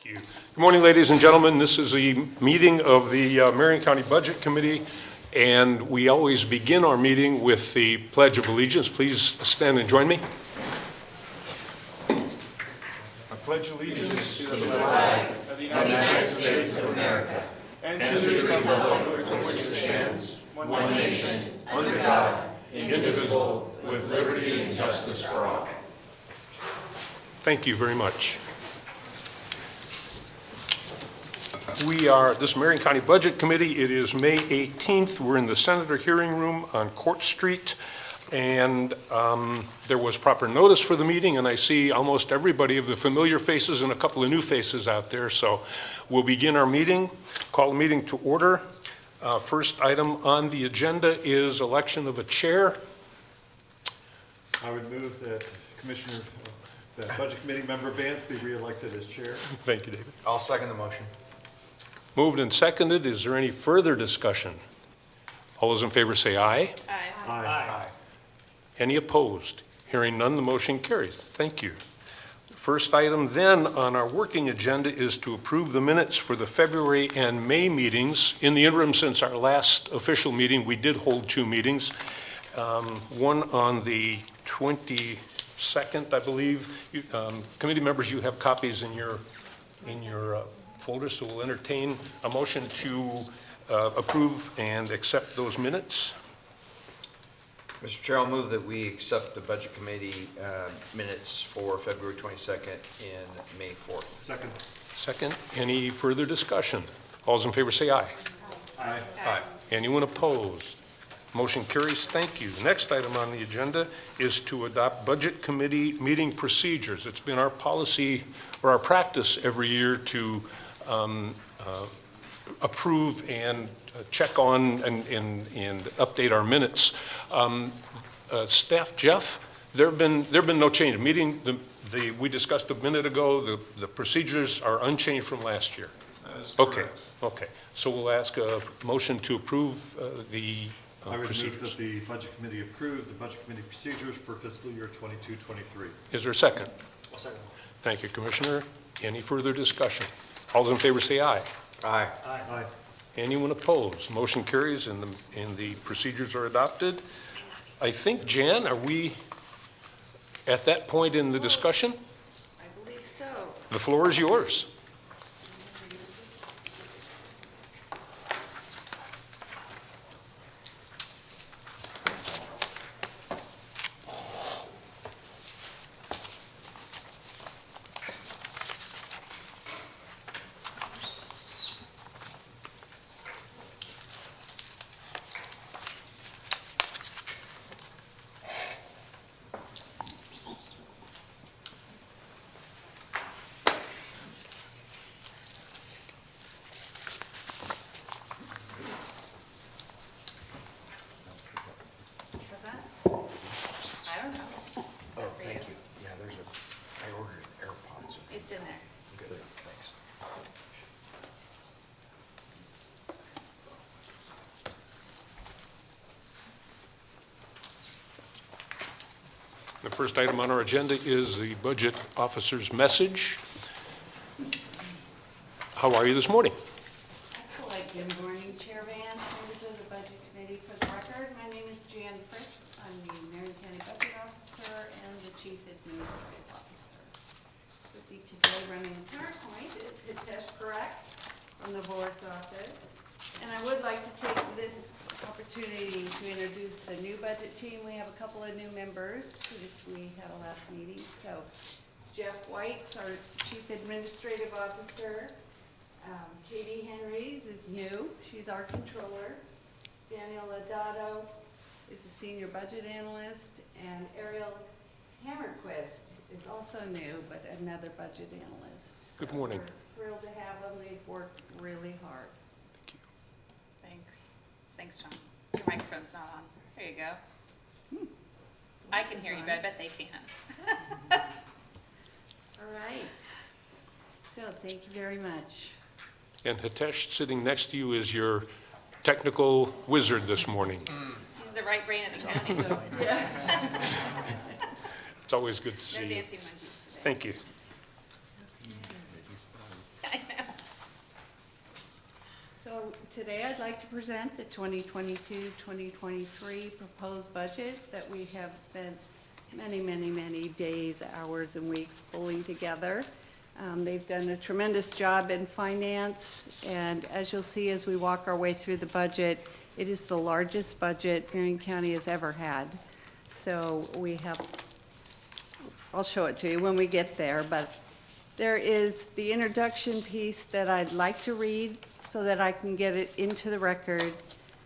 Thank you. Good morning, ladies and gentlemen. This is a meeting of the Marion County Budget Committee, and we always begin our meeting with the Pledge of Allegiance. Please stand and join me. I pledge allegiance to the flag of the United States of America and to the republic for which it stands, one nation, under God, indivisible, with liberty and justice for all. Thank you very much. This Marion County Budget Committee, it is May 18th. We're in the Senator Hearing Room on Court Street, and there was proper notice for the meeting, and I see almost everybody of the familiar faces and a couple of new faces out there, so we'll begin our meeting. Call the meeting to order. First item on the agenda is election of a chair. I would move that that Budget Committee member Vance be reelected as chair. Thank you, David. I'll second the motion. Moved and seconded. Is there any further discussion? All those in favor say aye. Aye. Aye. Any opposed? Hearing none, the motion carries. Thank you. First item then on our working agenda is to approve the minutes for the February and May meetings. In the interim, since our last official meeting, we did hold two meetings. One on the 22nd, I believe. Committee members, you have copies in your folder, so we'll entertain a motion to approve and accept those minutes. Mr. Chair, I'll move that we accept the Budget Committee minutes for February 22nd and May 4th. Second. Second, any further discussion? All those in favor say aye. Aye. Aye. Anyone opposed? Motion carries. Thank you. The next item on the agenda is to adopt Budget Committee meeting procedures. It's been our policy or our practice every year to approve and check on and update our minutes. Staff Jeff, there have been no change. We discussed a minute ago, the procedures are unchanged from last year. That is Okay. correct. Okay. So we'll ask a motion to approve the I would move that procedures. the Budget Committee approve the Budget Committee procedures for fiscal year 22-23. Is there a second? I'll second. Thank you, Commissioner. Any further discussion? All those in favor say aye. Aye. Aye. Anyone opposed? Motion carries and the procedures are adopted. I think, Jan, are we at that point in the discussion? I believe so. The floor is yours. What's that? I don't know. Is that Oh, for thank you. Yeah, I ordered AirPods. It's in there. Good, thanks. The first item on our agenda is the budget officer's message. How are you this morning? Excellent. Good morning, Chair Vance, members of the Budget Committee. For the record, my name is Jan Fritz. I'm the Marion County Budget Officer and the Chief Administrative Officer. With me today running the PowerPoint is Hitesh Parekh from the board's office. And I would like to take this opportunity to introduce the new budget team. We have a couple of new members since we had a last meeting. So Jeff White's our Chief Administrative Officer. Katie Henrys is new. She's our controller. Daniel Ladado is the Senior Budget Analyst. And Ariel Hammerquist is also new, but another budget analyst. Good morning. We're thrilled to have them. They've worked really hard. Thanks. Thanks, John. Your microphone's not on. There you go. I can hear you, but I bet they can. All right. So thank you very much. And Hitesh, sitting next to you is your technical wizard this morning. He's the right brain of the county, so It's always good to no see you. dancing monkeys today. Thank you. So today I'd like to present the 2022-2023 proposed budget that we have spent many days, hours, and weeks pulling together. They've done a tremendous job in finance, and as you'll see as we walk our way through the budget, it is the largest budget Marion County has ever had. So we have, I'll show it to you when we get there, but there is the introduction piece that I'd like to read so that I can get it into the record,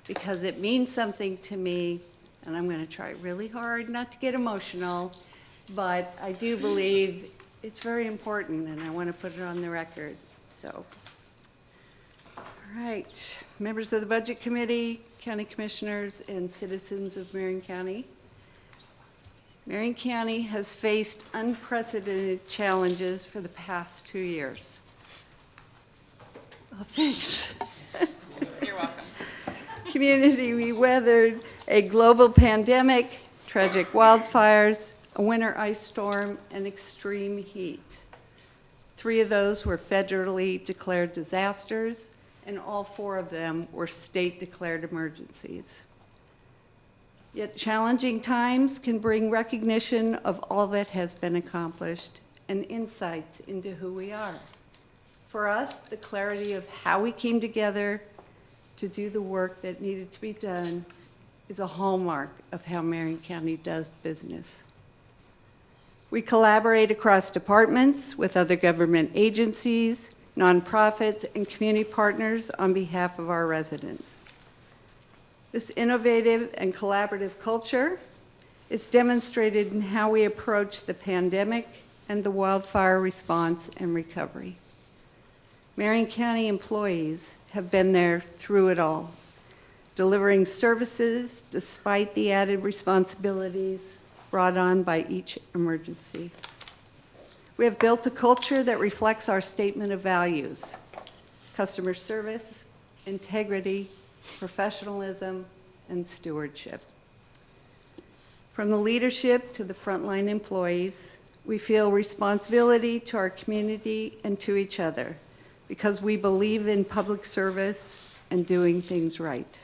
because it means something to me, and I'm going to try really hard not to get emotional, but I do believe it's very important, and I want to put it on the record. So, all right, members of the Budget Committee, county commissioners, and citizens of Marion County. Marion County has faced unprecedented challenges for the past 2 years. Oh, thanks. You're welcome. Community, we weathered a global pandemic, tragic wildfires, a winter ice storm, and extreme heat. 3 of those were federally declared disasters, and all 4 of them were state-declared emergencies. Yet challenging times can bring recognition of all that has been accomplished and insights into who we are. For us, the clarity of how we came together to do the work that needed to be done is a hallmark of how Marion County does business. We collaborate across departments with other government agencies, nonprofits, and community partners on behalf of our residents. This innovative and collaborative culture is demonstrated in how we approach the pandemic and the wildfire response and recovery. Marion County employees have been there through it all, delivering services despite the added responsibilities brought on by each emergency. We have built a culture that reflects our statement of values: customer service, integrity, professionalism, and stewardship. From the leadership to the frontline employees, we feel responsibility to our community and to each other, because we believe in public service and doing things right.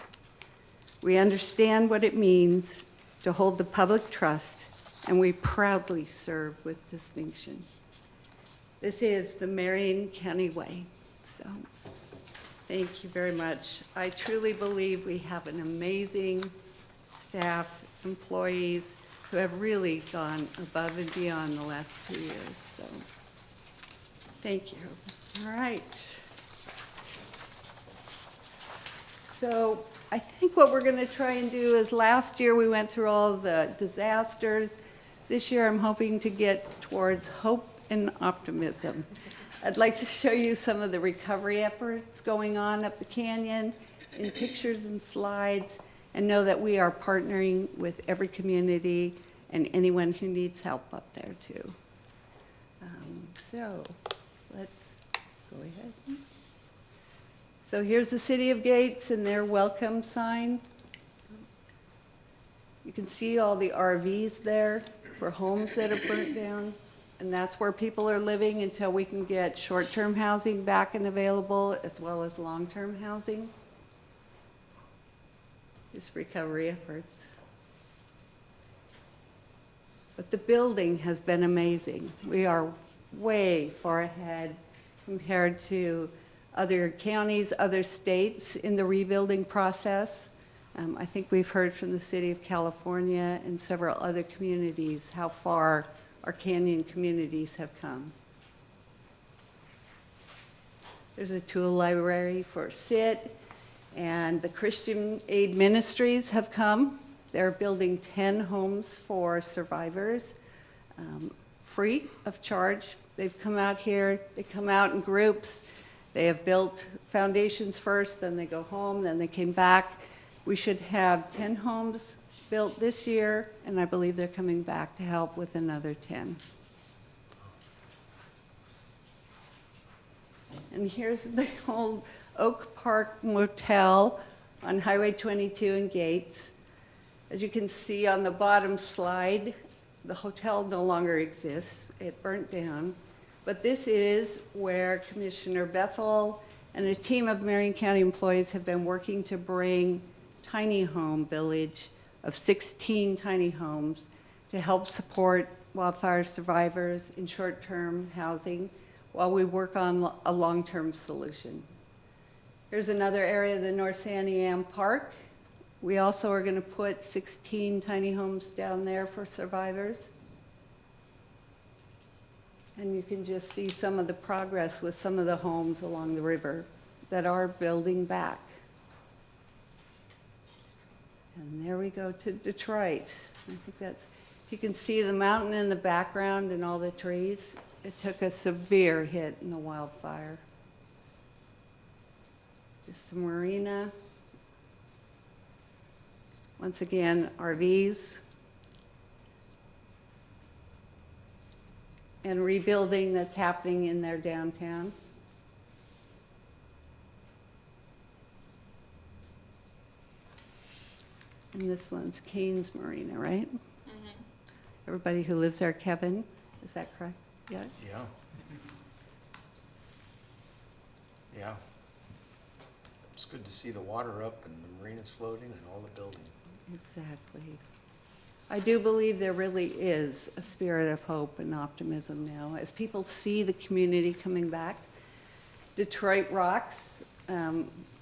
We understand what it means to hold the public trust, and we proudly serve with distinction. This is the Marion County way. So, thank you very much. I truly believe we have an amazing staff, employees, who have really gone above and beyond the last 2 years. So, thank you. All right. So I think what we're going to try and do is, last year we went through all the disasters. This year I'm hoping to get towards hope and optimism. I'd like to show you some of the recovery efforts going on up the canyon in pictures and slides, and know that we are partnering with every community and anyone who needs help up there too. So let's go ahead. So here's the City of Gates and their welcome sign. You can see all the RVs there for homes that are burnt down, and that's where people are living until we can get short-term housing back and available, as well as long-term housing. Just recovery efforts. But the building has been amazing. We are way far ahead compared to other counties, other states in the rebuilding process. I think we've heard from the City of California and several other communities how far our canyon communities have come. There's a tool library for SIT, and the Christian Aid Ministries have come. They're building 10 homes for survivors, free of charge. They've come out here, they come out in groups. They have built foundations first, then they go home, then they came back. We should have 10 homes built this year, and I believe they're coming back to help with another 10. And here's the old Oak Park Motel on Highway 22 in Gates. As you can see on the bottom slide, the hotel no longer exists. It burnt down. But this is where Commissioner Bethel And a team of Marion County employees have been working to bring tiny home village of 16 tiny homes to help support wildfire survivors in short-term housing while we work on a long-term solution. Here's another area, the North Santiam Park. We also are going to put 16 tiny homes down there for survivors. And you can just see some of the progress with some of the homes along the river that are building back. And there we go to Detroit. I think that's, you can see the mountain in the background and all the trees. It took a severe hit in the wildfire. Just the marina. Once again, RVs. And rebuilding that's happening in their downtown. And this one's Kane's Marina, right? Mm-hmm. Everybody who lives there, Kevin, is that correct? Yeah? Yeah. Yeah. It's good to see the water up and the marina's floating and all the building. Exactly. I do believe there really is a spirit of hope and optimism now as people see the community coming back. Detroit Rocks,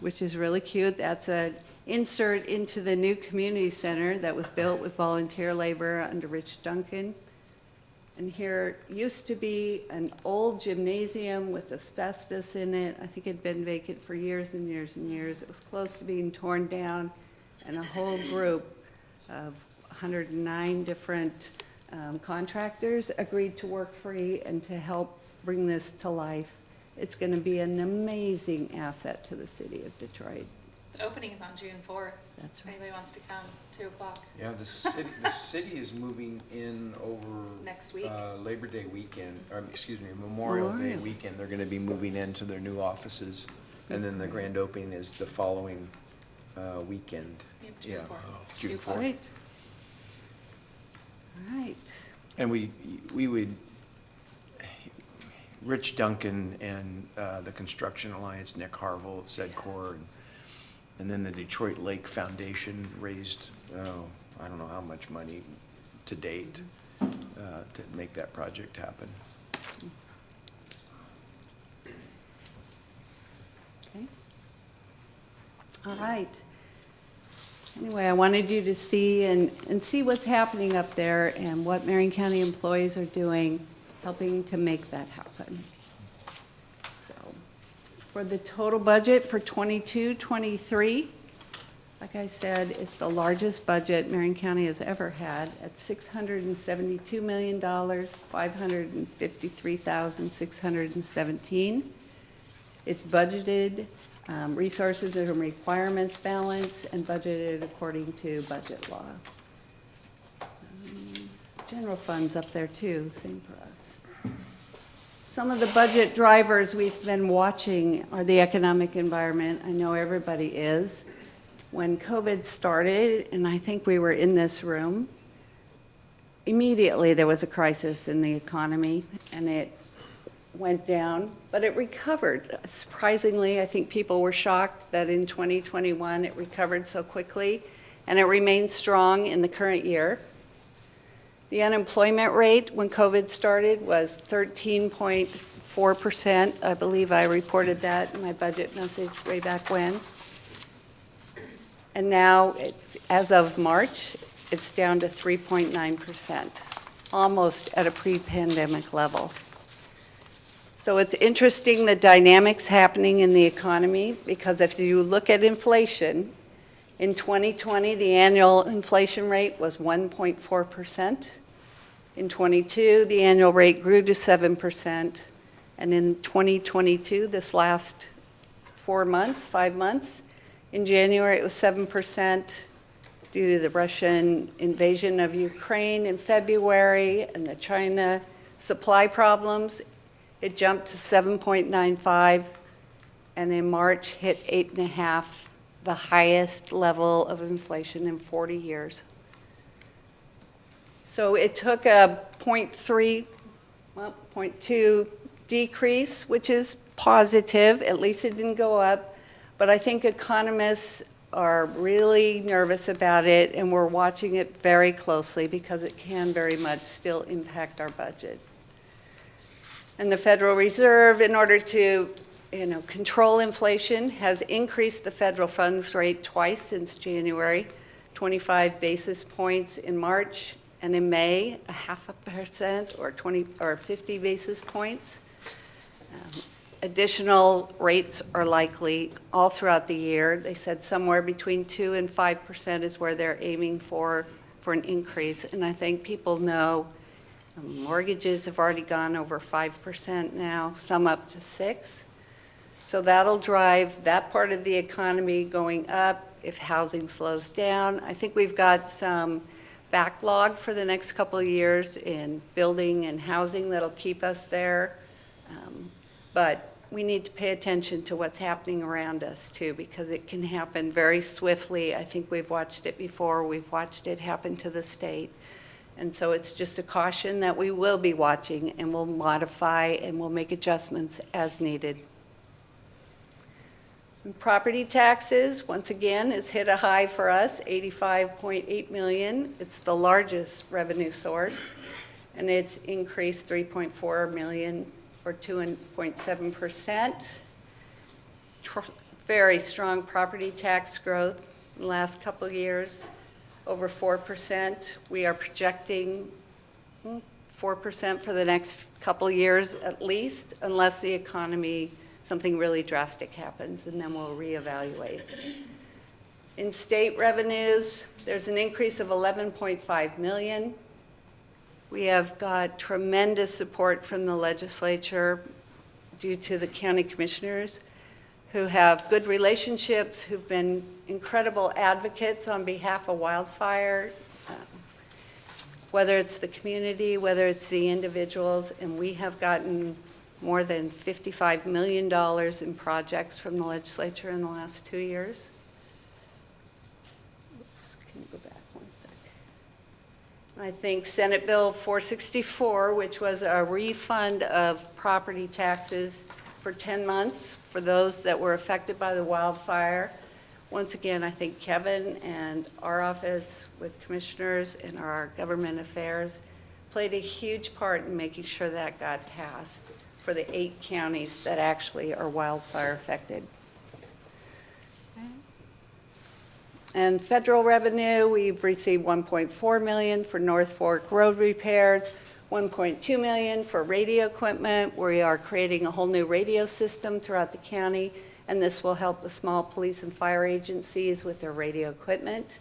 which is really cute. That's an insert into the new community center that was built with volunteer labor under Rich Duncan. And here used to be an old gymnasium with asbestos in it. I think it had been vacant for years and years and years. It was close to being torn down, and a whole group of 109 different contractors agreed to work free and to help bring this to life. It's going to be an amazing asset to the city of Detroit. The opening is on June 4th. That's If right. anybody wants to come, 2 o'clock. Yeah, the city is moving in over. Next week. Labor Day weekend, or excuse me, Memorial Day Memorial. weekend. They're gonna be moving into their new offices. And then the grand opening is the following weekend. Yeah, June Yeah, 4th. June June 4th. Right. All right. And we would, Rich Duncan and the Construction Alliance, Nick Harville, Zedcor, and then the Detroit Lake Foundation raised, I don't know how much money to date to make that project happen. Okay. All right. Anyway, I wanted you to see and see what's happening up there and what Marion County employees are doing, helping to make that happen. So, for the total budget for 22-23, like I said, it's the largest budget Marion County has ever had at $672 million, $553,617. It's budgeted resources and requirements balance and budgeted according to budget law. General fund's up there too, same for us. Some of the budget drivers we've been watching are the economic environment. I know everybody is. When COVID started, and I think we were in this room, immediately there was a crisis in the economy and it went down, but it recovered. Surprisingly, I think people were shocked that in 2021 it recovered so quickly, and it remains strong in the current year. The unemployment rate when COVID started was 13.4%. I believe I reported that in my budget message way back when. And now, as of March, it's down to 3.9%, almost at a pre-pandemic level. So it's interesting the dynamics happening in the economy, because if you look at inflation, in 2020, the annual inflation rate was 1.4%. In 22, the annual rate grew to 7%. And in 2022, this last 5 months, in January, it was 7% due to the Russian invasion of Ukraine in February and the China supply problems. It jumped to 7.95, and in March hit 8.5, the highest level of inflation in 40 years. So it took a 0.2 decrease, which is positive, at least it didn't go up, but I think economists are really nervous about it, and we're watching it very closely because it can very much still impact our budget. And the Federal Reserve, in order to control inflation, has increased the federal funds rate twice since January, 25 basis points in March, and in May, 0.5% or 50 basis points. Additional rates are likely all throughout the year. They said somewhere between 2 and 5% is where they're aiming for an increase. And I think people know mortgages have already gone over 5% now, some up to 6%. So that'll drive that part of the economy going up if housing slows down. I think we've got some backlog for the next couple of years in building and housing that'll keep us there. But we need to pay attention to what's happening around us too, because it can happen very swiftly. I think we've watched it before. We've watched it happen to the state. And so it's just a caution that we will be watching, and we'll modify and we'll make adjustments as needed. And property taxes, once again, has hit a high for us, 85.8 million. It's the largest revenue source, and it's increased 3.4 million or 2.7%. Very strong property tax growth in the last couple of years, over 4%. We are projecting 4% for the next couple of years at least, unless the economy, something really drastic happens, and then we'll reevaluate. In state revenues, there's an increase of 11.5 million. We have got tremendous support from the legislature due to the county commissioners who have good relationships, who've been incredible advocates on behalf of wildfire, whether it's the community, whether it's the individuals, and we have gotten more than $55 million in projects from the legislature in the last 2 years. Oops, can you go back one second? I think Senate Bill 464, which was a refund of property taxes for 10 months for those that were affected by the wildfire. Once again, I think Kevin and our office with commissioners and our government affairs played a huge part in making sure that got passed for the 8 counties that actually are wildfire affected. And federal revenue, we've received $1.4 million for North Fork road repairs, $1.2 million for radio equipment. We are creating a whole new radio system throughout the county, and this will help the small police and fire agencies with their radio equipment.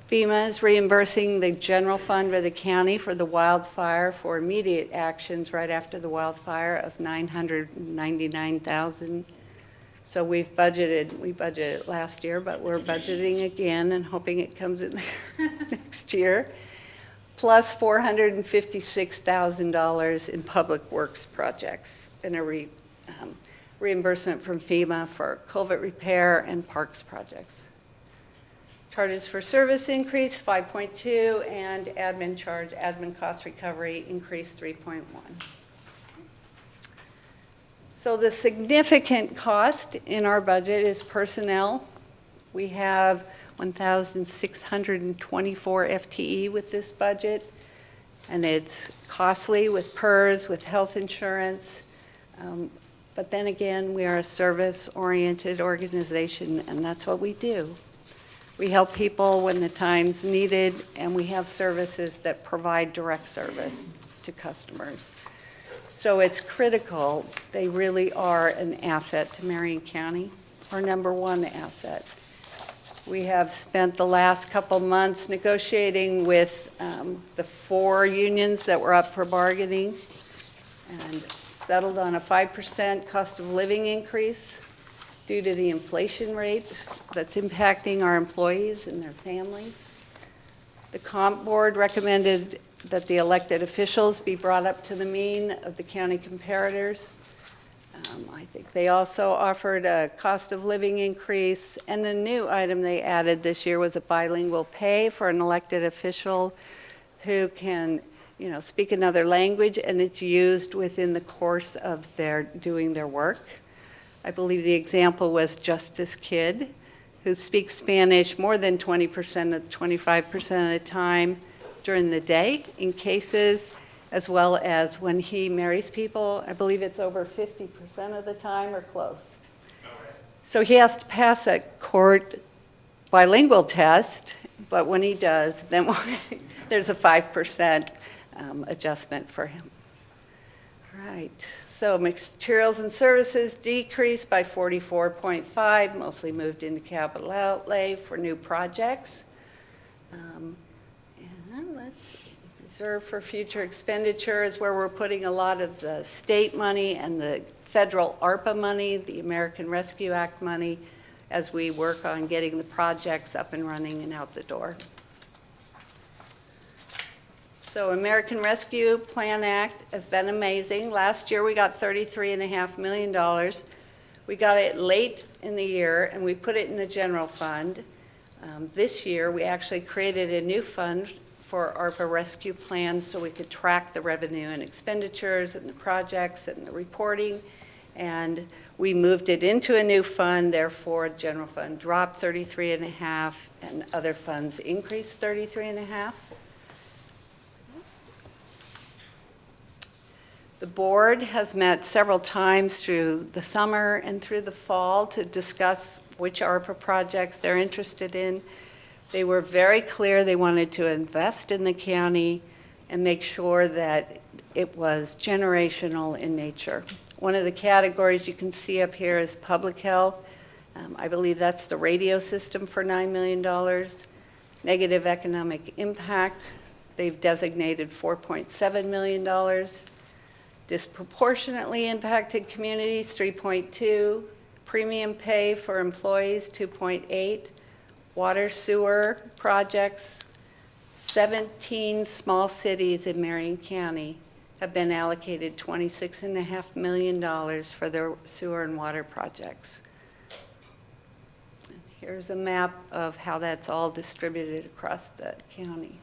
FEMA is reimbursing the general fund of the county for the wildfire for immediate actions right after the wildfire of $999,000. So we budgeted last year, but we're budgeting again and hoping it comes in there next year. Plus $456,000 in public works projects and a reimbursement from FEMA for culvert repair and parks projects. Charges for service increased 5.2, and admin cost recovery increased 3.1. So the significant cost in our budget is personnel. We have 1,624 FTE with this budget, and it's costly with PERS, with health insurance. But then again, we are a service-oriented organization, and that's what we do. We help people when the time's needed, and we have services that provide direct service to customers. So it's critical. They really are an asset to Marion County, our #1 asset. We have spent the last couple months negotiating with the 4 unions that were up for bargaining and settled on a 5% cost of living increase due to the inflation rate that's impacting our employees and their families. The comp board recommended that the elected officials be brought up to the mean of the county comparators. I think they also offered a cost of living increase, and a new item they added this year was a bilingual pay for an elected official who can speak another language, and it's used within the course of doing their work. I believe the example was Justice Kid, who speaks Spanish more than 25% of the time during the day in cases, as well as when he marries people. I believe it's over 50% of the time or close. So he has to pass a court bilingual test, but when he does, then there's a 5% adjustment for him. All right, so materials and services decreased by 44.5, mostly moved into capital outlay for new projects. And let's see, reserve for future expenditures, where we're putting a lot of the state money and the federal ARPA money, the American Rescue Act money, as we work on getting the projects up and running and out the door. So American Rescue Plan Act has been amazing. Last year we got $33.5 million. We got it late in the year and we put it in the general fund. This year we actually created a new fund for ARPA rescue plans so we could track the revenue and expenditures and the projects and the reporting. And we moved it into a new fund, therefore general fund dropped 33.5 and other funds increased 33.5. The board has met several times through the summer and through the fall to discuss which ARPA projects they're interested in. They were very clear they wanted to invest in the county and make sure that it was generational in nature. One of the categories you can see up here is public health. I believe that's the radio system for $9 million. Negative economic impact, they've designated $4.7 million. Disproportionately impacted communities, 3.2. Premium pay for employees, 2.8. Water sewer projects, 17 small cities in Marion County have been allocated $26.5 million for their sewer and water projects. And here's a map of how that's all distributed across the county.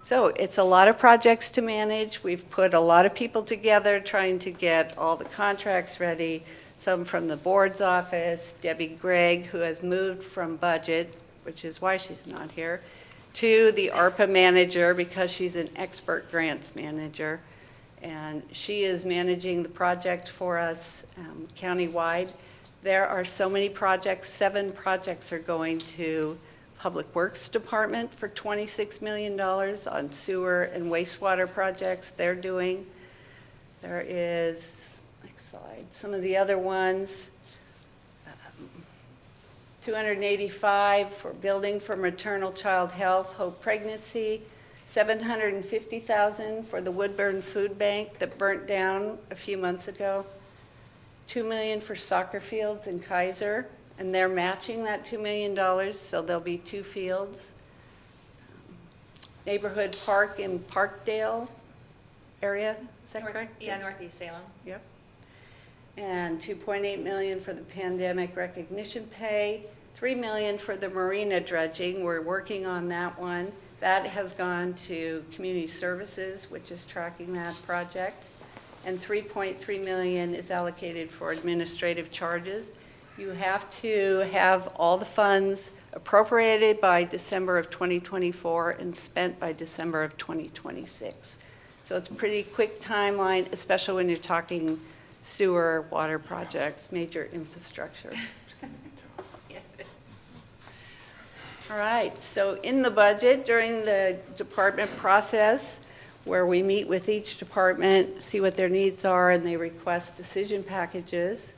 So it's a lot of projects to manage. We've put a lot of people together trying to get all the contracts ready, some from the board's office, Debbie Gregg, who has moved from budget, which is why she's not here, to the ARPA manager because she's an expert grants manager. And she is managing the project for us countywide. There are so many projects, 7 projects are going to Public Works Department for $26 million on sewer and wastewater projects they're doing. There is, next slide, some of the other ones. 285 for building for maternal child health, Hope Pregnancy, $750,000 for the Woodburn Food Bank that burnt down a few months ago, $2 million for soccer fields in Kaiser, and they're matching that $2 million, so there'll be 2 fields. Neighborhood Park in Parkdale area, is that correct? Yeah, Northeast Salem. Yep. And $2.8 million for the pandemic recognition pay, $3 million for the marina dredging. We're working on that one. That has gone to Community Services, which is tracking that project. And $3.3 million is allocated for administrative charges. You have to have all the funds appropriated by December of 2024 and spent by December of 2026. So it's a pretty quick timeline, especially when you're talking sewer, water projects, major infrastructure. Yeah, it is. All right, so in the budget, during the department process, where we meet with each department, see what their needs are, and they request decision packages,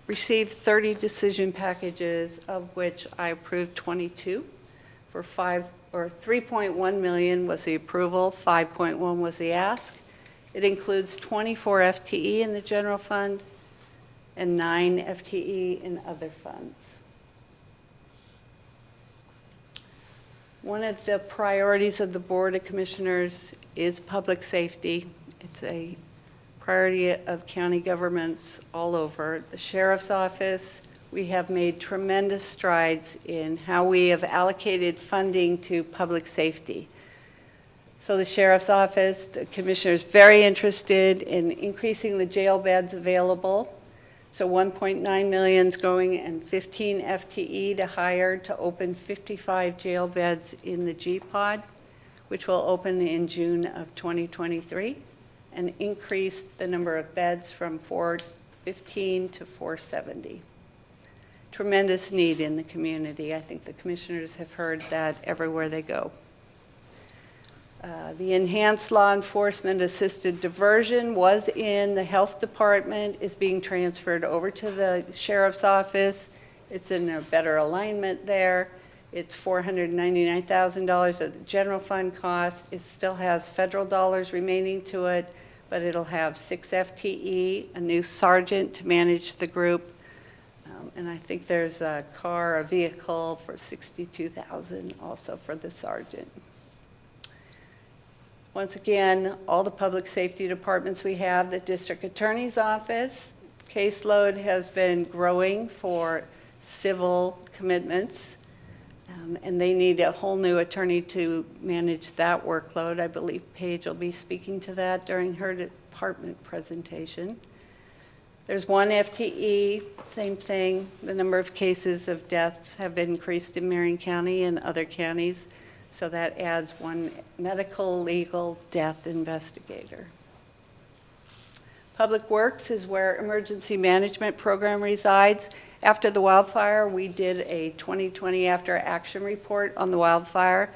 received 30 decision packages, of which I approved 22 for 3.1 million was the approval, 5.1 was the ask. It includes 24 FTE in the general fund and 9 FTE in other funds. One of the priorities of the Board of Commissioners is public safety. It's a priority of county governments all over. The sheriff's office, we have made tremendous strides in how we have allocated funding to public safety. So the sheriff's office, the commissioner is very interested in increasing the jail beds available. So 1.9 million is going and 15 FTE to hire to open 55 jail beds in the G-Pod, which will open in June of 2023, and increase the number of beds from 415 to 470. Tremendous need in the community. I think the commissioners have heard that everywhere they go. The enhanced law enforcement assisted diversion was in the health department, is being transferred over to the sheriff's office. It's in a better alignment there. It's $499,000 of the general fund cost. It still has federal dollars remaining to it, but it'll have 6 FTE, a new sergeant to manage the group, and I think there's a vehicle for $62,000 also for the sergeant. Once again, all the public safety departments we have, the district attorney's office, caseload has been growing for civil commitments, and they need a whole new attorney to manage that workload. I believe Paige will be speaking to that during her department presentation. There's 1 FTE, same thing. The number of cases of deaths have increased in Marion County and other counties. So that adds 1 medical legal death investigator. Public Works is where emergency management program resides. After the wildfire, we did a 2020 after action report on the wildfire,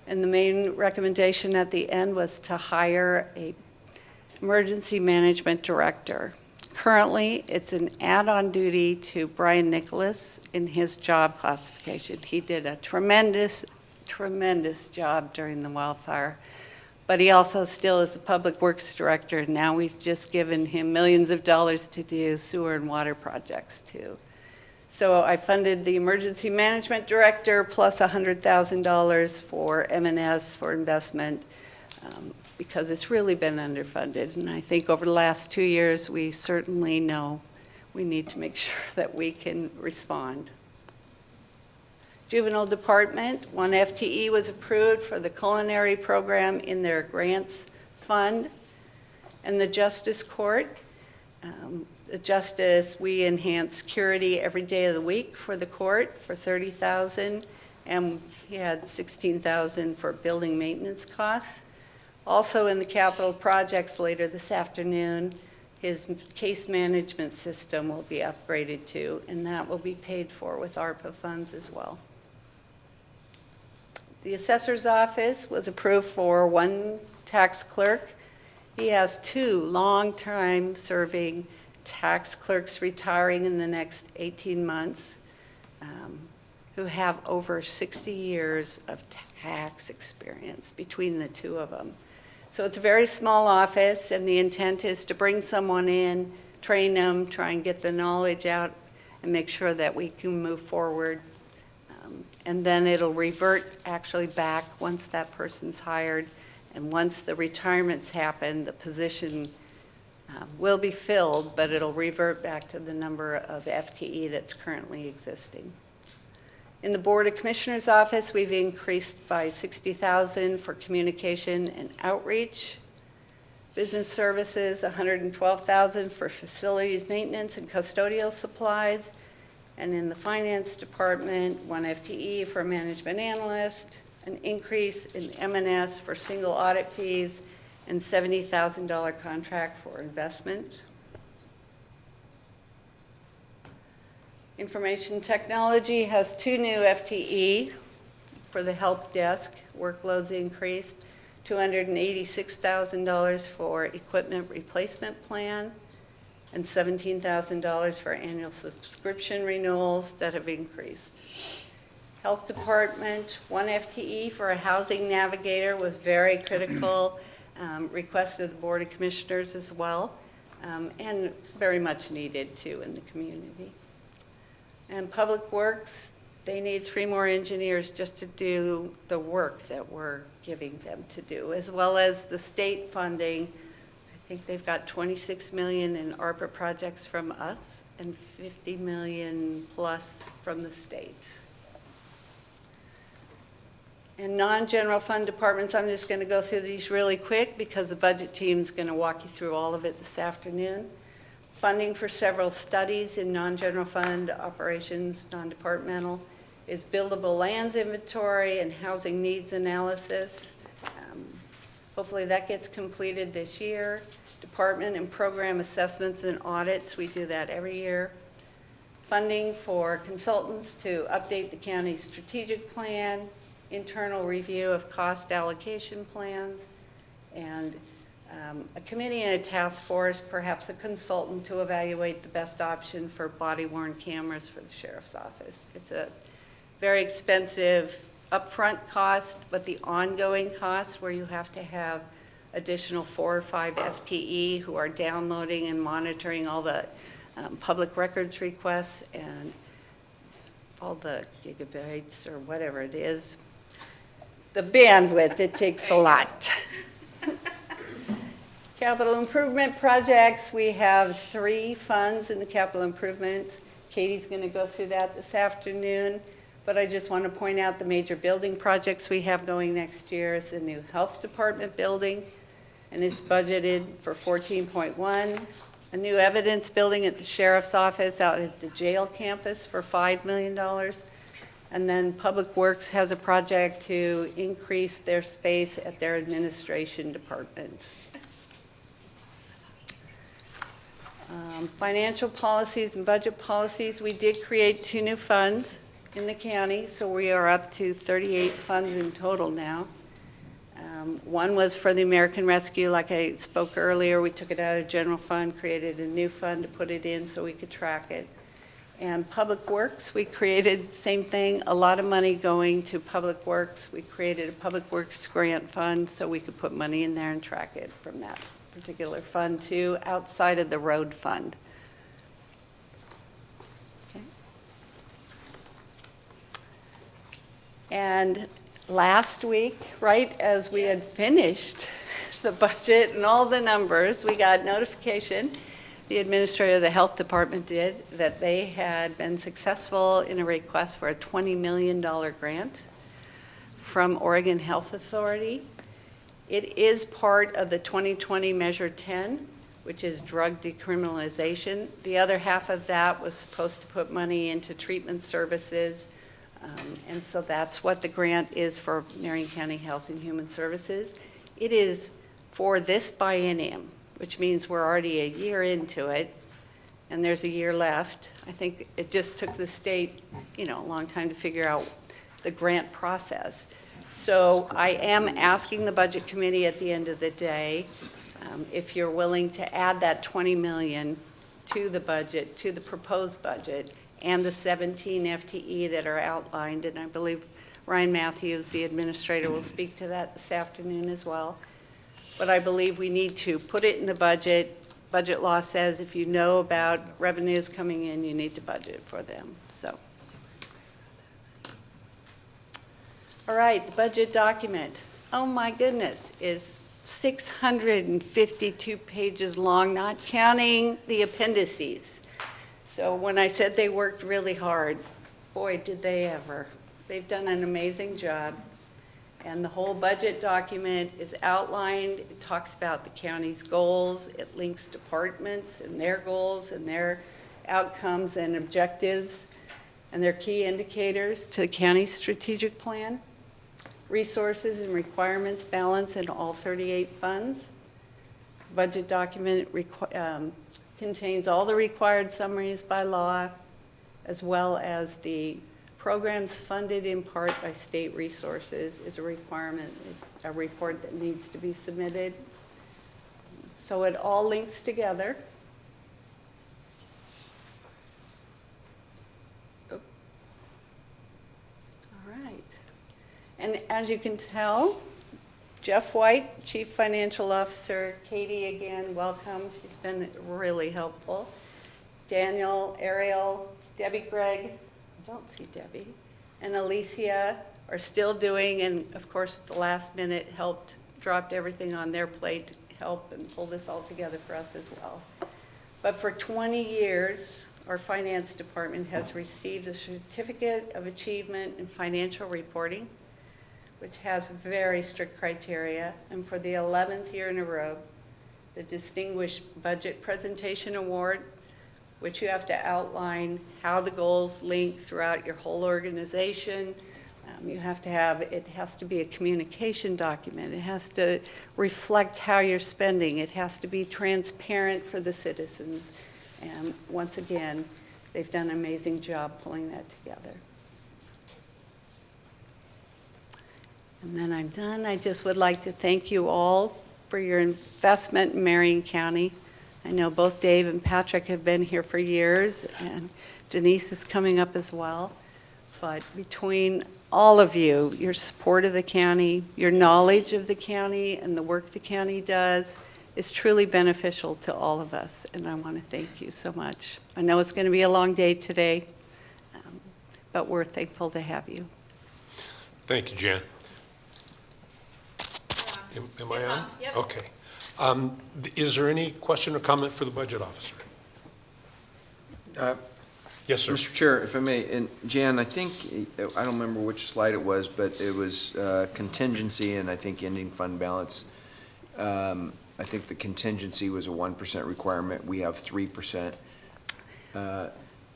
and the main recommendation at the end was to hire a emergency management director. Currently, it's an add-on duty to Brian Nicholas in his job classification. He did a tremendous job during the wildfire, but he also still is the Public Works Director, and now we've just given him millions of dollars to do sewer and water projects too. So I funded the Emergency Management Director plus $100,000 for M&S for investment because it's really been underfunded, and I think over the last 2 years we certainly know we need to make sure that we can respond. Juvenile Department, 1 FTE was approved for the culinary program in their grants fund. And the Justice Court, the Justice, we enhance security every day of the week for the court for $30,000, and he had $16,000 for building maintenance costs. Also in the capital projects later this afternoon, his case management system will be upgraded too, and that will be paid for with ARPA funds as well. The assessor's office was approved for 1 tax clerk. He has 2 long-time serving tax clerks retiring in the next 18 months who have over 60 years of tax experience between the 2 of them. So it's a very small office, and the intent is to bring someone in, train them, try and get the knowledge out, and make sure that we can move forward. And then it'll revert actually back once that person's hired, and once the retirements happen, the position will be filled, but it'll revert back to the number of FTE that's currently existing. In the Board of Commissioners office, we've increased by $60,000 for communication and outreach. Business services, $112,000 for facilities maintenance and custodial supplies. And in the finance department, 1 FTE for management analyst, an increase in M&S for single audit fees, and $70,000 contract for investment. Information technology has 2 new FTE for the help desk. Workloads increased, $286,000 for equipment replacement plan, and $17,000 for annual subscription renewals that have increased. Health Department, 1 FTE for a housing navigator was very critical, request of the Board of Commissioners as well, and very much needed too in the community. And Public Works, they need 3 more engineers just to do the work that we're giving them to do, as well as the state funding. I I think they've got 26 million in ARPA projects from us and 50 million plus from the state. And non-general fund departments, I'm just going to go through these really quick because the budget team's going to walk you through all of it this afternoon. Funding for several studies in non-general fund operations, non-departmental, is buildable lands inventory and housing needs analysis. Hopefully that gets completed this year. Department and program assessments and audits, we do that every year. Funding for consultants to update the county's strategic plan, internal review of cost allocation plans, and a committee and a task force, perhaps a consultant to evaluate the best option for body-worn cameras for the sheriff's office. It's a very expensive upfront cost, but the ongoing cost where you have to have additional 4 or 5 FTE who are downloading and monitoring all the public records requests and all the gigabytes or whatever it is. The bandwidth, it takes a lot. Capital improvement projects, we have 3 funds in the capital improvement. Katie's going to go through that this afternoon. But I just want to point out the major building projects we have going next year is the new health department building, and it's budgeted for 14.1. A new evidence building at the sheriff's office out at the jail campus for $5 million. And then Public Works has a project to increase their space at their administration department. Financial policies and budget policies, we did create 2 new funds in the county, so we are up to 38 funds in total now. One was for the American Rescue, like I spoke earlier. We took it out of general fund, created a new fund to put it in so we could track it. And Public Works, we created the same thing, a lot of money going to Public Works. We created a Public Works grant fund so we could put money in there and track it from that particular fund to outside of the road fund. And last week, right as we had finished the budget and all the numbers, we got notification, the administrator of the health department did, that they had been successful in a request for a $20 million grant from Oregon Health Authority. It is part of the 2020 Measure 10, which is drug decriminalization. The other half of that was supposed to put money into treatment services. And so that's what the grant is for Marion County Health and Human Services. It is for this biennium, which means we're already a year into it, and there's a year left. I think it just took the state, a long time to figure out the grant process. So I am asking the Budget Committee at the end of the day if you're willing to add that $20 million to the budget, to the proposed budget, and the 17 FTE that are outlined, and I believe Ryan Matthews, the administrator, will speak to that this afternoon as well. But I believe we need to put it in the budget. Budget law says if you know about revenues coming in, you need to budget for them, so. All right, the budget document, oh my goodness, is 652 pages long, not counting the appendices. So when I said they worked really hard, boy, did they ever. They've done an amazing job. And the whole budget document is outlined. It talks about the county's goals. It links departments and their goals and their outcomes and objectives and their key indicators to the county's strategic plan. Resources and requirements balance in all 38 funds. Budget document contains all the required summaries by law, as well as the programs funded in part by state resources is a requirement, a report that needs to be submitted. So it all links together. Oh. All right. And as you can tell, Jeff White, Chief Financial Officer, Katie again, welcome. She's been really helpful. Daniel, Ariel, Debbie Gregg, I don't see Debbie, and Alicia are still doing, and of course at the last minute dropped everything on their plate to help and pull this all together for us as well. But for 20 years, our finance department has received a Certificate of Achievement in Financial Reporting, which has very strict criteria, and for the 11th year in a row, the Distinguished Budget Presentation Award, which you have to outline how the goals link throughout your whole organization. You have to have, it has to be a communication document. It has to reflect how you're spending. It has to be transparent for the citizens. And once again, they've done an amazing job pulling that together. And then I'm done. I just would like to thank you all for your investment in Marion County. I know both Dave and Patrick have been here for years, and Denise is coming up as well. But between all of you, your support of the county, your knowledge of the county and the work the county does is truly beneficial to all of us, and I want to thank you so much. I know it's going to be a long day today, but we're thankful to have you. Thank you, Jan. Am I It's on? on, yep. Okay. Is there any question or comment for the budget officer? Yes, sir. Mr. Chair, if I may, and Jan, I think, I don't remember which slide it was, but it was contingency and I think ending fund balance. I think the contingency was a 1% requirement. We have 3%.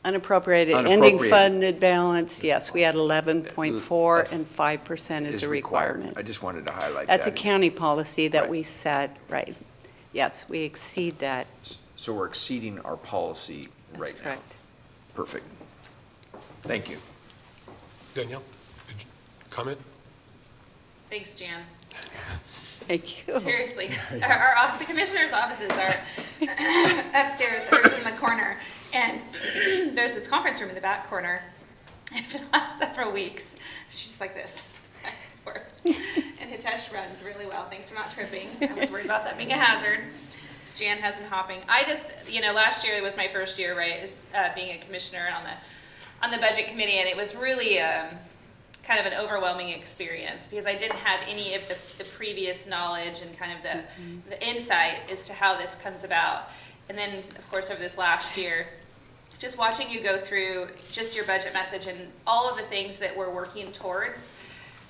Unappropriated ending Unappropriated. funded balance, yes, we had 11.4 and 5% is a required. requirement. I just wanted to highlight that. That's a county policy that Right. we set, right. Yes, we exceed that. So we're exceeding our policy That's right now. correct. Perfect. Thank you. Danielle, did you comment? Thanks, Jan. Thank you. Seriously, the commissioner's offices are upstairs, or in the corner, and there's this conference room in the back corner. And for the last several weeks, she's just like this. And Hitesh runs really well. Thanks for not tripping. I was worried about that being a hazard. Jan has been hopping. I just, last year was my first year, right, as being a commissioner on the budget committee, and it was really kind of an overwhelming experience because I didn't have any of the previous knowledge and kind of the insight as to how this comes about. And then, of course, over this last year, just watching you go through just your budget message and all of the things that we're working towards,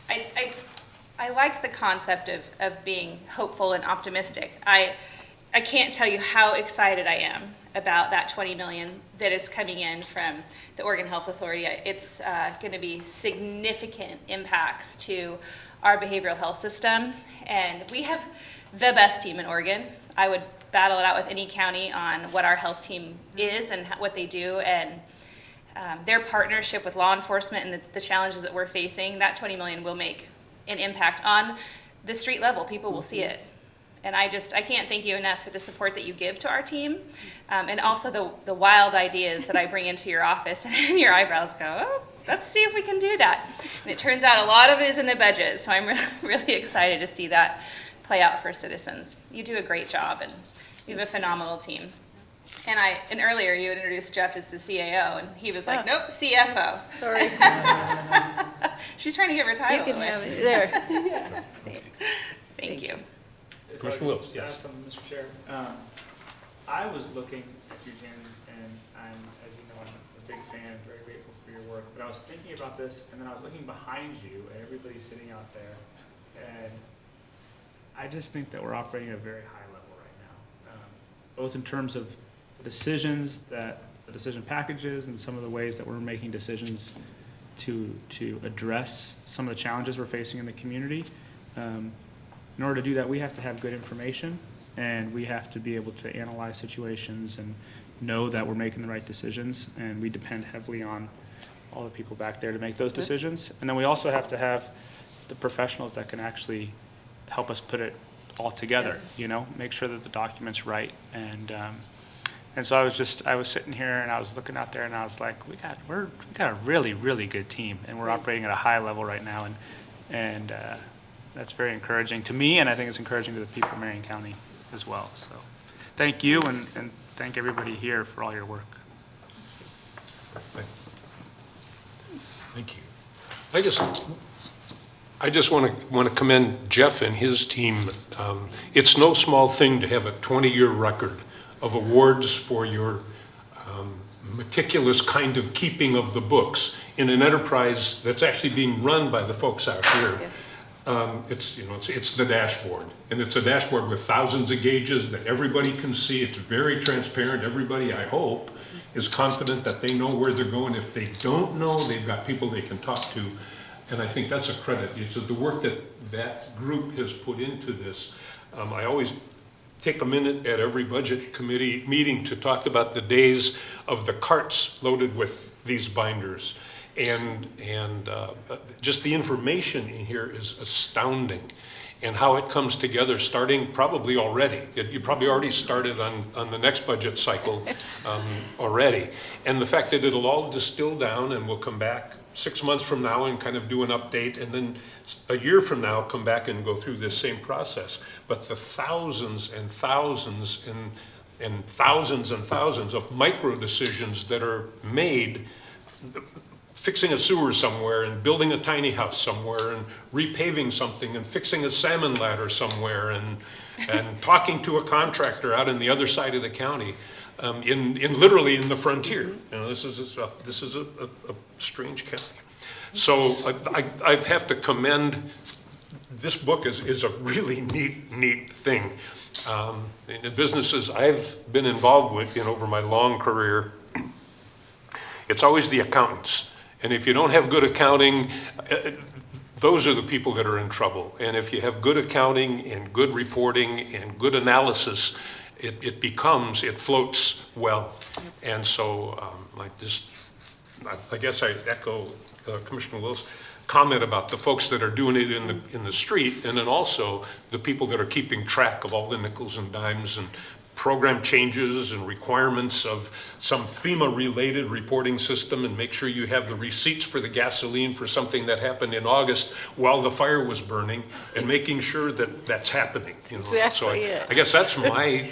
I like the concept of being hopeful and optimistic. I can't tell you how excited I am about that $20 million that is coming in from the Oregon Health Authority. It's going to be significant impacts to our behavioral health system, and we have the best team in Oregon. I would battle it out with any county on what our health team is and what they do, and their partnership with law enforcement and the challenges that we're facing, that $20 million will make an impact on the street level. People will see it. And I can't thank you enough for the support that you give to our team, and also the wild ideas that I bring into your office, and your eyebrows go, oh, let's see if we can do that. And it turns out a lot of it is in the budget, so I'm really excited to see that play out for citizens. You do a great job, and you have a phenomenal team. And earlier you introduced Jeff as the CAO, and he was like, nope, CFO. Sorry. She's trying to give her title You can away. have it there. Thank you. If Commissioner I Wills, could just yes. add something, Mr. Chair. I was looking at you, Jen, and as you know, I'm a big fan and very grateful for your work. But I was thinking about this, and then I was looking behind you at everybody sitting out there, and I just think that we're operating at a very high level right now, both in terms of the decisions the decision packages, and some of the ways that we're making decisions to address some of the challenges we're facing in the community. In order to do that, we have to have good information, and we have to be able to analyze situations and know that we're making the right decisions, and we depend heavily on all the people back there to make those decisions. And then we also have to have the professionals that can actually help us put it all together, make sure that the document's right. And so I was sitting here and I was looking out there and I was like, we got a really, really good team, and we're operating at a high level right now, and that's very encouraging to me, and I think it's encouraging to the people of Marion County as well. So thank you, and thank everybody here for all your work. Thank you. I just I just want to commend Jeff and his team. It's no small thing to have a 20-year record of awards for your meticulous kind of keeping of the books in an enterprise that's actually being run by the folks out here. It's the dashboard, and it's a dashboard with thousands of gauges that everybody can see. It's very transparent. Everybody, I hope, is confident that they know where they're going. If they don't know, they've got people they can talk to, and I think that's a credit. It's the work that group has put into this. I always take a minute at every budget committee meeting to talk about the days of the carts loaded with these binders. And just the information in here is astounding, and how it comes together, starting probably already. You probably already started on the next budget cycle already. And the fact that it'll all distill down, and we'll come back 6 months from now and kind of do an update, and then a year from now come back and go through this same process. But the thousands and thousands and thousands and thousands of micro decisions that are made, fixing a sewer somewhere and building a tiny house somewhere and repaving something and fixing a salmon ladder somewhere and talking to a contractor out in the other side of the county, literally in the frontier. This is a strange county. So I have to commend, this book is a really neat thing. In the businesses I've been involved with over my long career, it's always the accountants. And if you don't have good accounting, those are the people that are in trouble. And if you have good accounting and good reporting and good analysis, it floats well. And so I guess I echo Commissioner Will's comment about the folks that are doing it in the street, and then also the people that are keeping track of all the nickels and dimes and program changes and requirements of some FEMA-related reporting system, and make sure you have the receipts for the gasoline for something that happened in August while the fire was burning, and making sure that that's happening. So I guess that's my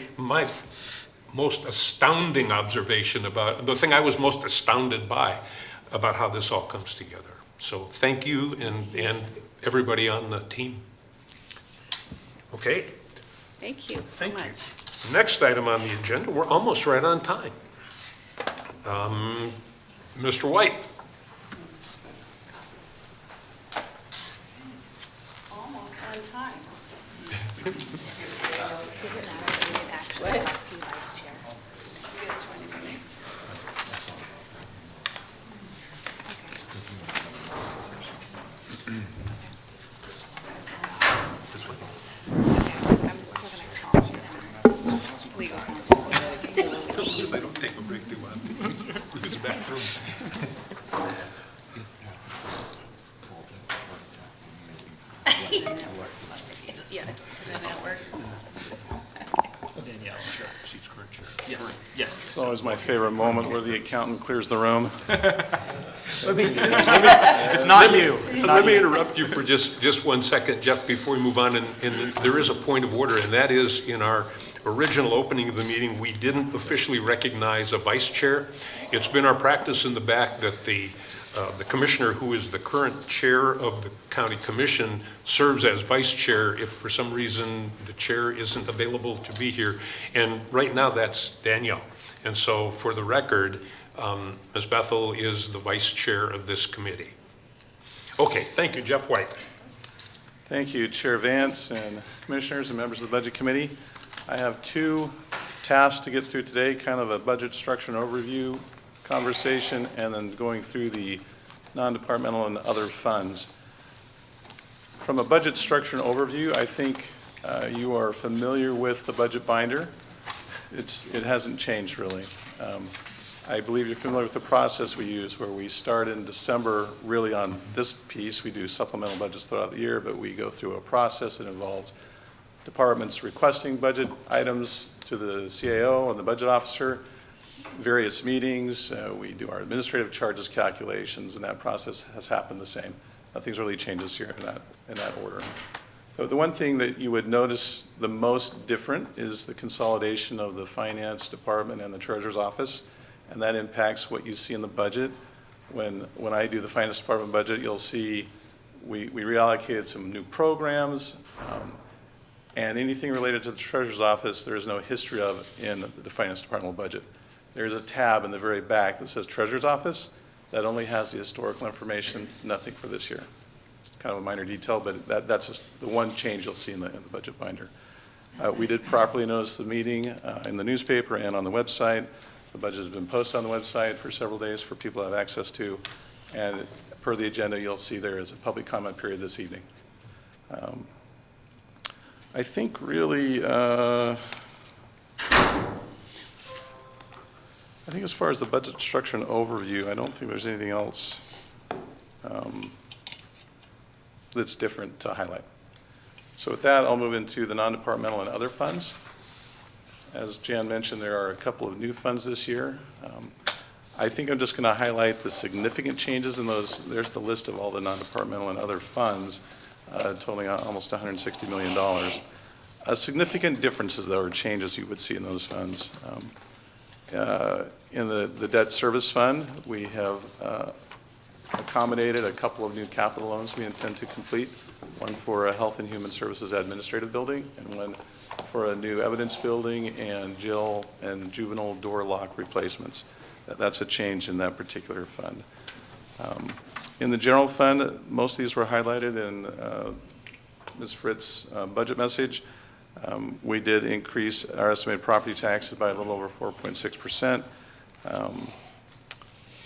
most astounding observation about, the thing I was most astounded by about how this all comes together. So thank you and everybody on the team. Okay. Thank you so Thank much. you. Next item on the agenda, we're almost right on time. Mr. White. Almost on time. You get 20 minutes. Legal counsel. I don't take a break too long. Use the bathroom. Yeah, does that work? Danielle, sure. She's current chair. Yes, yes. It's always my favorite moment where the accountant clears the room. It's not you. So let me interrupt you for just 1 second, Jeff, before we move on. And there is a point of order, and that is, in our original opening of the meeting, we didn't officially recognize a vice chair. It's been our practice in the back that the commissioner, who is the current chair of the county commission, serves as vice chair if for some reason the chair isn't available to be here. And right now that's Danielle. And so for the record, Ms. Bethel is the vice chair of this committee. Okay, thank you, Jeff White. Thank you, Chair Vance and commissioners and members of the Budget Committee. I have 2 tasks to get through today, kind of a budget structure and overview conversation, and then going through the non-departmental and other funds. From a budget structure and overview, I think you are familiar with the budget binder. It hasn't changed really. I believe you're familiar with the process we use, where we start in December really on this piece. We do supplemental budgets throughout the year, but we go through a process that involves departments requesting budget items to the CAO and the budget officer, various meetings. We do our administrative charges calculations, and that process has happened the same. Nothing's really changed this year in that order. So the one thing that you would notice the most different is the consolidation of the finance department and the treasurer's office, and that impacts what you see in the budget. When I do the finance department budget, you'll see we reallocated some new programs, and anything related to the treasurer's office, there is no history of in the finance departmental budget. There's a tab in the very back that says treasurer's office that only has the historical information, nothing for this year. It's kind of a minor detail, but that's just the one change you'll see in the budget binder. We did properly notice the meeting in the newspaper and on the website. The budget has been posted on the website for several days for people to have access to. And per the agenda, you'll see there is a public comment period this evening. I think really, I think as far as the budget structure and overview, I don't think there's anything else that's different to highlight. So with that, I'll move into the non-departmental and other funds. As Jan mentioned, there are a couple of new funds this year. I think I'm just going to highlight the significant changes in those. There's the list of all the non-departmental and other funds, totaling almost $160 million. Significant differences, though, or changes you would see in those funds. In the debt service fund, we have accommodated a couple of new capital loans we intend to complete, one for a Health and Human Services Administrative Building and one for a new evidence building and jail and juvenile door lock replacements. That's a change in that particular fund. In the general fund, most of these were highlighted in Ms. Fritz's budget message. We did increase our estimated property taxes by a little over 4.6%.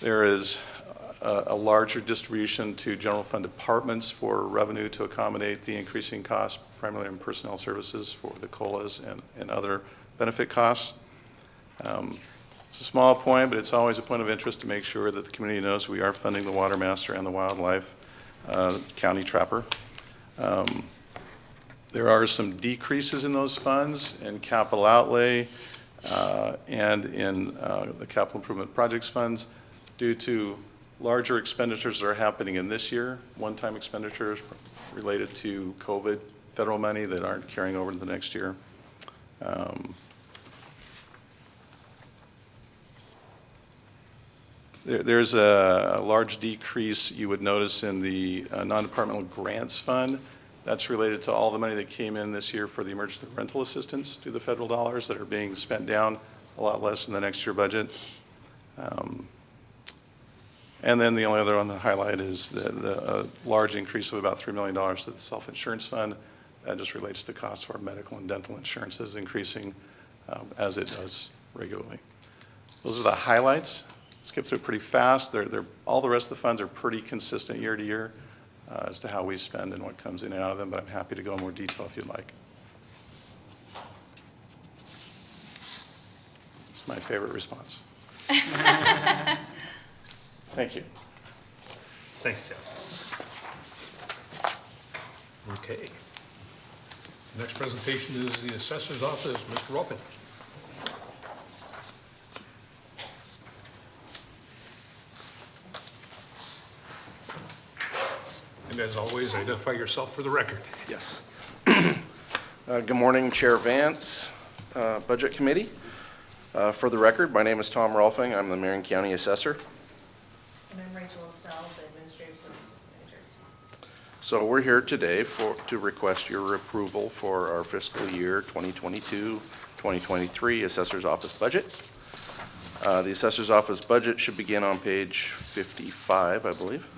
There is a larger distribution to general fund departments for revenue to accommodate the increasing costs, primarily in personnel services for the COLAs and other benefit costs. It's a small point, but it's always a point of interest to make sure that the community knows we are funding the Water Master and the Wildlife County Trapper. There are some decreases in those funds in capital outlay and in the capital improvement projects funds due to larger expenditures that are happening in this year, one-time expenditures related to COVID federal money that aren't carrying over to the next year. There's a large decrease you would notice in the non-departmental grants fund. That's related to all the money that came in this year for the emergency rental assistance to the federal dollars that are being spent down a lot less in the next year budget. And then the only other one to highlight is the large increase of about $3 million to the self-insurance fund. That just relates to the cost of our medical and dental insurances increasing as it does regularly. Those are the highlights. Skip through it pretty fast. All the rest of the funds are pretty consistent year to year as to how we spend and what comes in and out of them, but I'm happy to go in more detail if you'd like. It's my favorite response. Thank you. Thanks, Jeff. Okay. Next presentation is the Assessor's Office, Mr. Rolfing. And as always, identify yourself for the record. Yes. Good morning, Chair Vance, Budget Committee. For the record, my name is Tom Rolfing. I'm the Marion County Assessor. And I'm Rachel Estelle, the Administrative Services Manager. So we're here today to request your approval for our fiscal year 2022-2023 Assessor's Office budget. The Assessor's Office budget should begin on page 55, I believe.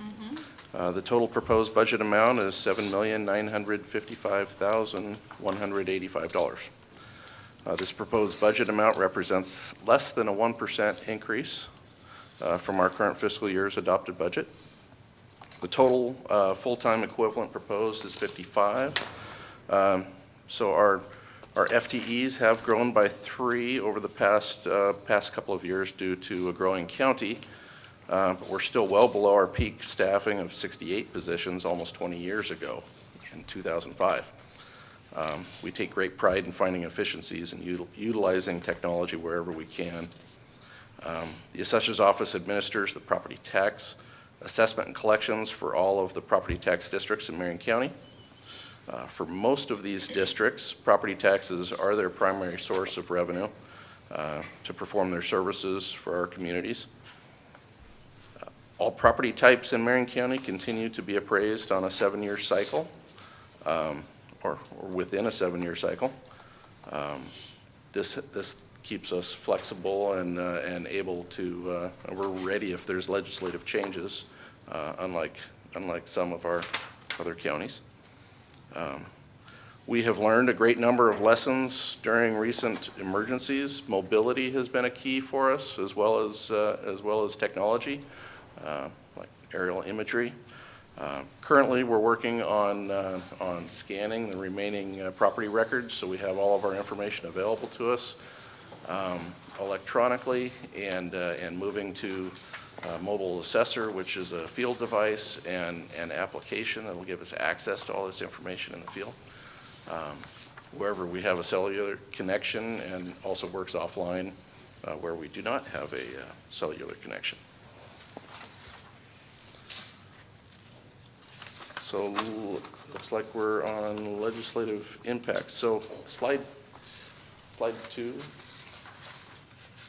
The total proposed budget amount is $7,955,185. This proposed budget amount represents less than a 1% increase from our current fiscal year's adopted budget. The total full-time equivalent proposed is 55. So our FTEs have grown by 3 over the past couple of years due to a growing county. But we're still well below our peak staffing of 68 positions almost 20 years ago in 2005. We take great pride in finding efficiencies and utilizing technology wherever we can. The Assessor's Office administers the property tax assessment and collections for all of the property tax districts in Marion County. For most of these districts, property taxes are their primary source of revenue to perform their services for our communities. All property types in Marion County continue to be appraised on a 7-year cycle, or within a 7-year cycle. This keeps us flexible and able to, and we're ready if there's legislative changes, unlike some of our other counties. We have learned a great number of lessons during recent emergencies. Mobility has been a key for us, as well as technology, like aerial imagery. Currently, we're working on scanning the remaining property records, so we have all of our information available to us electronically, and moving to mobile assessor, which is a field device and an application that will give us access to all this information in the field. Wherever we have a cellular connection, and also works offline where we do not have a cellular connection. So looks like we're on legislative impacts. So slide 2.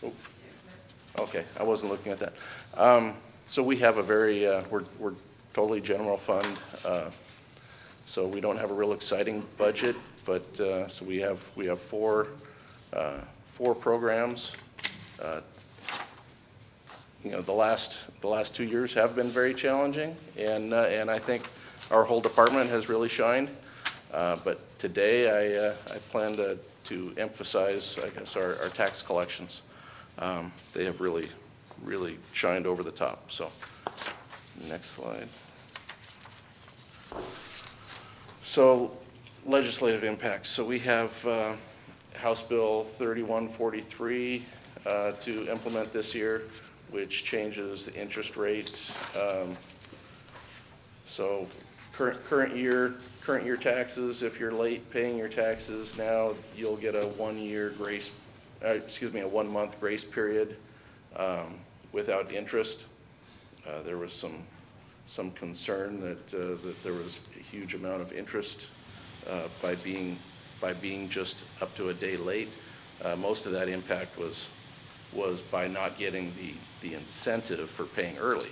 Oh, okay, I wasn't looking at that. So we have a very, we're totally general fund. So we don't have a real exciting budget, but so we have 4 programs. You know, the last 2 years have been very challenging, and I think our whole department has really shined. But today I plan to emphasize, I guess, our tax collections. They have really shined over the top. So next slide. So legislative impacts. So we have House Bill 3143 to implement this year, which changes the interest rate. So current year taxes, if you're late paying your taxes now, you'll get a 1 month grace period without interest. There was some concern that there was a huge amount of interest by being just up to a day late. Most of that impact was by not getting the incentive for paying early,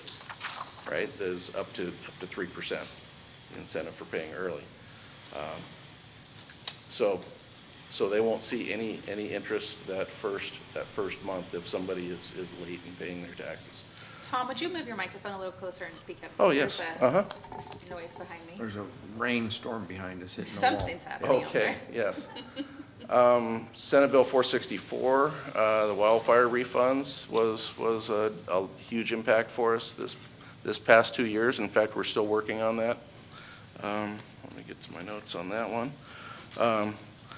right? There's up to 3% incentive for paying early. So they won't see any interest that first month if somebody is late in paying their taxes. Tom, would you move your microphone a little closer and speak up? Oh, yes. There's noise behind me. There's a rainstorm behind us hitting the wall. Something's happening over Okay, there. yes. Senate Bill 464, the wildfire refunds was a huge impact for us this past 2 years. In fact, we're still working on that. Let me get to my notes on that one.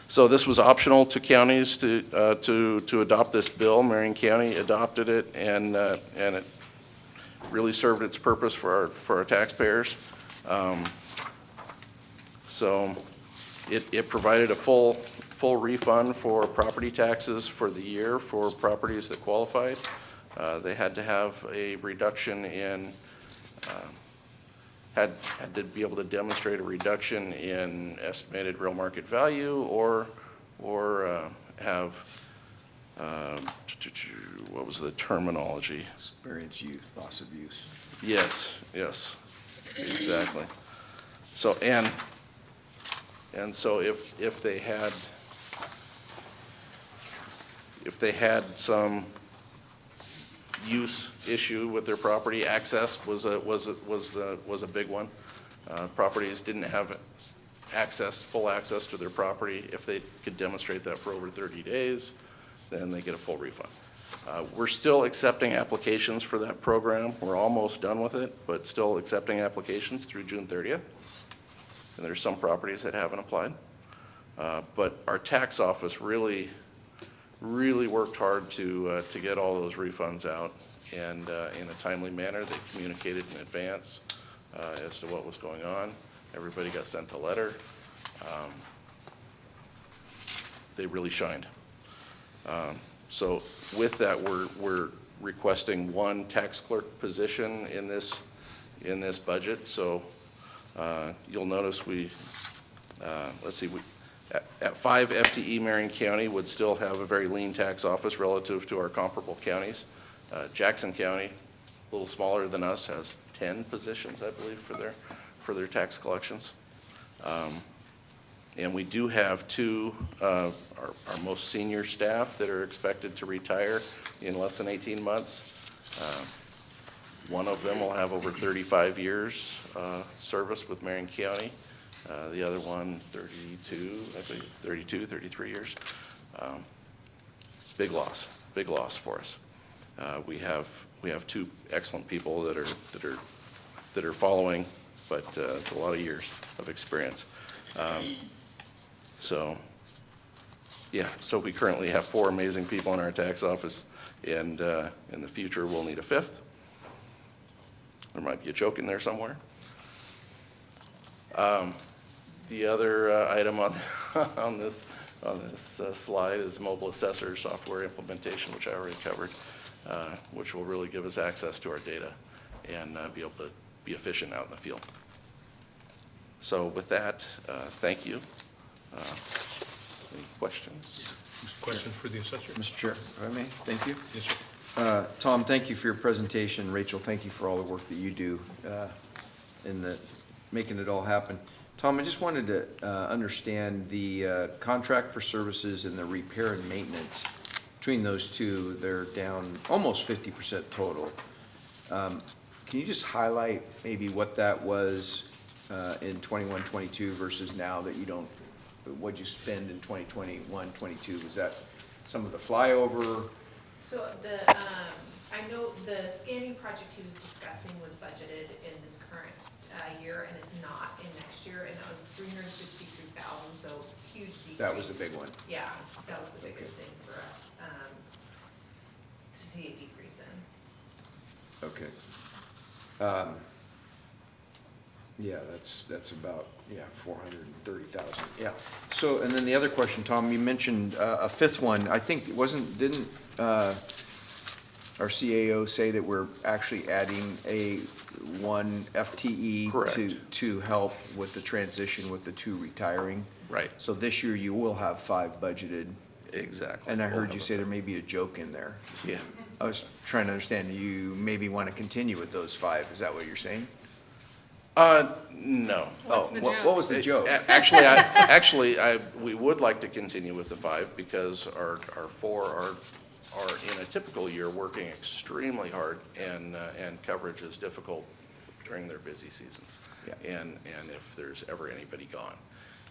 So this was optional to counties to adopt this bill. Marion County adopted it, and it really served its purpose for our taxpayers. So it provided a full refund for property taxes for the year for properties that qualified. They had to have a reduction in, had to be able to demonstrate a reduction in estimated real market value, or have, what was the terminology? Experience use, loss of use. Yes, exactly. So, and so if they had some use issue with their property, access was a big one. Properties didn't have full access to their property. If they could demonstrate that for over 30 days, then they get a full refund. We're still accepting applications for that program. We're almost done with it, but still accepting applications through June 30th. And there's some properties that haven't applied. But our tax office really worked hard to get all those refunds out, and in a timely manner. They communicated in advance as to what was going on. Everybody got sent a letter. They really shined. So with that, we're requesting 1 tax clerk position in this budget. So you'll notice at 5 FTE, Marion County would still have a very lean tax office relative to our comparable counties. Jackson County little smaller than us, has 10 positions, I believe, for their tax collections. And we do have two, our most senior staff that are expected to retire in less than 18 months. One of them will have over 35 years service with Marion County. The other one, 33 years. Big loss for us. We have two excellent people that are following, but it's a lot of years of experience. So we currently have 4 amazing people in our tax office, and in the future we'll need a 5th. There might be a joke in there somewhere. The other item on this slide is mobile assessor software implementation, which I already covered, which will really give us access to our data and be able to be efficient out in the field. So with that, thank you. Any questions? Questions for the assessor? Mr. Chair, if I may, thank you. Yes, sir. Tom, thank you for your presentation. Rachel, thank you for all the work that you do in making it all happen. Tom, I just wanted to understand the contract for services and the repair and maintenance. Between those two, they're down almost 50% total. Can you just highlight maybe what that was in 21, 22 versus now that you don't, what'd you spend in 2021, 22? Was that some of the flyover? So I know the scanning project he was discussing was budgeted in this current year, and it's not in next year, and that was 363,000, so huge decrease. That was a big one. Yeah, that was the biggest thing for us, to see a decrease in. Okay. Yeah, that's about, 430,000, yeah. So, and then the other question, Tom, you mentioned a 5th one, I think, didn't our CAO say that we're actually adding one FTE Correct. to help with the transition with the 2 retiring? Right. So this year you will have 5 budgeted, Exactly. and I We'll heard have you a- say there may be a joke in there. Yeah. I was trying to understand, you maybe want to continue with those 5, is that what you're saying? No. What's the joke? What was the joke? Actually, we would like to continue with the 5 because our 4 are in a typical year working extremely hard, and coverage is difficult during their busy seasons. Yeah. And if there's ever anybody gone.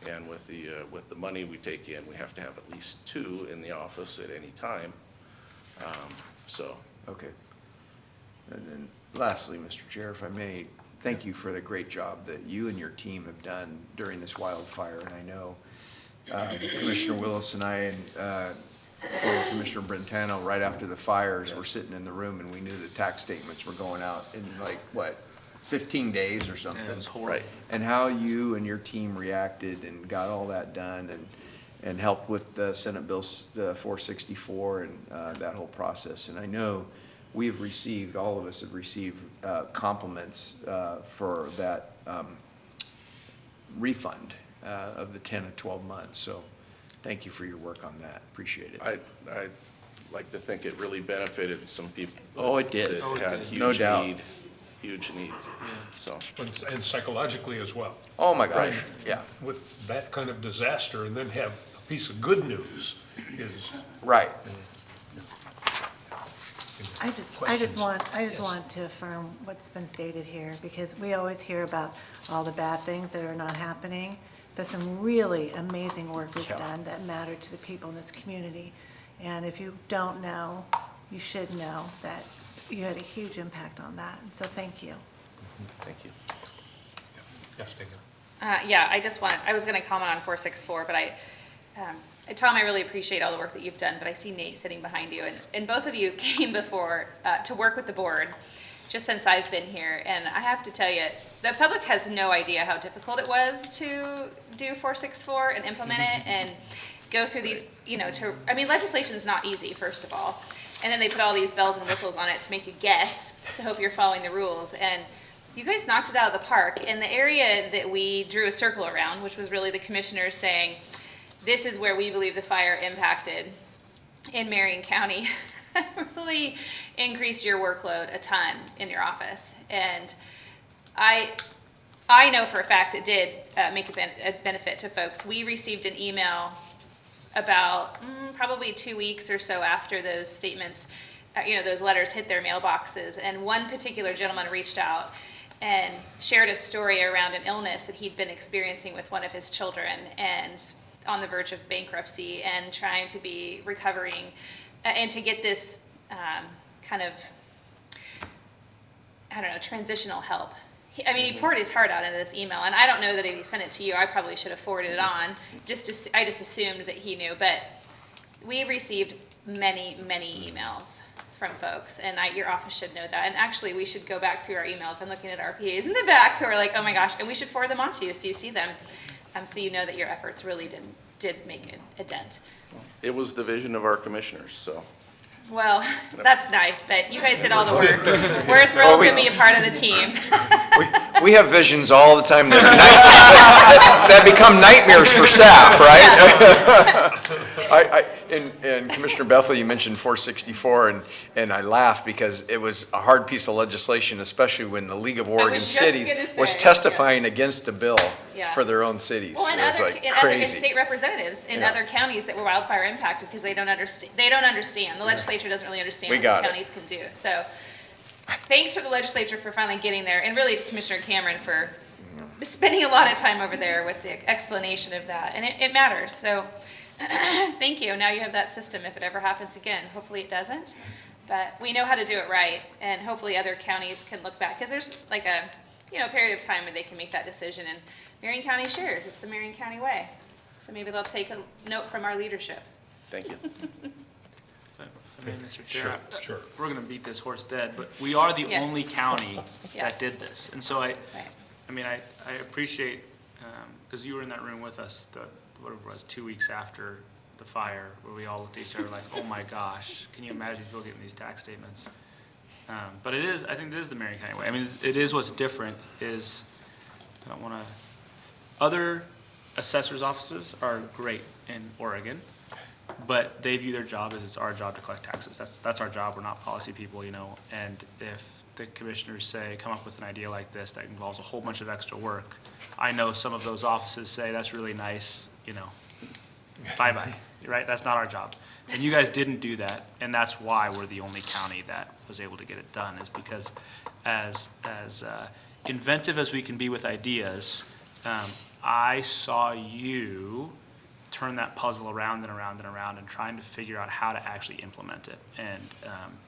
And with the money we take in, we have to have at least 2 in the office at any time. So. Okay. And then lastly, Mr. Chair, if I may, thank you for the great job that you and your team have done during this wildfire. And I know Commissioner Willis and I and former Commissioner Brentano, right after the fires, were sitting in the room and we knew the tax statements were going out in 15 days or something. Right. And how you and your team reacted and got all that done and helped with the Senate Bill 464 and that whole process. And I know all of us have received compliments for that refund of the 10 or 12 months. So thank you for your work on that. Appreciate it. I'd like to think it really benefited some people. Oh, it did. That had No huge doubt. need, huge need, so. And psychologically as well. Oh, my gosh, Right. yeah, With that kind of disaster, and then have a piece of good news is. right. I just Questions? want to affirm what's been stated here, because we always hear about all the bad things that are not happening, but some really amazing work is Yeah. done that matter to the people in this community. And if you don't know, you should know that you had a huge impact on that, and so thank you. Thank you. Yes, Dana. I was gonna comment on 464, but Tom, I really appreciate all the work that you've done, but I see Nate sitting behind you, and both of you came before, to work with the board, just since I've been here, and I have to tell you, the public has no idea how difficult it was to do 464 and implement it, and go through these, legislation's not easy, first of all, and then they put all these bells and whistles on it to make you guess, to hope you're following the rules, and you guys knocked it out of the park. In the area that we drew a circle around, which was really the commissioners saying, this is where we believe the fire impacted in Marion County. really increased your workload a ton in your office. And I know for a fact it did make a benefit to folks. We received an email about probably 2 weeks or so after those statements, those letters hit their mailboxes. And one particular gentleman reached out and shared a story around an illness that he'd been experiencing with one of his children and on the verge of bankruptcy and trying to be recovering and to get this kind of, transitional help. He poured his heart out into this email, and I don't know that if he sent it to you, I probably should have forwarded it on. I just assumed that he knew, but we received many, many emails from folks, and your office should know that. And actually, we should go back through our emails. I'm looking at our PAs in the back who are like, oh my gosh, and we should forward them on to you so you see them, so you know that your efforts really did make a dent. It was the vision of our commissioners, so. Well, that's nice, but you guys did all the work. We're thrilled to be a part of the team. We have visions all the time that become nightmares for staff, right? And Commissioner Bethel, you mentioned 464, and I laughed because it was a hard piece of legislation, especially when the League of Oregon Cities was testifying against a bill for their own cities. Well, and it was other crazy. state representatives in other counties that were wildfire impacted because they don't understand. The legislature doesn't really understand what the counties can do. So thanks for the legislature for finally getting there, and really to Commissioner Cameron for spending a lot of time over there with the explanation of that. And it matters. So thank you. Now you have that system if it ever happens again. Hopefully it doesn't. But we know how to do it right, and hopefully other counties can look back, because there's like a period of time where they can make that decision, and Marion County shares. It's the Marion County way. So maybe they'll take a note from our leadership. Thank you. Mr. Chair, Sure. we're going to beat this horse dead, but we are the only county that did this. And so I appreciate, because you were in that room with us, whatever it was, 2 weeks after the fire, where we all looked at each other like, oh my gosh, can you imagine people getting these tax statements? But I think it is the Marion County way. I mean, it is what's different is, other assessors' offices are great in Oregon, but they view their job as it's our job to collect taxes. That's our job. We're not policy people, and if the commissioners say, come up with an idea like this that involves a whole bunch of extra work, I know some of those offices say, that's really nice, bye-bye, right? That's not our job. And you guys didn't do that, and that's why we're the only county that was able to get it done, is because as inventive as we can be with ideas, I saw you turn that puzzle around and around and around and trying to figure out how to actually implement it. And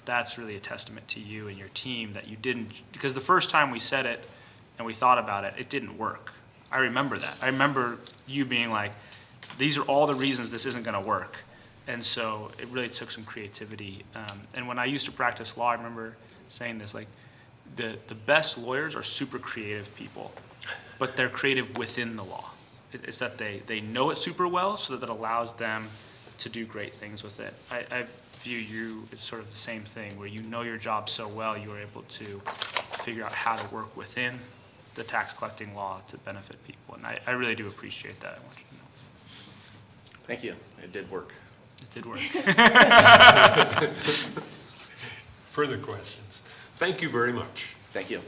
that's really a testament to you and your team that you didn't, because the first time we said it and we thought about it, it didn't work. I remember that. I remember you being like, these are all the reasons this isn't going to work. And so it really took some creativity. And when I used to practice law, I remember saying this, like, the best lawyers are super creative people, but they're creative within the law. It's that they know it super well, so that it allows them to do great things with it. I view you as sort of the same thing, where you know your job so well, you are able to figure out how to work within the tax collecting law to benefit people. And I really do appreciate that. I want you to know. Thank you. It did work. It did work. Further questions? Thank you very much. Thank you.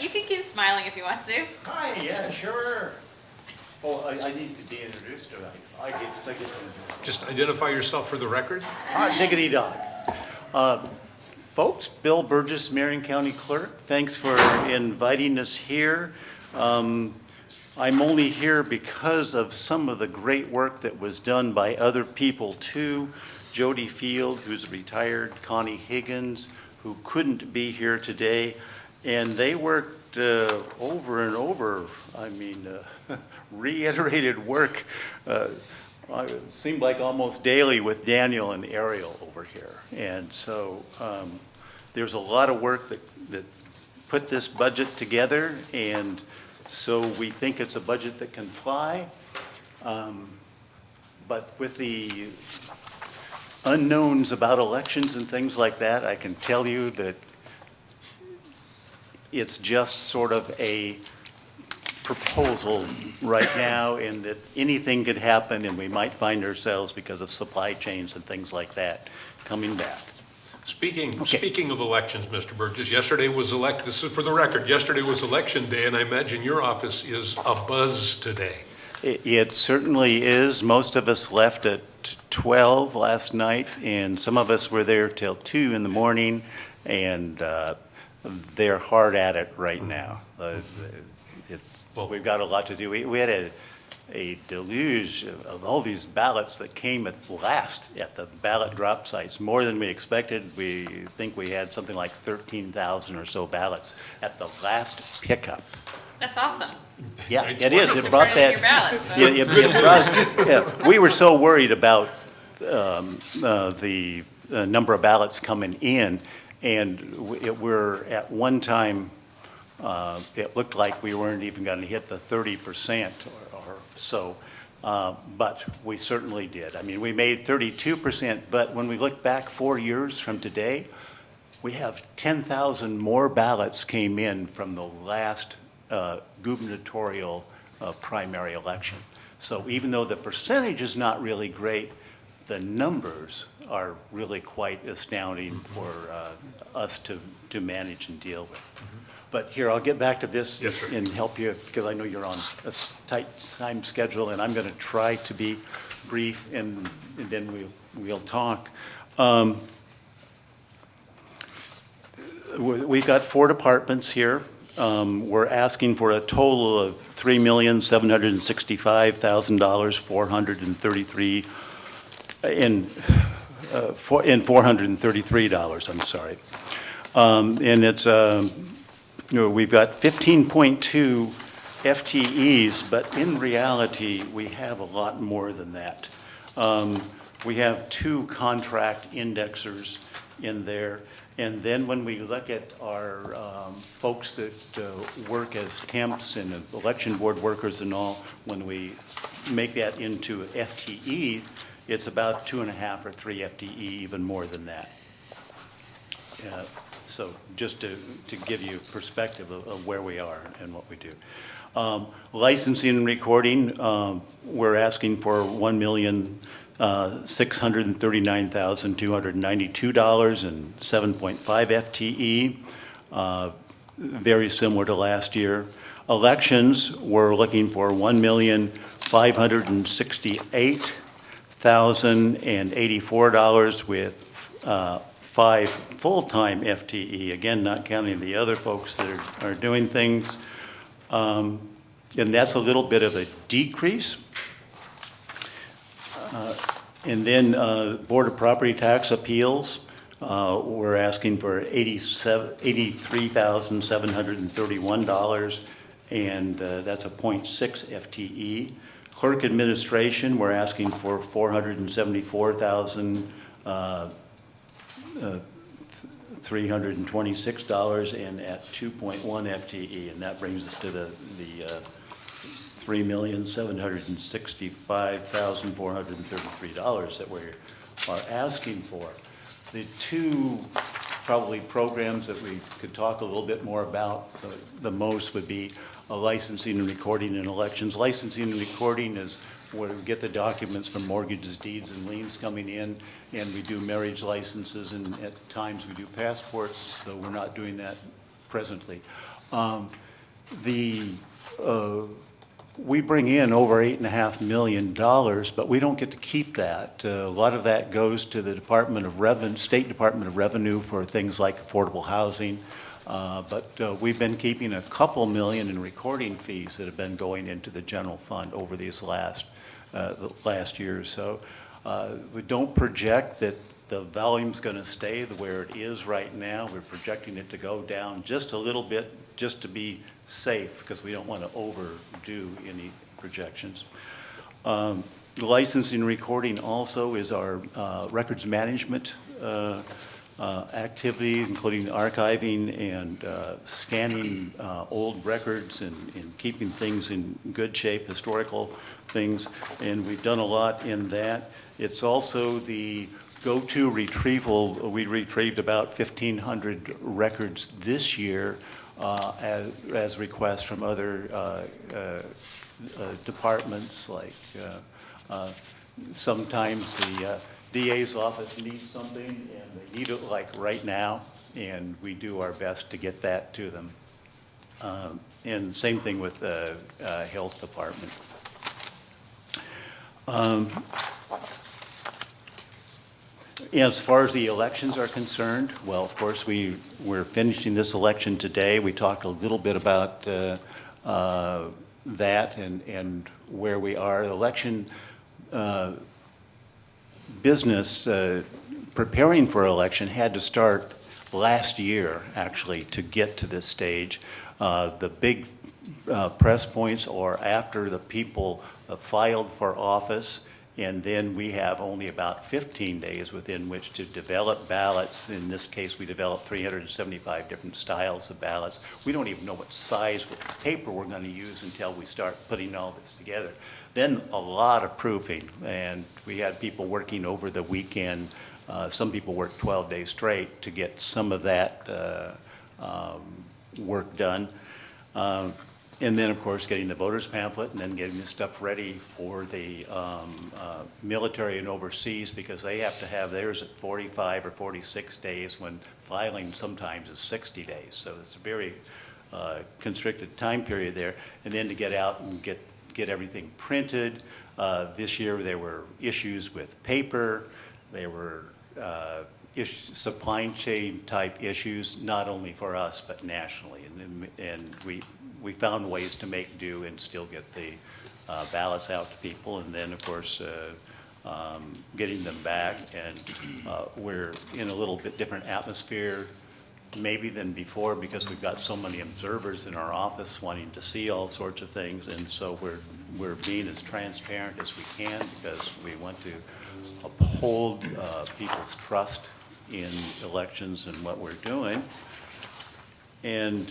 You can keep smiling if you want to. Hi, yeah, sure. Oh, I need to be introduced, or I get to Just identify yourself for the record. Diggity dog. Folks, Bill Burgess, Marion County Clerk, thanks for inviting us here. I'm only here because of some of the great work that was done by other people too. Jody Field, who's retired, Connie Higgins, who couldn't be here today, and they worked over and over. Reiterated work. It seemed like almost daily with Daniel and Ariel over here. And so there's a lot of work that put this budget together, and so we think it's a budget that can fly. But with the unknowns about elections and things like that, I can tell you that it's just sort of a proposal right now, and that anything could happen, and we might find ourselves, because of supply chains and things like that, coming back. Speaking of elections, Mr. Burgess, yesterday was this is for the record, yesterday was election day, and I imagine your office is abuzz today. It certainly is. Most of us left at 12 last night, and some of us were there till 2 in the morning, and they're hard at it right now. We've got a lot to do. We had a deluge of all these ballots that came at last at the ballot drop sites, more than we expected. We think we had something like 13,000 or so ballots at the last pickup. That's awesome. Yeah, It's it is. wonderful. It brought Turn in that. your ballots, folks. Yeah, we were so worried about the number of ballots coming in, and we're at one time, it looked like we weren't even going to hit the 30% or so, but we certainly did. I mean, we made 32%, but when we look back 4 years from today, we have 10,000 more ballots came in from the last gubernatorial primary election. So even though the percentage is not really great, the numbers are really quite astounding for us to manage and deal with. But here, I'll get back to this Yes, sir. and help you, because I know you're on a tight time schedule, and I'm going to try to be brief, and then we'll talk. We've got 4 departments here. We're asking for a total of $3,765,000, $433, I'm sorry. And it's, we've got 15.2 FTEs, but in reality, we have a lot more than that. We have 2 contract indexers in there. And then when we look at our folks that work as temps and election board workers and all, when we make that into FTE, it's about 2.5 or 3 FTE, even more than that. So just to give you perspective of where we are and what we do. Licensing and recording, we're asking for $1,639,292 and 7.5 FTE, very similar to last year. Elections, we're looking for $1,568,084 with 5 full-time FTE, again, not counting the other folks that are doing things. And that's a little bit of a decrease. And then Board of Property Tax Appeals, we're asking for $83,731, and that's a 0.6 FTE. Clerk Administration, we're asking for $474,326 and at 2.1 FTE, and that brings us to the $3,765,433 that we are asking for. The 2 probably programs that we could talk a little bit more about the most would be licensing and recording in elections. Licensing and recording is where we get the documents from mortgages, deeds, and liens coming in, and we do marriage licenses, and at times we do passports, though we're not doing that presently. We bring in over $8.5 million, but we don't get to keep that. A lot of that goes to the State Department of Revenue for things like affordable housing. But we've been keeping a couple million in recording fees that have been going into the general fund over these last year or so. We don't project that the volume's going to stay where it is right now. We're projecting it to go down just a little bit, just to be safe, because we don't want to overdo any projections. Licensing and recording also is our records management activity, including archiving and scanning old records and keeping things in good shape, historical things, and we've done a lot in that. It's also the go-to retrieval, we retrieved about 1,500 records this year as requests from other departments, like sometimes the DA's office needs something and they need it like right now, and we do our best to get that to them. And same thing with the health department. As far as the elections are concerned, well, of course, we're finishing this election today. We talked a little bit about that and where we are. The election business, preparing for election had to start last year, actually, to get to this stage. The big press points are after the people filed for office, and then we have only about 15 days within which to develop ballots. In this case, we developed 375 different styles of ballots. We don't even know what size paper we're going to use until we start putting all this together. Then a lot of proofing, and we had people working over the weekend. Some people worked 12 days straight to get some of that work done. And then, of course, getting the voters pamphlet and then getting the stuff ready for the military and overseas, because they have to have theirs at 45 or 46 days when filing sometimes is 60 days. So it's a very constricted time period there. And then to get out and get everything printed. This year there were issues with paper. There were supply chain type issues, not only for us, but nationally. And we found ways to make do and still get the ballots out to people. And then, of course, getting them back. And we're in a little bit different atmosphere maybe than before, because we've got so many observers in our office wanting to see all sorts of things. And so we're being as transparent as we can, because we want to uphold people's trust in elections and what we're doing. And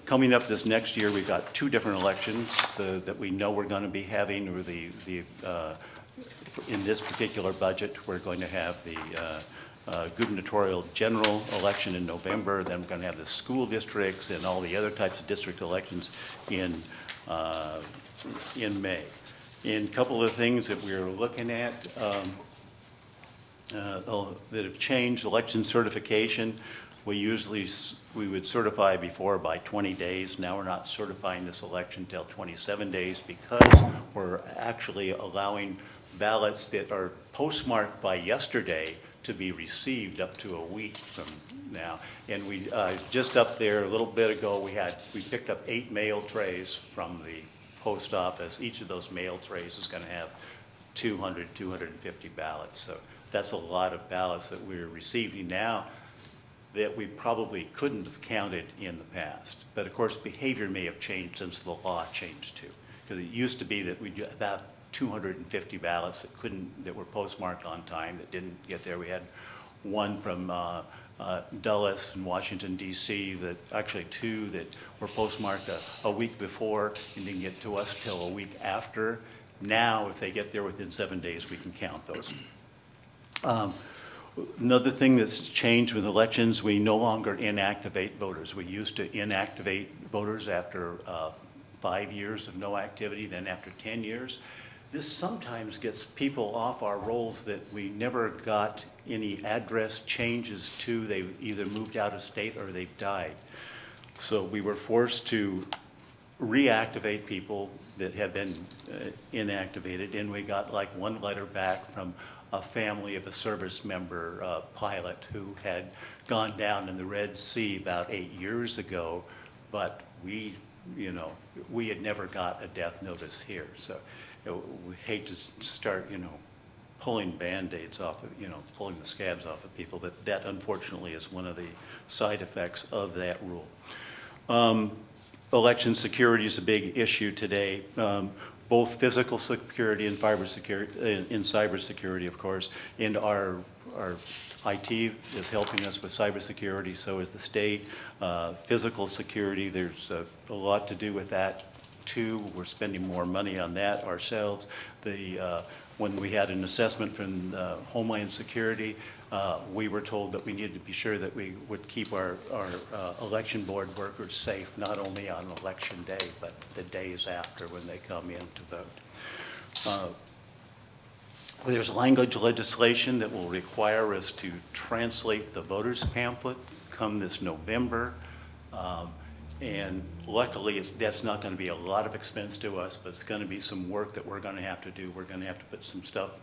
coming up this next year, we've got two different elections that we know we're going to be having. Or in this particular budget, we're going to have the gubernatorial general election in November. Then we're going to have the school districts and all the other types of district elections in May. And a couple of things that we're looking at that have changed: election certification. We would certify before by 20 days. Now we're not certifying this election till 27 days, because we're actually allowing ballots that are postmarked by yesterday to be received up to a week from now. And we just up there a little bit ago, we picked up 8 mail trays from the post office. Each of those mail trays is going to have 250 ballots. So that's a lot of ballots that we're receiving now that we probably couldn't have counted in the past. But of course, behavior may have changed since the law changed too. Because it used to be that we do about 250 ballots that were postmarked on time that didn't get there. We had one from Dulles in Washington, D.C., actually 2 that were postmarked a week before and didn't get to us till a week after. Now, if they get there within 7 days, we can count those. Another thing that's changed with elections, we no longer inactivate voters. We used to inactivate voters after 5 years of no activity, then after 10 years. This sometimes gets people off our rolls that we never got any address changes to. They've either moved out of state or they've died. So we were forced to reactivate people that had been inactivated, and we got like one letter back from a family of a service member pilot who had gone down in the Red Sea about 8 years ago, but we had never got a death notice here. So we hate to start, pulling Band-Aids off of, pulling the scabs off of people, but that unfortunately is one of the side effects of that rule. Election security is a big issue today. Both physical security and cybersecurity, of course, and our IT is helping us with cybersecurity, so is the state. Physical security, there's a lot to do with that too. We're spending more money on that ourselves. When we had an assessment from Homeland Security, we were told that we needed to be sure that we would keep our election board workers safe, not only on election day, but the days after when they come in to vote. There's language legislation that will require us to translate the voters pamphlet come this November. And luckily, that's not going to be a lot of expense to us, but it's going to be some work that we're going to have to do. We're going to have to put some stuff,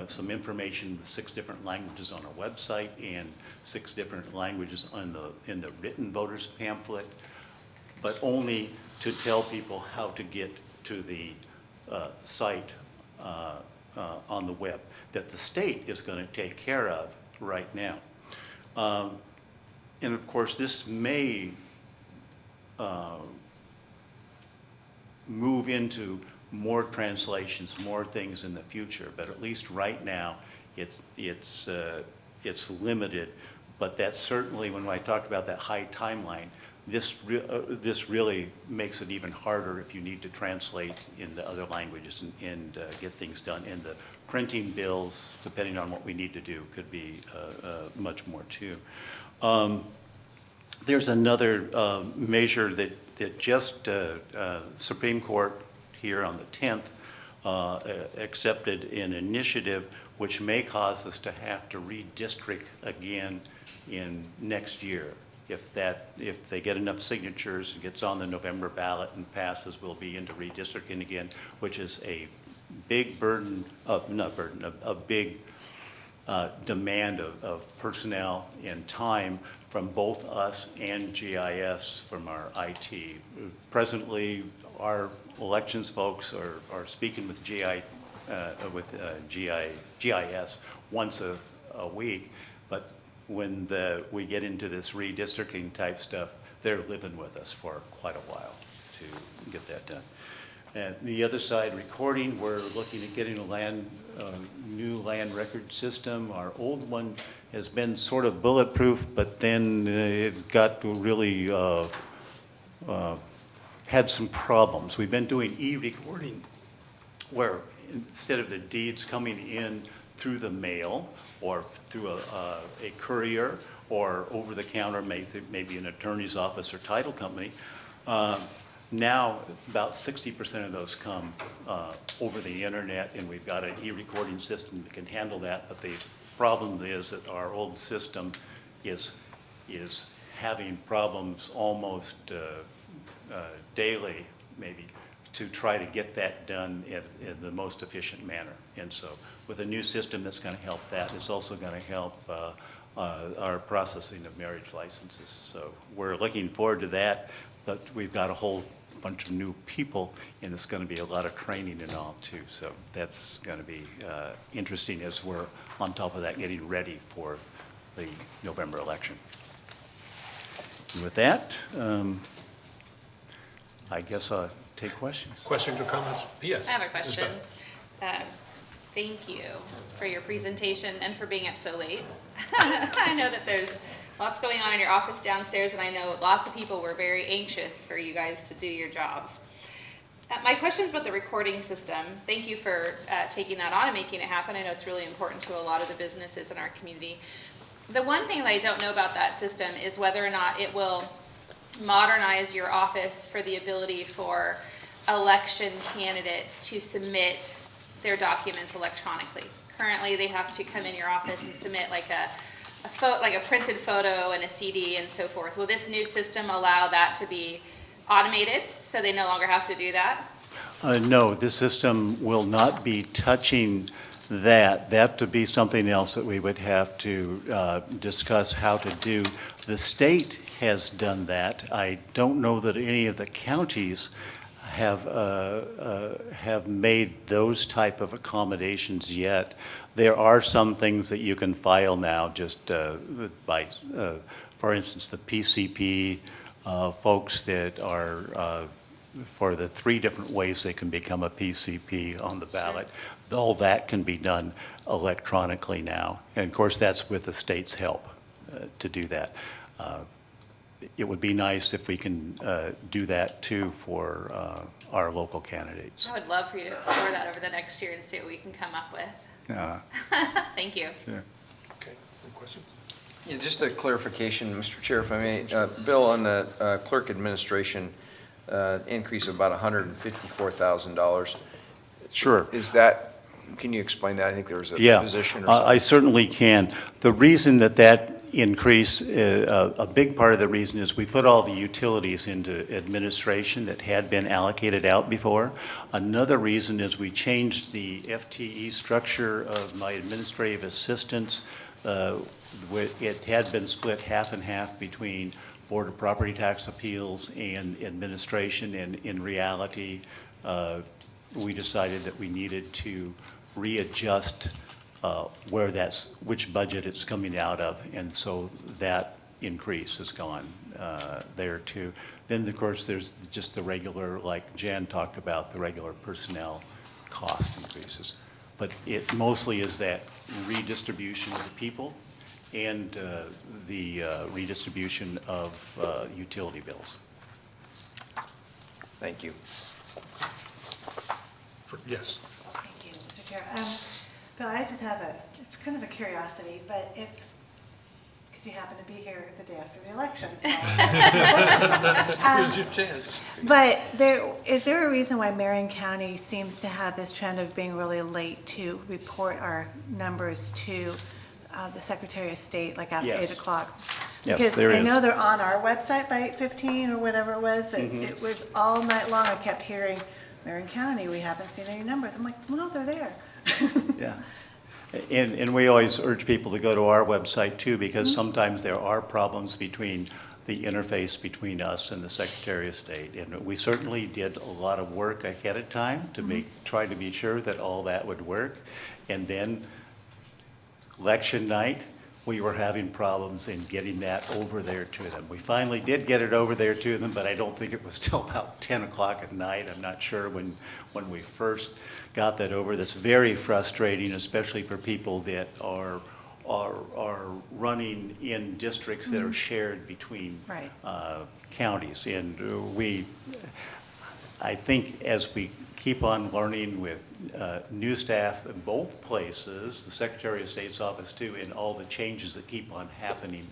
some information with 6 different languages on our website and 6 different languages in the written voters pamphlet, but only to tell people how to get to the site on the web that the state is going to take care of right now. And of course, this may move into more translations, more things in the future, but at least right now, it's limited. But that's certainly, when I talked about that high timeline, this really makes it even harder if you need to translate into other languages and get things done. And the printing bills, depending on what we need to do, could be much more too. There's another measure that just Supreme Court here on the 10th accepted an initiative which may cause us to have to redistrict again in next year. If they get enough signatures and gets on the November ballot and passes, we'll be into redistricting again, which is a big burden of, not burden, a big demand of personnel and time from both us and GIS from our IT. Presently, our elections folks are speaking with GIS once a week, but when we get into this redistricting type stuff, they're living with us for quite a while to get that done. And the other side, recording, we're looking at getting a new land record system. Our old one has been sort of bulletproof, but then it got really, had some problems. We've been doing e-recording where instead of the deeds coming in through the mail or through a courier or over the counter, maybe an attorney's office or title company, now, about 60% of those come over the internet, and we've got an e-recording system that can handle that. But the problem is that our old system is having problems almost daily, maybe, to try to get that done in the most efficient manner. And so, with a new system that's going to help that, it's also going to help our processing of marriage licenses. So, we're looking forward to that. But we've got a whole bunch of new people, and it's going to be a lot of training and all too. So that's going to be interesting as we're on top of that, getting ready for the November election. And with that, I guess I'll take questions. Questions or comments? Yes. I have a question. Elizabeth. Thank you for your presentation and for being up so late. I know that there's lots going on in your office downstairs, and I know lots of people were very anxious for you guys to do your jobs. My question is about the recording system. Thank you for taking that on and making it happen. I know it's really important to a lot of the businesses in our community. The one thing that I don't know about that system is whether or not it will modernize your office for the ability for election candidates to submit their documents electronically. Currently, they have to come in your office and submit like a printed photo and a CD and so forth. Will this new system allow that to be automated so they no longer have to do that? No, this system will not be touching that. That would be something else that we would have to discuss how to do. The state has done that. I don't know that any of the counties have made those type of accommodations yet. There are some things that you can file now just by, for instance, the PCP folks that are for the 3 different ways they can become a PCP on the ballot. Sure. All that can be done electronically now. And of course, that's with the state's help to do that. it would be nice if we can do that too for our local candidates. I would love for you to explore that over the next year and see what we can come up with. Thank you. Sure. Okay, any questions? Yeah, just a clarification, Mr. Chair, if I may. Bill, on the clerk administration, increase of about $154,000. Sure. Is that, can you explain that? I think there was a Yeah, position or something. I certainly can. The reason that increase, a big part of the reason is we put all the utilities into administration that had been allocated out before. Another reason is we changed the FTE structure of my administrative assistants. It had been split half and half between Board of Property Tax Appeals and administration, and in reality, we decided that we needed to readjust which budget it's coming out of, and so that increase has gone there too. Then, of course, there's just the regular, like Jan talked about, the regular personnel cost increases. But it mostly is that redistribution of the people and the redistribution of utility bills. Thank you. Yes. Thank you, Mr. Chair. Bill, I just have it's kind of a curiosity, but because you happen to be here the day after the election, so. Here's your chance. But is there a reason why Marion County seems to have this trend of being really late to report our numbers to the Secretary of State, like after Yes. 8 o'clock? Yes, Because there I is. know they're on our website by 8:15 or whatever it was, but it was all night long, I kept hearing, Marion County, we haven't seen any numbers. I'm like, well, no, they're there. Yeah. And we always urge people to go to our website too, because sometimes there are problems between the interface between us and the Secretary of State. And we certainly did a lot of work ahead of time to try to be sure that all that would work. And then election night, we were having problems in getting that over there to them. We finally did get it over there to them, but I don't think it was till about 10 o'clock at night. I'm not sure when we first got that over. That's very frustrating, especially for people that are running in districts that are shared between Right. counties. And I think as we keep on learning with new staff in both places, the Secretary of State's office too, and all the changes that keep on happening,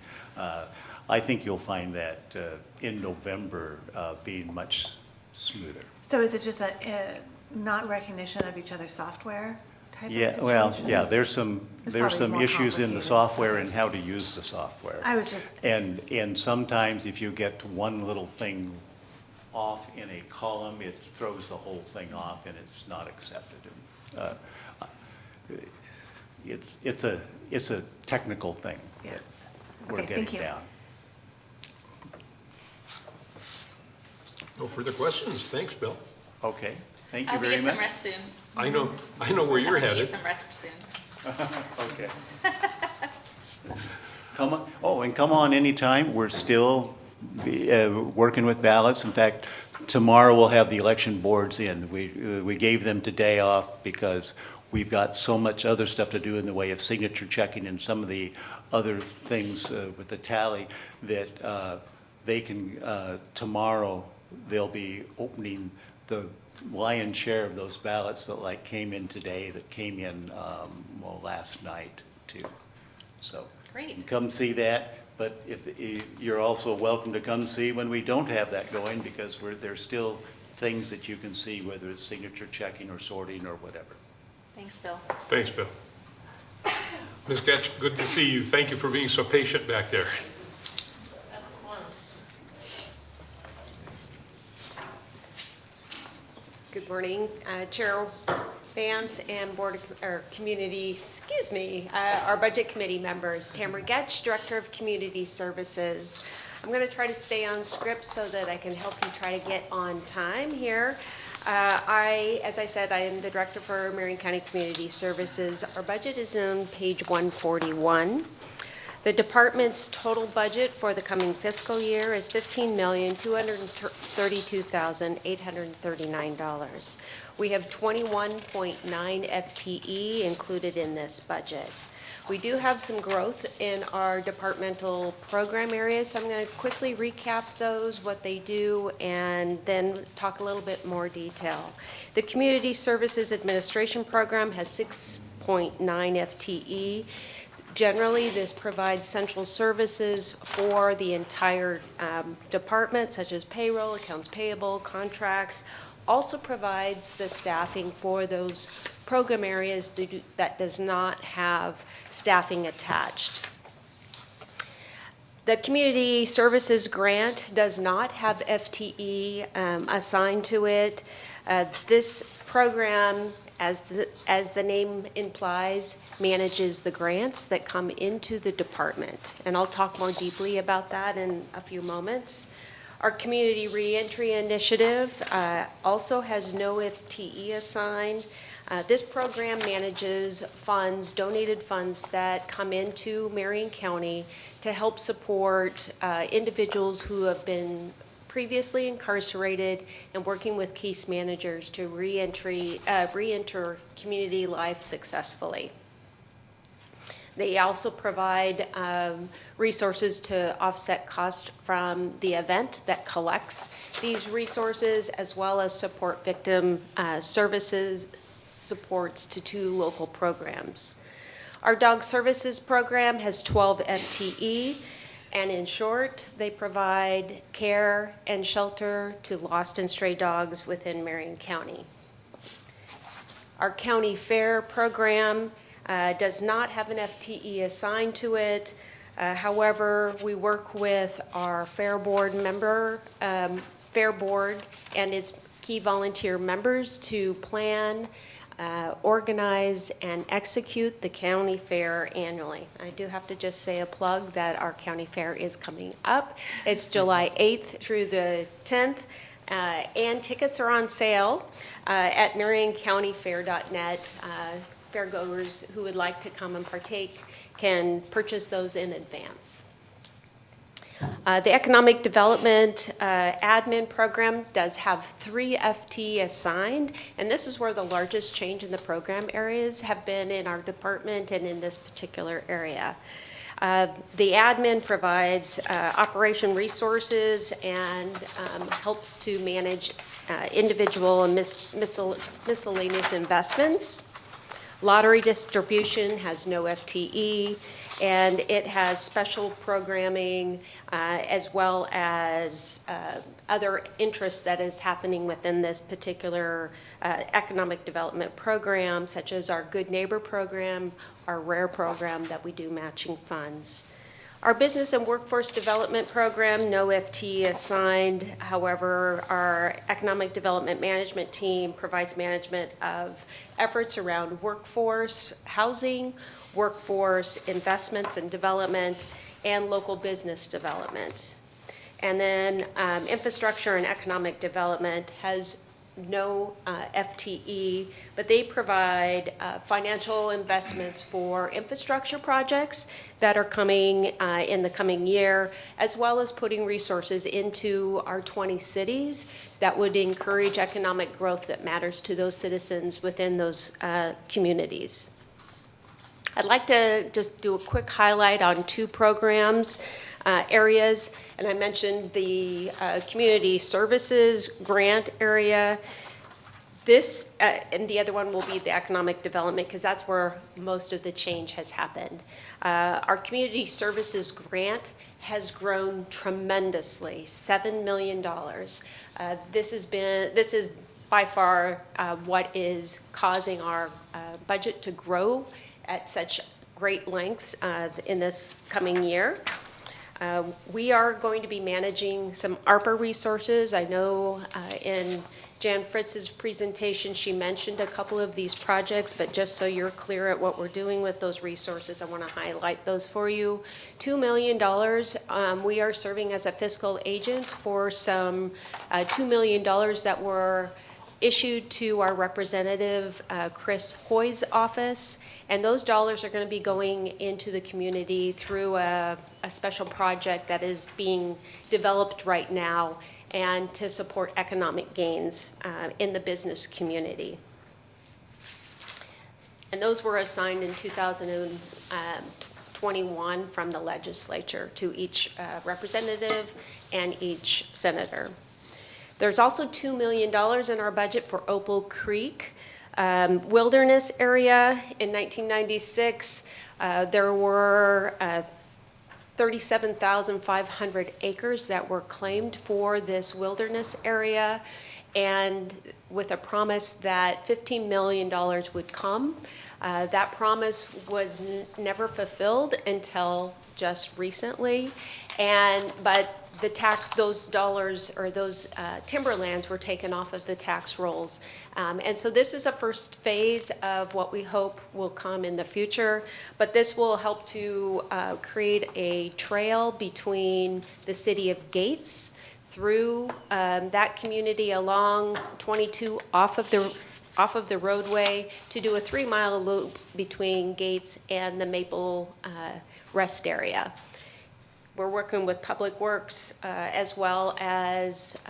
I think you'll find that in November being much smoother. So is it just a not recognition of each other's software type of Yeah, situation? well, yeah, there's some probably more issues in the complicated. software and how to use the software. I was just, And sometimes if you get one little thing off in a column, it throws the whole thing off and it's not accepted. It's a technical thing Yeah. that we're Okay, thank getting you. down. No further questions. Thanks, Bill. Okay, thank I you hope you very get some much. rest soon. I know where I you're hope you headed. get some rest soon. Okay. Come on anytime. We're still working with ballots. In fact, tomorrow we'll have the election boards in. We gave them today off because we've got so much other stuff to do in the way of signature checking and some of the other things with the tally that they can, tomorrow, they'll be opening the lion's share of those ballots that came in today, that came in, last night too. So. Great. Come see that, but you're also welcome to come see when we don't have that going, because there's still things that you can see, whether it's signature checking or sorting or whatever. Thanks, Bill. Thanks, Bill. Ms. Getch, good to see you. Thank you for being so patient back there. Of course. Good morning, Chair Vance and our Budget Committee members. Tamara Getch, Director of Community Services. I'm going to try to stay on script so that I can help you try to get on time here. As I said, I am the Director for Marion County Community Services. Our budget is on page 141. The department's total budget for the coming fiscal year is $15,232,839. We have 21.9 FTE included in this budget. We do have some growth in our departmental program areas, so I'm going to quickly recap those, what they do, and then talk a little bit more detail. The Community Services Administration Program has 6.9 FTE. Generally, this provides central services for the entire department, such as payroll, accounts payable, contracts. Also provides the staffing for those program areas that does not have staffing attached. The Community Services Grant does not have FTE assigned to it. This program, as the name implies, manages the grants that come into the department. And I'll talk more deeply about that in a few moments. Our Community Reentry Initiative also has no FTE assigned. This program manages funds, donated funds that come into Marion County to help support individuals who have been previously incarcerated and working with case managers to reenter community life successfully. They also provide resources to offset costs from the event that collects these resources, as well as support victim services supports to 2 local programs. Our Dog Services Program has 12 FTE, and in short, they provide care and shelter to lost and stray dogs within Marion County. Our County Fair Program does not have an FTE assigned to it. However, we work with our Fair Board and its key volunteer members to plan, organize, and execute the county fair annually. I do have to just say a plug that our county fair is coming up. It's July 8th through the 10th, and tickets are on sale at MarionCountyFair.net. Fairgoers who would like to come and partake can purchase those in advance. The Economic Development Admin Program does have 3 FTE assigned, and this is where the largest change in the program areas have been in our department and in this particular area. The admin provides operation resources and helps to manage individual and miscellaneous investments. Lottery distribution has no FTE, and it has special programming as well as other interests that is happening within this particular economic development program, such as our Good Neighbor program, our RARE program that we do matching funds. Our Business and Workforce Development Program, no FTE assigned. However, our Economic Development Management team provides management of efforts around workforce, housing, workforce, investments and development, and local business development. And then Infrastructure and Economic Development has no FTE, but they provide financial investments for infrastructure projects that are coming in the coming year, as well as putting resources into our 20 cities that would encourage economic growth that matters to those citizens within those communities. I'd like to just do a quick highlight on 2 programs areas, and I mentioned the Community Services Grant area. This, and the other one will be the Economic Development, because that's where most of the change has happened. Our Community Services Grant has grown tremendously, $7 million. This is by far what is causing our budget to grow at such great lengths in this coming year. We are going to be managing some ARPA resources. I know in Jan Fritz's presentation, she mentioned a couple of these projects, but just so you're clear at what we're doing with those resources, I want to highlight those for you. $2 million, we are serving as a fiscal agent for some $2 million that were issued to our representative, Chris Hoy's office, and those dollars are going to be going into the community through a special project that is being developed right now and to support economic gains in the business community. And those were assigned in 2021 from the legislature to each representative and each senator. There's also $2 million in our budget for Opal Creek Wilderness Area. In 1996, there were 37,500 acres that were claimed for this wilderness area, and with a promise that $15 million would come. That promise was never fulfilled until just recently, but the those dollars or those timberlands were taken off of the tax rolls. And so this is a first phase of what we hope will come in the future, but this will help to create a trail between the city of Gates through that community along 22 off of the roadway to do a 3-mile loop between Gates and the Maple Rest area. We're working with Public Works as well as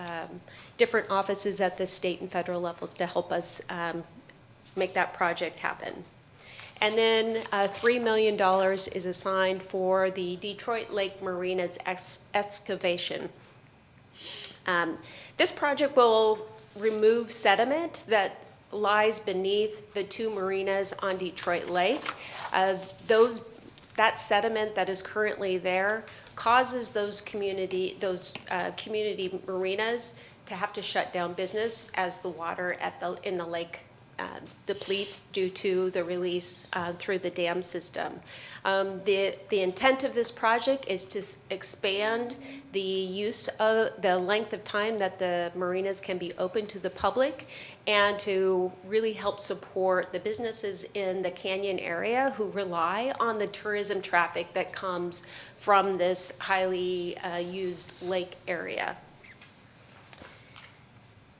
different offices at the state and federal levels to help us make that project happen. And then $3 million is assigned for the Detroit Lake Marina's excavation. This project will remove sediment that lies beneath the 2 marinas on Detroit Lake. That sediment that is currently there causes those community marinas to have to shut down business as the water in the lake depletes due to the release through the dam system. The intent of this project is to expand the use of the length of time that the marinas can be open to the public, and to really help support the businesses in the canyon area who rely on the tourism traffic that comes from this highly used lake area.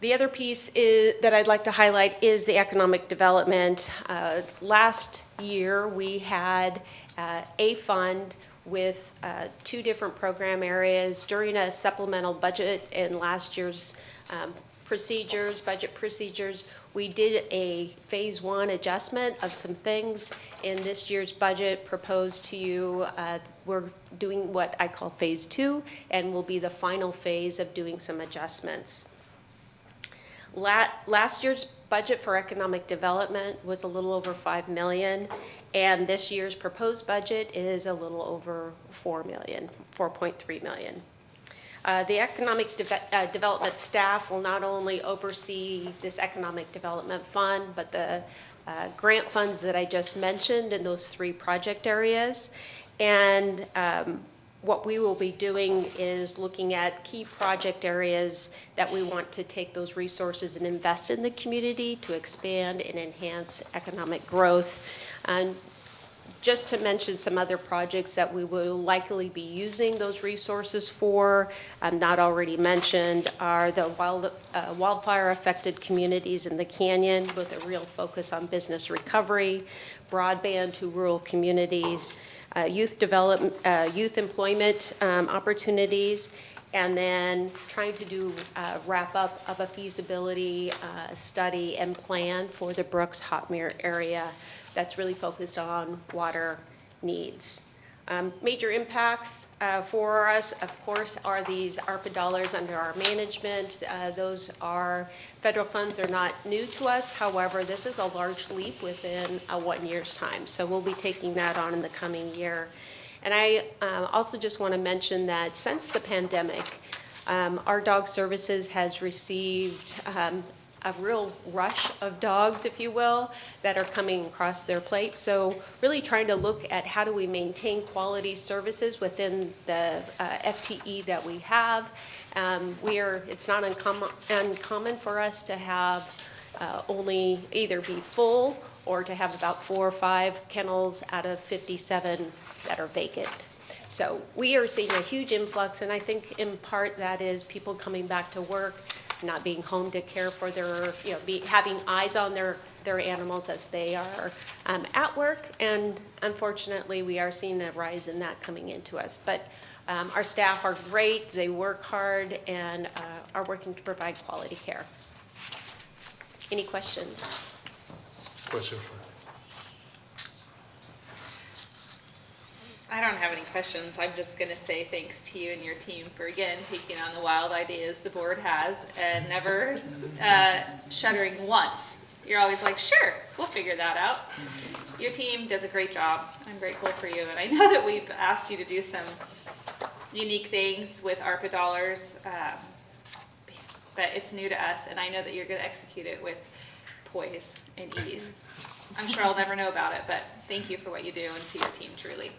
The other piece that I'd like to highlight is the economic development. Last year, we had a fund with 2 different program areas. During a supplemental budget in last year's budget procedures, we did a phase 1 adjustment of some things. In this year's budget proposed to you, we're doing what I call phase 2, and will be the final phase of doing some adjustments. Last year's budget for economic development was a little over $5 million, and this year's proposed budget is a little over $4.3 million. The economic development staff will not only oversee this economic development fund, but the grant funds that I just mentioned in those 3 project areas. And what we will be doing is looking at key project areas that we want to take those resources and invest in the community to expand and enhance economic growth. And just to mention some other projects that we will likely be using those resources for, not already mentioned, are the wildfire-affected communities in the canyon with a real focus on business recovery, broadband to rural communities, youth employment opportunities, and then trying to do a wrap-up of a feasibility study and plan for the Brooks-Hotmere area that's really focused on water needs. Major impacts for us, of course, are these ARPA dollars under our management. Federal funds are not new to us. However, this is a large leap within a 1 year's time. So we'll be taking that on in the coming year. And I also just want to mention that since the pandemic, our dog services has received a real rush of dogs, if you will, that are coming across their plate. So really trying to look at how do we maintain quality services within the FTE that we have. It's not uncommon for us to have only either be full or to have about 4 or 5 kennels out of 57 that are vacant. So we are seeing a huge influx, and I think in part that is people coming back to work, not being home to care for their, having eyes on their animals as they are at work. And unfortunately, we are seeing a rise in that coming into us. But our staff are great, they work hard, and are working to provide quality care. Any questions? Question for I don't have any questions. I'm just gonna say thanks to you and your team for again taking on the wild ideas the board has and never shuddering once. You're always like, sure, we'll figure that out. Your team does a great job. I'm grateful for you, and I know that we've asked you to do some unique things with ARPA dollars, but it's new to us, and I know that you're gonna execute it with poise and ease. I'm sure I'll never know about it, but thank you for what you do and to your team, truly.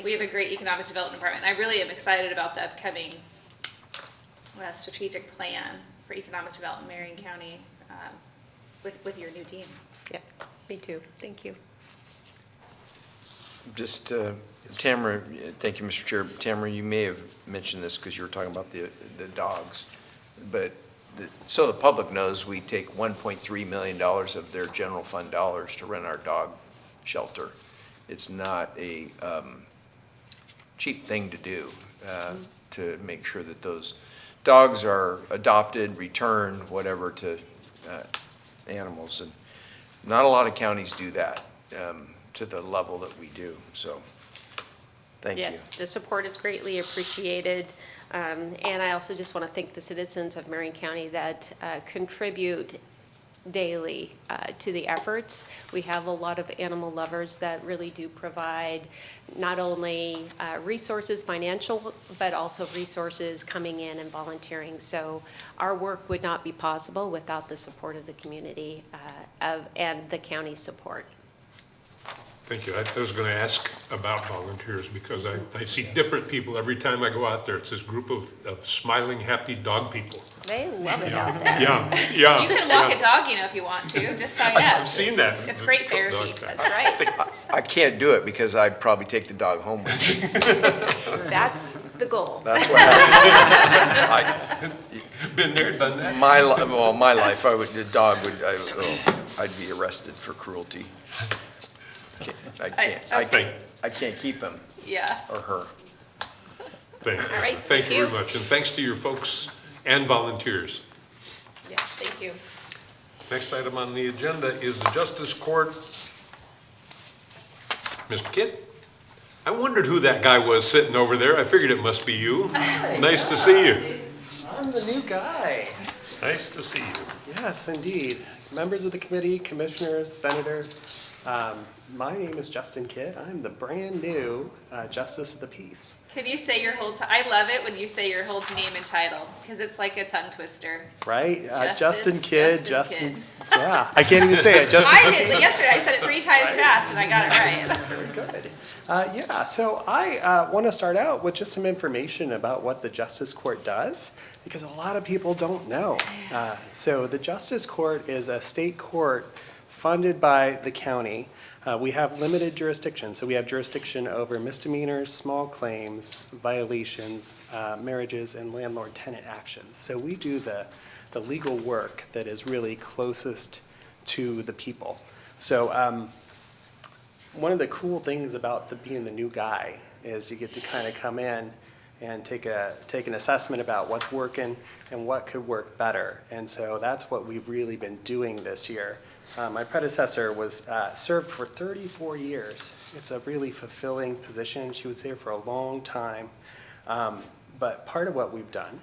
We have a great economic development department. I really am excited about the upcoming strategic plan for economic development in Marion County with your new team. Yeah, me too. Thank you. Just, Tamara, thank you, Mr. Chair. Tamara, you may have mentioned this because you were talking about the dogs, but so the public knows, we take $1.3 million of their general fund dollars to run our dog shelter. It's not a cheap thing to do, to make sure that those dogs are adopted, returned, whatever, to animals. And not a lot of counties do that to the level that we do, so thank you. Yes, the support is greatly appreciated. And I also just want to thank the citizens of Marion County that contribute daily to the efforts. We have a lot of animal lovers that really do provide not only resources, financial, but also resources coming in and volunteering. So our work would not be possible without the support of the community and the county's support. Thank you. I was going to ask about volunteers because I see different people every time I go out there. It's this group of smiling, happy dog people. They love it out there. Yeah, yeah. You can walk a dog, if you want to, just sign up. I've seen that. It's great therapy, that's right. I can't do it because I'd probably take the dog home with me. That's the goal. That's what happens. Been there, done that. My life, the dog would, I'd be arrested for cruelty. I can't keep him Yeah. or her. Thanks. All right, Thank you thank very much. And thanks to your folks and volunteers. Yes, thank you. Next item on the agenda is the Justice Court. Mr. Kidd? I wondered who that guy was sitting over there. I figured it must be you. Nice to see you. I'm the new guy. Nice to see you. Yes, indeed. Members of the committee, commissioners, senator, my name is Justin Kidd. I'm the brand new Justice of the Peace. Can you say your whole, I love it when you say your whole name and title, because it's like a tongue twister. Right? Justice, Justin Kidd, Justin Kidd. Yeah, I can't even say it. Justice I did, yesterday I said it 3 times fast and I got it right. Very good. Yeah, so I want to start out with just some information about what the Justice Court does, because a lot of people don't know. So the Justice Court is a state court funded by the county. We have limited jurisdiction, so we have jurisdiction over misdemeanors, small claims, violations, marriages, and landlord-tenant actions. So we do the legal work that is really closest to the people. So one of the cool things about being the new guy is you get to kind of come in and take an assessment about what's working and what could work better. And so that's what we've really been doing this year. My predecessor was served for 34 years. It's a really fulfilling position. She was there for a long time. But part of what we've done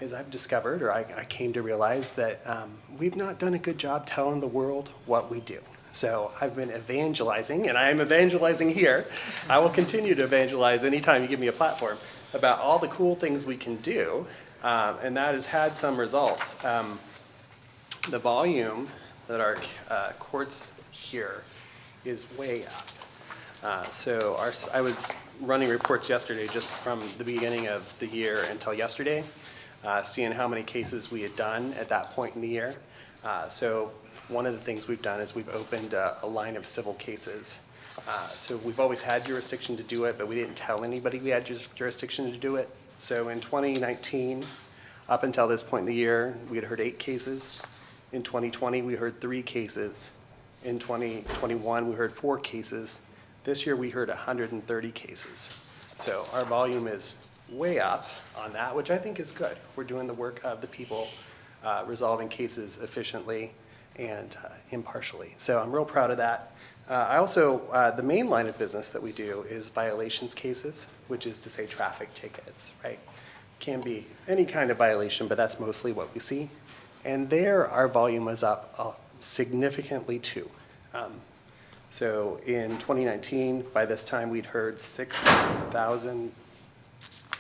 is I've discovered, or I came to realize that we've not done a good job telling the world what we do. So I've been evangelizing, and I am evangelizing here. I will continue to evangelize anytime you give me a platform about all the cool things we can do, and that has had some results. The volume that our courts hear is way up. So I was running reports yesterday just from the beginning of the year until yesterday, seeing how many cases we had done at that point in the year. So one of the things we've done is we've opened a line of civil cases. So we've always had jurisdiction to do it, but we didn't tell anybody we had jurisdiction to do it. So in 2019, up until this point in the year, we had heard 8 cases. In 2020, we heard 3 cases. In 2021, we heard 4 cases. This year, we heard 130 cases. So our volume is way up on that, which I think is good. We're doing the work of the people, resolving cases efficiently and impartially. So I'm real proud of that. I also, the main line of business that we do is violations cases, which is to say traffic tickets, right? Can be any kind of violation, but that's mostly what we see. And there, our volume was up significantly too. So in 2019, by this time, we'd heard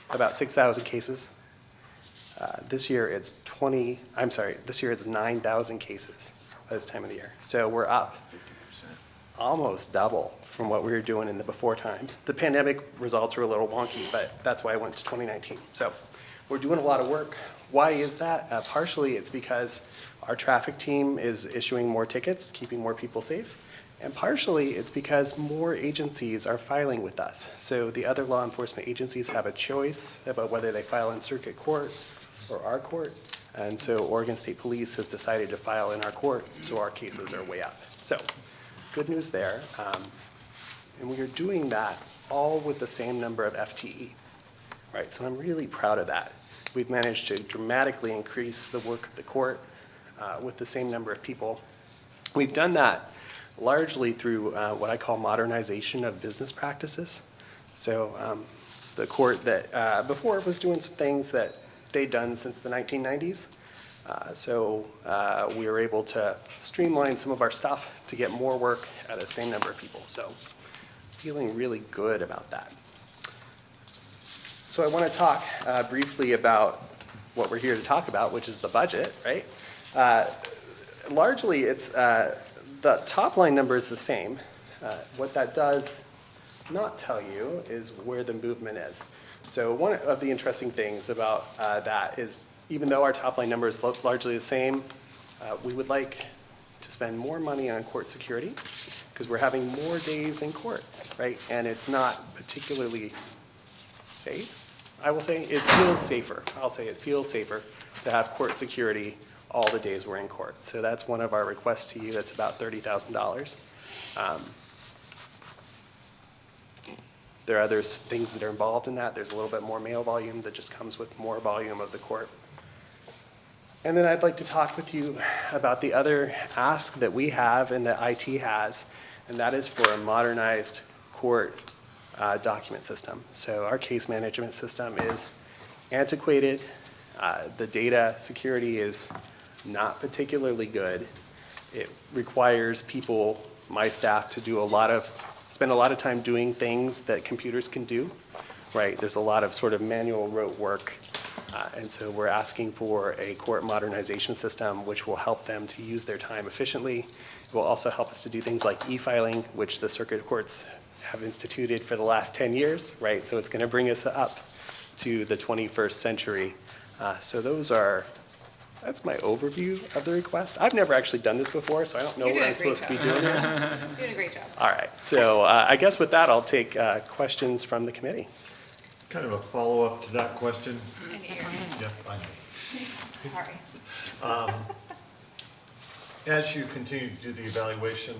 about 6,000 cases. This year, it's 9,000 cases by this time of the year. So we're up almost double from what we were doing in the before times. The pandemic results were a little wonky, but that's why I went to 2019. So we're doing a lot of work. Why is that? Partially, it's because our traffic team is issuing more tickets, keeping more people safe. And partially, it's because more agencies are filing with us. So the other law enforcement agencies have a choice about whether they file in circuit court or our court. And so Oregon State Police has decided to file in our court, so our cases are way up. So good news there. And we are doing that all with the same number of FTE, right? So I'm really proud of that. We've managed to dramatically increase the work of the court with the same number of people. We've done that largely through what I call modernization of business practices. So the court that before was doing some things that they'd done since the 1990s. So we were able to streamline some of our stuff to get more work at the same number of people. So feeling really good about that. So I want to talk briefly about what we're here to talk about, which is the budget, right? Largely, it's the top line number is the same. What that does not tell you is where the movement is. So one of the interesting things about that is even though our top line number is largely the same, we would like to spend more money on court security because we're having more days in court, right? And it's not particularly safe. I will say it feels safer. I'll say it feels safer to have court security all the days we're in court. So that's one of our requests to you. That's about $30,000. There are other things that are involved in that. There's a little bit more mail volume that just comes with more volume of the court. And then I'd like to talk with you about the other ask that we have and that IT has, and that is for a modernized court document system. So our case management system is antiquated. The data security is not particularly good. It requires people, my staff, to do spend a lot of time doing things that computers can do, right? There's a lot of sort of manual rote work. And so we're asking for a court modernization system which will help them to use their time efficiently. It will also help us to do things like e-filing, which the circuit courts have instituted for the last 10 years, right? So it's going to bring us up to the 21st century. So that's my overview of the request. I've never actually done this before, so I don't know what I'm supposed to be doing here. Doing a great job. All right, so I guess with that, I'll take questions from the committee. Kind of a follow-up to that question. I knew you were- Yeah, I know. Sorry. As you continue to do the evaluation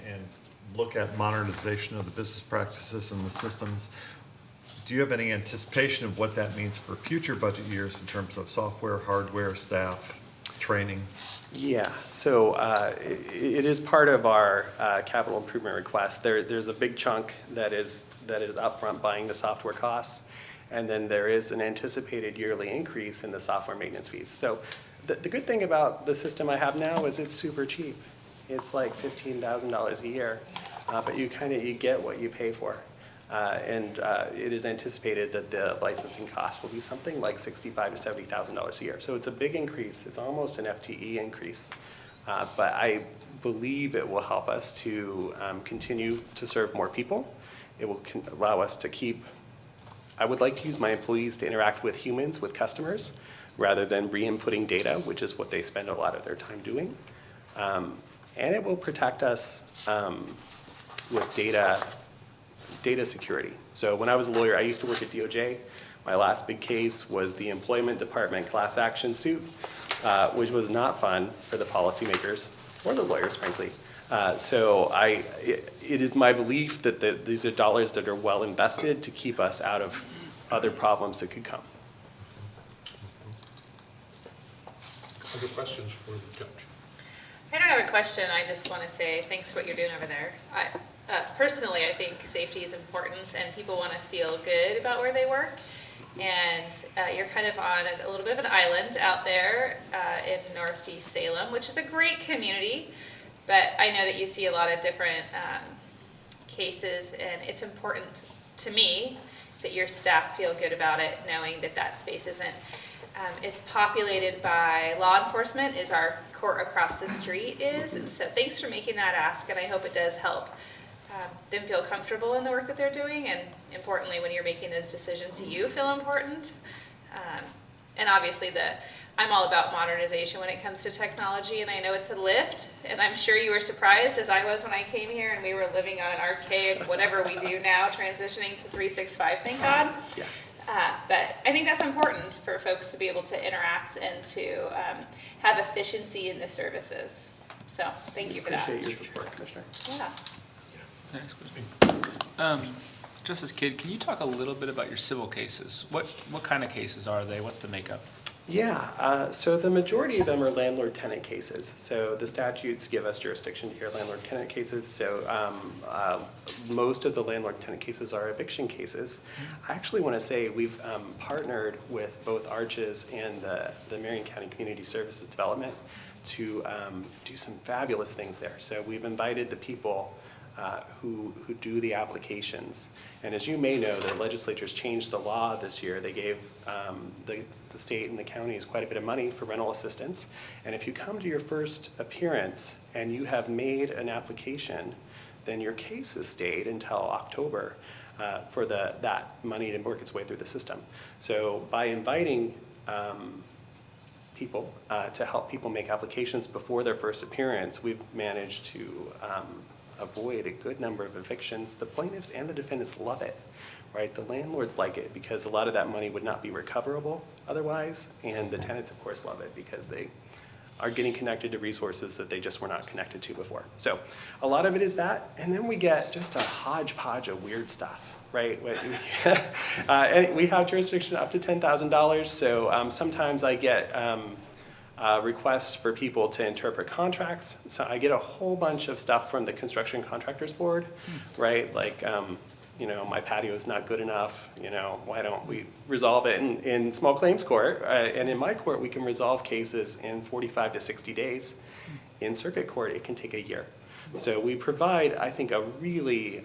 and look at modernization of the business practices and the systems, do you have any anticipation of what that means for future budget years in terms of software, hardware, staff, training? Yeah, so it is part of our capital improvement request. There's a big chunk that is upfront buying the software costs, and then there is an anticipated yearly increase in the software maintenance fees. So the good thing about the system I have now is it's super cheap. It's like $15,000 a year, but you get what you pay for. And it is anticipated that the licensing cost will be something like $65,000 to $70,000 a year. So it's a big increase. It's almost an FTE increase. But I believe it will help us to continue to serve more people. It will allow us to I would like to use my employees to interact with humans, with customers, rather than re-inputting data, which is what they spend a lot of their time doing. And it will protect us with data security. So when I was a lawyer, I used to work at DOJ. My last big case was the Employment Department class action suit, which was not fun for the policymakers or the lawyers, frankly. So it is my belief that these are dollars that are well invested to keep us out of other problems that could come. Other questions for the judge? I don't have a question, I just want to say thanks for what you're doing over there. Personally, I think safety is important and people want to feel good about where they work. And you're kind of on a little bit of an island out there in Northeast Salem, which is a great community. But I know that you see a lot of different cases, and it's important to me that your staff feel good about it, knowing that that space isn't is populated by law enforcement, as our court across the street is. And so thanks for making that ask, and I hope it does help them feel comfortable in the work that they're doing, and importantly, when you're making those decisions, you feel important. And obviously, I'm all about modernization when it comes to technology, and I know it's a lift, and I'm sure you were surprised, as I was when I came here, and we were living on an archaic, whatever we do now, transitioning to 365, thank God. Yeah. But I think that's important for folks to be able to interact and to have efficiency in the services. So thank you for that. Appreciate your support, Commissioner. Yeah. Next question. Justice Kidd, can you talk a little bit about your civil cases? What kind of cases are they? What's the makeup? Yeah, so the majority of them are landlord-tenant cases. So the statutes give us jurisdiction to hear landlord-tenant cases. So most of the landlord-tenant cases are eviction cases. I actually want to say we've partnered with both Arches and the Marion County Community Services Development to do some fabulous things there. So we've invited the people who do the applications. And as you may know, the legislature's changed the law this year. They gave the state and the counties quite a bit of money for rental assistance. And if you come to your first appearance and you have made an application, then your case is stayed until October for that money to work its way through the system. So by inviting people to help people make applications before their first appearance, we've managed to avoid a good number of evictions. The plaintiffs and the defendants love it, right? The landlords like it because a lot of that money would not be recoverable otherwise, and the tenants, of course, love it because they are getting connected to resources that they just were not connected to before. So a lot of it is that, and then we get just a hodgepodge of weird stuff, right? And we have jurisdiction up to $10,000, so sometimes I get requests for people to interpret contracts. So I get a whole bunch of stuff from the Construction Contractors Board, right? Like, you know, my patio is not good enough, you know, why don't we resolve it in small claims court? And in my court, we can resolve cases in 45 to 60 days. In circuit court, it can take a year. So we provide, I think, a really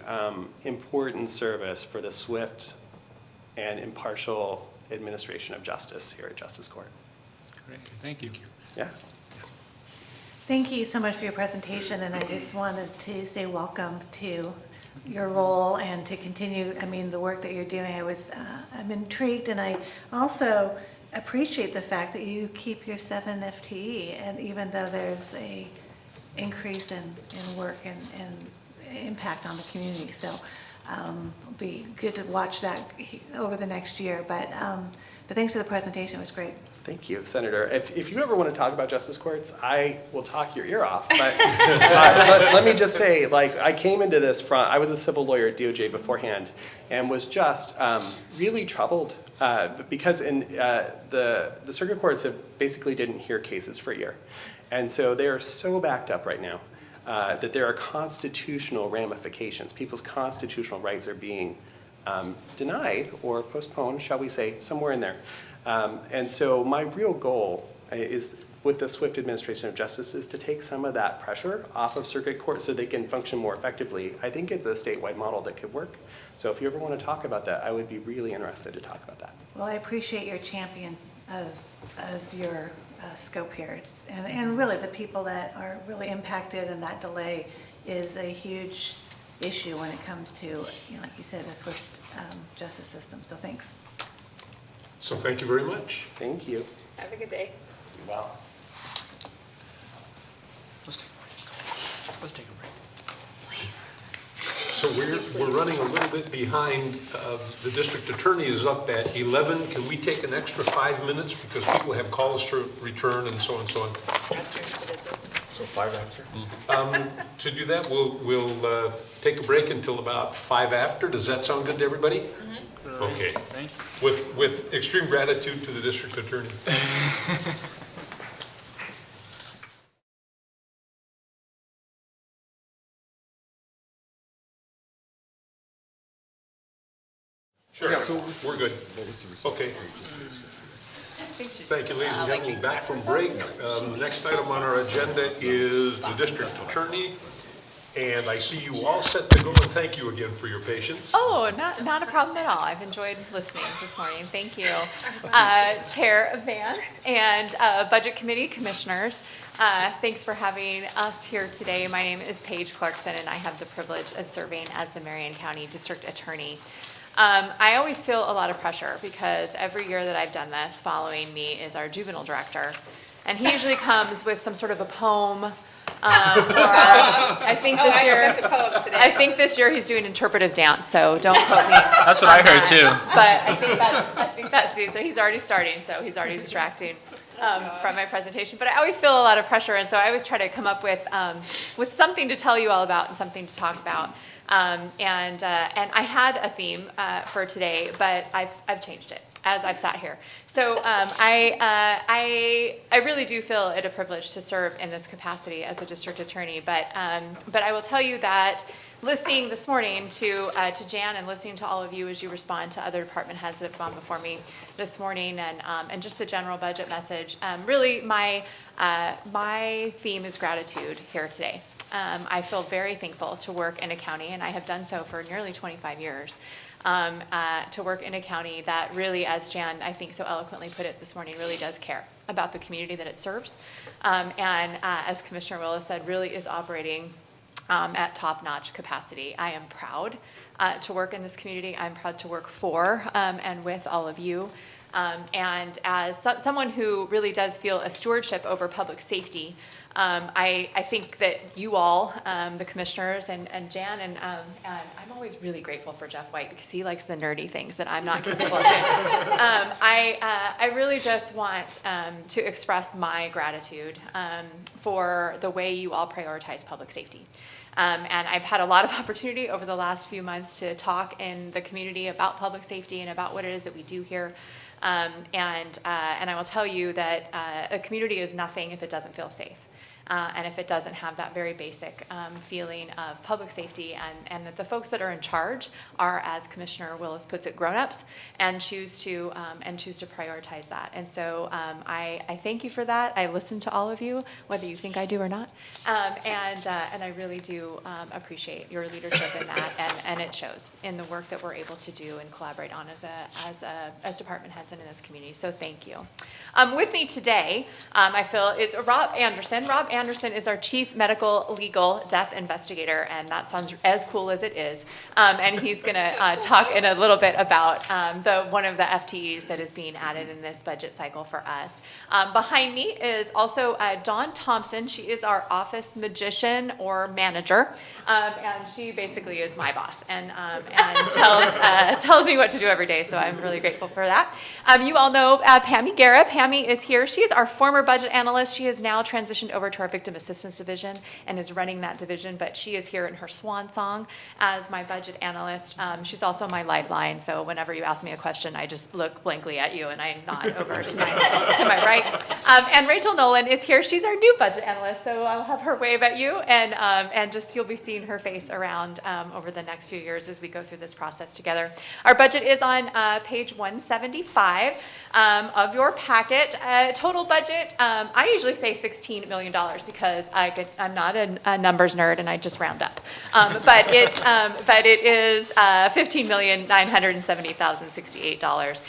important service for the swift and impartial administration of justice here at Justice Court. Great, thank you. Yeah. Thank you so much for your presentation, and I just wanted to say welcome to your role and to continue, I mean, the work that you're doing. I'm intrigued, and I also appreciate the fact that you keep your 7 FTE, and even though there's a increase in work and impact on the community. So it'll be good to watch that over the next year. But thanks for the presentation, it was great. Thank you, Senator. If you ever want to talk about justice courts, I will talk your ear off. But let me just say, like, I came into this I was a civil lawyer at DOJ beforehand, and was just really troubled because in the circuit courts basically didn't hear cases for a year. And so they are so backed up right now that there are constitutional ramifications. People's constitutional rights are being denied or postponed, shall we say, somewhere in there. And so my real goal is, with the swift administration of justice, is to take some of that pressure off of circuit court so they can function more effectively. I think it's a statewide model that could work. So if you ever want to talk about that, I would be really interested to talk about that. Well, I appreciate your champion of your scope here. And really the people that are really impacted, and that delay is a huge issue when it comes to, you know, like you said, a swift justice system. So thanks. So thank you very much. Thank you. Have a good day. Wow. Let's take a break. So we're running a little bit behind. The district attorney is up at 11. Can we take an extra 5 minutes because people have calls to return and so on and so on? Restrooms to visit. So 5 after? To do that, we'll take a break until about 5 after. Does that sound good to everybody? Okay. Thank you. With extreme gratitude to the district attorney. Sure, we're good. Okay. Thank you, ladies and gentlemen. Back from break. The next item on our agenda is the district attorney. And I see you all set to go, and thank you again for your patience. Oh, not a problem at all. I've enjoyed listening this morning. Thank you. Chair Vance and Budget Committee Commissioners, thanks for having us here today. My name is Paige Clarkson, and I have the privilege of serving as the Marion County District Attorney. I always feel a lot of pressure because every year that I've done this, following me is our juvenile director. And he usually comes with some sort of a poem, or I think this year, I think this year he's doing interpretive dance, so don't quote me. That's what I heard too. But I think that's so he's already starting, so he's already distracting from my presentation. But I always feel a lot of pressure, and so I always try to come up with something to tell you all about and something to talk about. And I had a theme for today, but I've changed it as I've sat here. So I really do feel it a privilege to serve in this capacity as a district attorney. But I will tell you that listening this morning to Jan and listening to all of you as you respond to other department heads that have gone before me this morning, and just the general budget message, really my theme is gratitude here today. I feel very thankful to work in a county, and I have done so for nearly 25 years, to work in a county that really, as Jan, I think, so eloquently put it this morning, really does care about the community that it serves. And as Commissioner Willis said, really is operating at top-notch capacity. I am proud to work in this community. I'm proud to work for and with all of you. And as someone who really does feel a stewardship over public safety, I think that you all, the commissioners and Jan, and I'm always really grateful for Jeff White because he likes the nerdy things that I'm not capable of doing. I really just want to express my gratitude for the way you all prioritize public safety. And I've had a lot of opportunity over the last few months to talk in the community about public safety and about what it is that we do here. And I will tell you that a community is nothing if it doesn't feel safe. And if it doesn't have that very basic feeling of public safety, and that the folks that are in charge are, as Commissioner Willis puts it, grown-ups, and choose to prioritize that. And so I thank you for that. I listen to all of you, whether you think I do or not, and I really do appreciate your leadership in that, and it shows in the work that we're able to do and collaborate on as department heads and in this community. So thank you. With me today, I feel it's Rob Anderson. Rob Anderson is our Chief Medical Legal Death Investigator, and that sounds as cool as it is. And he's going to talk in a little bit about one of the FTEs that is being added in this budget cycle for us. Behind me is also Dawn Thompson. She is our office magician or manager, and she basically is my boss and tells me what to do every day. So I'm really grateful for that. You all know Pammy Guerra. Pammy is here. She is our former budget analyst. She has now transitioned over to our Victim Assistance Division and is running that division, but she is here in her swan song as my budget analyst. She's also my lifeline, so whenever you ask me a question, I just look blankly at you and I nod over to my right. And Rachel Nolan is here. She's our new budget analyst, so I'll have her wave at you, and just you'll be seeing her face around over the next few years as we go through this process together. Our budget is on page 175 of your packet. Total budget, I usually say $16 million because I'm not a numbers nerd and I just round up. But it is $15,970,068.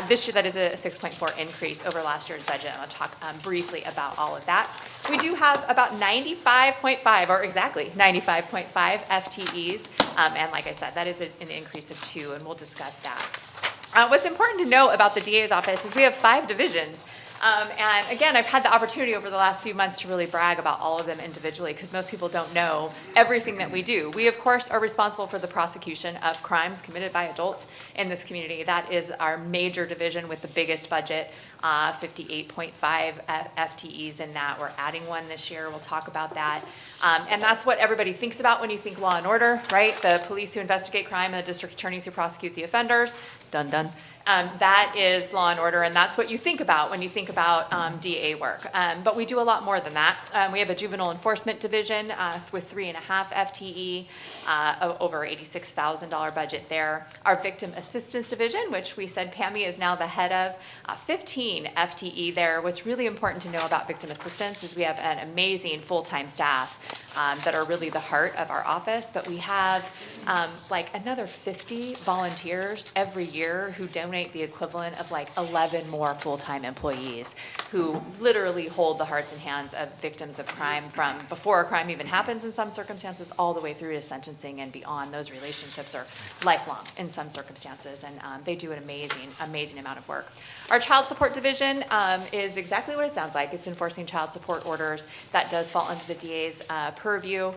This year, that is a 6.4 increase over last year's budget, and I'll talk briefly about all of that. We do have about 95.5, or exactly 95.5 FTEs, and like I said, that is an increase of 2, and we'll discuss that. What's important to know about the DA's office is we have 5 divisions. And again, I've had the opportunity over the last few months to really brag about all of them individually because most people don't know everything that we do. We, of course, are responsible for the prosecution of crimes committed by adults in this community. That is our major division with the biggest budget, 58.5 FTEs in that. We're adding one this year. We'll talk about that. And that's what everybody thinks about when you think law and order, right? The police who investigate crime and the district attorneys who prosecute the offenders. Dun, dun. That is law and order, and that's what you think about when you think about DA work. But we do a lot more than that. We have a juvenile enforcement division with 3.5 FTE, over $86,000 budget there. Our victim assistance division, which we said Pammy is now the head of, 15 FTE there. What's really important to know about victim assistance is we have an amazing full-time staff that are really the heart of our office, but we have like another 50 volunteers every year who donate the equivalent of like 11 more full-time employees who literally hold the hearts and hands of victims of crime from before a crime even happens in some circumstances all the way through to sentencing and beyond. Those relationships are lifelong in some circumstances, and they do an amazing amount of work. Our child support division is exactly what it sounds like. It's enforcing child support orders. That does fall under the DA's purview.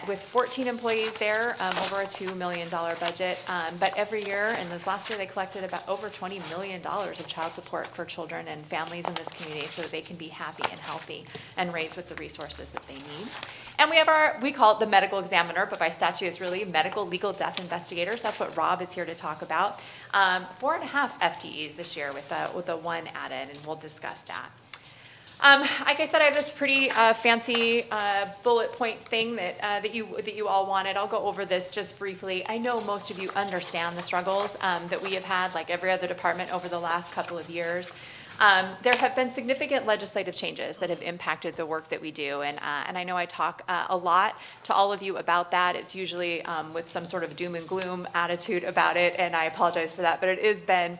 With 14 employees there, over a $2 million budget. But every year, and this last year, they collected about over $20 million of child support for children and families in this community so that they can be happy and healthy and raised with the resources that they need. And we have we call it the medical examiner, but by statute it's really medical legal death investigators. That's what Rob is here to talk about. 4.5 FTEs this year with the one added, and we'll discuss that. Like I said, I have this pretty fancy bullet point thing that you all wanted. I'll go over this just briefly. I know most of you understand the struggles that we have had, like every other department, over the last couple of years. There have been significant legislative changes that have impacted the work that we do, and I know I talk a lot to all of you about that. It's usually with some sort of doom and gloom attitude about it, and I apologize for that, but it has been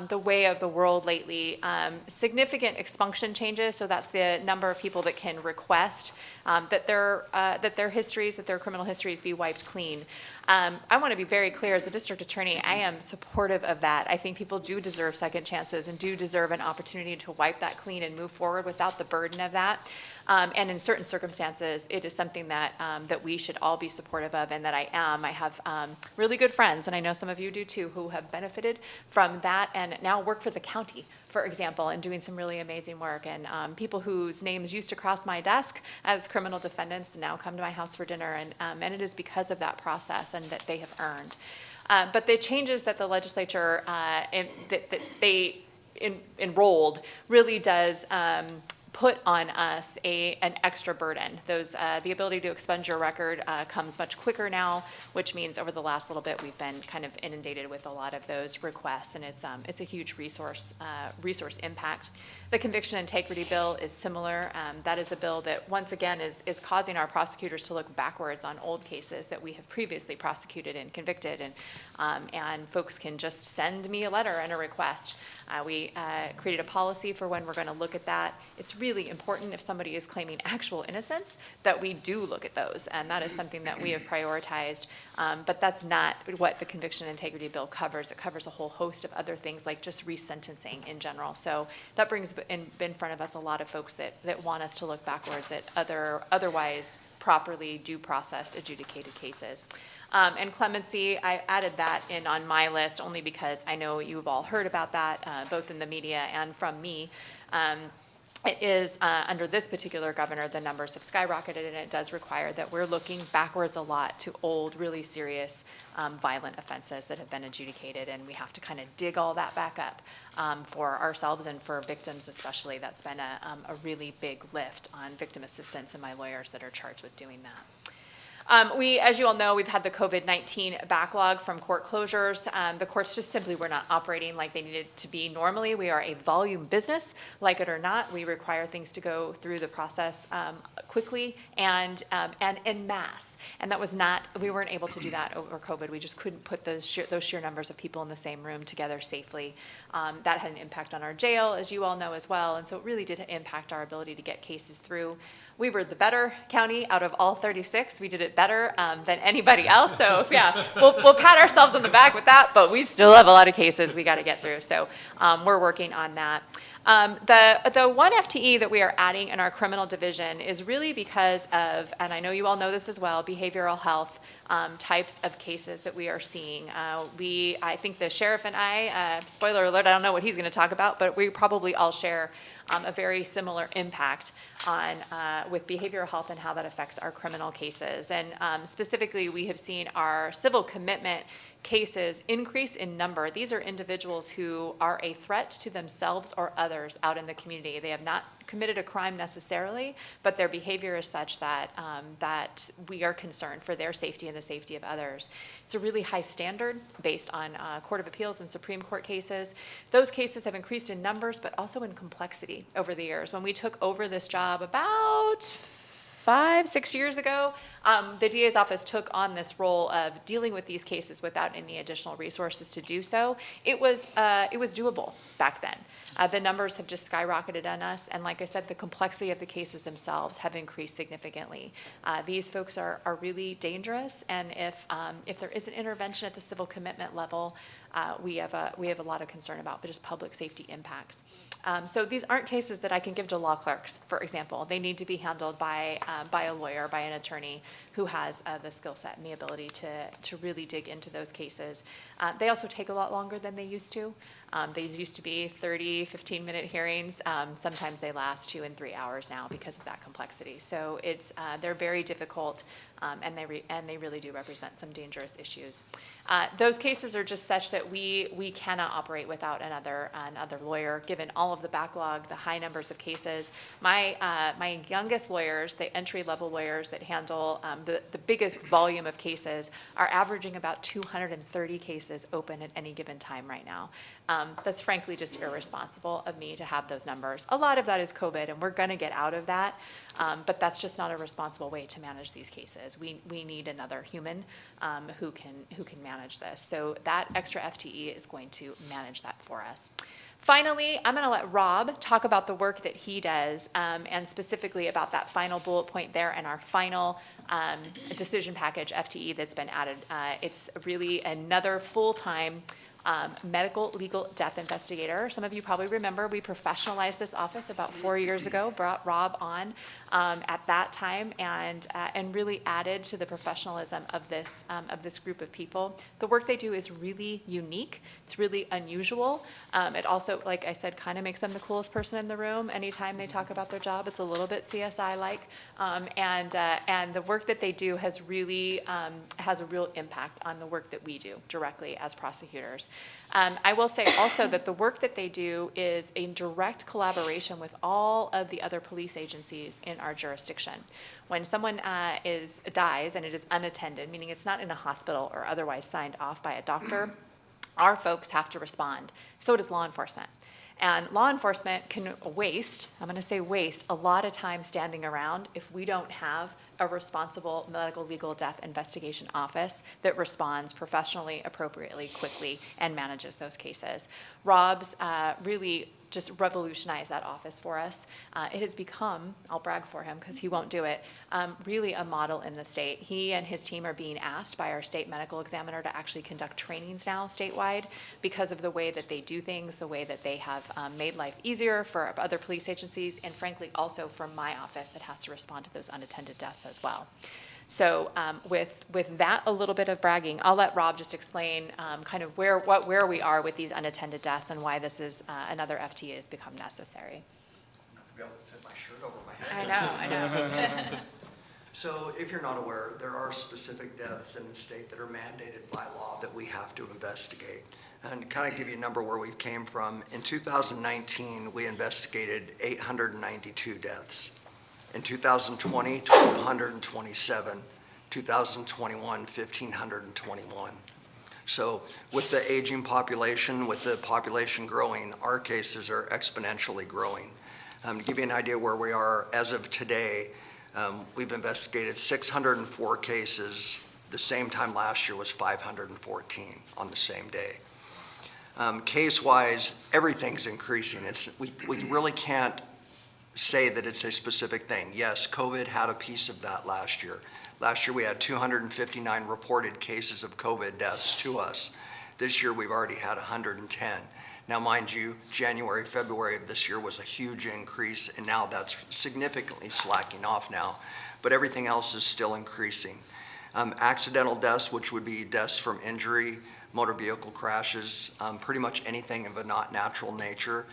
the way of the world lately. Significant expunction changes, so that's the number of people that can request that their criminal histories be wiped clean. I want to be very clear, as the district attorney, I am supportive of that. I think people do deserve second chances and do deserve an opportunity to wipe that clean and move forward without the burden of that. And in certain circumstances, it is something that we should all be supportive of, and that I am. I have really good friends, and I know some of you do too, who have benefited from that and now work for the county, for example, and doing some really amazing work. And people whose names used to cross my desk as criminal defendants now come to my house for dinner, and it is because of that process and that they have earned. But the changes that the legislature that they enrolled really does put on us an extra burden. The ability to expunge your record comes much quicker now, which means over the last little bit we've been kind of inundated with a lot of those requests, and it's a huge resource impact. The conviction integrity bill is similar. That is a bill that once again is causing our prosecutors to look backwards on old cases that we have previously prosecuted and convicted, and folks can just send me a letter and a request. We created a policy for when we're going to look at that. It's really important if somebody is claiming actual innocence that we do look at those, and that is something that we have prioritized. But that's not what the conviction integrity bill covers. It covers a whole host of other things, like just resentencing in general. So that brings in front of us a lot of folks that want us to look backwards at otherwise properly due processed adjudicated cases. And clemency, I added that in on my list only because I know you've all heard about that, both in the media and from me. It is, under this particular governor, the numbers have skyrocketed, and it does require that we're looking backwards a lot to old, really serious, violent offenses that have been adjudicated, and we have to kind of dig all that back up for ourselves and for victims especially. That's been a really big lift on victim assistance and my lawyers that are charged with doing that. As you all know, we've had the COVID-19 backlog from court closures. The courts just simply were not operating like they needed to be normally. We are a volume business, like it or not. We require things to go through the process quickly and en masse. And that was not, we weren't able to do that over COVID. We just couldn't put those sheer numbers of people in the same room together safely. That had an impact on our jail, as you all know as well. And so it really did impact our ability to get cases through. We were the better county out of all 36. We did it better than anybody else. So yeah, we'll pat ourselves on the back with that, but we still have a lot of cases we got to get through. So we're working on that. The one FTE that we are adding in our criminal division is really because of, and I know you all know this as well, behavioral health types of cases that we are seeing. I think the sheriff and I, spoiler alert, I don't know what he's going to talk about, but we probably all share a very similar impact on with behavioral health and how that affects our criminal cases. And specifically, we have seen our civil commitment cases increase in number. These are individuals who are a threat to themselves or others out in the community. They have not committed a crime necessarily, but their behavior is such that that we are concerned for their safety and the safety of others. It's a really high standard based on Court of Appeals and Supreme Court cases. Those cases have increased in numbers, but also in complexity over the years. When we took over this job about 5-6 years ago, the DA's office took on this role of dealing with these cases without any additional resources to do so. It was doable back then. The numbers have just skyrocketed on us, and like I said, the complexity of the cases themselves have increased significantly. These folks are really dangerous, and if there is an intervention at the civil commitment level, we have a lot of concern about, but just public safety impacts. So these aren't cases that I can give to law clerks, for example. They need to be handled by a lawyer, by an attorney who has the skill set and the ability to really dig into those cases. They also take a lot longer than they used to. They used to be 30, 15-minute hearings. Sometimes they last 2 and 3 hours now because of that complexity. So they're very difficult, and they really do represent some dangerous issues. Those cases are just such that we cannot operate without another lawyer, given all of the backlog, the high numbers of cases. My youngest lawyers, the entry-level lawyers that handle the biggest volume of cases, are averaging about 230 cases open at any given time right now. That's frankly just irresponsible of me to have those numbers. A lot of that is COVID, and we're going to get out of that, but that's just not a responsible way to manage these cases. We need another human who can manage this. So that extra FTE is going to manage that for us. Finally, I'm going to let Rob talk about the work that he does, and specifically about that final bullet point there and our final decision package FTE that's been added. It's really another full-time medical legal death investigator. Some of you probably remember we professionalized this office about 4 years ago, brought Rob on at that time, and really added to the professionalism of this group of people. The work they do is really unique. It's really unusual. It also, like I said, kind of makes them the coolest person in the room. Anytime they talk about their job, it's a little bit CSI-like, and the work that they do has really has a real impact on the work that we do directly as prosecutors. I will say also that the work that they do is in direct collaboration with all of the other police agencies in our jurisdiction. When someone dies and it is unattended, meaning it's not in a hospital or otherwise signed off by a doctor, our folks have to respond. So does law enforcement. And law enforcement can waste a lot of time standing around if we don't have a responsible medical legal death investigation office that responds professionally, appropriately, quickly, and manages those cases. Rob's really just revolutionized that office for us. It has become, I'll brag for him because he won't do it, really a model in the state. He and his team are being asked by our state medical examiner to actually conduct trainings now statewide because of the way that they do things, the way that they have made life easier for other police agencies, and frankly also for my office that has to respond to those unattended deaths as well. So with that a little bit of bragging, I'll let Rob just explain kind of where we are with these unattended deaths and why this is another FTE has become necessary. I'm not gonna be able to fit my shirt over my head. I know. So if you're not aware, there are specific deaths in the state that are mandated by law that we have to investigate. And to kind of give you a number where we came from, in 2019, we investigated 892 deaths. In 2020, 1,227. 2021, 1,521. So with the aging population, with the population growing, our cases are exponentially growing. To give you an idea where we are as of today, we've investigated 604 cases. The same time last year was 514 on the same day. Case-wise, everything's increasing. We really can't say that it's a specific thing. Yes, COVID had a piece of that last year. Last year we had 259 reported cases of COVID deaths to us. This year we've already had 110. Now mind you, January, February of this year was a huge increase, and now that's significantly slacking off now, but everything else is still increasing. Accidental deaths, which would be deaths from injury, motor vehicle crashes, pretty much anything of a not natural nature.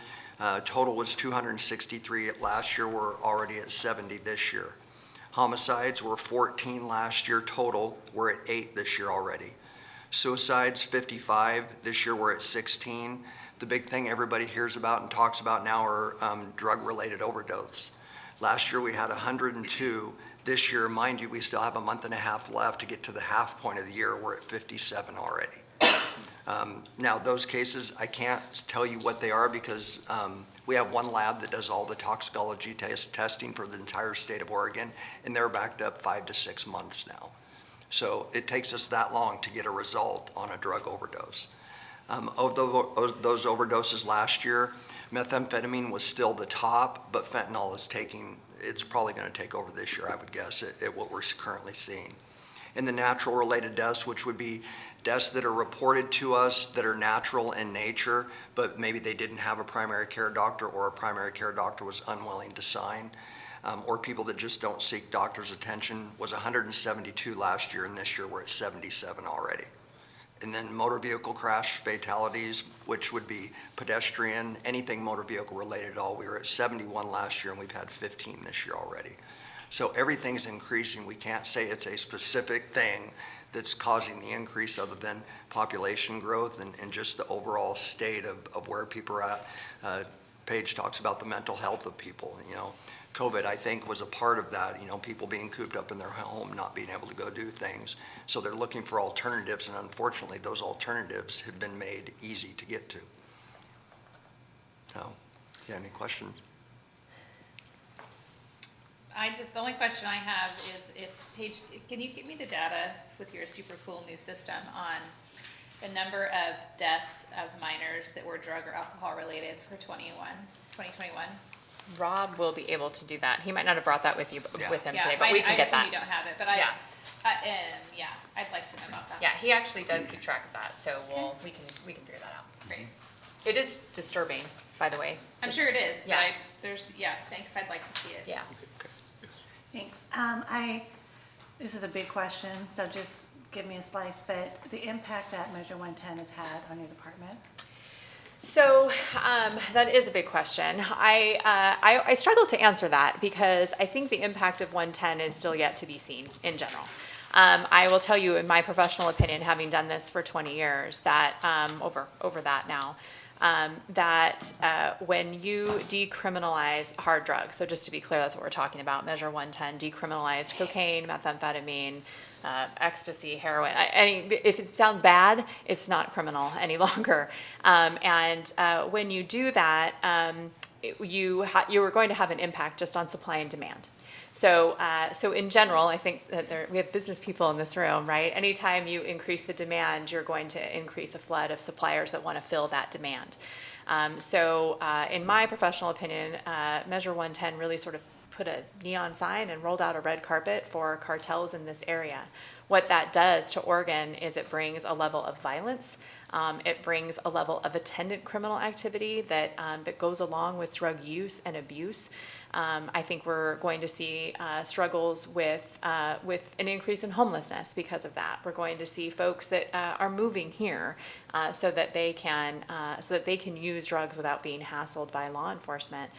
Total was 263 last year. We're already at 70 this year. Homicides were 14 last year total. We're at 8 this year already. Suicides, 55. This year we're at 16. The big thing everybody hears about and talks about now are drug-related overdose. Last year we had 102. This year, mind you, we still have a month and a half left to get to the half point of the year. We're at 57 already. Now, those cases, I can't tell you what they are because we have one lab that does all the toxicology testing for the entire state of Oregon, and they're backed up 5 to 6 months now. So it takes us that long to get a result on a drug overdose. Of those overdoses last year, methamphetamine was still the top, but fentanyl is it's probably going to take over this year, I would guess, at what we're currently seeing. In the natural related deaths, which would be deaths that are reported to us that are natural in nature, but maybe they didn't have a primary care doctor or a primary care doctor was unwilling to sign, or people that just don't seek doctor's attention, was 172 last year, and this year we're at 77 already. And then motor vehicle crash fatalities, which would be pedestrian, anything motor vehicle related at all. We were at 71 last year and we've had 15 this year already. So everything's increasing. We can't say it's a specific thing that's causing the increase other than population growth and just the overall state of where people are at. Paige talks about the mental health of people, COVID, I think, was a part of that, people being cooped up in their home, not being able to go do things. So they're looking for alternatives, and unfortunately, those alternatives have been made easy to get to. So, yeah, any questions? The only question I have is Paige, can you give me the data with your super cool new system on the number of deaths of minors that were drug or alcohol related for 2021? Rob will be able to do that. He might not have brought that with him today, but I, we can get that. I assume you don't have it, but I'd like to know about that. Yeah, he actually does keep track of that, so we can figure that out. Great. It is disturbing, by the way. I'm sure it is, yeah. but thanks, I'd like to see it. Yeah. Thanks. This is a big question, so just give me a slice, but the impact that Measure 110 has had on your department? So that is a big question. I struggle to answer that because I think the impact of 110 is still yet to be seen in general. I will tell you, in my professional opinion, having done this for 20 years, that over that now, that when you decriminalize hard drugs, so just to be clear, that's what we're talking about, Measure 110, decriminalized cocaine, methamphetamine, ecstasy, heroin. If it sounds bad, it's not criminal any longer. When you do that, you are going to have an impact just on supply and demand. So in general, I think that we have business people in this room, right? Anytime you increase the demand, you're going to increase a flood of suppliers that want to fill that demand. In my professional opinion, Measure 110 really sort of put a neon sign and rolled out a red carpet for cartels in this area. What that does to Oregon is it brings a level of violence. It brings a level of attendant criminal activity that goes along with drug use and abuse. I think we're going to see struggles with an increase in homelessness because of that. We're going to see folks that are moving here so that they can use drugs without being hassled by law enforcement.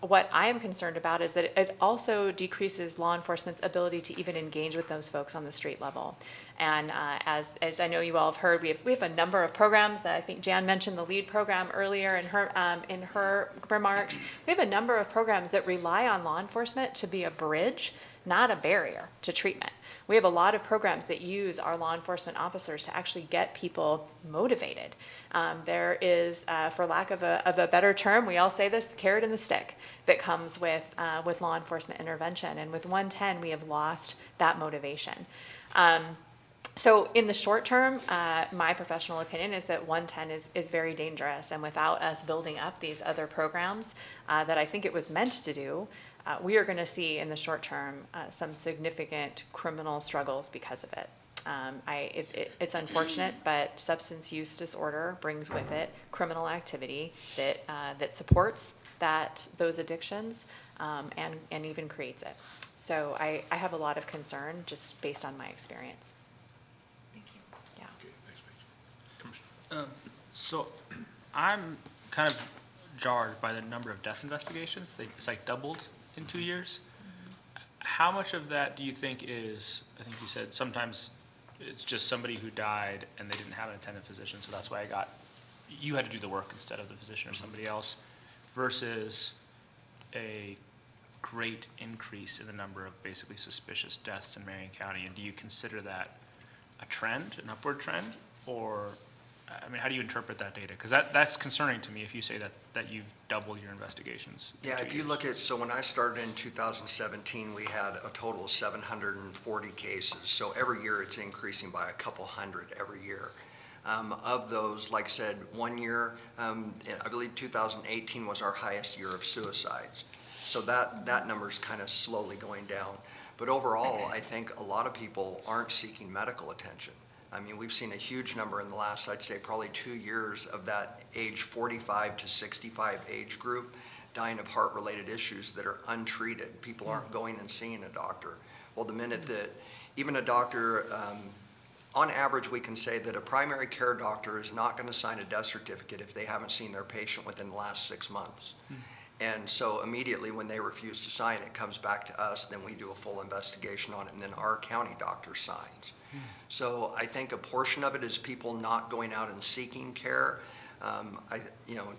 What I am concerned about is that it also decreases law enforcement's ability to even engage with those folks on the street level. And as I know you all have heard, we have a number of programs. I think Jan mentioned the LEAD program earlier in her remarks. We have a number of programs that rely on law enforcement to be a bridge, not a barrier to treatment. We have a lot of programs that use our law enforcement officers to actually get people motivated. There is, for lack of a better term, we all say this, the carrot and the stick that comes with law enforcement intervention. And with 110, we have lost that motivation. So in the short term, my professional opinion is that 110 is very dangerous. And without us building up these other programs that I think it was meant to do, we are going to see in the short term some significant criminal struggles because of it. It's unfortunate, but substance use disorder brings with it criminal activity that supports those addictions and even creates it. So I have a lot of concern just based on my experience. Thank you. Yeah. Okay, thanks, Paige. So I'm kind of jarred by the number of death investigations. It's like doubled in 2 years. How much of that do you think is, I think you said sometimes it's just somebody who died and they didn't have an attendant physician, so that's why you had to do the work instead of the physician or somebody else, versus a great increase in the number of basically suspicious deaths in Marion County? And do you consider that a trend, an upward trend? Or, I mean, how do you interpret that data? Because that's concerning to me if you say that you've doubled your investigations. Yeah, if you look at, so when I started in 2017, we had a total of 740 cases. So every year it's increasing by a couple hundred every year. Of those, like I said, 1 year, I believe 2018 was our highest year of suicides. So that number's kind of slowly going down. But overall, I think a lot of people aren't seeking medical attention. I mean, we've seen a huge number in the last, I'd say probably 2 years of that age 45 to 65 age group dying of heart-related issues that are untreated. People aren't going and seeing a doctor. Well, the minute that even a doctor, on average, we can say that a primary care doctor is not going to sign a death certificate if they haven't seen their patient within the last 6 months. And so immediately when they refuse to sign, it comes back to us, then we do a full investigation on it, and then our county doctor signs. So I think a portion of it is people not going out and seeking care,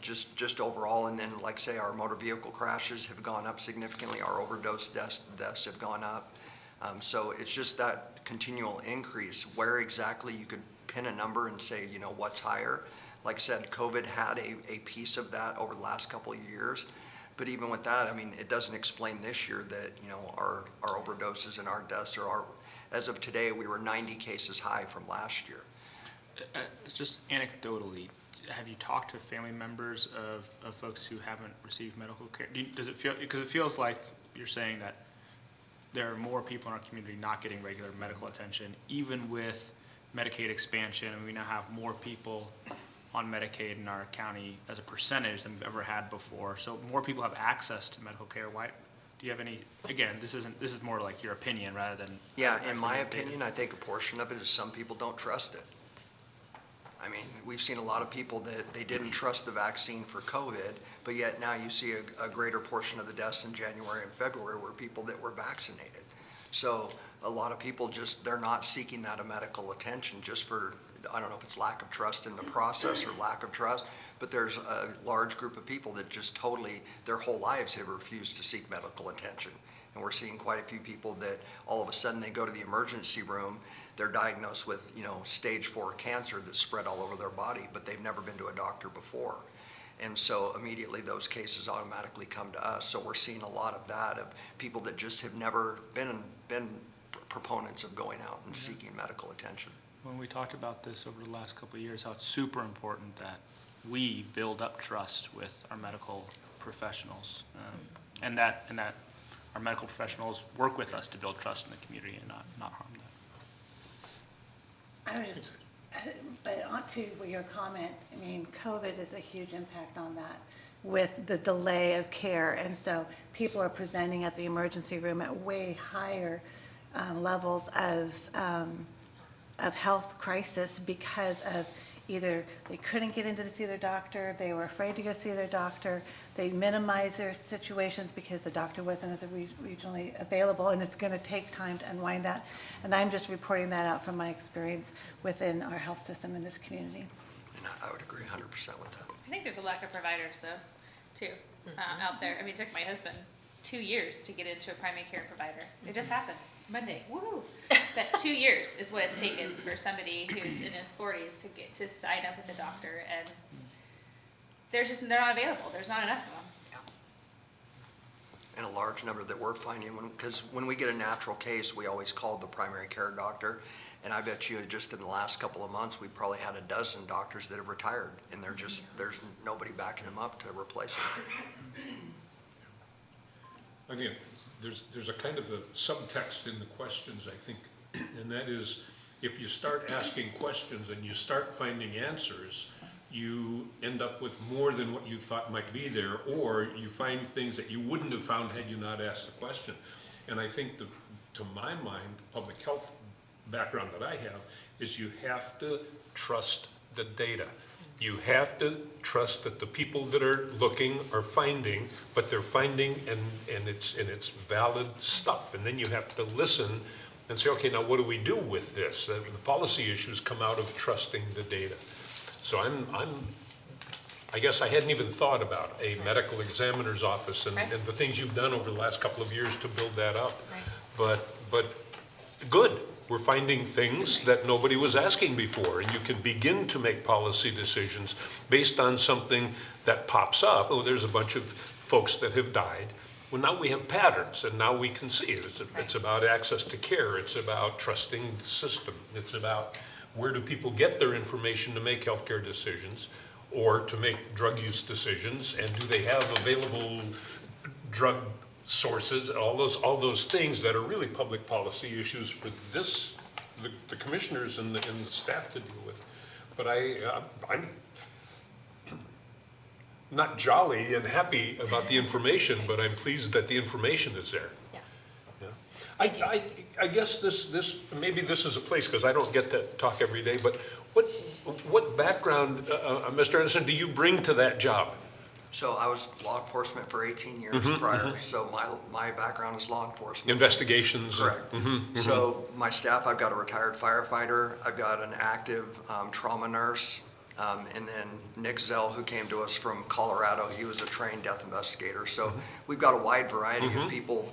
just overall. And then, like say, our motor vehicle crashes have gone up significantly. Our overdose deaths have gone up. So it's just that continual increase. Where exactly you could pin a number and say, what's higher? Like I said, COVID had a piece of that over the last couple of years. But even with that, I mean, it doesn't explain this year that, our overdoses and our deaths are, as of today, we were 90 cases high from last year. Just anecdotally, have you talked to family members of folks who haven't received medical care? Does it feel, because it feels like you're saying that there are more people in our community not getting regular medical attention, even with Medicaid expansion, and we now have more people on Medicaid in our county as a percentage than we've ever had before. So more people have access to medical care. Why, do you have any, again, this is more like your opinion rather than. Yeah, in my opinion, I think a portion of it is some people don't trust it. I mean, we've seen a lot of people that they didn't trust the vaccine for COVID, but yet now you see a greater portion of the deaths in January and February were people that were vaccinated. So a lot of people they're not seeking that medical attention just for, I don't know if it's lack of trust in the process or lack of trust, but there's a large group of people that just totally, their whole lives have refused to seek medical attention. And we're seeing quite a few people that all of a sudden they go to the emergency room, they're diagnosed with, stage 4 cancer that's spread all over their body, but they've never been to a doctor before. And so immediately those cases automatically come to us. So we're seeing a lot of that, of people that just have never been proponents of going out and seeking medical attention. When we talked about this over the last couple of years, how it's super important that we build up trust with our medical professionals, and that our medical professionals work with us to build trust in the community and not harm that. I was just, but on to your comment, I mean, COVID is a huge impact on that with the delay of care. And so people are presenting at the emergency room at way higher levels of health crisis because of either they couldn't get in to see their doctor, they were afraid to go see their doctor, they minimized their situations because the doctor wasn't as regionally available, and it's going to take time to unwind that. And I'm just reporting that out from my experience within our health system in this community. And I would agree 100% with that. I think there's a lack of providers though, too, out there. I mean, it took my husband 2 years to get into a primary care provider. It just happened Monday, woohoo! But 2 years is what it's taken for somebody who's in his 40s to get to sign up with a doctor, and they're not available. There's not enough of them. And a large number that we're finding, because when we get a natural case, we always call the primary care doctor. And I bet you just in the last couple of months, we probably had a dozen doctors that have retired, and there's nobody backing them up to replace them. Again, there's a kind of a subtext in the questions, I think, and that is, if you start asking questions and you start finding answers, you end up with more than what you thought might be there, or you find things that you wouldn't have found had you not asked the question. And I think that, to my mind, public health background that I have, is you have to trust the data. You have to trust that the people that are looking are finding, but they're finding and it's valid stuff. And then you have to listen and say, okay, now what do we do with this? The policy issues come out of trusting the data. So I guess I hadn't even thought about a medical examiner's office and the things you've done over the last couple of years to build that up. Right. But good. We're finding things that nobody was asking before, and you can begin to make policy decisions based on something that pops up. Oh, there's a bunch of folks that have died. Well, now we have patterns, and now we can see it. It's about access to care. It's about trusting the system. It's about where do people get their information to make healthcare decisions or to make drug use decisions, and do they have available drug sources, all those things that are really public policy issues for the commissioners and the staff to deal with. But I'm not jolly and happy about the information, but I'm pleased that the information is there. Yeah. I guess maybe this is a place, because I don't get to talk every day, but what background, Mr. Anderson, do you bring to that job? So I was law enforcement for 18 years prior, so my background is law enforcement. Investigations. Correct. So my staff, I've got a retired firefighter, I've got an active trauma nurse, and then Nick Zell, who came to us from Colorado, he was a trained death investigator. So we've got a wide variety of people.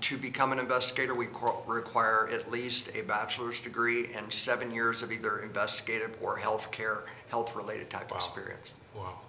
To become an investigator, we require at least a bachelor's degree and 7 years of either investigative or health-related type experience. Wow.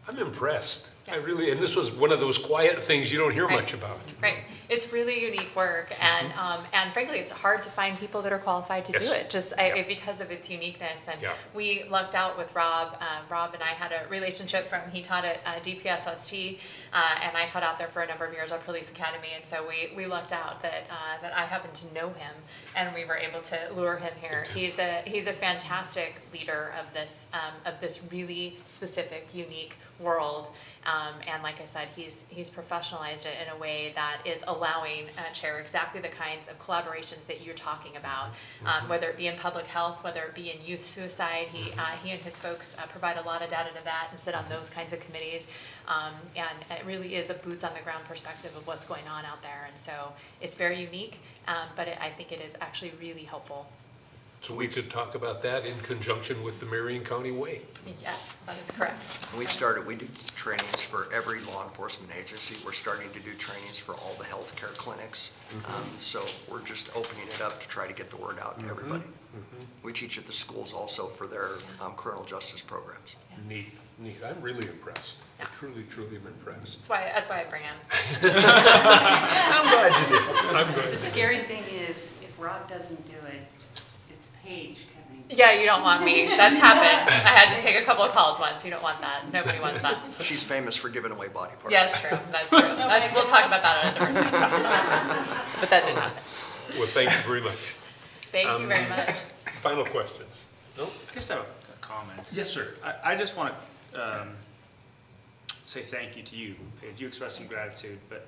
I'm impressed. I really, and this was one of those quiet things you don't hear much about. Right. It's really unique work, and frankly, it's hard to find people that are qualified to do it, because of its uniqueness. And we lucked out with Rob. Rob and I had a relationship he taught at DPSST, and I taught out there for a number of years at Police Academy, and so we lucked out that I happened to know him, and we were able to lure him here. He's a fantastic leader of this really specific, unique world. And like I said, he's professionalized it in a way that is allowing, Chair, exactly the kinds of collaborations that you're talking about, whether it be in public health, whether it be in youth suicide. He and his folks provide a lot of data to that and sit on those kinds of committees. And it really is a boots on the ground perspective of what's going on out there. And so it's very unique, but I think it is actually really helpful. So we could talk about that in conjunction with the Marion County Way. Yes, that is correct. We do trainings for every law enforcement agency. We're starting to do trainings for all the healthcare clinics. So we're just opening it up to try to get the word out to everybody. We teach at the schools also for their criminal justice programs. Neat. I'm really impressed. I truly am impressed. That's why I bring him. I'm glad you did. I'm glad. The scary thing is, if Rob doesn't do it, it's Paige coming. Yeah, you don't want me. That's happened. I had to take a couple of calls once. You don't want that. Nobody wants that. She's famous for giving away body parts. Yeah, that's true. That's true. We'll talk about that at a different time. But that didn't happen. Well, thank you very much. Thank you very much. Final questions? No? I just have a comment. Yes, sir. I just want to say thank you to you, Paige. You expressed some gratitude, but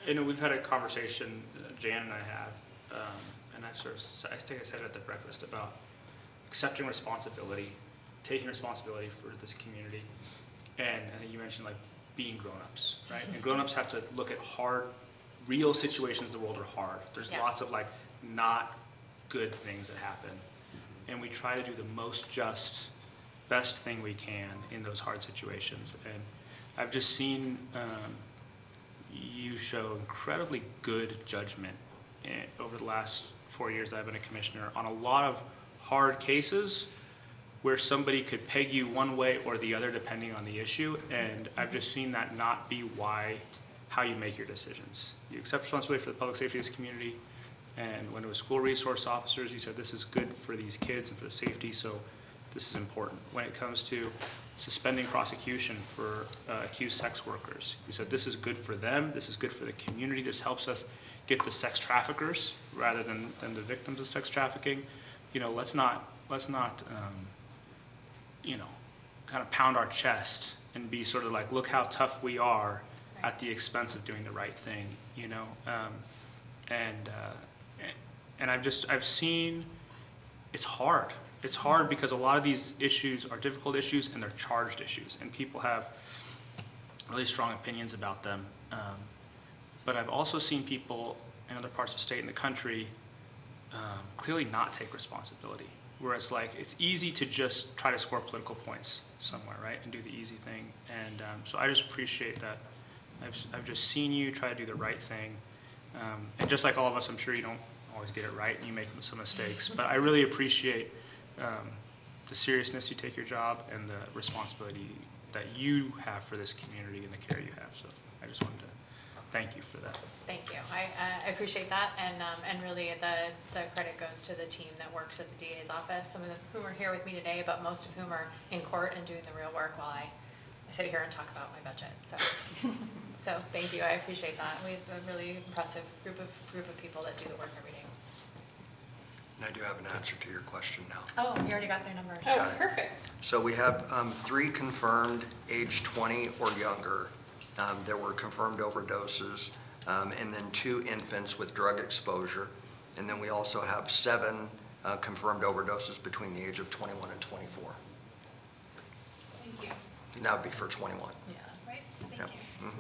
we've had a conversation, Jan and I have, and I think I said it at the breakfast about accepting responsibility, taking responsibility for this community, and I think you mentioned like being grown-ups, right? And grown-ups have to look at hard, real situations in the world are hard. There's lots of like not good things that happen, and we try to do the most just, best thing we can in those hard situations. And I've just seen you show incredibly good judgment over the last 4 years that I've been a commissioner on a lot of hard cases where somebody could peg you one way or the other depending on the issue, and I've just seen that not be how you make your decisions. You accept responsibility for the public safety of this community, and when it was school resource officers, you said this is good for these kids and for the safety, so this is important. When it comes to suspending prosecution for accused sex workers, you said this is good for them, this is good for the community, this helps us get the sex traffickers rather than the victims of sex trafficking. Let's not kind of pound our chest and be sort of like, look how tough we are at the expense of doing the right thing. you know? And I've seen, it's hard. It's hard because a lot of these issues are difficult issues and they're charged issues, and people have really strong opinions about them. But I've also seen people in other parts of the state and the country clearly not take responsibility. Where it's like, it's easy to just try to score political points somewhere, right? And do the easy thing. And so I just appreciate that. I've just seen you try to do the right thing. And just like all of us, I'm sure you don't always get it right and you make some mistakes. But I really appreciate the seriousness you take your job and the responsibility that you have for this community and the care you have. So I just wanted to thank you for that. Thank you. I appreciate that, and really the credit goes to the team that works at the DA's office, some of whom are here with me today, but most of whom are in court and doing the real work while I sit here and talk about my budget. So thank you. I appreciate that. We have a really impressive group of people that do the work every day. And I do have an answer to your question now. Oh, you already got their numbers. Got Oh, it. perfect. So we have 3 confirmed age 20 or younger. There were confirmed overdoses, and then 2 infants with drug exposure. And then we also have 7 confirmed overdoses between the age of 21 and 24. Thank you. And that would be for 21. Yeah, right. Thank Yep. you. Mhm.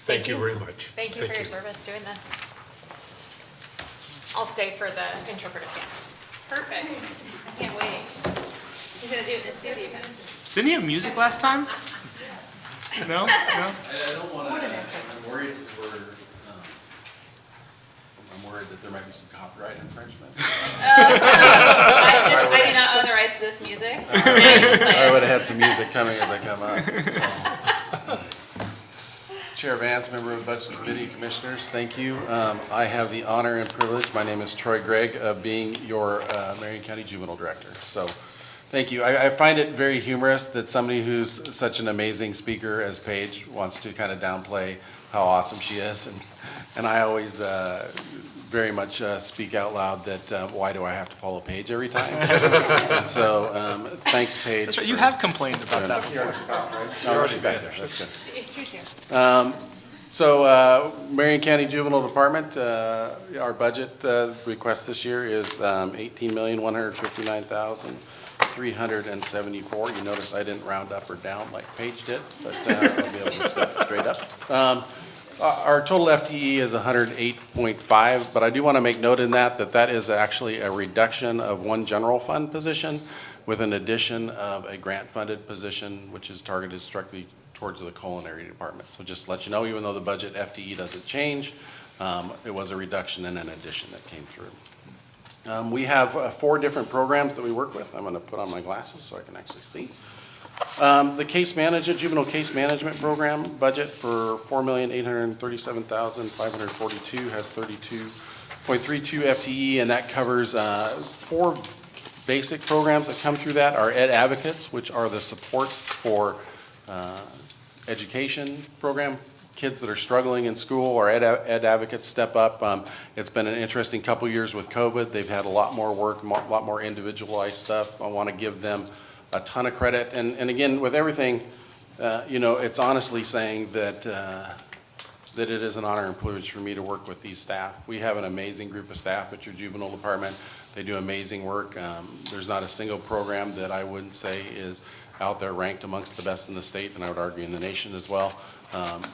Thank you very much. Thank you for your service doing this. I'll stay for the interpretive dance. Perfect. I can't wait. He's gonna do it in his suit even. Didn't he have music last time? No? No? I don't want to, I'm worried because I'm worried that there might be some copyright infringement. I did not own the rights to this music. Now you can play I it. would have had some music coming as I come up. Chair Vance, member of the Budget Committee, Commissioners, thank you. I have the honor and privilege, my name is Troy Gregg, of being your Marion County Juvenile Director. So, thank you. I find it very humorous that somebody who's such an amazing speaker as Paige wants to kind of downplay how awesome she is. And I always very much speak out loud that why do I have to follow Paige every time? And so, thanks, Paige. That's right, you have complained about that before. No, she's back there. That's good. So, Marion County Juvenile Department, our budget request this year is $18,159,374. You notice I didn't round up or down like Paige did, but I'll be able to step straight up. Our total FTE is 108.5, but I do want to make note in that is actually a reduction of 1 general fund position with an addition of a grant-funded position, which is targeted strictly towards the culinary department. So just to let you know, even though the budget FTE doesn't change, it was a reduction and an addition that came through. We have 4 different programs that we work with. I'm going to put on my glasses so I can actually see. The case management, juvenile case management program budget for $4,837,542 has 32.32 FTE, and that covers 4 basic programs that come through that. Our Ed Advocates, which are the support for education program, kids that are struggling in school. Our Ed Advocates step up. It's been an interesting couple years with COVID. They've had a lot more work, a lot more individualized stuff. I want to give them a ton of credit. And again, with everything, it's honestly saying that it is an honor and privilege for me to work with these staff. We have an amazing group of staff at your juvenile department. They do amazing work. There's not a single program that I wouldn't say is out there ranked amongst the best in the state, and I would argue in the nation as well.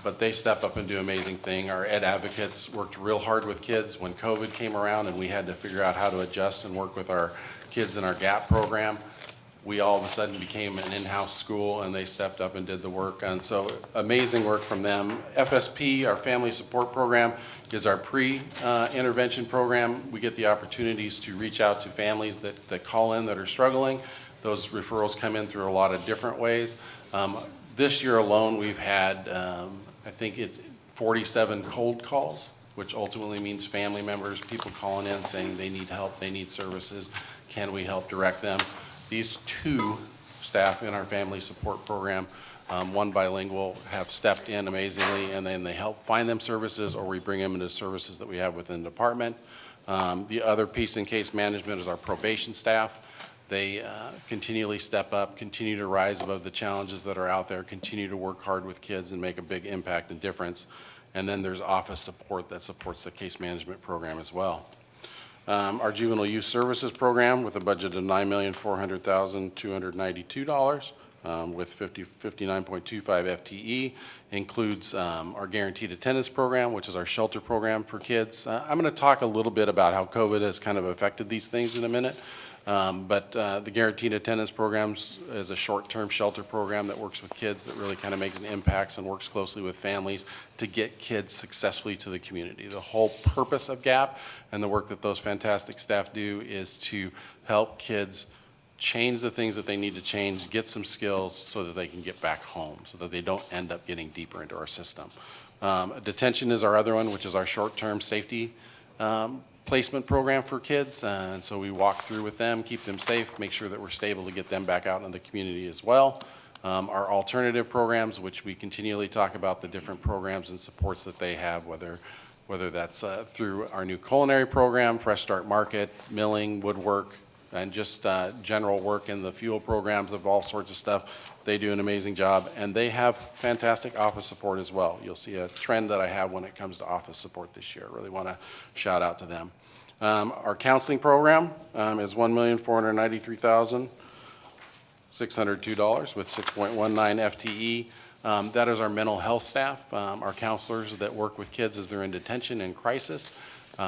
But they step up and do amazing thing. Our Ed Advocates worked real hard with kids when COVID came around and we had to figure out how to adjust and work with our kids in our GAP program. We all of a sudden became an in-house school, and they stepped up and did the work. And so amazing work from them. FSP, our family support program, is our pre-intervention program. We get the opportunities to reach out to families that call in that are struggling. Those referrals come in through a lot of different ways. This year alone, we've had, I think it's 47 cold calls, which ultimately means family members, people calling in saying they need help, they need services. Can we help direct them? These 2 staff in our family support program, one bilingual, have stepped in amazingly, and then they help find them services, or we bring them into services that we have within the department. The other piece in case management is our probation staff. They continually step up, continue to rise above the challenges that are out there, continue to work hard with kids and make a big impact and difference. And then there's office support that supports the case management program as well. Our juvenile youth services program with a budget of $9,400,292 with 59.25 FTE includes our guaranteed attendance program, which is our shelter program for kids. I'm going to talk a little bit about how COVID has kind of affected these things in a minute. But the guaranteed attendance programs is a short-term shelter program that works with kids that really kind of makes an impact and works closely with families to get kids successfully to the community. The whole purpose of GAP and the work that those fantastic staff do is to help kids change the things that they need to change, get some skills so that they can get back home, so that they don't end up getting deeper into our system. Detention is our other one, which is our short-term safety placement program for kids, and so we walk through with them, keep them safe, make sure that we're stable to get them back out in the community as well. Our alternative programs, which we continually talk about the different programs and supports that they have, whether that's through our new culinary program, Fresh Start Market, milling, woodwork, and just general work in the fuel programs of all sorts of stuff. They do an amazing job, and they have fantastic office support as well. You'll see a trend that I have when it comes to office support this year. I really want to shout out to them. Our counseling program is $1,493,602 with 6.19 FTE. That is our mental health staff, our counselors that work with kids as they're in detention and crisis.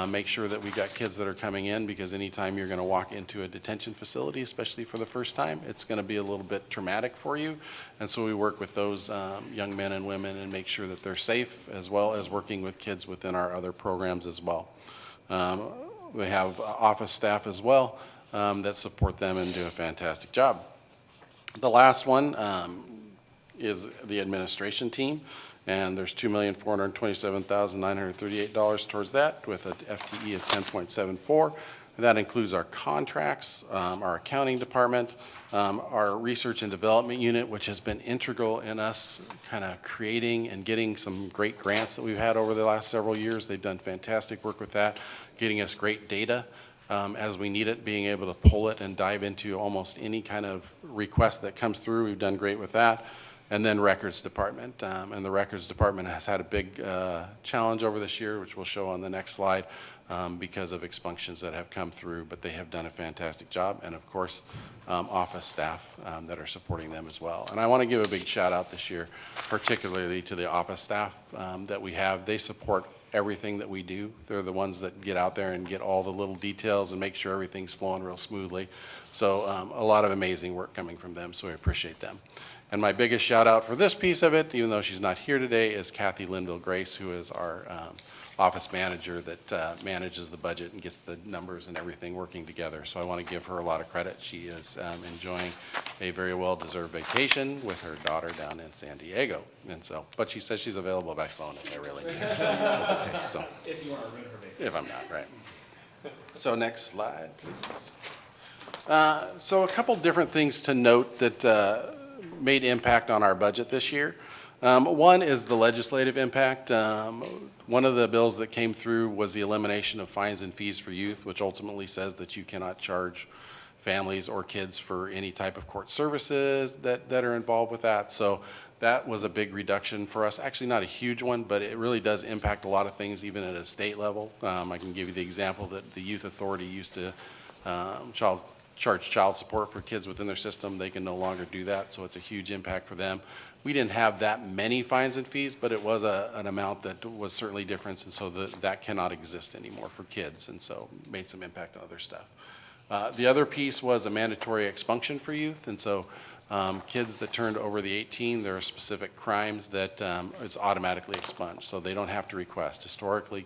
Make sure that we got kids that are coming in, because anytime you're going to walk into a detention facility, especially for the first time, it's going to be a little bit traumatic for you. And so we work with those young men and women and make sure that they're safe, as well as working with kids within our other programs as well. We have office staff as well that support them and do a fantastic job. The last one is the administration team. And there's $2,427,938 towards that with an FTE of 10.74. That includes our contracts, our accounting department, our research and development unit, which has been integral in us kind of creating and getting some great grants that we've had over the last several years. They've done fantastic work with that, getting us great data as we need it, being able to pull it and dive into almost any kind of request that comes through. We've done great with that. And then records department, and the records department has had a big challenge over this year, which we'll show on the next slide, because of expunctions that have come through, but they have done a fantastic job, and of course, office staff that are supporting them as well. And I want to give a big shout out this year, particularly to the office staff that we have. They support everything that we do. They're the ones that get out there and get all the little details and make sure everything's flowing real smoothly. So a lot of amazing work coming from them, so we appreciate them. And my biggest shout out for this piece of it, even though she's not here today, is Kathy Linville Grace, who is our office manager that manages the budget and gets the numbers and everything working together. So I want to give her a lot of credit. She is enjoying a very well-deserved vacation with her daughter down in San Diego. And so, but she says she's available by phone if I really need her. So that's okay. So, If you want to ruin her vacation. if I'm not, right. So next slide, please. So a couple different things to note that made impact on our budget this year. One is the legislative impact. One of the bills that came through was the elimination of fines and fees for youth, which ultimately says that you cannot charge families or kids for any type of court services that are involved with that. So that was a big reduction for us. Actually, not a huge one, but it really does impact a lot of things, even at a state level. I can give you the example that the Youth Authority used to charge child support for kids within their system. They can no longer do that, so it's a huge impact for them. We didn't have that many fines and fees, but it was an amount that was certainly different, and so that cannot exist anymore for kids, and so made some impact on other stuff. The other piece was a mandatory expunction for youth, and so kids that turned over the 18, there are specific crimes that it's automatically expunged, so they don't have to request. Historically,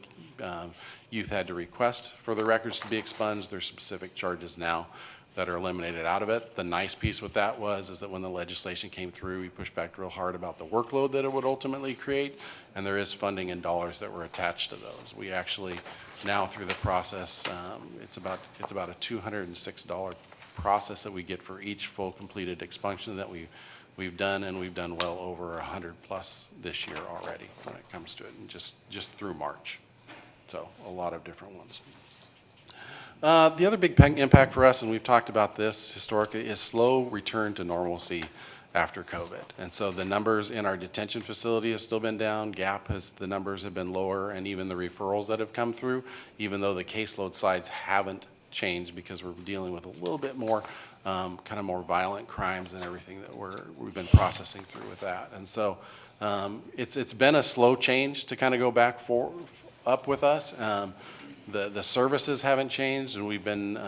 youth had to request for the records to be expunged. There's specific charges now that are eliminated out of it. The nice piece with that is that when the legislation came through, we pushed back real hard about the workload that it would ultimately create, and there is funding and dollars that were attached to those. We actually, now through the process, it's about a $206 process that we get for each full completed expunction that we've done, and we've done well over 100 plus this year already when it comes to it, and just through March. So a lot of different ones. The other big impact for us, and we've talked about this historically, is slow return to normalcy after COVID. And so the numbers in our detention facility have still been down. The numbers have been lower, and even the referrals that have come through, even though the caseload sides haven't changed because we're dealing with a little bit more kind of more violent crimes and everything that we've been processing through with that. And so it's been a slow change to kind of go back up with us. The services haven't changed, and we've been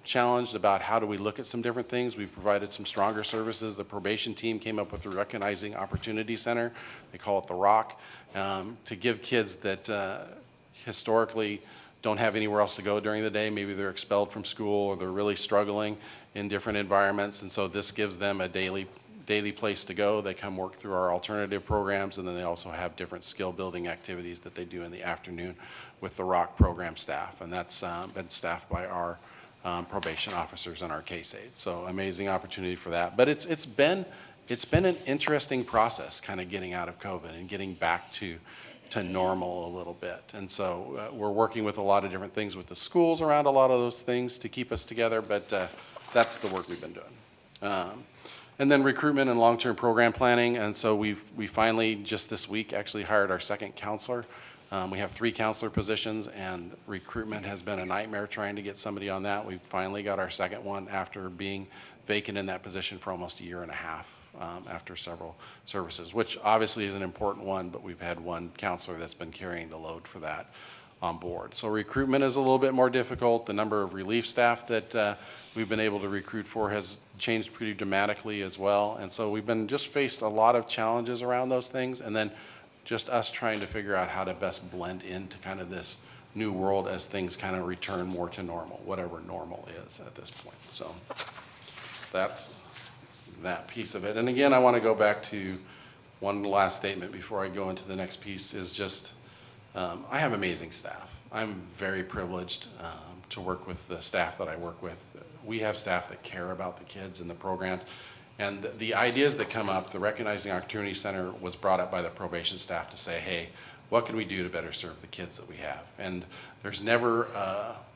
challenged about how do we look at some different things. We've provided some stronger services. The probation team came up with the Recognizing Opportunity Center. They call it the ROC, to give kids that historically don't have anywhere else to go during the day. Maybe they're expelled from school or they're really struggling in different environments, and so this gives them a daily place to go. They come work through our alternative programs, and then they also have different skill building activities that they do in the afternoon with the ROC program staff, and that's been staffed by our probation officers and our case aide. So amazing opportunity for that. But it's been an interesting process kind of getting out of COVID and getting back to normal a little bit. And so we're working with a lot of different things with the schools around a lot of those things to keep us together, but that's the work we've been doing. And then recruitment and long-term program planning. And so we finally, just this week, actually hired our second counselor. We have 3 counselor positions, and recruitment has been a nightmare trying to get somebody on that. We finally got our second one after being vacant in that position for almost a year and a half after several services, which obviously is an important one, but we've had one counselor that's been carrying the load for that on board. So recruitment is a little bit more difficult. The number of relief staff that we've been able to recruit for has changed pretty dramatically as well. And so we've been just faced a lot of challenges around those things, and then just us trying to figure out how to best blend into kind of this new world as things kind of return more to normal, whatever normal is at this point. So that's that piece of it. And again, I want to go back to one last statement before I go into the next piece is just, I have amazing staff. I'm very privileged to work with the staff that I work with. We have staff that care about the kids and the programs. And the ideas that come up, the Recognizing Opportunity Center was brought up by the probation staff to say, hey, what can we do to better serve the kids that we have? And there's never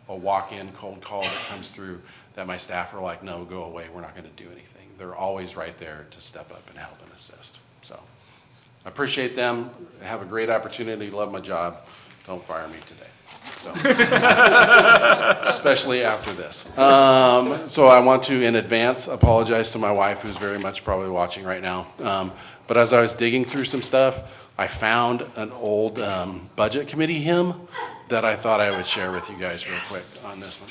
a walk-in cold call that comes through that my staff are like, no, go away, we're not going to do anything. They're always right there to step up and help and assist. So I appreciate them. Have a great opportunity. Love my job. Don't fire me today. So, especially after this. So I want to, in advance, apologize to my wife, who's very much probably watching right now. But as I was digging through some stuff, I found an old budget committee hymn that I thought I would share with you guys real quick on this one.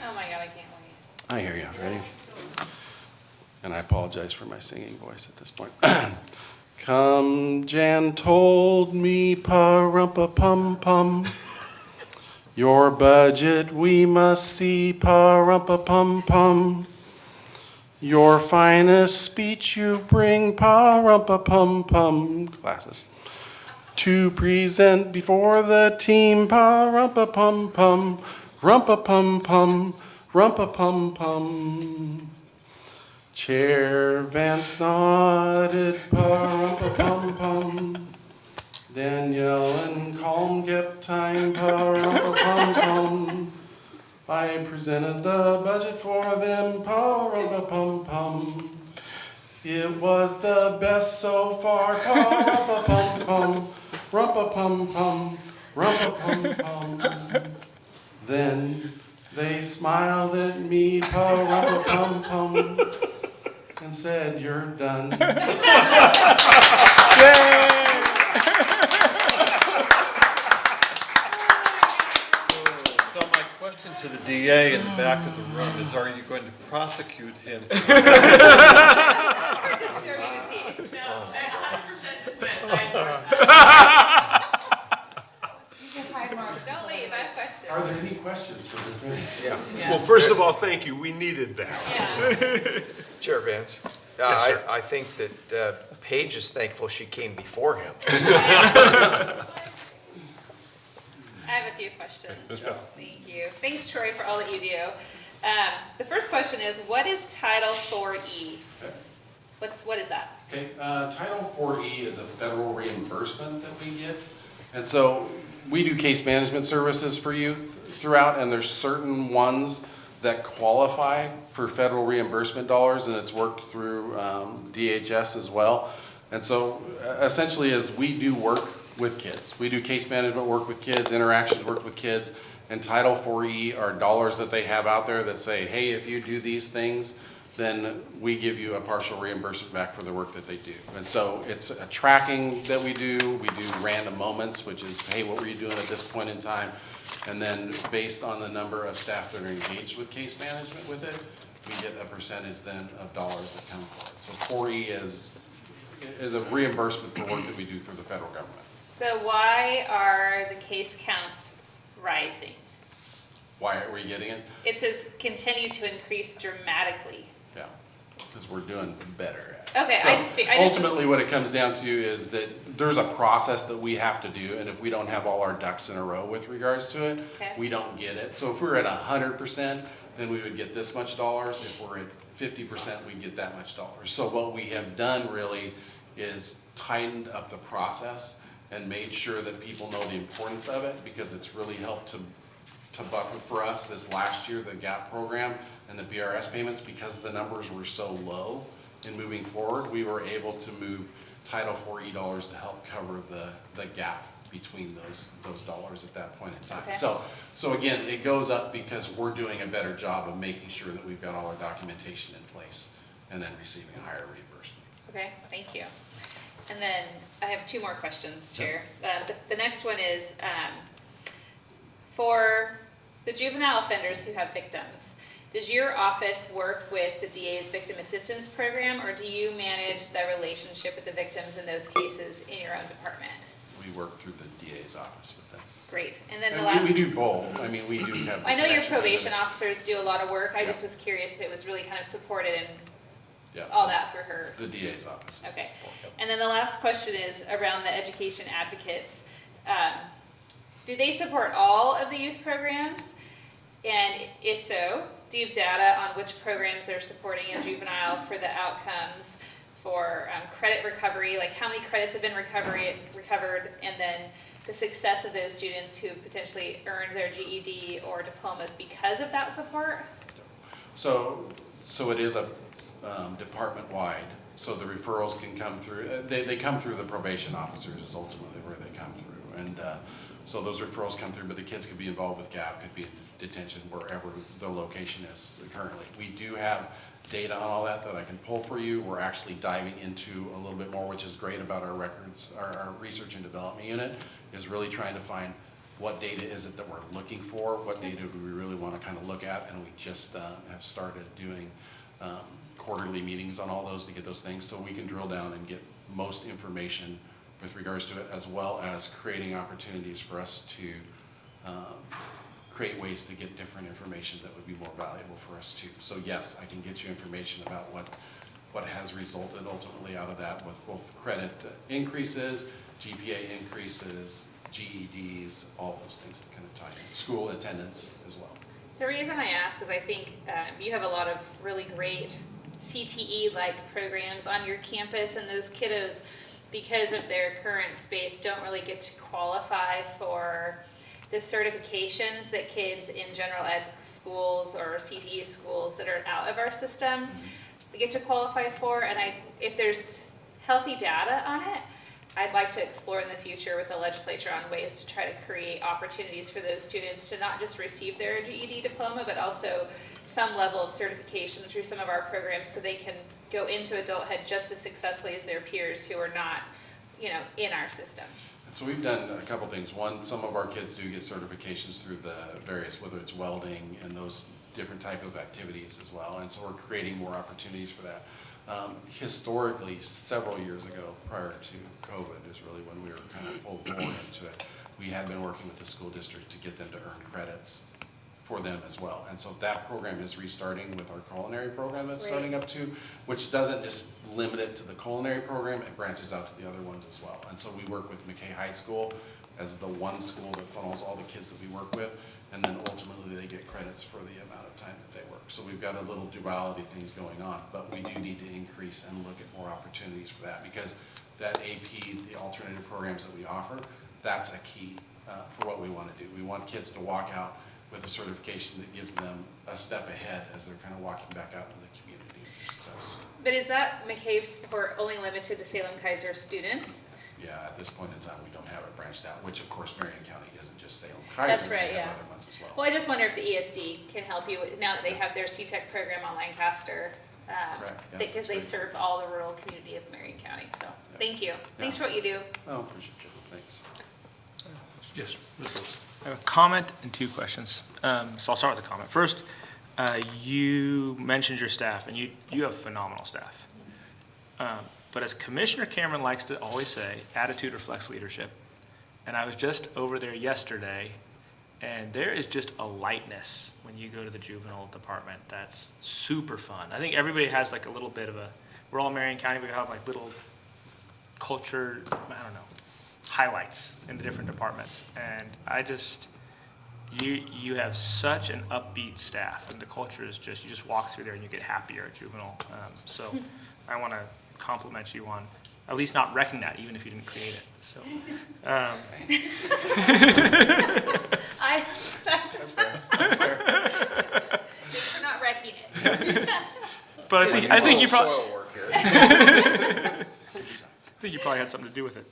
Oh my God, I can't wait. I hear you. Ready? And I apologize for my singing voice at this point. Come, Jan told me, pa-rumpa-pum-pum. Your budget we must see, pa-rumpa-pum-pum. Your finest speech you bring, pa-rumpa-pum-pum. Glasses. To present before the team, pa-rumpa-pum-pum. Rumpa-pum-pum, rumpa-pum-pum. Chair Vance nodded, pa-rumpa-pum-pum. Danielle and Calm kept time, pa-rumpa-pum-pum. I presented the budget for them, pa-rumpa-pum-pum. It was the best so far, pa-rumpa-pum-pum. Rumpa-pum-pum, rumpa-pum-pum. Then they smiled at me, pa-rumpa-pum-pum, and said, you're done. So my question to the DA in the back of the room is, are you going to prosecute him? Disturbing the peace. No, 100% dismissed. Don't leave, I have questions. Are there any questions for the Yeah. Well, first of all, thank you. We needed that. Chair Vance, Yes, sir. I think that Paige is thankful she came before him. I have a few questions. Thank you. Thanks, Troy, for all that you do. The first question is, what is Title 4E? What is that? Okay, Title 4E is a federal reimbursement that we get. And so we do case management services for youth. throughout, and there's certain ones that qualify for federal reimbursement dollars, and it's worked through DHS as well. And so essentially, as we do work with kids, we do case management work with kids, interactions work with kids, and Title IV are dollars that they have out there that say, hey, if you do these things, then we give you a partial reimbursement back for the work that they do. And so it's a tracking that we do random moments, which is, hey, what were you doing at this point in time? And then based on the number of staff that are engaged with case management with it, we get a percentage then of dollars that come for it. So 4E is a reimbursement for work that we do through the federal government. So why are the case counts rising? Why are we getting it? It says continue to increase dramatically. Yeah, because we're doing better at it. Okay, So ultimately, what it comes down to is that there's a process that we have to do, and if we don't have all our ducks in a row with regards to it, Okay. we don't get it. So if we're at 100%, then we would get this much dollars. If we're at 50%, we'd get that much dollars. So what we have done really is tightened up the process and made sure that people know the importance of it, because it's really helped to buffer for us this last year, the GAP program and the BRS payments, because the numbers were so low in moving forward, we were able to move Title IV dollars to help cover the gap between those dollars at that point in time. Okay. So again, it goes up because we're doing a better job of making sure that we've got all our documentation in place and then receiving a higher reimbursement. Okay, thank you. And then I have two more questions, Chair. The next one is, for the juvenile offenders who have victims, does your office work with the DA's Victim Assistance Program, or do you manage the relationship with the victims in those cases in your own department? We work through the DA's office with them. Great. And then the And last. we do both. I mean, we do have. I know your connections. probation officers do a lot of work. I Yeah. just was curious if it was really kind of supported and Yeah. all that through her. The DA's office. is Okay. the support, yep. And then the last question is around the education advocates. Do they support all of the youth programs? And if so, do you have data on which programs they're supporting in juvenile for the outcomes for credit recovery? Like how many credits have been recovered, and then the success of those students who potentially earned their GED or diplomas because of that support? So it is a department-wide, so the referrals can come through, they come through the probation officers is ultimately where they come through. And so those referrals come through, but the kids could be involved with GAP, could be in detention, wherever the location is currently. We do have data on all that I can pull for you. We're actually diving into a little bit more, which is great about our records, our research and development unit, is really trying to find what data is it that we're looking for, what data do we really want to kind of look at, and we just have started doing quarterly meetings on all those to get those things, so we can drill down and get most information with regards to it, as well as creating opportunities for us to create ways to get different information that would be more valuable for us too. So yes, I can get you information about what has resulted ultimately out of that, with both credit increases, GPA increases, GEDs, all those things that kind of tie in, school attendance as well. The reason I ask is I think you have a lot of really great CTE-like programs on your campus, and those kiddos, because of their current space, don't really get to qualify for the certifications that kids in general ed schools or CTE schools that are out of our system get to qualify for. And if there's healthy data on it, I'd like to explore in the future with the legislature on ways to try to create opportunities for those students to not just receive their GED diploma, but also some level of certification through some of our programs, so they can go into adulthood just as successfully as their peers who are not, in our system. So we've done a couple things. One, some of our kids do get certifications through the various, whether it's welding and those different type of activities as well. And so we're creating more opportunities for that. Historically, several years ago, prior to COVID, is really when we were kind of full bore into it. We had been working with the school district to get them to earn credits for them as well. And so that program is restarting with our culinary program that's starting up too, which doesn't just limit it to the culinary program, it branches out to the other ones as well. And so we work with McKay High School as the one school that funnels all the kids that we work with, and then ultimately they get credits for the amount of time that they work. So we've got a little duality things going on, but we do need to increase and look at more opportunities for that, because that AP, the alternative programs that we offer, that's a key for what we want to do. We want kids to walk out with a certification that gives them a step ahead as they're kind of walking back out into the community of success. But is that McCabe's support only limited to Salem Kaiser students? Yeah, at this point in time, we don't have it branched out, which of course Marion County isn't just Salem Kaiser. That's right, we have yeah. other ones as well. Well, I just wonder if the ESD can help you, now that they have their CTEC program on Lancaster, Correct, yeah, because they that's right. serve all the rural community of Marion County, so, thank you. Thanks for what you do. Oh, appreciate you, thanks. Yes, Ms. Rose. I have a comment and two questions. So I'll start with the comment. First, you mentioned your staff, and you have phenomenal staff. But as Commissioner Cameron likes to always say, attitude reflects leadership. And I was just over there yesterday, and there is just a lightness when you go to the juvenile department that's super fun. I think everybody has like a little bit of we're all Marion County, we have like little culture, I don't know, highlights in the different departments. And I just, you have such an upbeat staff, and the culture is just, you just walk through there and you get happier at juvenile. So I want to compliment you on at least not wrecking that, even if you didn't create it. So, Just for not wrecking it. but I think you probably Soil work here. I think you probably had something to do with it.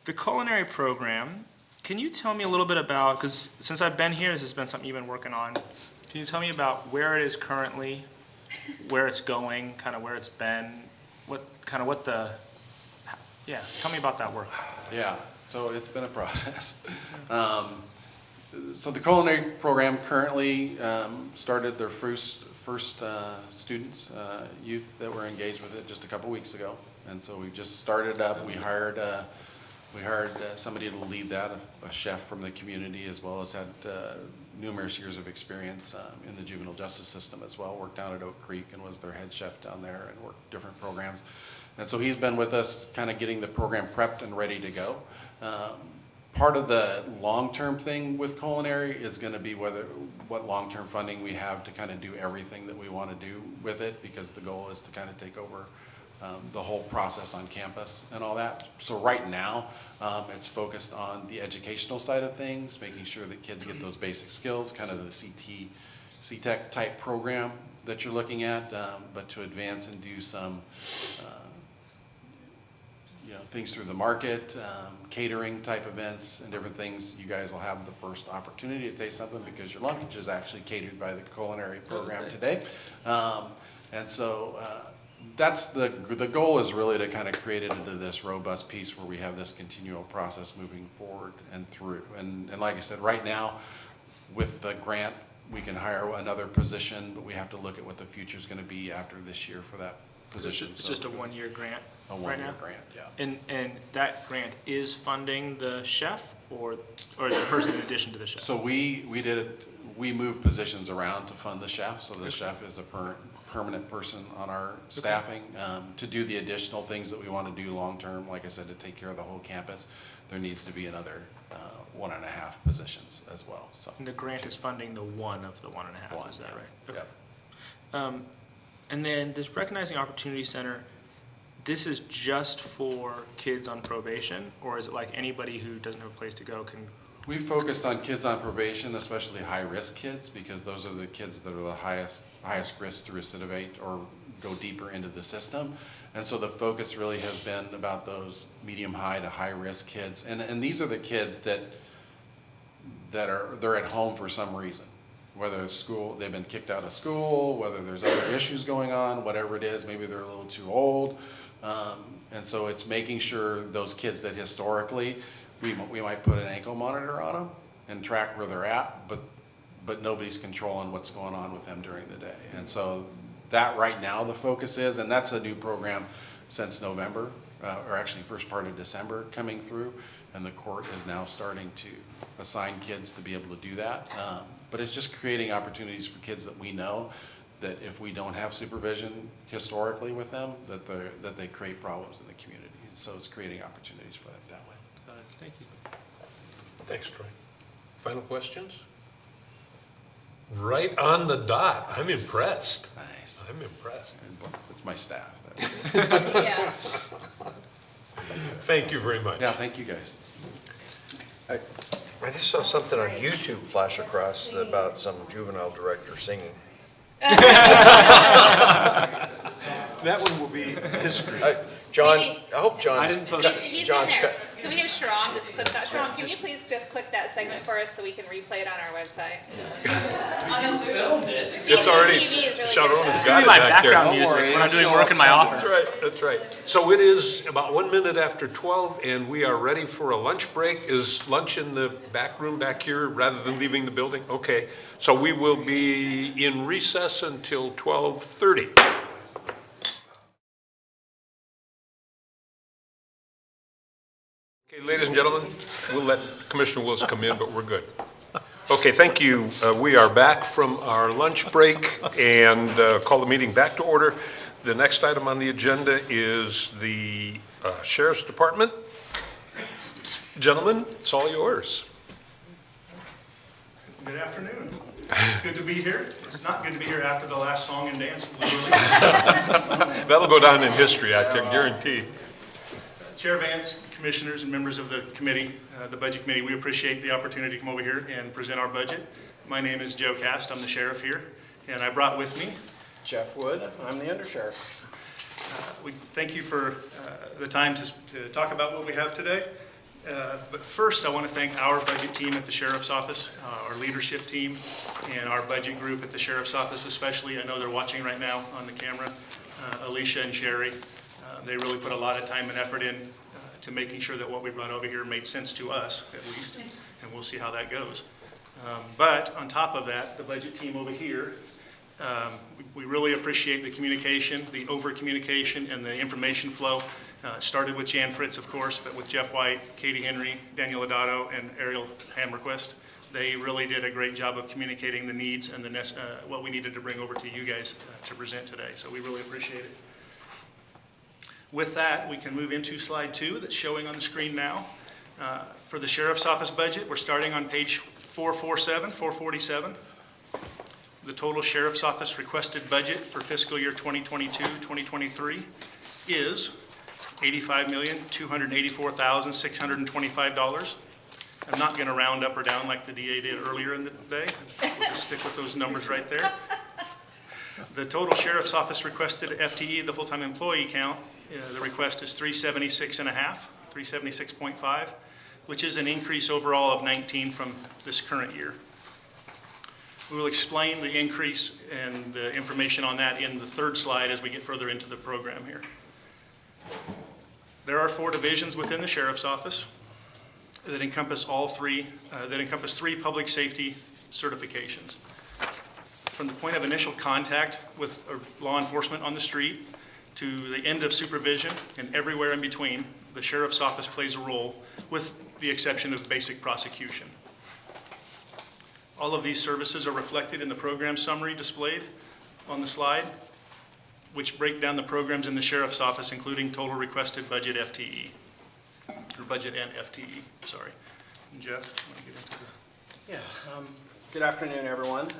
The culinary program, can you tell me a little bit about, because since I've been here, this has been something you've been working on. Can you tell me about where it is currently, where it's going, kind of where it's been, tell me about that work. Yeah, so it's been a process. So the culinary program currently started their first students, youth that were engaged with it just a couple weeks ago. And so we've just started up. We hired somebody to lead that, a chef from the community, as well as had numerous years of experience in the juvenile justice system as well. Worked down at Oak Creek and was their head chef down there and worked different programs. And so he's been with us kind of getting the program prepped and ready to go. Part of the long-term thing with culinary is going to be what long-term funding we have to kind of do everything that we want to do with it, because the goal is to kind of take over the whole process on campus and all that. So right now, it's focused on the educational side of things, making sure that kids get those basic skills, kind of the CTEC type program that you're looking at, but to advance and do some things through the market, catering type events and different things. You guys will have the first opportunity to taste something, because your lunch is actually catered by the culinary program today. And so that's the goal, is really to kind of create it into this robust piece where we have this continual process moving forward and through. And like I said, right now with the grant, we can hire another position, but we have to look at what the future is going to be after this year for that position. It's just a one-year grant A right one-year now? grant, yeah. And that grant is funding the chef or the person in addition to the chef? So we moved positions around to fund the chef, so the chef is a permanent person on our staffing. To do the additional things that we want to do long-term, like I said, to take care of the whole campus, there needs to be another 1.5 positions as well, so. And the grant is funding the one of the 1.5, is that right? Yep. And then this Recognizing Opportunity Center, this is just for kids on probation, or is it like anybody who doesn't have a place to go can? We focused on kids on probation, especially high-risk kids, because those are the kids that are the highest risk to recidivate or go deeper into the system. And so the focus really has been about those medium-high to high-risk kids. And these are the kids they're at home for some reason. Whether it's school, they've been kicked out of school, whether there's other issues going on, whatever it is, maybe they're a little too old. And so it's making sure those kids that historically, we might put an ankle monitor on them and track where they're at, but nobody's controlling what's going on with them during the day. And so that right now the focus is, and that's a new program since November, or actually first part of December coming through, and the court is now starting to assign kids to be able to do that. But it's just creating opportunities for kids that we know that if we don't have supervision historically with them, that they create problems in the community. So it's creating opportunities for that way. Got it. Thank you. Thanks, Troy. Final questions? Right on the dot. I'm impressed. Nice. I'm impressed. It's my staff. Yeah. Thank you very much. Yeah, thank you guys. I just saw something on YouTube flash across about some juvenile director singing. That one will be history. John, I hope John's, He's John's in there. cut. Can we have Sharon just clip that? Sharon, can you please just clip that segment for us so we can replay it on our website? It's already, TV is really Sharon good. has It's got gonna it be my back there. background music when I'm doing work in my office. That's right, that's right. So it is about 1 minute after 12, and we are ready for a lunch break. Is lunch in the back room back here rather than leaving the building? Okay, so we will be in recess until 12:30. Okay, ladies and gentlemen, we'll let Commissioner Wills come in, but we're good. Okay, thank you. We are back from our lunch break and call the meeting back to order. The next item on the agenda is the Sheriff's Department. Gentlemen, it's all yours. Good afternoon. It's good to be here. It's not good to be here after the last song and dance. That'll go down in history, I can guarantee. Chair Vance, commissioners and members of the committee, the Budget Committee, we appreciate the opportunity to come over here and present our budget. My name is Joe Cast. I'm the sheriff here, and I brought with me Jeff Wood, I'm the undersheriff. We thank you for the time to talk about what we have today. But first, I want to thank our budget team at the Sheriff's Office, our leadership team, and our budget group at the Sheriff's Office especially. I know they're watching right now on the camera, Alicia and Sherry. They really put a lot of time and effort in to making sure that what we brought over here made sense to us, at least, and we'll see how that goes. But on top of that, the budget team over here, we really appreciate the communication, the over-communication, and the information flow. Started with Jan Fritz, of course, but with Jeff White, Katie Henry, Daniel Lodato, and Ariel Hammerquist. They really did a great job of communicating the needs and what we needed to bring over to you guys to present today, so we really appreciate it. With that, we can move into slide 2 that's showing on the screen now. For the Sheriff's Office budget, we're starting on page 447. The total Sheriff's Office requested budget for fiscal year 2022-2023 is $85,284,625. I'm not going to round up or down like the DA did earlier in the day. We'll just stick with those numbers right there. The total Sheriff's Office requested FTE, the full-time employee count, the request is 376.5, which is an increase overall of 19 from this current year. We will explain the increase and the information on that in the third slide as we get further into the program here. There are 4 divisions within the Sheriff's Office that encompass three public safety certifications. From the point of initial contact with law enforcement on the street to the end of supervision and everywhere in between, the Sheriff's Office plays a role with the exception of basic prosecution. All of these services are reflected in the program summary displayed on the slide, which break down the programs in the Sheriff's Office, including total requested budget FTE, or budget and FTE, sorry. And Jeff, you want to get into the... Yeah, good afternoon, everyone.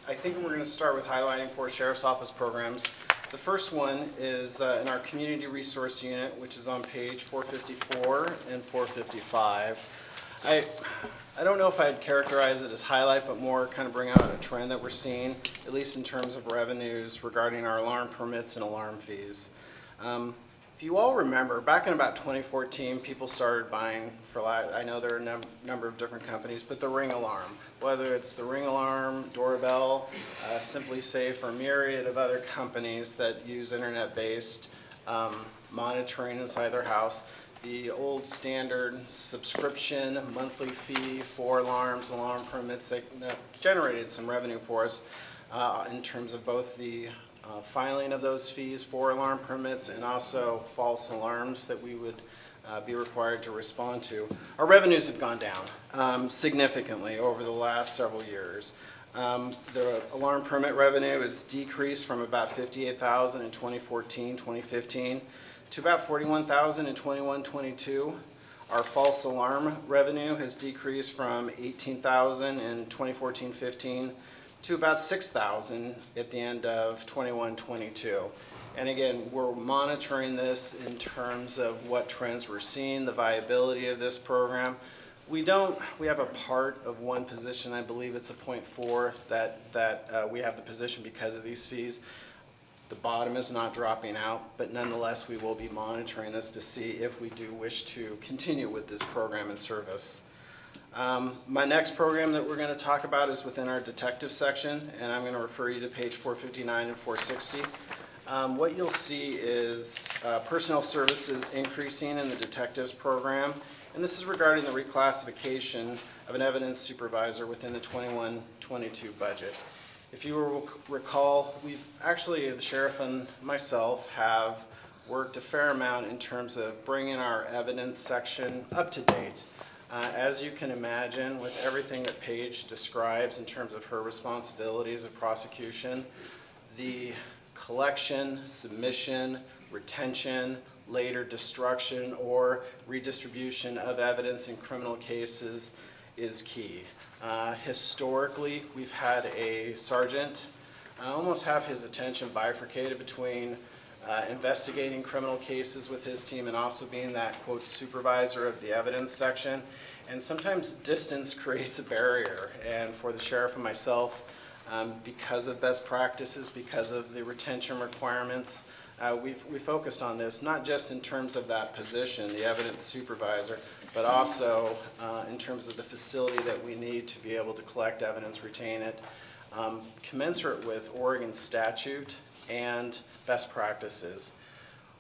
I think we're going to start with highlighting 4 Sheriff's Office programs. The first one is in our Community Resource Unit, which is on page 454 and 455. I don't know if I'd characterize it as highlight, but more kind of bring out a trend that we're seeing, at least in terms of revenues regarding our alarm permits and alarm fees. If you all remember, back in about 2014, people started buying, I know there are a number of different companies, but the Ring alarm, whether it's the Ring alarm, doorbell, Simply Safe, or a myriad of other companies that use internet-based monitoring inside their house. The old standard subscription monthly fee for alarms, alarm permits, that generated some revenue for us in terms of both the filing of those fees for alarm permits and also false alarms that we would be required to respond to. Our revenues have gone down significantly over the last several years. The alarm permit revenue has decreased from about $58,000 in 2014-2015 to about $41,000 in 21-22. Our false alarm revenue has decreased from $18,000 in 2014-15 to about $6,000 at the end of 21-22. And again, we're monitoring this in terms of what trends we're seeing, the viability of this program. We don't, we have a part of one position, I believe it's a .4, that we have the position because of these fees. The bottom is not dropping out, but nonetheless, we will be monitoring this to see if we do wish to continue with this program and service. My next program that we're going to talk about is within our detective section, and I'm going to refer you to page 459 and 460. What you'll see is personnel services increasing in the detectives program, and this is regarding the reclassification of an evidence supervisor within the 21-22 budget. If you will recall, we've actually, the sheriff and myself have worked a fair amount in terms of bringing our evidence section up to date. As you can imagine, with everything that Paige describes in terms of her responsibilities of prosecution, the collection, submission, retention, later destruction, or redistribution of evidence in criminal cases is key. Historically, we've had a sergeant almost have his attention bifurcated between investigating criminal cases with his team and also being that, quote, supervisor of the evidence section. And sometimes distance creates a barrier. And for the sheriff and myself, because of best practices, because of the retention requirements, we focused on this, not just in terms of that position, the evidence supervisor, but also in terms of the facility that we need to be able to collect evidence, retain it, commensurate with Oregon statute and best practices.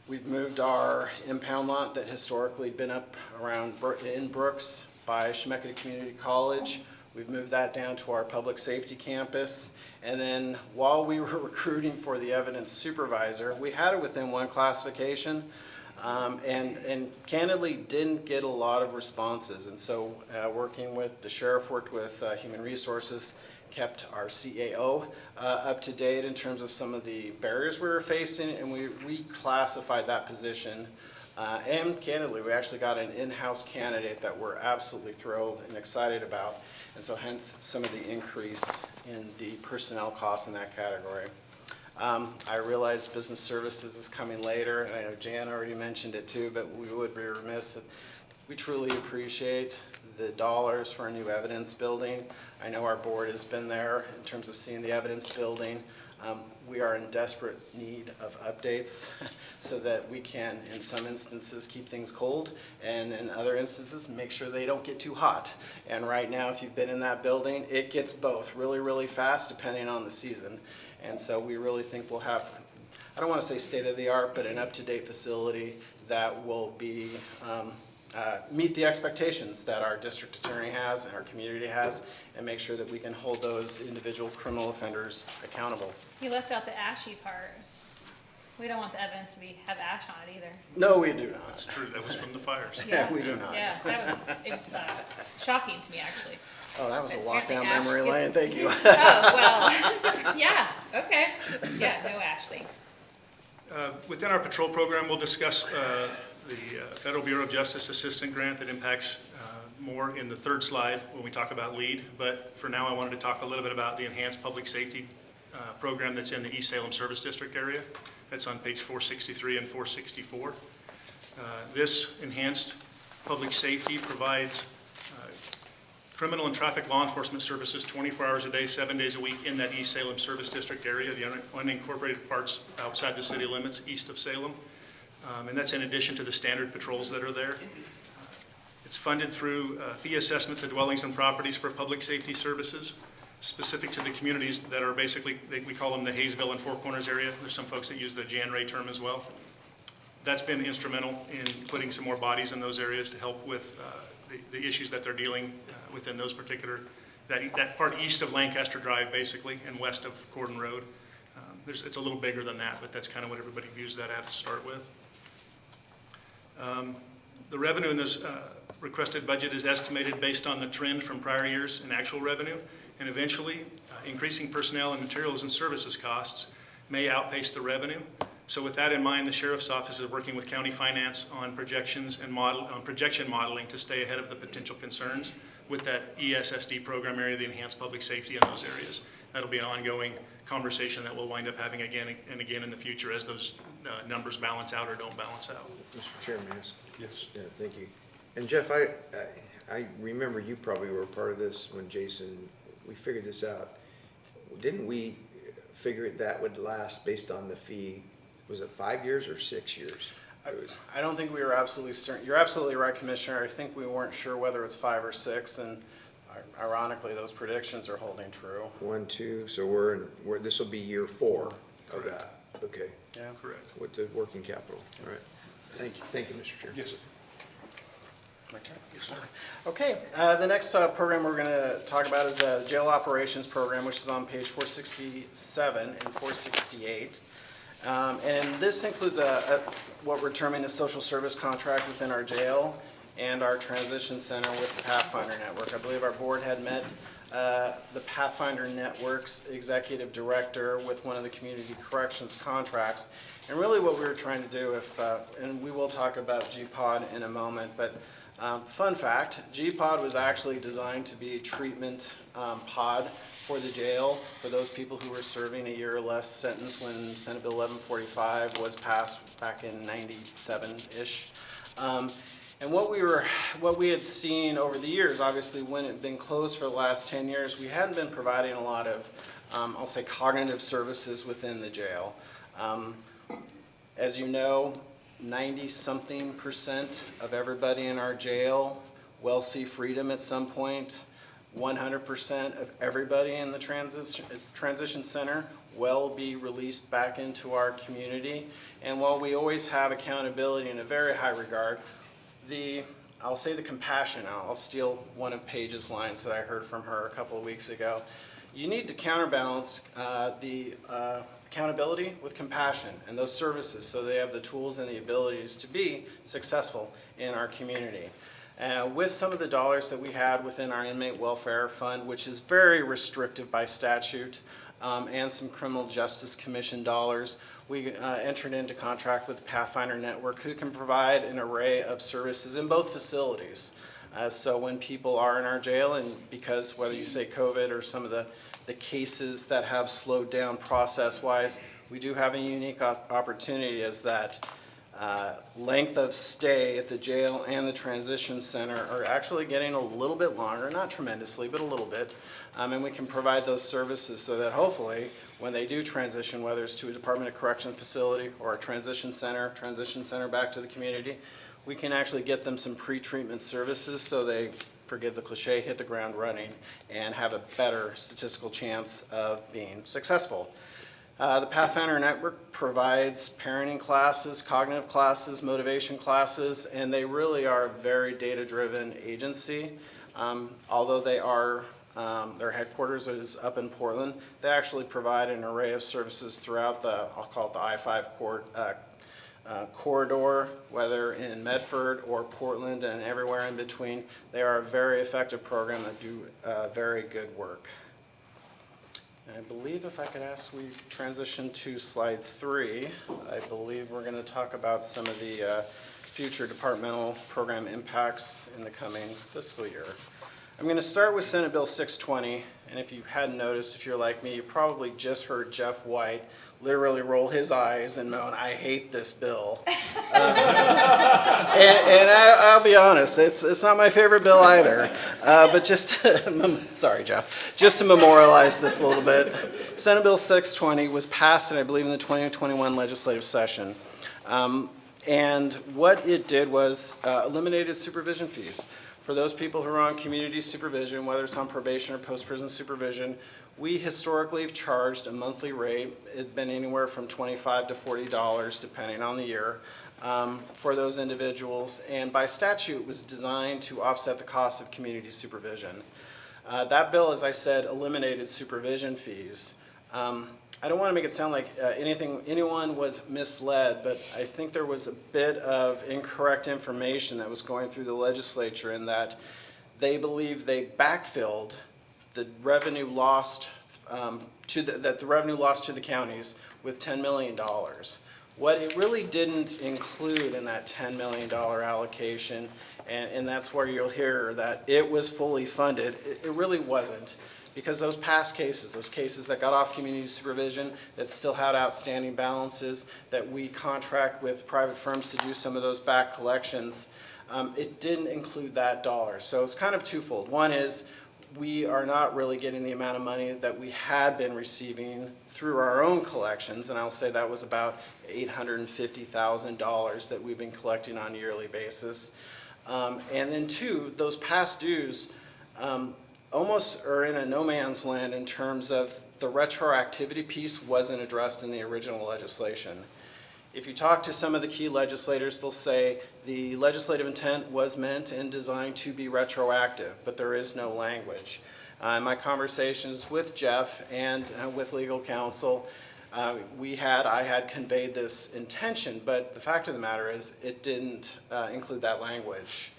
We've moved our impound lot that historically had been up around in Brooks by Chemeketa Community College. We've moved that down to our public safety campus. And then while we were recruiting for the evidence supervisor, we had it within one classification and candidly didn't get a lot of responses. And so working with the sheriff, worked with Human Resources, kept our CAO up to date in terms of some of the barriers we were facing, and we reclassified that position. And candidly, we actually got an in-house candidate that we're absolutely thrilled and excited about. And so hence some of the increase in the personnel costs in that category. I realize business services is coming later, and I know Jan already mentioned it too, but we would be remiss if we truly appreciate the dollars for a new evidence building. I know our board has been there in terms of seeing the evidence building. We are in desperate need of updates so that we can, in some instances, keep things cold, and in other instances, make sure they don't get too hot. And right now, if you've been in that building, it gets both really, really fast depending on the season. And so we really think we'll have, I don't want to say state-of-the-art, but an up-to-date facility that will be meet the expectations that our district attorney has and our community has, and make sure that we can hold those individual criminal offenders accountable. You left out the ashy part. We don't want the evidence to have ash on it either. No, we do not. That's true, that was from the fires. Yeah, we do not. Yeah, that was shocking to me, actually. Oh, that was a walk Apparently down ash memory gets- lane, thank you. Oh, well, yeah, okay. Yeah, no ash, thanks. Within our patrol program, we'll discuss the Federal Bureau of Justice Assistant Grant that impacts more in the third slide when we talk about LEAD. But for now, I wanted to talk a little bit about the Enhanced Public Safety Program that's in the East Salem Service District area. That's on page 463 and 464. This Enhanced Public Safety provides criminal and traffic law enforcement services 24 hours a day, 7 days a week in that East Salem Service District area, the unincorporated parts outside the city limits east of Salem. And that's in addition to the standard patrols that are there. It's funded through fee assessment to dwellings and properties for public safety services, specific to the communities that are basically, we call them the Hayesville and Four Corners area. There's some folks that use the Jan Ray term as well. That's been instrumental in putting some more bodies in those areas to help with the issues that they're dealing within those particular, that part east of Lancaster Drive basically and west of Cordon Road. It's a little bigger than that, but that's kind of what everybody views that at to start with. The revenue in this requested budget is estimated based on the trend from prior years in actual revenue, and eventually increasing personnel and materials and services costs may outpace the revenue. So with that in mind, the Sheriff's Office is working with County Finance on projections and projection modeling to stay ahead of the potential concerns with that ESSD program area, the Enhanced Public Safety in those areas. That'll be an ongoing conversation that we'll wind up having again and again in the future as those numbers balance out or don't balance out. Mr. Chairman, Yes. yeah, thank you. And Jeff, I I remember you probably were part of this when Jason, we figured this out. Didn't we figure that would last based on the fee, was it 5 years or 6 years? I don't think we were absolutely certain. You're absolutely right, Commissioner. I think we weren't sure whether it's 5 or 6, and ironically, those predictions are holding true. 1, 2, so we're, this will be year 4 of that. Okay. Yeah. Correct. With the working capital. All right. Thank you, Mr. Chair. Yes, sir. My turn? Yes, sir. Okay, the next program we're going to talk about is the Jail Operations Program, which is on page 467 and 468. And this includes what we're terming a social service contract within our jail and our transition center with the Pathfinder Network. I believe our board had met the Pathfinder Network's executive director with one of the community corrections contracts. And really what we were trying to do, and we will talk about GPOD in a moment, but fun fact, GPOD was actually designed to be a treatment pod for the jail for those people who were serving a year or less sentence when Senate Bill 1145 was passed back in 97-ish. And what we had seen over the years, obviously when it had been closed for the last 10 years, we hadn't been providing a lot of, I'll say, cognitive services within the jail. As you know, 90-something% of everybody in our jail will see freedom at some point. 100% of everybody in the transition center will be released back into our community. And while we always have accountability in a very high regard, I'll say the compassion, I'll steal one of Paige's lines that I heard from her a couple of weeks ago. You need to counterbalance the accountability with compassion and those services so they have the tools and the abilities to be successful in our community. With some of the dollars that we had within our inmate welfare fund, which is very restrictive by statute, and some criminal justice commission dollars, we entered into contract with the Pathfinder Network, who can provide an array of services in both facilities. So when people are in our jail, and because whether you say COVID or some of the cases that have slowed down process-wise, we do have a unique opportunity as that length of stay at the jail and the transition center are actually getting a little bit longer, not tremendously, but a little bit. And we can provide those services so that hopefully when they do transition, whether it's to a Department of Correction facility or a transition center back to the community, we can actually get them some pre-treatment services so they, forgive the cliche, hit the ground running and have a better statistical chance of being successful. The Pathfinder Network provides parenting classes, cognitive classes, motivation classes, and they really are a very data-driven agency. Although they are, their headquarters is up in Portland, they actually provide an array of services throughout the, I'll call it the I-5 corridor, whether in Medford or Portland and everywhere in between. They are a very effective program that do very good work. I believe if I could ask we transition to slide 3, I believe we're going to talk about some of the future departmental program impacts in the coming fiscal year. I'm going to start with Senate Bill 620, and if you hadn't noticed, if you're like me, you probably just heard Jeff White literally roll his eyes and moan, "I hate this bill." And I'll be honest, it's not my favorite bill either. But just, sorry Jeff, just to memorialize this a little bit, Senate Bill 620 was passed, I believe, in the 2021 legislative session. And what it did was eliminated supervision fees. For those people who are on community supervision, whether it's on probation or post-prison supervision, we historically have charged a monthly rate. It's been anywhere from $25 to $40, depending on the year, for those individuals. And by statute, it was designed to offset the cost of community supervision. That bill, as I said, eliminated supervision fees. I don't want to make it sound like anyone was misled, but I think there was a bit of incorrect information that was going through the legislature in that they believe they backfilled the revenue lost to the counties with $10 million. What it really didn't include in that $10 million allocation, and that's where you'll hear that it was fully funded, it really wasn't. Because those past cases, those cases that got off community supervision, that still had outstanding balances, that we contract with private firms to do some of those back collections, it didn't include that dollar. So it's kind of twofold. One is we are not really getting the amount of money that we had been receiving through our own collections, and I'll say that was about $850,000 that we've been collecting on a yearly basis. And then two, those past dues almost are in a no man's land in terms of the retroactivity piece wasn't addressed in the original legislation. If you talk to some of the key legislators, they'll say the legislative intent was meant and designed to be retroactive, but there is no language. In my conversations with Jeff and with legal counsel, I had conveyed this intention, but the fact of the matter is it didn't include that language.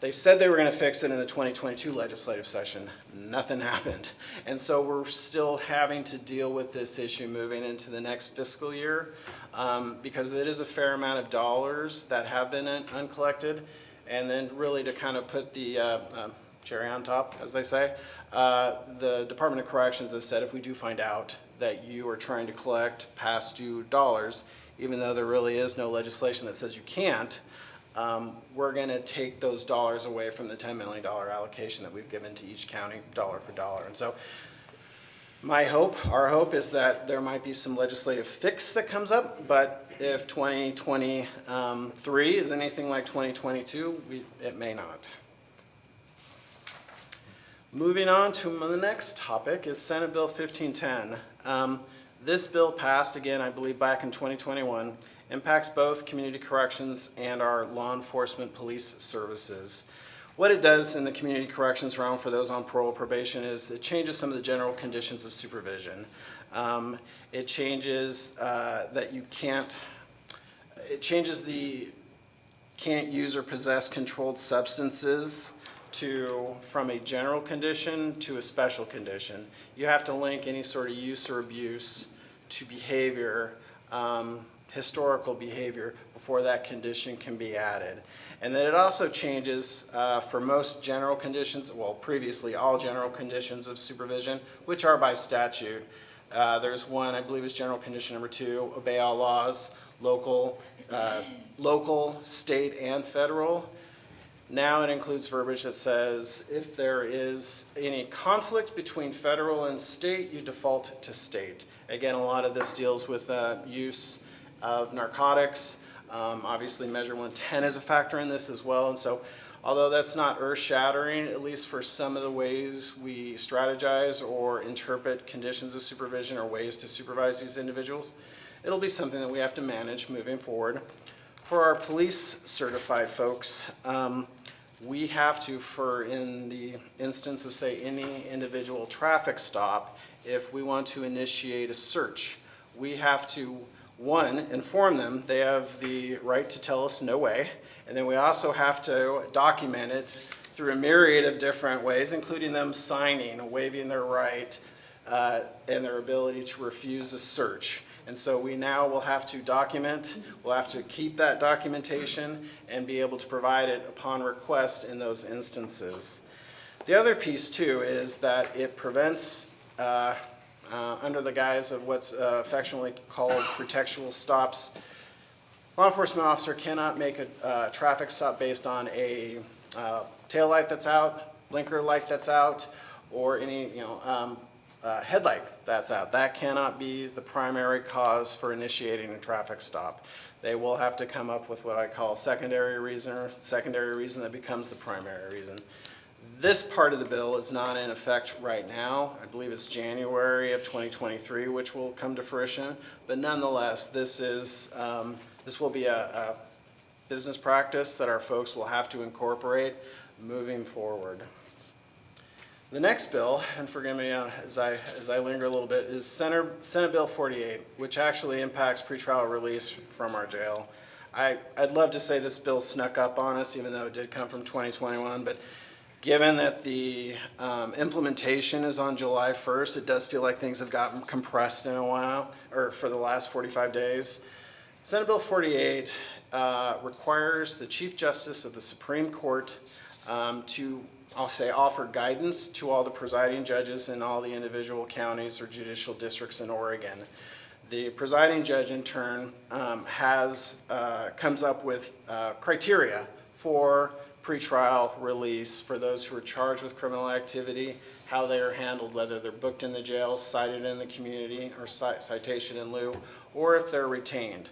They said they were going to fix it in the 2022 legislative session. Nothing happened. And so we're still having to deal with this issue moving into the next fiscal year because it is a fair amount of dollars that have been uncollected. And then really to kind of put the cherry on top, as they say, the Department of Corrections has said if we do find out that you are trying to collect past due dollars, even though there really is no legislation that says you can't, we're going to take those dollars away from the $10 million allocation that we've given to each county, dollar for dollar. And so our hope is that there might be some legislative fix that comes up, but if 2023 is anything like 2022, it may not. Moving on to the next topic is Senate Bill 1510. This bill passed, again, I believe back in 2021, impacts both community corrections and our law enforcement police services. What it does in the community corrections realm for those on parole probation is it changes some of the general conditions of supervision. It changes can't use or possess controlled substances from a general condition to a special condition. You have to link any sort of use or abuse to behavior, historical behavior, before that condition can be added. And then it also changes for most general conditions, well, previously all general conditions of supervision, which are by statute. There's one, I believe is general condition number 2, obey all laws, local, state, and federal. Now it includes verbiage that says if there is any conflict between federal and state, you default to state. Again, a lot of this deals with use of narcotics. Obviously, Measure 110 is a factor in this as well. And so, although that's not earth-shattering, at least for some of the ways we strategize or interpret conditions of supervision or ways to supervise these individuals, it'll be something that we have to manage moving forward. For our police certified folks, we have to, in the instance of, say, any individual traffic stop, if we want to initiate a search, we have to, one, inform them they have the right to tell us no way, and then we also have to document it through a myriad of different ways, including them signing, waiving their right, and their ability to refuse a search. And so we now will have to document, we'll have to keep that documentation and be able to provide it upon request in those instances. The other piece too is that it prevents, under the guise of what's affectionately called pretextual stops, law enforcement officer cannot make a traffic stop based on a taillight that's out, blinker light that's out, or any headlight that's out. That cannot be the primary cause for initiating a traffic stop. They will have to come up with what I call secondary reason, or secondary reason that becomes the primary reason. This part of the bill is not in effect right now. I believe it's January of 2023, which will come to fruition. But nonetheless, this will be a business practice that our folks will have to incorporate moving forward. The next bill, and forgive me as I linger a little bit, is Senate Bill 48, which actually impacts pretrial release from our jail. I'd love to say this bill snuck up on us, even though it did come from 2021, but given that the implementation is on July 1st, it does feel like things have gotten compressed in a while, or for the last 45 days. Senate Bill 48 requires the Chief Justice of the Supreme Court to, I'll say, offer guidance to all the presiding judges in all the individual counties or judicial districts in Oregon. The presiding judge, in turn, comes up with criteria for pretrial release for those who are charged with criminal activity, how they are handled, whether they're booked in the jail, cited in the community, or citation in lieu, or if they're retained.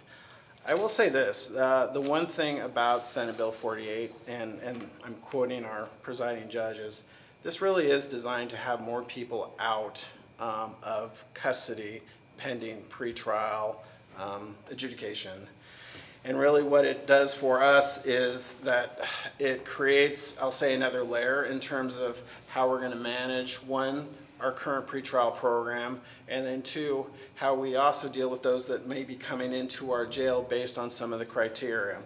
I will say this, the one thing about Senate Bill 48, and I'm quoting our presiding judge, is this really is designed to have more people out of custody pending pretrial adjudication. And really what it does for us is that it creates, I'll say, another layer in terms of how we're going to manage, one, our current pretrial program, and then two, how we also deal with those that may be coming into our jail based on some of the criteria.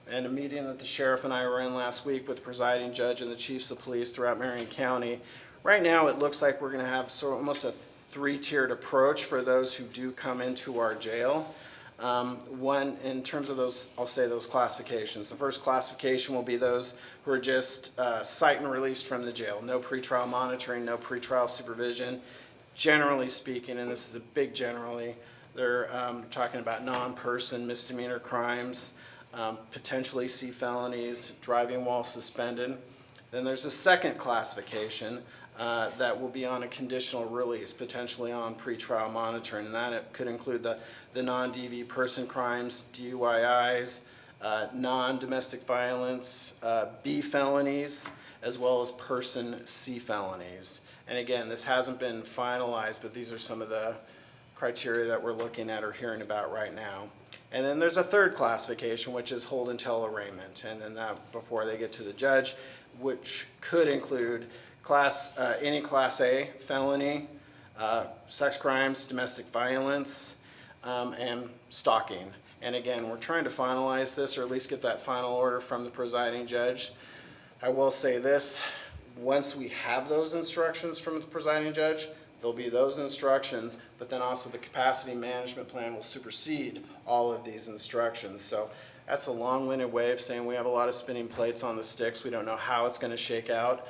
And a meeting that the sheriff and I were in last week with the presiding judge and the chiefs of police throughout Marion County, right now it looks like we're going to have sort of almost a three-tiered approach for those who do come into our jail. One, in terms of those, I'll say those classifications. The first classification will be those who are just cite and released from the jail. No pretrial monitoring, no pretrial supervision. Generally speaking, and this is a big generally, they're talking about non-person misdemeanor crimes, potentially C felonies, driving while suspended. Then there's a second classification that will be on a conditional release, potentially on pretrial monitoring, and that it could include the non-DV person crimes, DUIs, non-domestic violence, B felonies, as well as person C felonies. And again, this hasn't been finalized, but these are some of the criteria that we're looking at or hearing about right now. And then there's a third classification, which is hold until arraignment, and then that before they get to the judge, which could include any Class A felony, sex crimes, domestic violence, and stalking. And again, we're trying to finalize this, or at least get that final order from the presiding judge. I will say this, once we have those instructions from the presiding judge, there'll be those instructions, but then also the capacity management plan will supersede all of these instructions. So that's a long-winded way of saying we have a lot of spinning plates on the sticks. We don't know how it's going to shake out.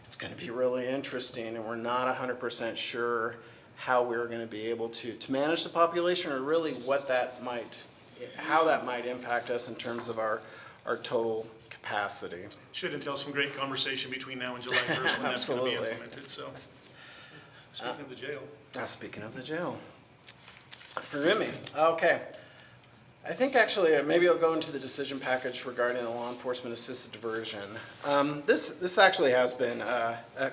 It's going to be really interesting, and we're not 100% sure how we're going to be able to manage the population, or really what that might, how that might impact us in terms of our total capacity. Should entail some great conversation between now and July 1st when that's going to be implemented. So, speaking of the jail. Speaking of the jail. Forgive me. Okay. I think actually maybe I'll go into the decision package regarding the law enforcement assisted diversion. This actually has been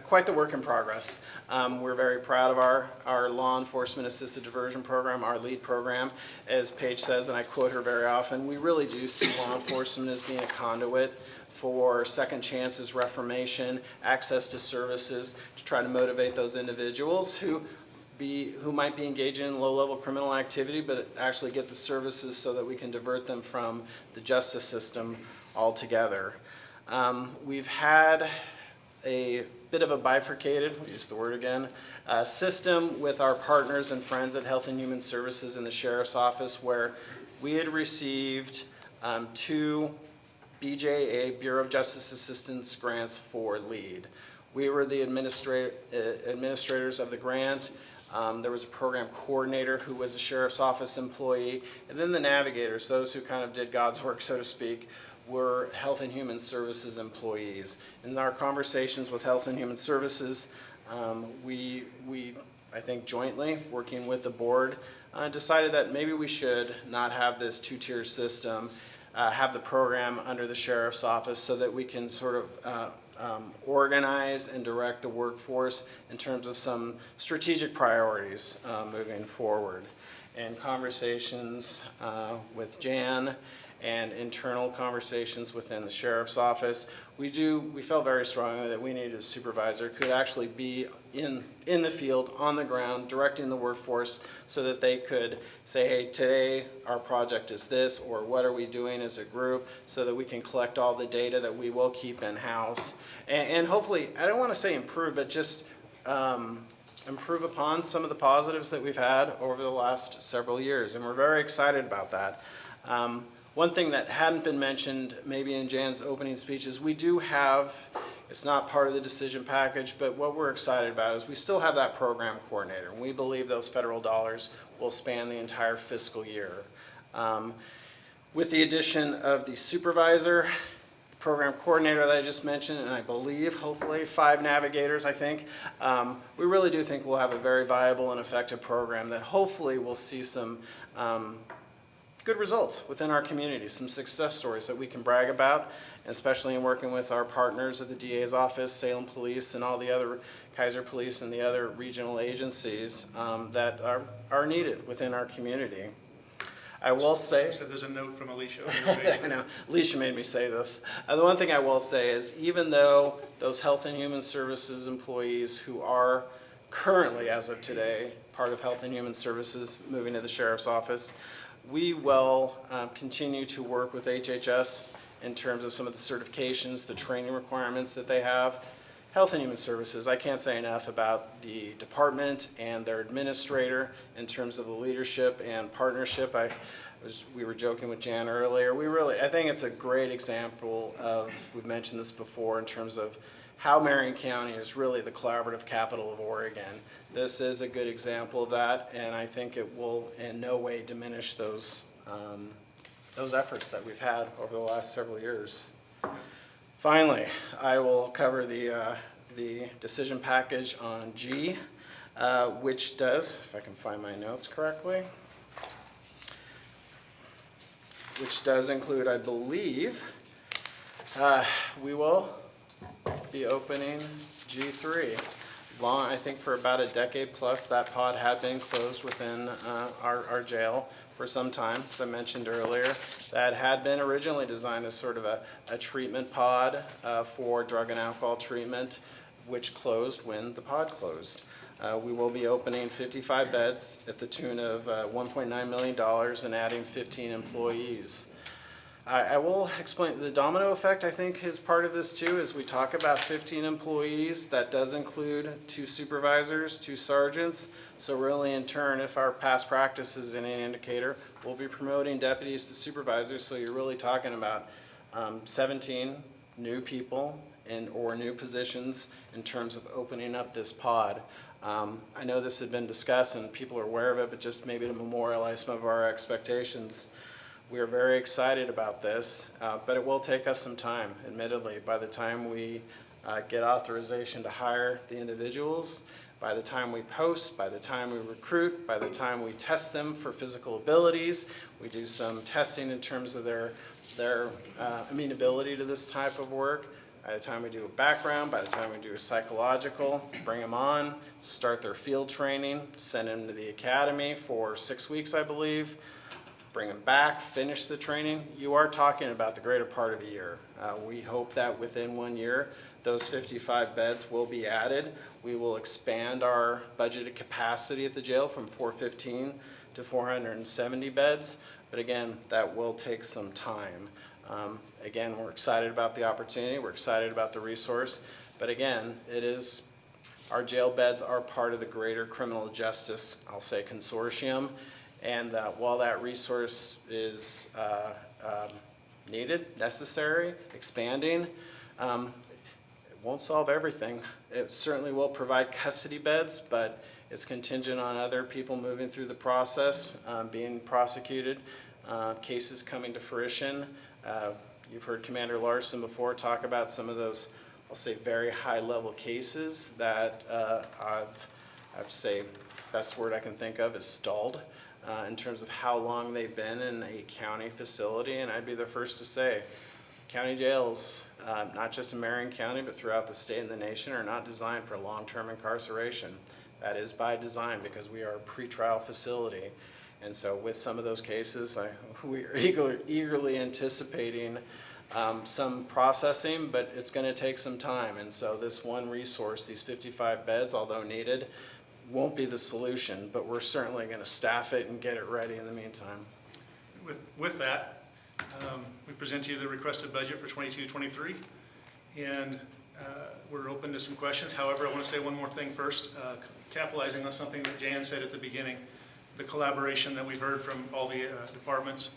quite the work in progress. We're very proud of our law enforcement assisted diversion program, our LEAD program. As Paige says, and I quote her very often, we really do see law enforcement as being a conduit for second chances, reformation, access to services, to try to motivate those individuals who might be engaging in low-level criminal activity, but actually get the services so that we can divert them from the justice system altogether. We've had a bit of a bifurcated, we'll use the word again, system with our partners and friends at Health and Human Services in the Sheriff's Office, where we had received 2 BJA, Bureau of Justice Assistance grants for LEAD. We were the administrators of the grant. There was a program coordinator who was a Sheriff's Office employee, and then the navigators, those who kind of did God's work, so to speak, were Health and Human Services employees. In our conversations with Health and Human Services, we I think jointly, working with the board, decided that maybe we should not have this two-tier system, have the program under the Sheriff's Office so that we can sort of organize and direct the workforce in terms of some strategic priorities moving forward. And conversations with Jan and internal conversations within the Sheriff's Office, we felt very strongly that we needed a supervisor who could actually be in the field, on the ground, directing the workforce so that they could say, hey, today our project is this, or what are we doing as a group, so that we can collect all the data that we will keep in-house. And hopefully, I don't want to say improve, but just improve upon some of the positives that we've had over the last several years, and we're very excited about that. One thing that hadn't been mentioned maybe in Jan's opening speech is we do have, it's not part of the decision package, but what we're excited about is we still have that program coordinator, and we believe those federal dollars will span the entire fiscal year. With the addition of the supervisor program coordinator that I just mentioned, and I believe, hopefully, 5 navigators, I think. We really do think we'll have a very viable and effective program that hopefully will see some good results within our community, some success stories that we can brag about, especially in working with our partners at the DA's office, Salem Police, and all the other Kaiser Police and the other regional agencies that are needed within our community. I will say... So there's a note from Alicia. I know, Alicia made me say this. The one thing I will say is even though those Health and Human Services employees who are currently, as of today, part of Health and Human Services moving to the Sheriff's Office, we will continue to work with HHS in terms of some of the certifications, the training requirements that they have. Health and Human Services, I can't say enough about the department and their administrator in terms of the leadership and partnership. We were joking with Jan earlier. I think it's a great example of, we've mentioned this before, in terms of how Marion County is really the collaborative capital of Oregon. This is a good example of that, and I think it will in no way diminish those efforts that we've had over the last several years. Finally, I will cover the decision package on G, which does, if I can find my notes correctly, which does include, I believe, we will be opening G3. I think for about a decade plus, that pod had been closed within our jail for some time, as I mentioned earlier. That had been originally designed as sort of a treatment pod for drug and alcohol treatment, which closed when the pod closed. We will be opening 55 beds at the tune of $1.9 million and adding 15 employees. I will explain the domino effect, I think, is part of this too. As we talk about 15 employees, that does include 2 supervisors, 2 sergeants. So really, in turn, if our past practice is any indicator, we'll be promoting deputies to supervisors. So you're really talking about 17 new people or new positions in terms of opening up this pod. I know this had been discussed and people are aware of it, but just maybe to memorialize some of our expectations, we are very excited about this, but it will take us some time, admittedly. By the time we get authorization to hire the individuals, by the time we post, by the time we recruit, by the time we test them for physical abilities, we do some testing in terms of their amenability to this type of work. By the time we do a background, by the time we do a psychological, bring them on, start their field training, send them to the academy for 6 weeks, I believe, bring them back, finish the training, you are talking about the greater part of a year. We hope that within 1 year, those 55 beds will be added. We will expand our budgeted capacity at the jail from 415 to 470 beds, but again, that will take some time. Again, we're excited about the opportunity, we're excited about the resource, but again, our jail beds are part of the greater criminal justice, I'll say, consortium. And while that resource is needed, necessary, expanding, it won't solve everything. It certainly will provide custody beds, but it's contingent on other people moving through the process, being prosecuted, cases coming to fruition. You've heard Commander Larson before talk about some of those, I'll say, very high-level cases that I'd say best word I can think of is stalled. In terms of how long they've been in a county facility, and I'd be the first to say, county jails, not just in Marion County, but throughout the state and the nation, are not designed for long-term incarceration. That is by design because we are a pretrial facility. And so with some of those cases, we are eagerly anticipating some processing, but it's going to take some time. And so this one resource, these 55 beds, although needed, won't be the solution, but we're certainly going to staff it and get it ready in the meantime. With that, we present to you the requested budget for 22-23, and we're open to some questions. However, I want to say one more thing first, capitalizing on something that Jan said at the beginning, the collaboration that we've heard from all the departments.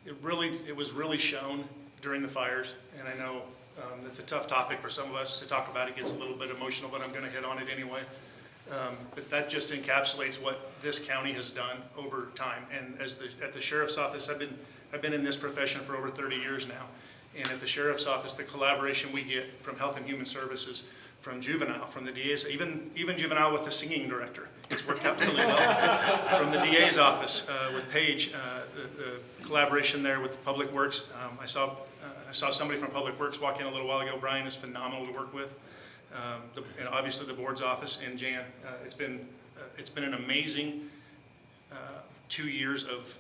It was really shown during the fires, and I know it's a tough topic for some of us to talk about. It gets a little bit emotional, but I'm going to hit on it anyway. But that just encapsulates what this county has done over time. And at the sheriff's office, I've been in this profession for over 30 years now. And at the Sheriff's Office, the collaboration we get from Health and Human Services, from Juvenile, from the DA's, even Juvenile with the singing director. It's worked out really well. From the DA's office with Paige, the collaboration there with Public Works. I saw somebody from Public Works walk in a little while ago. Brian is phenomenal to work with. And obviously the board's office and Jan. It's been an amazing 2 years of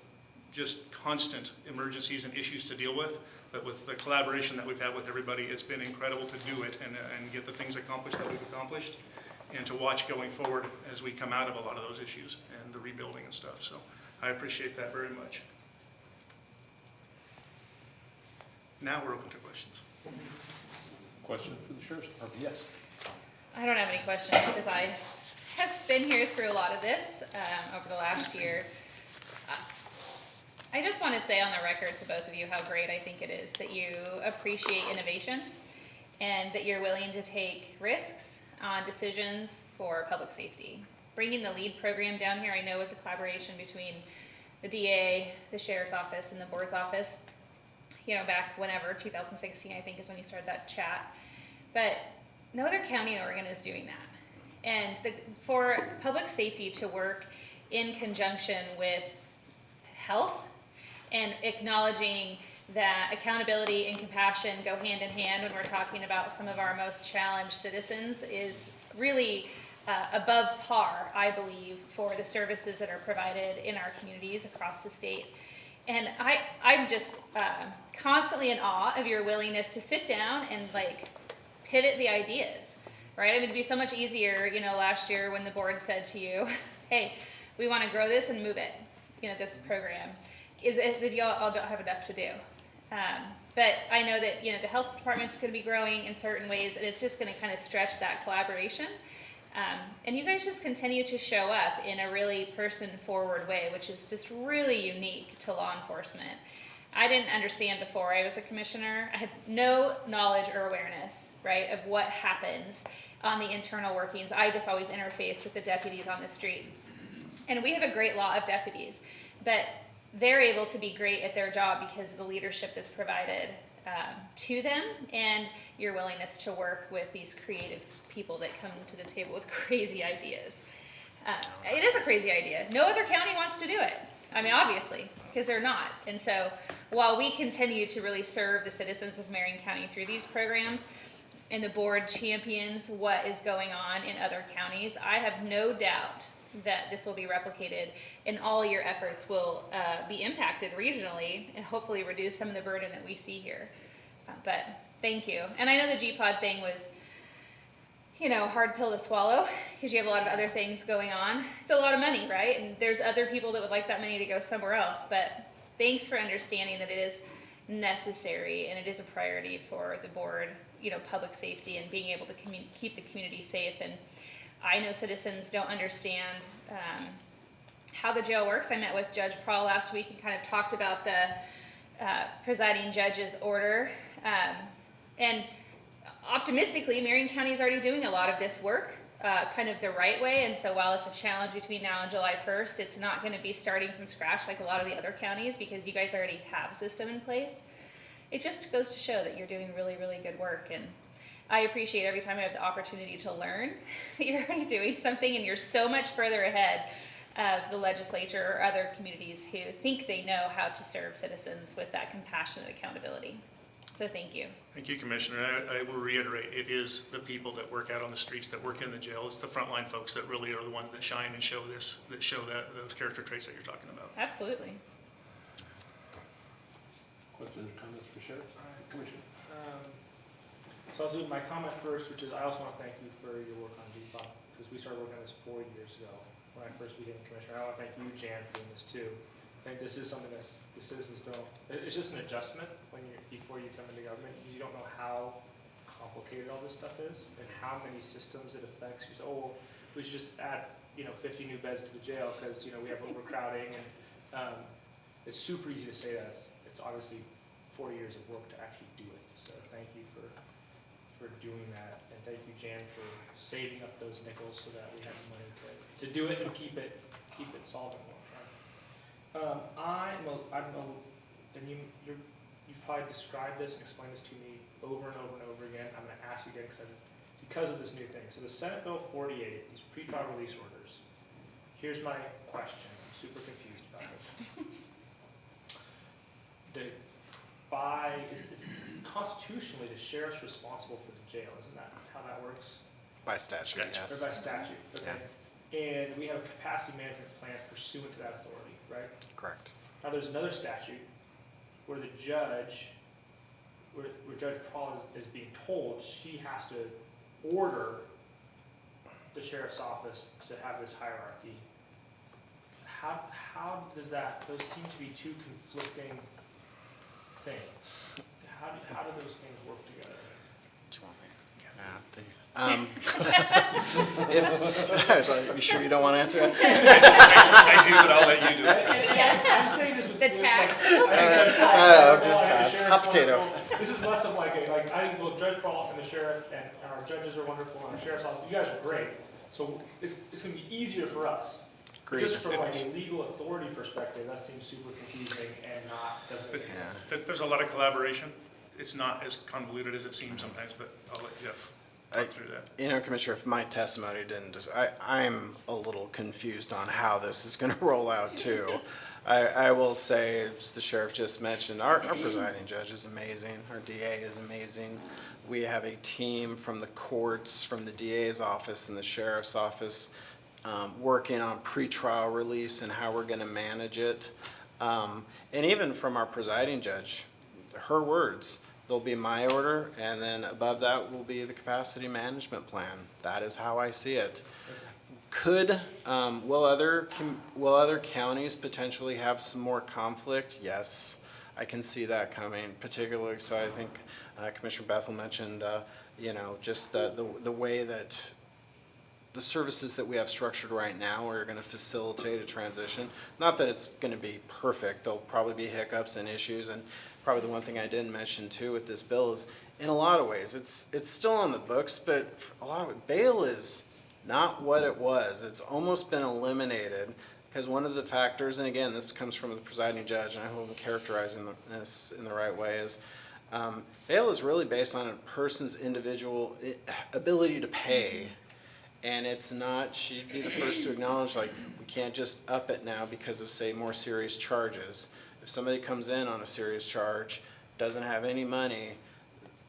just constant emergencies and issues to deal with. But with the collaboration that we've had with everybody, it's been incredible to do it and get the things accomplished that we've accomplished, and to watch going forward as we come out of a lot of those issues and the rebuilding and stuff. So I appreciate that very much. Now we're open to questions. Question for the Sheriff's Department? Yes. I don't have any questions because I have been here through a lot of this over the last year. I just want to say on the record to both of you how great I think it is that you appreciate innovation and that you're willing to take risks on decisions for public safety. Bringing the LEAD program down here, I know, is a collaboration between the DA, the Sheriff's Office, and the Board's office. You know, back whenever, 2016, I think, is when you started that chat. But no other county in Oregon is doing that. And for public safety to work in conjunction with health and acknowledging that accountability and compassion go hand in hand when we're talking about some of our most challenged citizens is really above par, I believe, for the services that are provided in our communities across the state. And I'm just constantly in awe of your willingness to sit down and pivot the ideas, right? I mean, it'd be so much easier, last year when the board said to you, hey, we want to grow this and move it, this program, is as if y'all don't have enough to do. But I know that, the health department's going to be growing in certain ways, and it's just going to kind of stretch that collaboration. And you guys just continue to show up in a really person-forward way, which is just really unique to law enforcement. I didn't understand before I was a commissioner. I had no knowledge or awareness, right, of what happens on the internal workings. I just always interfaced with the deputies on the street. And we have a great law of deputies, but they're able to be great at their job because of the leadership that's provided to them and your willingness to work with these creative people that come to the table with crazy ideas. It is a crazy idea. No other county wants to do it. I mean, obviously, because they're not. And so while we continue to really serve the citizens of Marion County through these programs, and the board champions what is going on in other counties, I have no doubt that this will be replicated and all your efforts will be impacted regionally and hopefully reduce some of the burden that we see here. But thank you. And I know the GPOD thing was, hard pill to swallow because you have a lot of other things going on. It's a lot of money, right? And there's other people that would like that money to go somewhere else. But thanks for understanding that it is necessary and it is a priority for the board, public safety and being able to keep the community safe. And I know citizens don't understand how the jail works. I met with Judge Prawl last week and kind of talked about the presiding judge's order. And optimistically, Marion County is already doing a lot of this work kind of the right way. And so while it's a challenge between now and July 1st, it's not going to be starting from scratch like a lot of the other counties because you guys already have a system in place. It just goes to show that you're doing really, really good work. And I appreciate every time I have the opportunity to learn that you're already doing something and you're so much further ahead of the legislature or other communities who think they know how to serve citizens with that compassionate accountability. So thank you. Thank you, Commissioner. I will reiterate, it is the people that work out on the streets, that work in the jail. It's the frontline folks that really are the ones that shine and show those character traits that you're talking about. Absolutely. Questions or comments for Sheriff? Commissioner? So I'll do my comment first, which is I also want to thank you for your work on GPOD, because we started working on this 4 years ago when I first became commissioner. I want to thank you, Jan, for doing this too. I think this is something that the citizens don't, it's just an adjustment before you come into government. You don't know how complicated all this stuff is and how many systems it affects. You say, oh, well, we should just add 50 new beds to the jail because we have overcrowding, and it's super easy to say that. It's obviously 4 years of work to actually do it. So thank you for doing that, and thank you, Jan, for saving up those nickels so that we have the money to do it and keep it solvent more. And you're you've probably described this and explained this to me over and over and over again. I'm gonna ask you again because of this new thing. So the Senate Bill 48, these pretrial release orders. Here's my question. I'm super confused about this. Constitutionally, the sheriff's responsible for the jail. Isn't that how that works? By statute, yes. Or by statute, okay. And we have a capacity management plan pursuant to that authority, right? Correct. Now, there's another statute where the judge, where Judge Paul is being told she has to order the sheriff's office to have this hierarchy. How does that, those seem to be two conflicting things. How do those things work together? Do you want me? You sure you don't want to answer it? I do, but I'll let you do it. I'm saying this with The tag. Hot potato. This is less of like well, Judge Paul and the sheriff and our judges are wonderful and our sheriff's office, you guys are great. So it's gonna be easier for us. Agreed. Just from like a legal authority perspective, that seems super confusing and doesn't make sense. There's a lot of collaboration. It's not as convoluted as it seems sometimes, but I'll let Jeff talk through that. You know, Commissioner, if my testimony didn't, I'm a little confused on how this is going to roll out too. I will say, as the sheriff just mentioned, our presiding judge is amazing. Our DA is amazing. We have a team from the courts, from the DA's office and the sheriff's office, working on pretrial release and how we're going to manage it. And even from our presiding judge, her words, there'll be my order, and then above that will be the capacity management plan. That is how I see it. Will other counties potentially have some more conflict? Yes, I can see that coming, particularly, so I think Commissioner Bethel mentioned, just the way that the services that we have structured right now are going to facilitate a transition. Not that it's going to be perfect. There'll probably be hiccups and issues, and probably the one thing I didn't mention too with this bill is, in a lot of ways, it's still on the books, but a lot of it, bail is not what it was. It's almost been eliminated, because one of the factors, and again, this comes from the presiding judge, and I hope I'm characterizing this in the right way, is bail is really based on a person's individual ability to pay. And it's not, she'd be the first to acknowledge, like, we can't just up it now because of, say, more serious charges. If somebody comes in on a serious charge, doesn't have any money,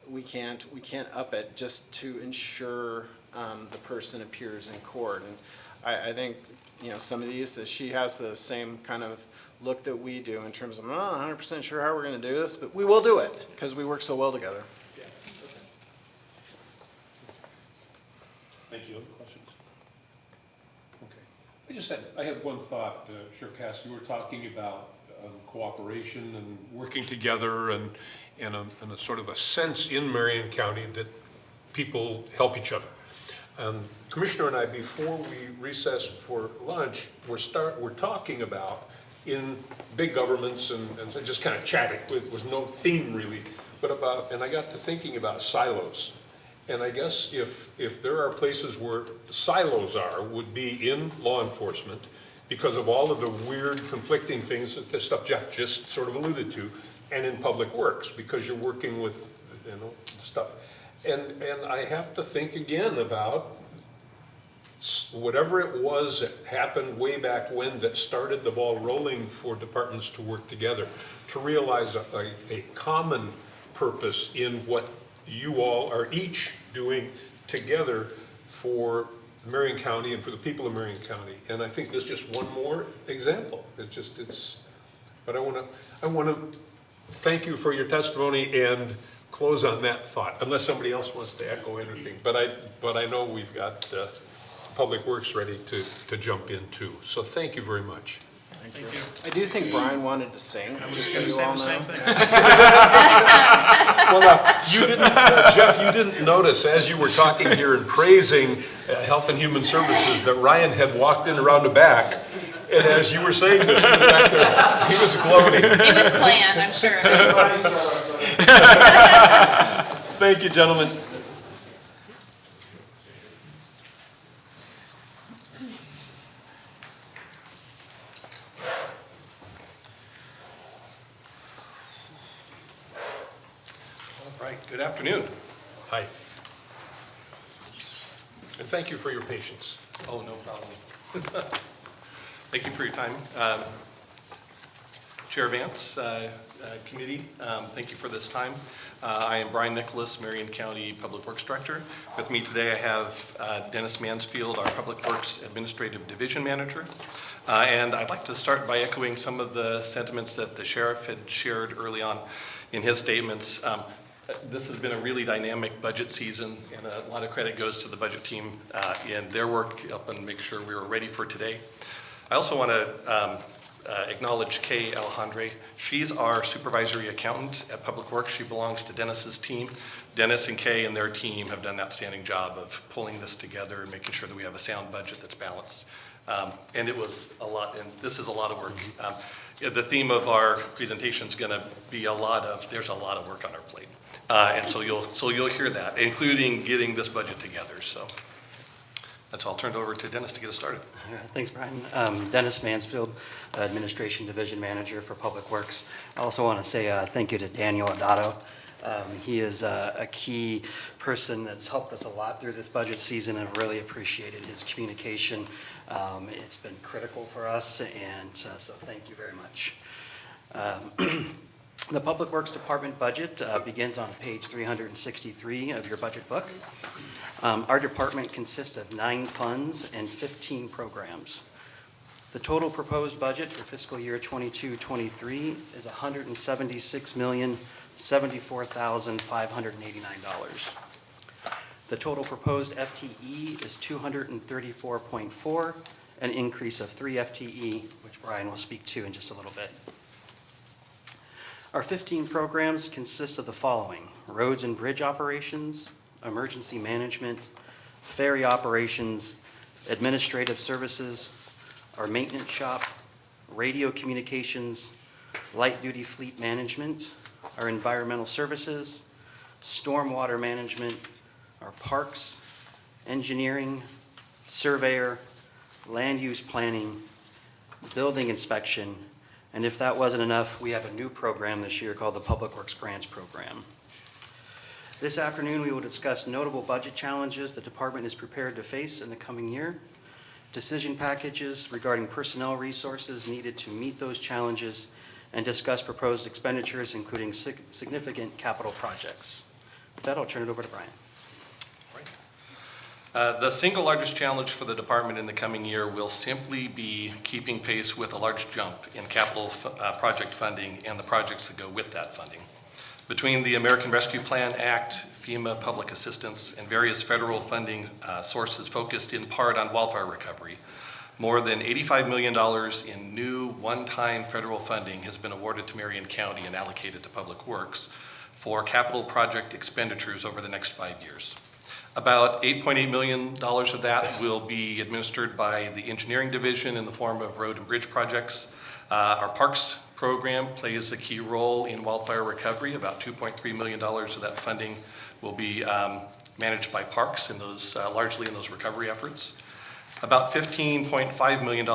we can't up it just to ensure the person appears in court. And I think, some of these, she has the same kind of look that we do in terms of, I'm not 100% sure how we're going to do this, but we will do it because we work so well together. Yeah, okay. Thank you. Other questions? Okay. I have one thought, Sheriff Cass. You were talking about cooperation and working together and a sort of a sense in Marion County that people help each other. Commissioner and I, before we recessed for lunch, we're talking about in big governments and so just kind of chatting. It was no theme really, but and I got to thinking about silos. And I guess if there are places where silos would be in law enforcement because of all of the weird conflicting things, the stuff Jeff just sort of alluded to, and in public works because you're working with stuff. And I have to think again about whatever it was that happened way back when that started the ball rolling for departments to work together, to realize a common purpose in what you all are each doing together for Marion County and for the people of Marion County. And I think there's just one more example. But I want to thank you for your testimony and close on that thought, unless somebody else wants to echo anything. But I know we've got Public Works ready to jump in too. So thank you very much. Thank you. I do think Brian wanted to sing. I was just going to say the same thing. Well, Jeff, you didn't notice as you were talking here and praising Health and Human Services that Ryan had walked in around the back. And as you were saying this, he was back there, he was gloating. It was planned, I'm sure. Thank you, gentlemen. Good afternoon. Hi. And thank you for your patience. Oh, no problem. Thank you for your time. Chair Vance, committee, thank you for this time. I am Brian Nicholas, Marion County Public Works Director. With me today I have Dennis Mansfield, our Public Works Administrative Division Manager. And I'd like to start by echoing some of the sentiments that the sheriff had shared early on in his statements. This has been a really dynamic budget season, and a lot of credit goes to the budget team in their work, helping make sure we were ready for today. I also want to acknowledge Kay Alejandre. She's our supervisory accountant at Public Works. She belongs to Dennis's team. Dennis and Kay and their team have done an outstanding job of pulling this together and making sure that we have a sound budget that's balanced. And it was a lot, and this is a lot of work. The theme of our presentation is going to be there's a lot of work on our plate. And so you'll hear that, including getting this budget together. So that's all. I'll turn it over to Dennis to get us started. All right, thanks, Brian. Dennis Mansfield, Administration Division Manager for Public Works. I also want to say thank you to Daniel Adato. He is a key person that's helped us a lot through this budget season. I've really appreciated his communication. It's been critical for us, and so thank you very much. The Public Works Department budget begins on page 363 of your budget book. Our department consists of 9 funds and 15 programs. The total proposed budget for fiscal year 22-23 is $176,074,589. The total proposed FTE is 234.4, an increase of 3 FTE, which Brian will speak to in just a little bit. Our 15 programs consist of the following: roads and bridge operations, emergency management, ferry operations, administrative services, our maintenance shop, radio communications, light duty fleet management, our environmental services, stormwater management, our parks, engineering, surveyor, land use planning, building inspection, and if that wasn't enough, we have a new program this year called the Public Works Grants Program. This afternoon, we will discuss notable budget challenges the department is prepared to face in the coming year, decision packages regarding personnel resources needed to meet those challenges, and discuss proposed expenditures, including significant capital projects. With that, I'll turn it over to Brian. The single largest challenge for the department in the coming year will simply be keeping pace with a large jump in capital project funding and the projects that go with that funding. Between the American Rescue Plan Act, FEMA public assistance, and various federal funding sources focused in part on wildfire recovery, more than $85 million in new one-time federal funding has been awarded to Marion County and allocated to Public Works for capital project expenditures over the next 5 years. About $8.8 million of that will be administered by the engineering division in the form of road and bridge projects. Our parks program plays a key role in wildfire recovery. About $2.3 million of that funding will be managed by parks in those, largely in those recovery efforts. About $15.5 million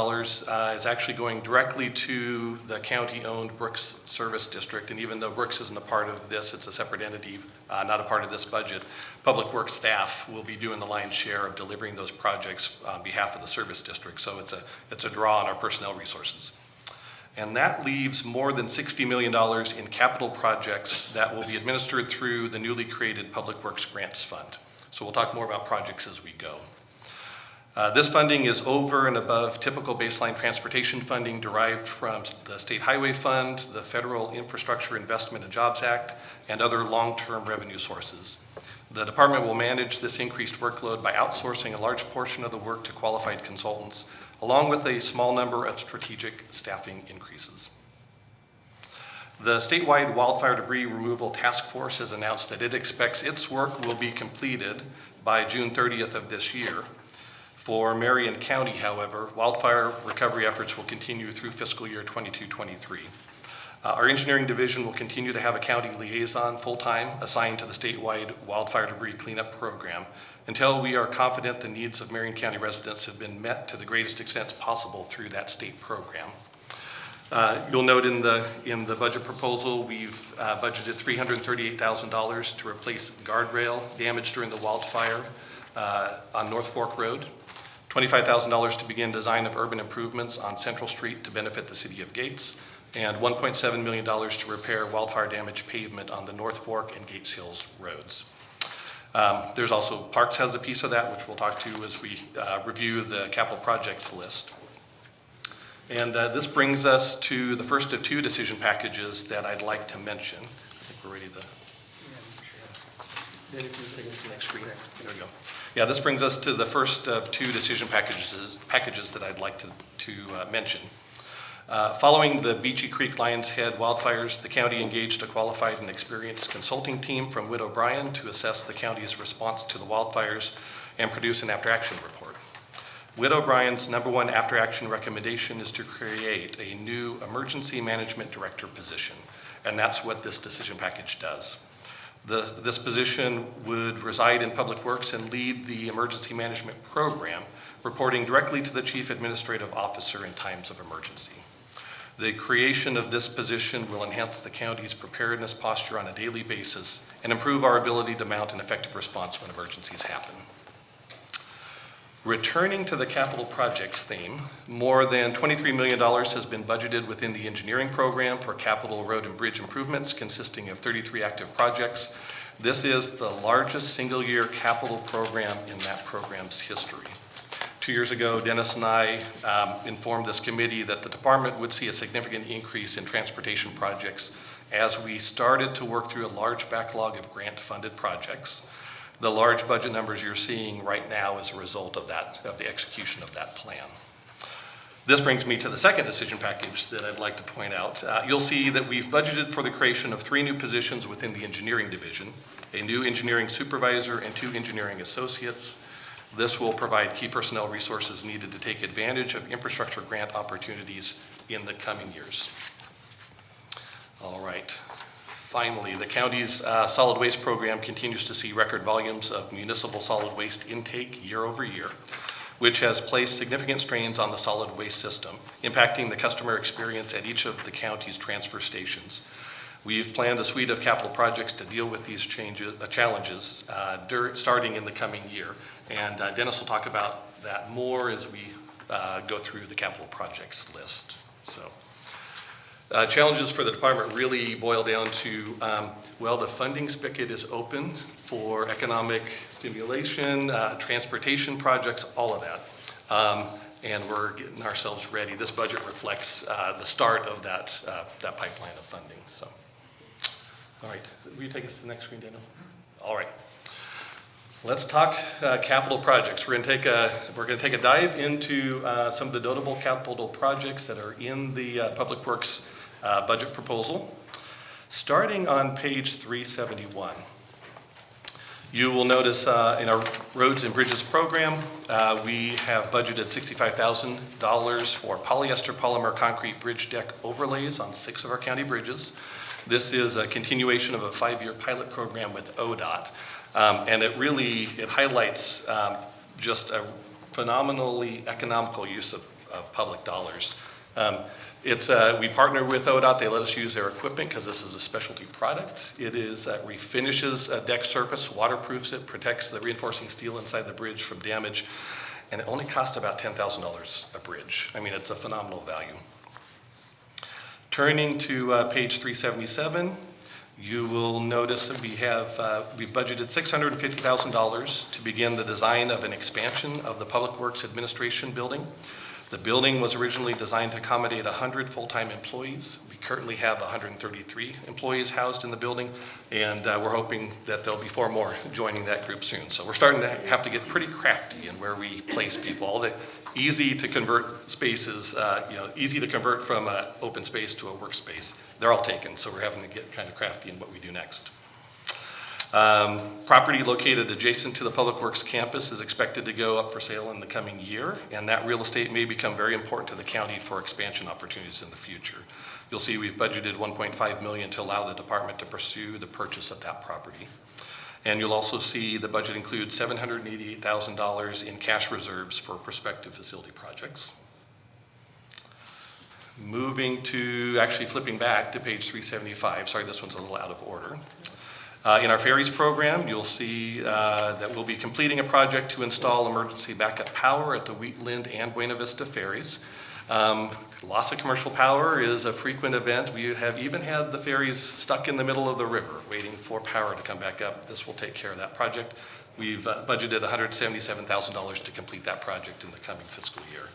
is actually going directly to the county-owned Brooks Service District, and even though Brooks isn't a part of this, it's a separate entity, not a part of this budget. Public Works staff will be doing the lion's share of delivering those projects on behalf of the service district, so it's a draw on our personnel resources. And that leaves more than $60 million in capital projects that will be administered through the newly created Public Works Grants Fund. So we'll talk more about projects as we go. This funding is over and above typical baseline transportation funding derived from the State Highway Fund, the Federal Infrastructure Investment and Jobs Act, and other long-term revenue sources. The department will manage this increased workload by outsourcing a large portion of the work to qualified consultants, along with a small number of strategic staffing increases. The statewide wildfire debris removal task force has announced that it expects its work will be completed by June 30th of this year. For Marion County, however, wildfire recovery efforts will continue through fiscal year 22-23. Our engineering division will continue to have a county liaison full-time assigned to the statewide wildfire debris cleanup program until we are confident the needs of Marion County residents have been met to the greatest extent possible through that state program. You'll note in the budget proposal, we've budgeted $338,000 to replace guardrail damaged during the wildfire on North Fork Road, $25,000 to begin design of urban improvements on Central Street to benefit the city of Gates, and $1.7 million to repair wildfire damaged pavement on the North Fork and Gates Hills roads. There's also Parks has a piece of that, which we'll talk to as we review the capital projects list. And this brings us to the first of two decision packages that I'd like to mention. I think we're ready to. Next screen. There we go. Yeah, this brings us to the first of two decision packages that I'd like to mention. Following the Beachy Creek Lions Head wildfires, the county engaged a qualified and experienced consulting team from Witt O'Brien to assess the county's response to the wildfires and produce an after-action report. Witt O'Brien's number one after-action recommendation is to create a new emergency management director position, and that's what this decision package does. This position would reside in Public Works and lead the emergency management program, reporting directly to the Chief Administrative Officer in times of emergency. The creation of this position will enhance the county's preparedness posture on a daily basis and improve our ability to mount an effective response when emergencies happen. Returning to the capital projects theme, more than $23 million has been budgeted within the engineering program for capital road and bridge improvements, consisting of 33 active projects. This is the largest single-year capital program in that program's history. 2 years ago, Dennis and I informed this committee that the department would see a significant increase in transportation projects as we started to work through a large backlog of grant-funded projects. The large budget numbers you're seeing right now is a result of the execution of that plan. This brings me to the second decision package that I'd like to point out. You'll see that we've budgeted for the creation of 3 new positions within the engineering division, a new engineering supervisor and 2 engineering associates. This will provide key personnel resources needed to take advantage of infrastructure grant opportunities in the coming years. All right. Finally, the county's solid waste program continues to see record volumes of municipal solid waste intake year over year, which has placed significant strains on the solid waste system, impacting the customer experience at each of the county's transfer stations. We've planned a suite of capital projects to deal with these challenges starting in the coming year. And Dennis will talk about that more as we go through the capital projects list. So. Challenges for the department really boil down to, the funding spigot is open for economic stimulation, transportation projects, all of that. And we're getting ourselves ready. This budget reflects the start of that pipeline of funding. So, all right, will you take us to the next screen, Daniel? All right. Let's talk capital projects. We're going to take a dive into some of the notable capital projects that are in the Public Works budget proposal. Starting on page 371, you will notice in our Roads and Bridges program, we have budgeted $65,000 for polyester polymer concrete bridge deck overlays on 6 of our county bridges. This is a continuation of a 5-year pilot program with ODOT. And it highlights just a phenomenally economical use of public dollars. We partner with ODOT. They let us use their equipment because this is a specialty product. It refinishes a deck surface, waterproofs it, protects the reinforcing steel inside the bridge from damage, and it only costs about $10,000 a bridge. I mean, it's a phenomenal value. Turning to page 377, you will notice that we've budgeted $650,000 to begin the design of an expansion of the Public Works Administration building. The building was originally designed to accommodate 100 full-time employees. We currently have 133 employees housed in the building, and we're hoping that there'll be 4 more joining that group soon. So we're starting to have to get pretty crafty in where we place people. All the easy to convert spaces, easy to convert from an open space to a workspace, they're all taken, so we're having to get kind of crafty in what we do next. Property located adjacent to the Public Works campus is expected to go up for sale in the coming year, and that real estate may become very important to the county for expansion opportunities in the future. You'll see we've budgeted $1.5 million to allow the department to pursue the purchase of that property. And you'll also see the budget includes $788,000 in cash reserves for prospective facility projects. Moving to, actually flipping back to page 375, sorry, this one's a little out of order. In our ferries program, you'll see that we'll be completing a project to install emergency backup power at the Wheatland and Buena Vista ferries. Loss of commercial power is a frequent event. We have even had the ferries stuck in the middle of the river waiting for power to come back up. This will take care of that project. We've budgeted $177,000 to complete that project in the coming fiscal year.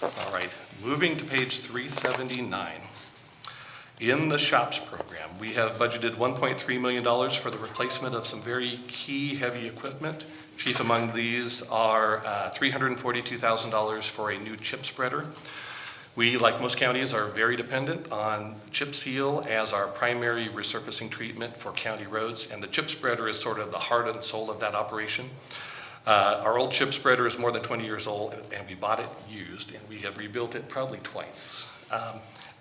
All right, moving to page 379. In the SHOPS program, we have budgeted $1.3 million for the replacement of some very key heavy equipment. Chief among these are $342,000 for a new chip spreader. We, like most counties, are very dependent on chip seal as our primary resurfacing treatment for county roads, and the chip spreader is sort of the heart and soul of that operation. Our old chip spreader is more than 20 years old, and we bought it used, and we have rebuilt it probably twice.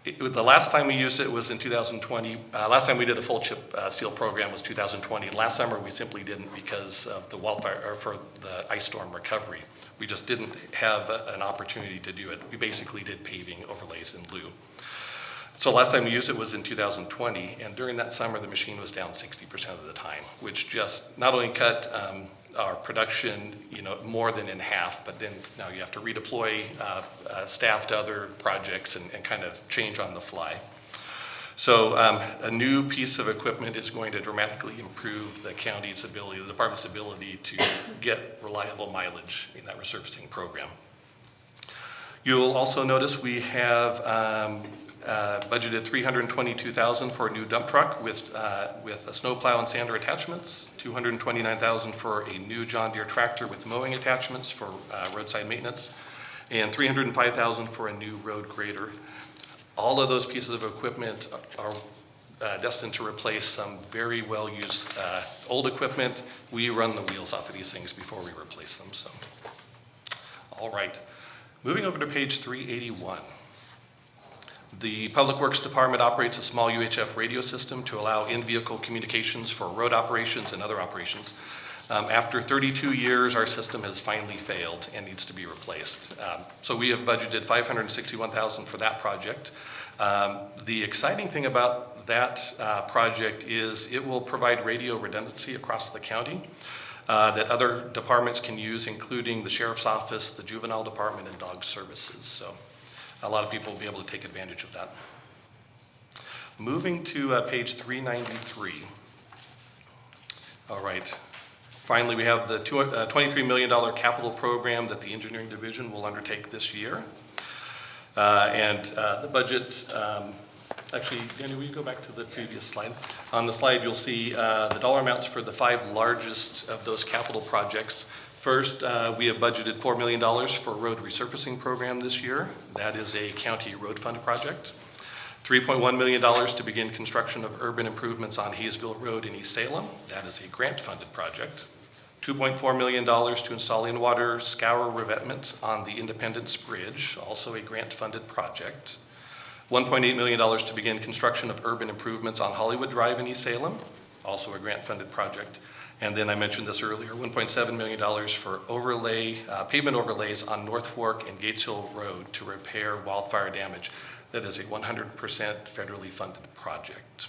The last time we used it was in 2020. Last time we did a full chip seal program was 2020. Last summer we simply didn't because of the wildfire, or for the ice storm recovery. We just didn't have an opportunity to do it. We basically did paving overlays in lieu. So last time we used it was in 2020, and during that summer the machine was down 60% of the time, which just not only cut our production, more than in half, but then now you have to redeploy staff to other projects and kind of change on the fly. So a new piece of equipment is going to dramatically improve the county's ability, the department's ability to get reliable mileage in that resurfacing program. You'll also notice we have budgeted $322,000 for a new dump truck with a snowplow and sander attachments, $229,000 for a new John Deere tractor with mowing attachments for roadside maintenance, and $305,000 for a new road grader. All of those pieces of equipment are destined to replace some very well-used old equipment. We run the wheels off of these things before we replace them. So, all right, moving over to page 381. The Public Works Department operates a small UHF radio system to allow in-vehicle communications for road operations and other operations. After 32 years, our system has finally failed and needs to be replaced. So we have budgeted $561,000 for that project. The exciting thing about that project is it will provide radio redundancy across the county that other departments can use, including the Sheriff's Office, the Juvenile Department, and Dog Services. So a lot of people will be able to take advantage of that. Moving to page 393. All right. Finally, we have the $23 million capital program that the engineering division will undertake this year. The budget, actually, Danny, will you go back to the previous slide? On the slide, you'll see the dollar amounts for the 5 largest of those capital projects. First, we have budgeted $4 million for a road resurfacing program this year. That is a county road fund project. $3.1 million to begin construction of urban improvements on Hayesville Road in East Salem. That is a grant-funded project. $2.4 million to install in-water scour revetment on the Independence Bridge, also a grant-funded project. $1.8 million to begin construction of urban improvements on Hollywood Drive in East Salem, also a grant-funded project. And then I mentioned this earlier, $1.7 million for pavement overlays on North Fork and Gates Hill Road to repair wildfire damage. That is a 100% federally funded project.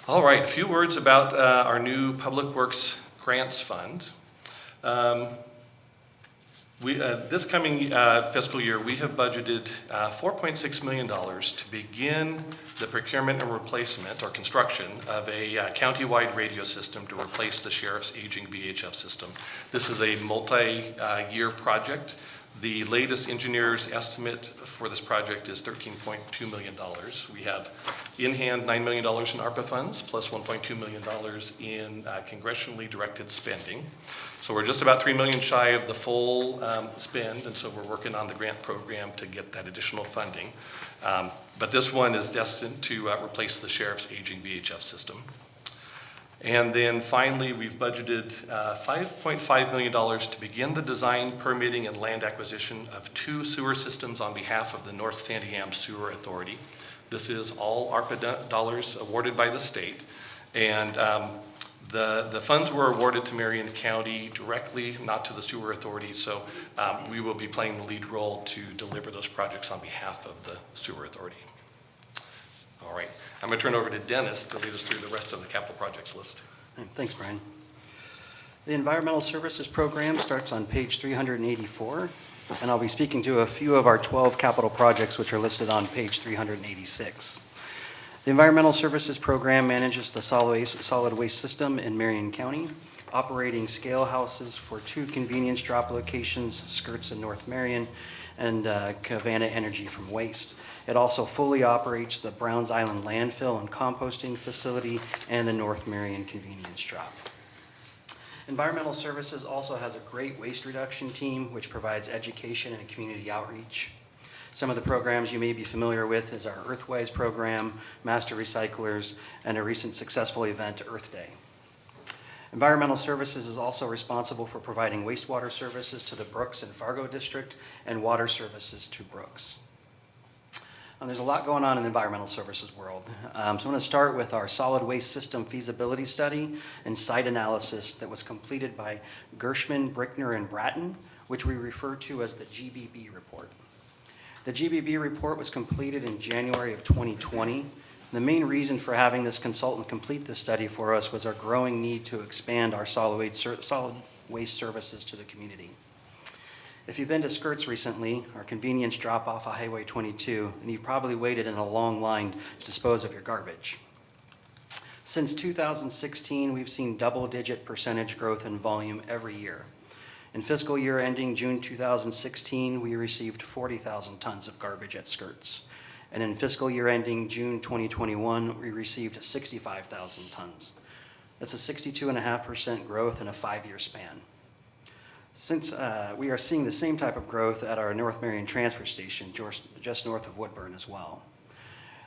All right, a few words about our new Public Works Grants Fund. This coming fiscal year, we have budgeted $4.6 million to begin the procurement and replacement or construction of a county-wide radio system to replace the sheriff's aging VHF system. This is a multi-year project. The latest engineer's estimate for this project is $13.2 million. We have in hand $9 million in ARPA funds plus $1.2 million in congressionally directed spending. So we're just about $3 million shy of the full spend, and so we're working on the grant program to get that additional funding. But this one is destined to replace the sheriff's aging VHF system. And then finally, we've budgeted $5.5 million to begin the design, permitting, and land acquisition of 2 sewer systems on behalf of the North Sandiam Sewer Authority. This is all ARPA dollars awarded by the state. And The funds were awarded to Marion County directly, not to the sewer authority, so we will be playing the lead role to deliver those projects on behalf of the sewer authority. All right, I'm going to turn over to Dennis to lead us through the rest of the capital projects list. Thanks, Brian. The Environmental Services Program starts on page 384, and I'll be speaking to a few of our 12 capital projects which are listed on page 386. The Environmental Services Program manages the solid waste system in Marion County, operating scale houses for 2 convenience drop locations, Skirts in North Marion and Cavana Energy from Waste. It also fully operates the Browns Island landfill and composting facility and the North Marion convenience drop. Environmental Services also has a great waste reduction team which provides education and community outreach. Some of the programs you may be familiar with is our Earthwise program, Master Recyclers, and a recent successful event, Earth Day. Environmental Services is also responsible for providing wastewater services to the Brooks and Fargo District and water services to Brooks. There's a lot going on in the environmental services world. So I'm going to start with our solid waste system feasibility study and site analysis that was completed by Gershman, Brickner, and Bratton, which we refer to as the GBB report. The GBB report was completed in January of 2020. The main reason for having this consultant complete this study for us was our growing need to expand our solid waste services to the community. If you've been to Skirts recently, our convenience drop-off of Highway 22, and you've probably waited in a long line to dispose of your garbage. Since 2016, we've seen double-digit percentage growth in volume every year. In fiscal year ending June 2016, we received 40,000 tons of garbage at Skirts. And in fiscal year ending June 2021, we received 65,000 tons. That's a 62.5% growth in a 5-year span. Since we are seeing the same type of growth at our North Marion transfer station, just north of Woodburn as well.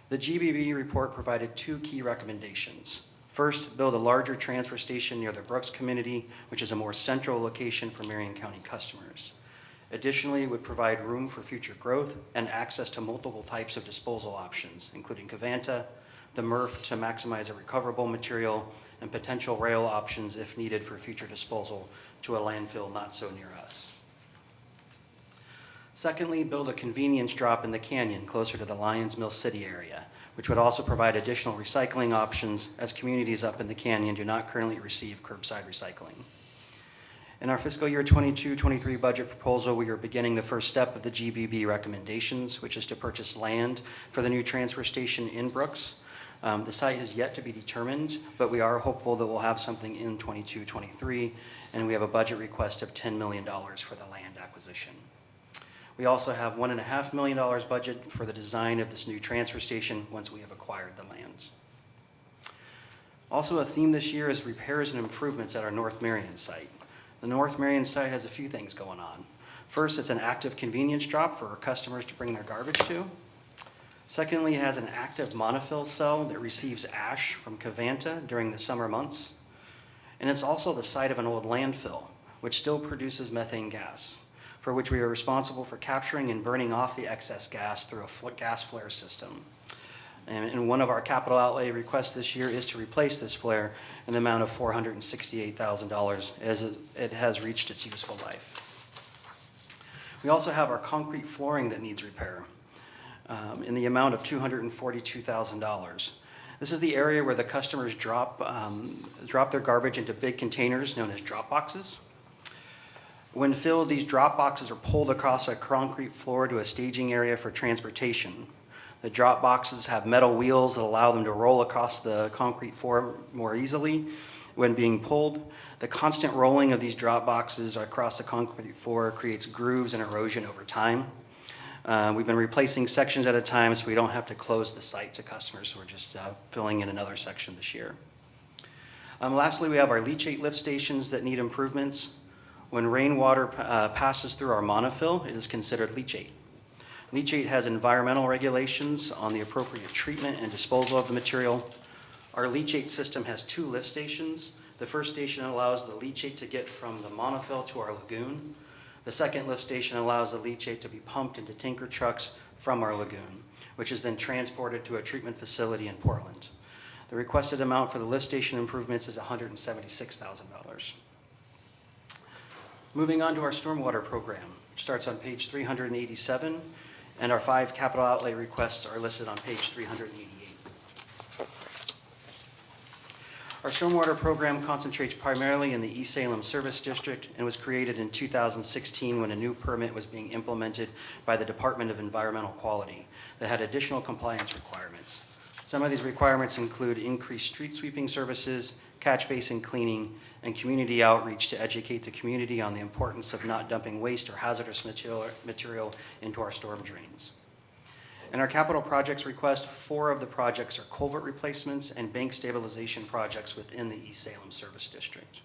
The GBB report provided 2 key recommendations. First, build a larger transfer station near the Brooks community, which is a more central location for Marion County customers. Additionally, it would provide room for future growth and access to multiple types of disposal options, including Cavanta, the MRF to maximize a recoverable material, and potential rail options if needed for future disposal to a landfill not so near us. Secondly, build a convenience drop in the canyon closer to the Lyons Mill City area, which would also provide additional recycling options as communities up in the canyon do not currently receive curbside recycling. In our fiscal year 22-23 budget proposal, we are beginning the first step of the GBB recommendations, which is to purchase land for the new transfer station in Brooks. The site is yet to be determined, but we are hopeful that we'll have something in 22-23, and we have a budget request of $10 million for the land acquisition. We also have $1.5 million budget for the design of this new transfer station once we have acquired the lands. Also, a theme this year is repairs and improvements at our North Marion site. The North Marion site has a few things going on. First, it's an active convenience drop for our customers to bring their garbage to. Secondly, it has an active monofill cell that receives ash from Cavanta during the summer months. And it's also the site of an old landfill, which still produces methane gas, for which we are responsible for capturing and burning off the excess gas through a gas flare system. And one of our capital outlay requests this year is to replace this flare in the amount of $468,000 as it has reached its useful life. We also have our concrete flooring that needs repair in the amount of $242,000. This is the area where the customers drop their garbage into big containers known as drop boxes. When filled, these drop boxes are pulled across a concrete floor to a staging area for transportation. The drop boxes have metal wheels that allow them to roll across the concrete floor more easily when being pulled. The constant rolling of these drop boxes across the concrete floor creates grooves and erosion over time. We've been replacing sections at a time so we don't have to close the site to customers. So we're just filling in another section this year. Lastly, we have our leachate lift stations that need improvements. When rainwater passes through our monofill, it is considered leachate. Leachate has environmental regulations on the appropriate treatment and disposal of the material. Our leachate system has 2 lift stations. The first station allows the leachate to get from the monofill to our lagoon. The second lift station allows the leachate to be pumped into tanker trucks from our lagoon, which is then transported to a treatment facility in Portland. The requested amount for the lift station improvements is $176,000. Moving on to our stormwater program, which starts on page 387, and our 5 capital outlay requests are listed on page 388. Our stormwater program concentrates primarily in the East Salem Service District and was created in 2016 when a new permit was being implemented by the Department of Environmental Quality that had additional compliance requirements. Some of these requirements include increased street sweeping services, catch basin cleaning, and community outreach to educate the community on the importance of not dumping waste or hazardous material into our storm drains. In our capital projects request, 4 of the projects are culvert replacements and bank stabilization projects within the East Salem Service District.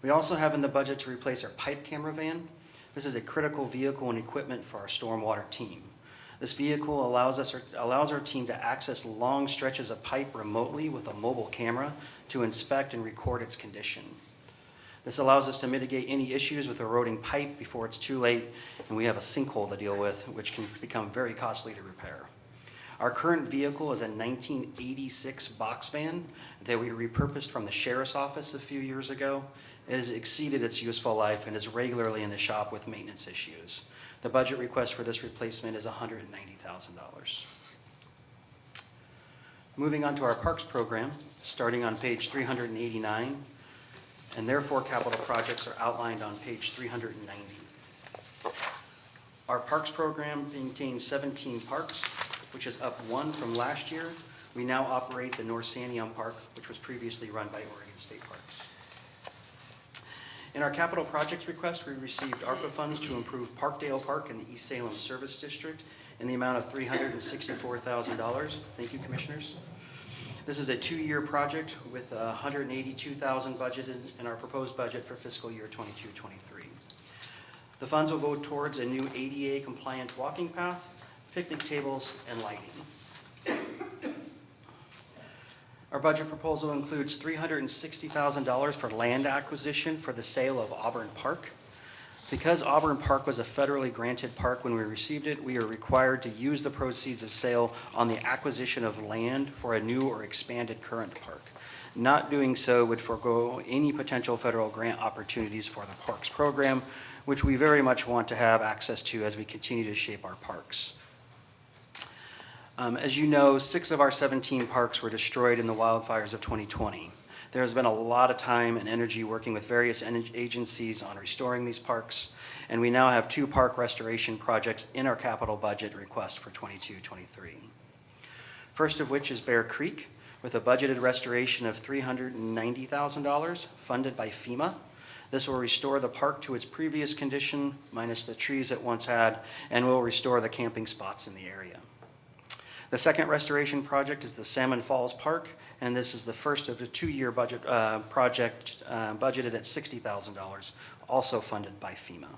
We also have in the budget to replace our pipe camera van. This is a critical vehicle and equipment for our stormwater team. This vehicle allows our team to access long stretches of pipe remotely with a mobile camera to inspect and record its condition. This allows us to mitigate any issues with eroding pipe before it's too late and we have a sinkhole to deal with, which can become very costly to repair. Our current vehicle is a 1986 box van that we repurposed from the sheriff's office a few years ago. It has exceeded its useful life and is regularly in the shop with maintenance issues. The budget request for this replacement is $190,000. Moving on to our parks program, starting on page 389, and therefore capital projects are outlined on page 390. Our parks program maintains 17 parks, which is up 1 from last year. We now operate the North Sandium Park, which was previously run by Oregon State Parks. In our capital projects request, we received ARPA funds to improve Parkdale Park in the East Salem Service District in the amount of $364,000. Thank you, Commissioners. This is a 2-year project with $182,000 budgeted in our proposed budget for fiscal year 22-23. The funds will go towards a new ADA compliant walking path, picnic tables, and lighting. Our budget proposal includes $360,000 for land acquisition for the sale of Auburn Park. Because Auburn Park was a federally granted park when we received it, we are required to use the proceeds of sale on the acquisition of land for a new or expanded current park. Not doing so would forego any potential federal grant opportunities for the parks program, which we very much want to have access to as we continue to shape our parks. As you know, 6 of our 17 parks were destroyed in the wildfires of 2020. There has been a lot of time and energy working with various agencies on restoring these parks, and we now have 2 park restoration projects in our capital budget request for 22-23. First of which is Bear Creek, with a budgeted restoration of $390,000 funded by FEMA. This will restore the park to its previous condition, minus the trees it once had, and will restore the camping spots in the area. The second restoration project is the Salmon Falls Park, and this is the first of a 2-year budget project budgeted at $60,000, also funded by FEMA.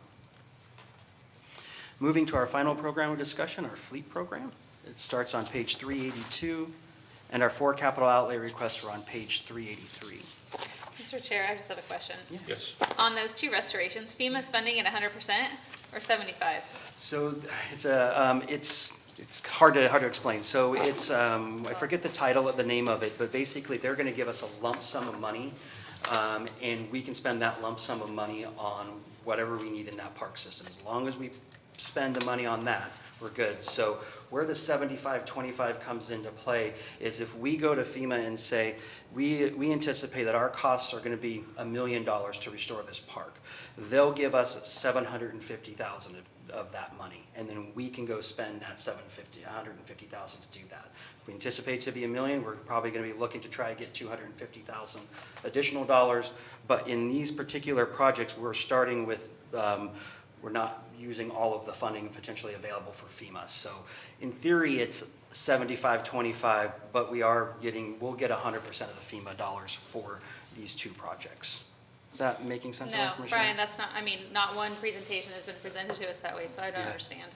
Moving to our final program of discussion, our fleet program. It starts on page 382, and our 4 capital outlay requests are on page 383. Mr. Chair, I just have a question. Yes. On those 2 restorations, FEMA's funding at 100% or 75? So it's hard to explain. So it's, I forget the title of the name of it, but basically they're going to give us a lump sum of money, and we can spend that lump sum of money on whatever we need in that park system. As long as we spend the money on that, we're good. So where the 75-25 comes into play is if we go to FEMA and say, we anticipate that our costs are going to be $1 million to restore this park. They'll give us $750,000 of that money, and then we can go spend that $150,000 to do that. If we anticipate to be $1 million, we're probably going to be looking to try to get $250,000 additional dollars. But in these particular projects, we're starting with, we're not using all of the funding potentially available for FEMA. So in theory, it's 75-25, but we'll get 100% of the FEMA dollars for these 2 projects. Is that making sense? No, Brian, that's not, not one presentation has been presented to us that way, so I don't understand.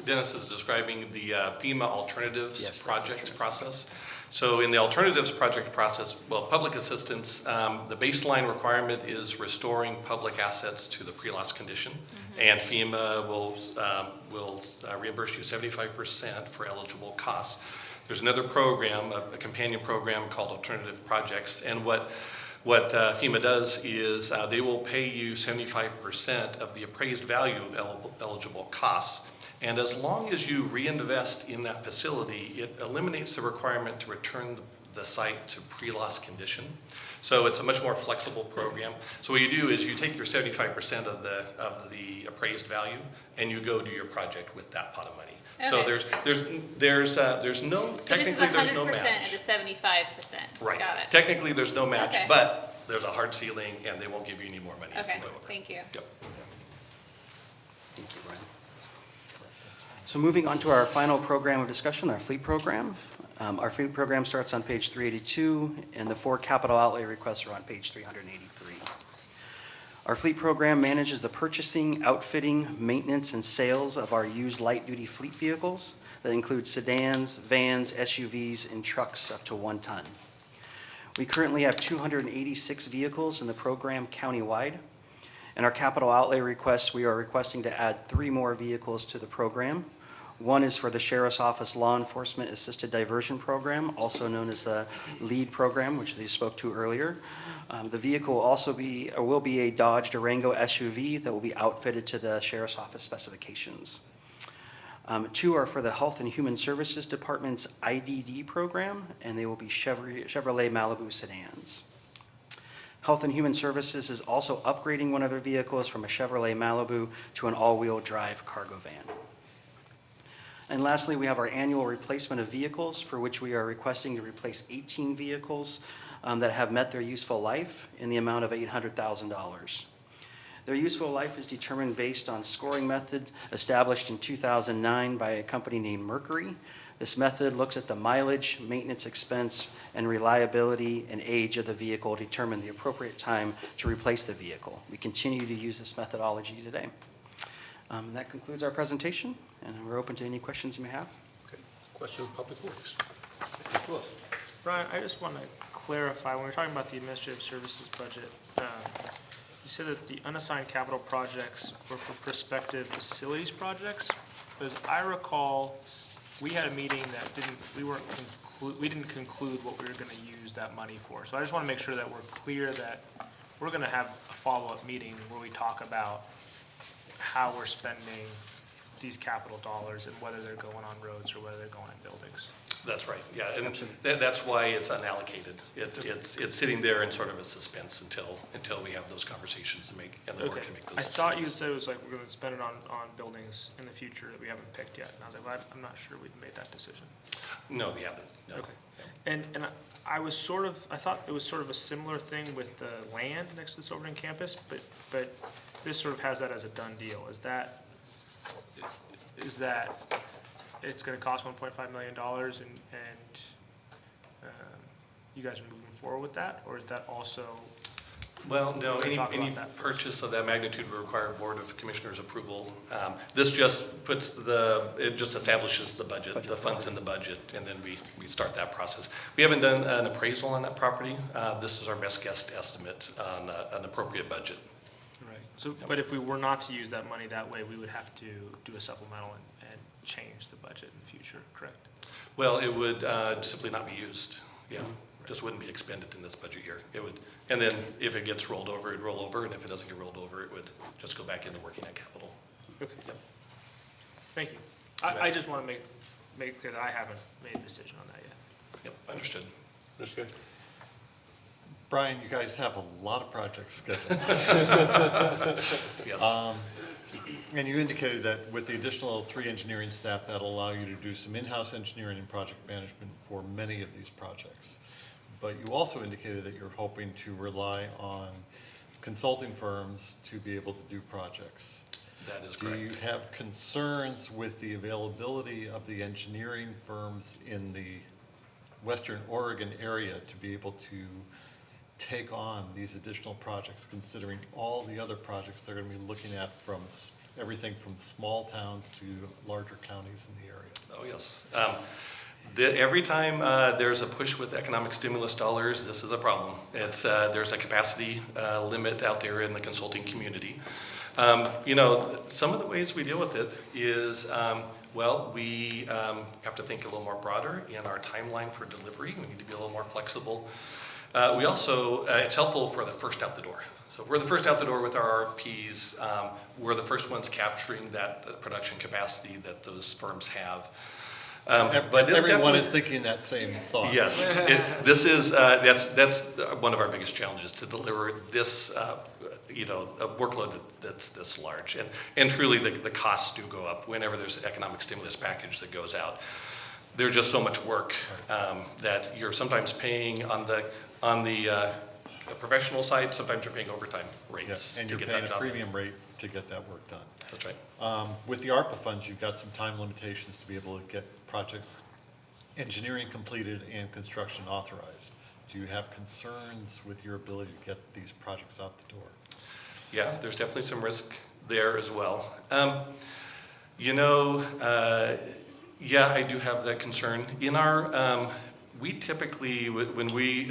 Dennis is describing the FEMA Alternatives project process. So in the Alternatives project process, well, public assistance, the baseline requirement is restoring public assets to the pre-loss condition, and FEMA will reimburse you 75% for eligible costs. There's another program, a companion program called Alternative Projects, and what FEMA does is they will pay you 75% of the appraised value of eligible costs. And as long as you reinvest in that facility, it eliminates the requirement to return the site to pre-loss condition. So it's a much more flexible program. So what you do is you take your 75% of the appraised value and you go do your project with that pot of money. Okay. So there's no, So this is technically there's no 100% match. of the 75%. Right. Got it. Technically, there's no match, Okay. but there's a hard ceiling and they won't give you any more money if Okay, you go over. thank you. Yep. Thank you, Brian. So moving on to our final program of discussion, our fleet program. Our fleet program starts on page 382, and the 4 capital outlay requests are on page 383. Our fleet program manages the purchasing, outfitting, maintenance, and sales of our used light-duty fleet vehicles that include sedans, vans, SUVs, and trucks up to 1 ton. We currently have 286 vehicles in the program countywide. In our capital outlay requests, we are requesting to add 3 more vehicles to the program. One is for the Sheriff's Office Law Enforcement Assisted Diversion Program, also known as the LEAD program, which they spoke to earlier. The vehicle will also will be a Dodge Durango SUV that will be outfitted to the Sheriff's Office specifications. 2 are for the Health and Human Services Department's IDD program, and they will be Chevrolet Malibu sedans. Health and Human Services is also upgrading one of their vehicles from a Chevrolet Malibu to an all-wheel drive cargo van. And lastly, we have our annual replacement of vehicles, for which we are requesting to replace 18 vehicles that have met their useful life in the amount of $800,000. Their useful life is determined based on scoring method established in 2009 by a company named Mercury. This method looks at the mileage, maintenance expense, and reliability and age of the vehicle to determine the appropriate time to replace the vehicle. We continue to use this methodology today. That concludes our presentation, and we're open to any questions you may have. Okay. Question of Public Works. Brian, I just want to clarify, when we're talking about the administrative services budget, you said that the unassigned capital projects were for prospective facilities projects. But as I recall, we had a meeting that we didn't conclude what we were going to use that money for. So I just want to make sure that we're clear that we're going to have a follow-up meeting where we talk about how we're spending these capital dollars and whether they're going on roads or whether they're going on buildings. That's right, yeah, and that's why it's unallocated. It's sitting there in sort of a suspense until we have those conversations and the board can make those decisions. I thought you said it was like we're going to spend it on buildings in the future that we haven't picked yet. And I was like, well, I'm not sure we've made that decision. No, we haven't, no. Okay. And I thought it was sort of a similar thing with the land next to the Silverton campus, but this sort of has that as a done deal. Is that it's going to cost $1.5 million and you guys are moving forward with that, or is that also? Well, no, any purchase of that magnitude would require Board of Commissioners approval. This just it just establishes the budget, the funds in the budget, and then we start that process. We haven't done an appraisal on that property. This is our best guess estimate on an appropriate budget. Right. So, but if we were not to use that money that way, we would have to do a supplemental and change the budget in the future, correct? Well, it would simply not be used, yeah. Just wouldn't be expended in this budget year. It would, and then if it gets rolled over, it'd roll over, and if it doesn't get rolled over, it would just go back into working at capital. Okay. Yep. Thank you. I just want to make it clear that I haven't made a decision on that yet. Yep, understood. Understood. Brian, you guys have a lot of projects scheduled. Yes. And you indicated that with the additional 3 engineering staff, that'll allow you to do some in-house engineering and project management for many of these projects. But you also indicated that you're hoping to rely on consulting firms to be able to do projects. That is correct. Do you have concerns with the availability of the engineering firms in the Western Oregon area to be able to take on these additional projects, considering all the other projects they're going to be looking at from everything from small towns to larger counties in the area? Oh, yes. Every time there's a push with economic stimulus dollars, this is a problem. There's a capacity limit out there in the consulting community. Some of the ways we deal with it is, we have to think a little more broader in our timeline for delivery. We need to be a little more flexible. We also, it's helpful for the first out the door. So if we're the first out the door with our RFPs. We're the first ones capturing that production capacity that those firms have. But everyone is thinking that same thought. Yes, that's one of our biggest challenges, to deliver this, a workload that's this large. And truly, the costs do go up whenever there's an economic stimulus package that goes out. There's just so much work that you're sometimes paying on the professional side. Sometimes you're paying overtime rates and to you're get paying that a job done. premium rate to get that work done. That's right. With the ARPA funds, you've got some time limitations to be able to get projects engineering completed and construction authorized. Do you have concerns with your ability to get these projects out the door? Yeah, there's definitely some risk there as well. I do have that concern. In our, we typically, when we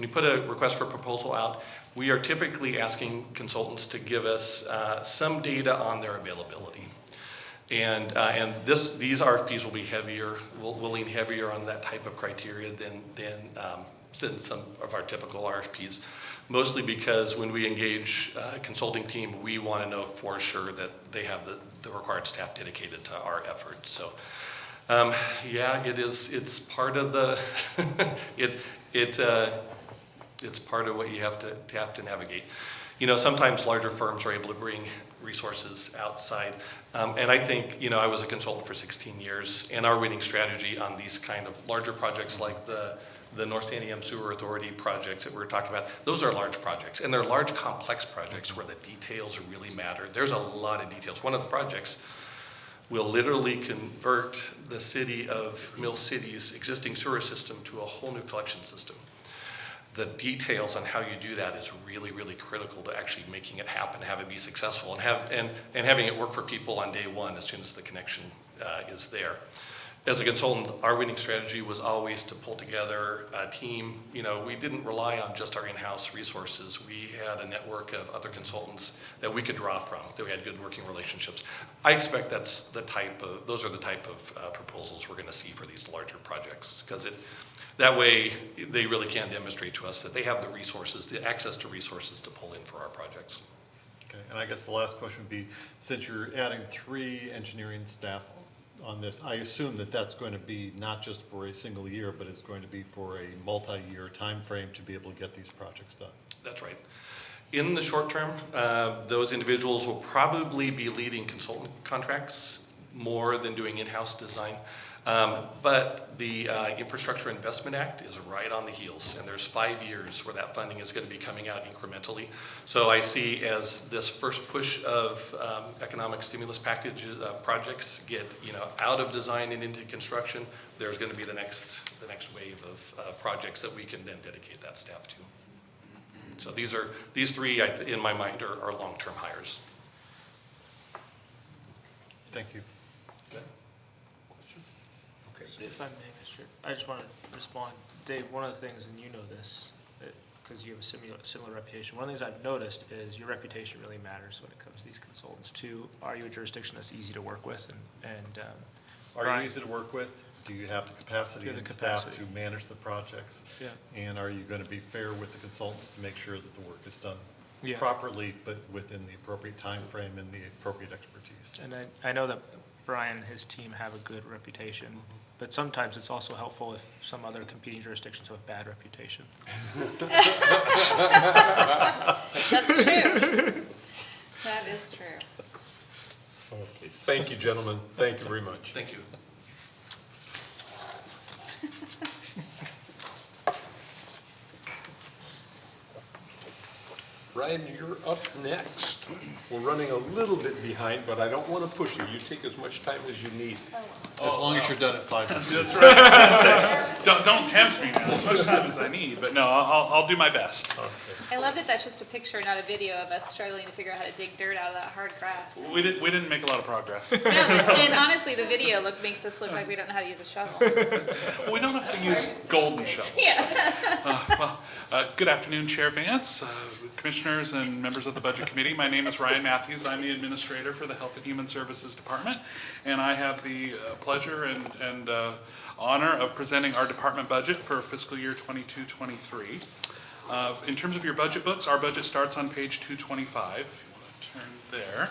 put a request for proposal out, we are typically asking consultants to give us some data on their availability. And these RFPs will be heavier, will lean heavier on that type of criteria than some of our typical RFPs. Mostly because when we engage a consulting team, we want to know for sure that they have the required staff dedicated to our efforts. So, it's part of the, it's part of what you have to navigate. Sometimes larger firms are able to bring resources outside. And I think, I was a consultant for 16 years, and our winning strategy on these kind of larger projects like the North San Diego Sewer Authority projects that we were talking about, those are large projects, and they're large, complex projects where the details really matter. There's a lot of details. One of the projects will literally convert the city of Mill City's existing sewer system to a whole new collection system. The details on how you do that is really, really critical to actually making it happen, have it be successful, and having it work for people on day one as soon as the connection is there. As a consultant, our winning strategy was always to pull together a team. We didn't rely on just our in-house resources. We had a network of other consultants that we could draw from, that we had good working relationships. I expect those are the type of proposals we're going to see for these larger projects, because that way they really can demonstrate to us that they have the resources, the access to resources to pull in for our projects. Okay, and I guess the last question would be, since you're adding 3 engineering staff on this, I assume that that's going to be not just for a single year, but it's going to be for a multi-year time frame to be able to get these projects done. That's right. In the short term, those individuals will probably be leading consultant contracts more than doing in-house design. But the Infrastructure Investment Act is right on the heels, and there's 5 years where that funding is going to be coming out incrementally. So I see as this first push of economic stimulus package projects get out of design and into construction, there's going to be the next wave of projects that we can then dedicate that staff to. So these 3 in my mind are long-term hires. Thank you. If I may, Mr. I just want to respond. Dave, one of the things, and you know this, because you have a similar reputation, one of the things I've noticed is your reputation really matters when it comes to these consultants. Too, are you a jurisdiction that's easy to work with? Are you easy to work with? Do you have the capacity and staff to manage the projects? Yeah. And are you going to be fair with the consultants to make sure that the work is done Yeah. properly, but within the appropriate time frame and the appropriate expertise? And I know that Brian and his team have a good reputation, but sometimes it's also helpful if some other competing jurisdictions have a bad reputation. That's true. That is true. Okay, thank you, gentlemen. Thank you very much. Thank you. Ryan, you're up next. We're running a little bit behind, but I don't want to push you. You take as much time as you need. As long as you're done at 5 minutes. That's right. Don't tempt me now, as much time as I need, but no, I'll do my best. I love that that's just a picture, not a video of us struggling to figure out how to dig dirt out of that hard grass. We didn't make a lot of progress. No, and honestly, the video makes us look like we don't know how to use a shovel. We don't know how to use golden shovels. Yeah. Good afternoon, Chair Vance, commissioners, and members of the Budget Committee. My name is Ryan Matthews. I'm the administrator for the Health and Human Services Department, and I have the pleasure and honor of presenting our department budget for fiscal year 22-23. In terms of your budget books, our budget starts on page 225, if you want to turn there.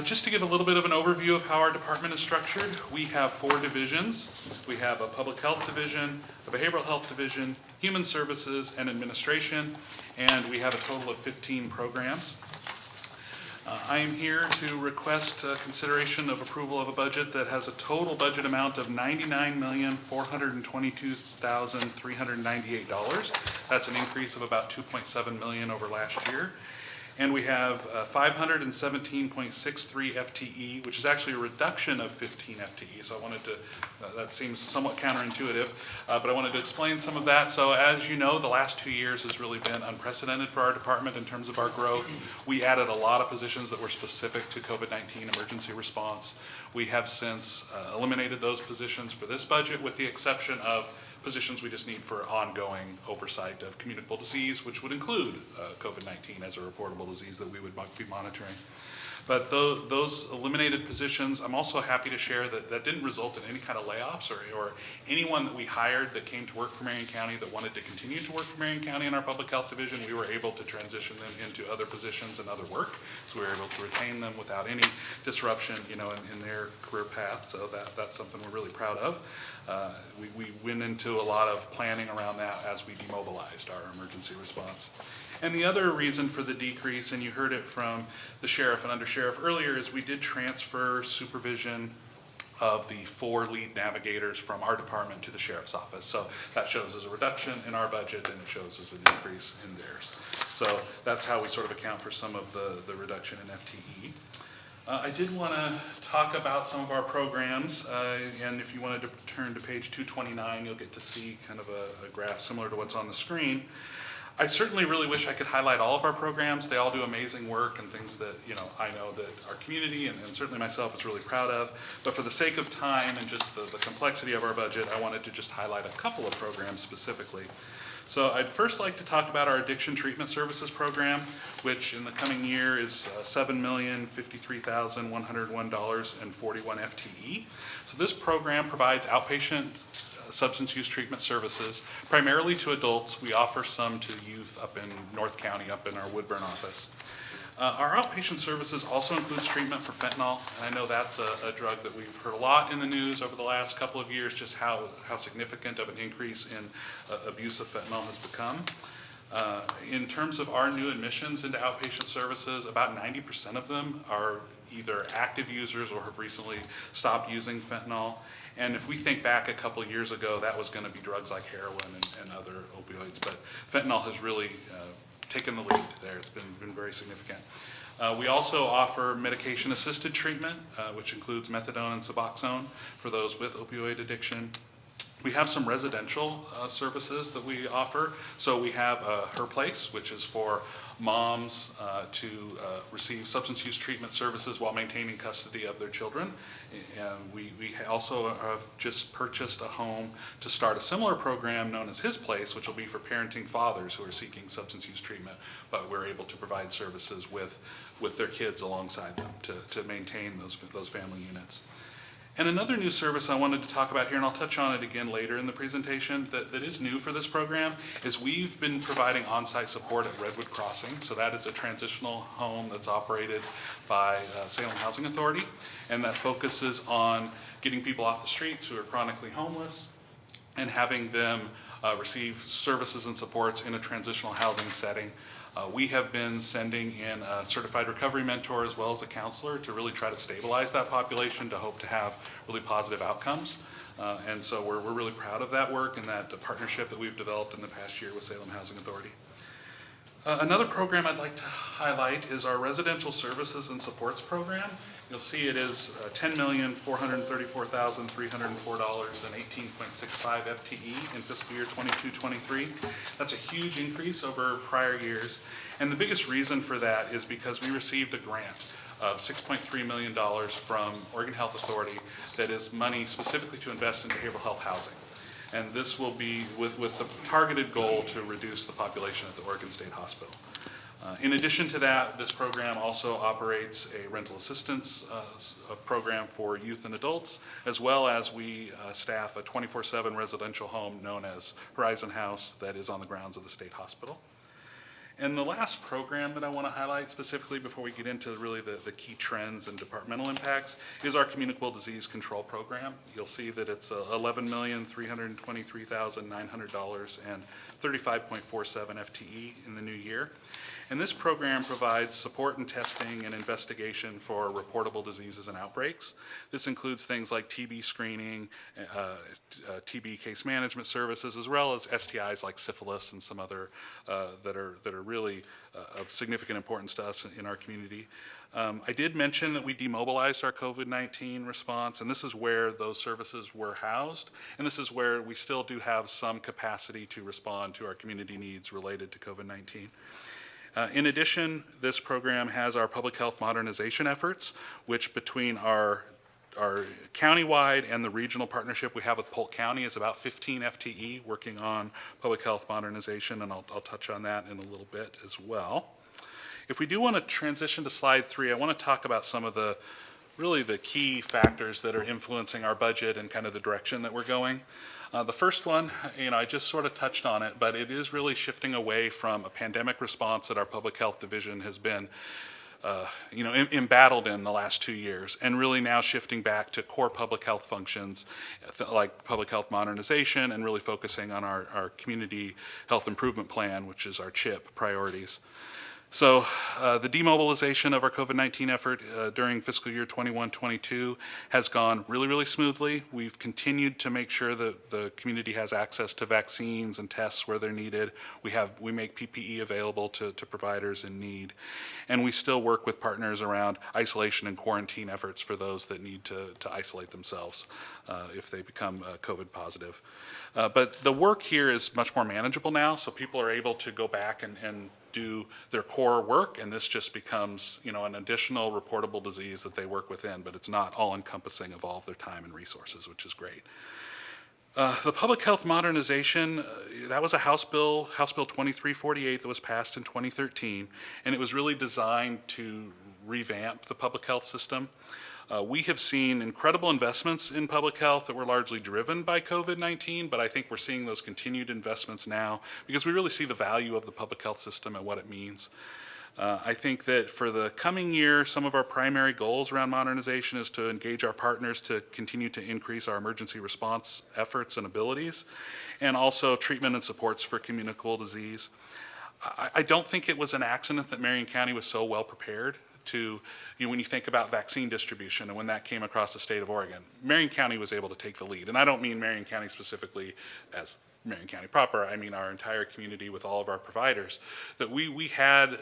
Just to give a little bit of an overview of how our department is structured, we have 4 divisions. We have a public health division, a behavioral health division, human services, and administration, and we have a total of 15 programs. I am here to request consideration of approval of a budget that has a total budget amount of $99,422,398. That's an increase of about $2.7 million over last year. And we have 517.63 FTE, which is actually a reduction of 15 FTE. So I wanted to, that seems somewhat counterintuitive, but I wanted to explain some of that. So as you know, the last 2 years has really been unprecedented for our department in terms of our growth. We added a lot of positions that were specific to COVID-19 emergency response. We have since eliminated those positions for this budget, with the exception of positions we just need for ongoing oversight of communicable disease, which would include COVID-19 as a reportable disease that we would be monitoring. But those eliminated positions, I'm also happy to share that didn't result in any kind of layoffs or anyone that we hired that came to work for Marion County that wanted to continue to work for Marion County in our public health division. We were able to transition them into other positions and other work. So we were able to retain them without any disruption, in their career path. So that's something we're really proud of. We went into a lot of planning around that as we demobilized our emergency response. And the other reason for the decrease, and you heard it from the sheriff and undersheriff earlier, is we did transfer supervision of the 4 lead navigators from our department to the sheriff's office. So that shows as a reduction in our budget, and it shows as an increase in theirs. So that's how we sort of account for some of the reduction in FTE. I did want to talk about some of our programs, and if you wanted to turn to page 229, you'll get to see kind of a graph similar to what's on the screen. I certainly really wish I could highlight all of our programs. They all do amazing work and things that, I know that our community and certainly myself is really proud of. But for the sake of time and just the complexity of our budget, I wanted to just highlight a couple of programs specifically. So I'd first like to talk about our addiction treatment services program, which in the coming year is $7,053,101.41 FTE. So this program provides outpatient substance use treatment services, primarily to adults. We offer some to youth up in North County, up in our Woodburn office. Our outpatient services also includes treatment for fentanyl, and I know that's a drug that we've heard a lot in the news over the last couple of years, just how significant of an increase in abuse of fentanyl has become. In terms of our new admissions into outpatient services, about 90% of them are either active users or have recently stopped using fentanyl. And if we think back a couple of years ago, that was going to be drugs like heroin and other opioids, but fentanyl has really taken the lead there. It's been very significant. We also offer medication-assisted treatment, which includes methadone and Suboxone for those with opioid addiction. We have some residential services that we offer. So we have Her Place, which is for moms to receive substance use treatment services while maintaining custody of their children. And we also have just purchased a home to start a similar program known as His Place, which will be for parenting fathers who are seeking substance use treatment, but we're able to provide services with their kids alongside them to maintain those family units. And another new service I wanted to talk about here, and I'll touch on it again later in the presentation, that is new for this program, is we've been providing on-site support at Redwood Crossing. So that is a transitional home that's operated by Salem Housing Authority, and that focuses on getting people off the streets who are chronically homeless and having them receive services and supports in a transitional housing setting. We have been sending in a certified recovery mentor as well as a counselor to really try to stabilize that population to hope to have really positive outcomes. And so we're really proud of that work and that partnership that we've developed in the past year with Salem Housing Authority. Another program I'd like to highlight is our Residential Services and Supports Program. You'll see it is $10,434,304 and 18.65 FTE in fiscal year 22-23. That's a huge increase over prior years. And the biggest reason for that is because we received a grant of $6.3 million from Oregon Health Authority that is money specifically to invest in behavioral health housing. And this will be with the targeted goal to reduce the population at the Oregon State Hospital. In addition to that, this program also operates a rental assistance program for youth and adults, as well as we staff a 24/7 residential home known as Horizon House that is on the grounds of the state hospital. And the last program that I want to highlight specifically before we get into really the key trends and departmental impacts is our communicable disease control program. You'll see that it's $11,323,900 and 35.47 FTE in the new year. And this program provides support and testing and investigation for reportable diseases and outbreaks. This includes things like TB screening, TB case management services, as well as STIs like syphilis and some other that are really of significant importance to us in our community. I did mention that we demobilized our COVID-19 response, and this is where those services were housed, and this is where we still do have some capacity to respond to our community needs related to COVID-19. In addition, this program has our public health modernization efforts, which between our countywide and the regional partnership we have with Polk County is about 15 FTE working on public health modernization, and I'll touch on that in a little bit as well. If we do want to transition to slide 3, I want to talk about some of the key factors that are influencing our budget and kind of the direction that we're going. The first one, I just sort of touched on it, but it is really shifting away from a pandemic response that our public health division has been, embattled in the last 2 years, and really now shifting back to core public health functions like public health modernization and really focusing on our community health improvement plan, which is our CHIP priorities. So the demobilization of our COVID-19 effort during fiscal year 21-22 has gone really, really smoothly. We've continued to make sure that the community has access to vaccines and tests where they're needed. We make PPE available to providers in need. And we still work with partners around isolation and quarantine efforts for those that need to isolate themselves if they become COVID positive. But the work here is much more manageable now, so people are able to go back and do their core work, and this just becomes, an additional reportable disease that they work within, but it's not all-encompassing of all of their time and resources, which is great. The public health modernization, that was a House Bill 2348 that was passed in 2013, and it was really designed to revamp the public health system. We have seen incredible investments in public health that were largely driven by COVID-19, but I think we're seeing those continued investments now because we really see the value of the public health system and what it means. I think that for the coming year, some of our primary goals around modernization is to engage our partners to continue to increase our emergency response efforts and abilities, and also treatment and supports for communicable disease. I don't think it was an accident that Marion County was so well prepared to, when you think about vaccine distribution and when that came across the state of Oregon, Marion County was able to take the lead. And I don't mean Marion County specifically as Marion County proper, I mean our entire community with all of our providers, that we had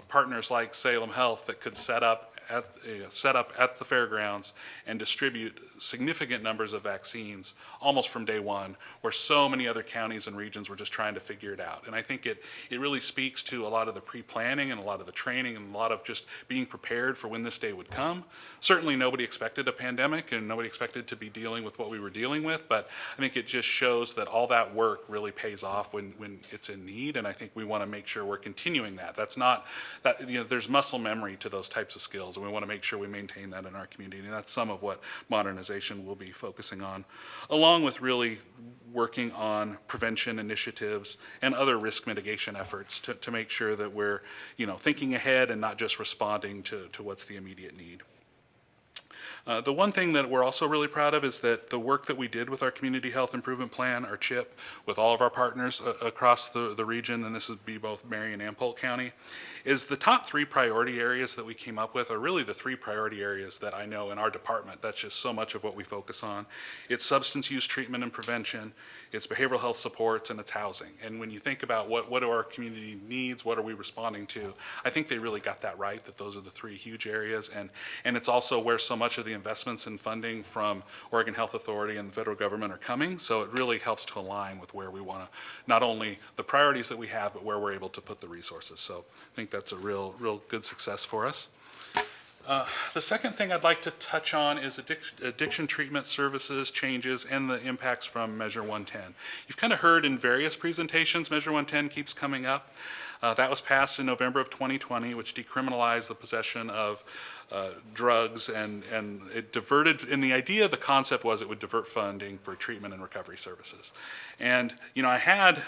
partners like Salem Health that could set up at the fairgrounds and distribute significant numbers of vaccines almost from day one, where so many other counties and regions were just trying to figure it out. And I think it really speaks to a lot of the pre-planning and a lot of the training and a lot of just being prepared for when this day would come. Certainly nobody expected a pandemic and nobody expected to be dealing with what we were dealing with, but I think it just shows that all that work really pays off when it's in need, and I think we want to make sure we're continuing that. That's not, there's muscle memory to those types of skills, and we want to make sure we maintain that in our community, and that's some of what modernization will be focusing on, along with really working on prevention initiatives and other risk mitigation efforts to make sure that we're thinking ahead and not just responding to what's the immediate need. The one thing that we're also really proud of is that the work that we did with our Community Health Improvement Plan, our CHIP, with all of our partners across the region, and this would be both Marion and Polk County, is the top 3 priority areas that we came up with are really the 3 priority areas that I know in our department. That's just so much of what we focus on. It's substance use treatment and prevention, it's behavioral health supports, and it's housing. And when you think about what do our community needs, what are we responding to, I think they really got that right, that those are the 3 huge areas. And it's also where so much of the investments and funding from Oregon Health Authority and the federal government are coming. So it really helps to align with where we want to, not only the priorities that we have, but where we're able to put the resources. So I think that's a real good success for us. The second thing I'd like to touch on is addiction treatment services changes and the impacts from Measure 110. You've kind of heard in various presentations, Measure 110 keeps coming up. That was passed in November of 2020, which decriminalized the possession of drugs, and it diverted, and the idea, the concept was it would divert funding for treatment and recovery services. And, you know, I had,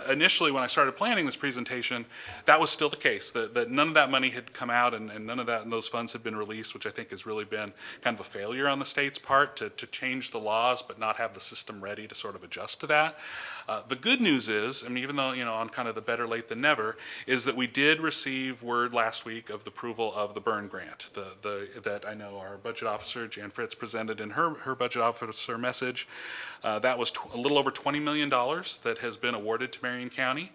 initially when I started planning this presentation, that was still the case, that none of that money had come out and none of that, and those funds had been released, which I think has really been kind of a failure on the state's part to change the laws but not have the system ready to sort of adjust to that. The good news is, I mean, even though, you know, on kind of the better late than never, is that we did receive word last week of the approval of the burn grant, that I know our budget officer, Jan Fritz, presented in her budget officer message. That was a little over $20 million that has been awarded to Marion County,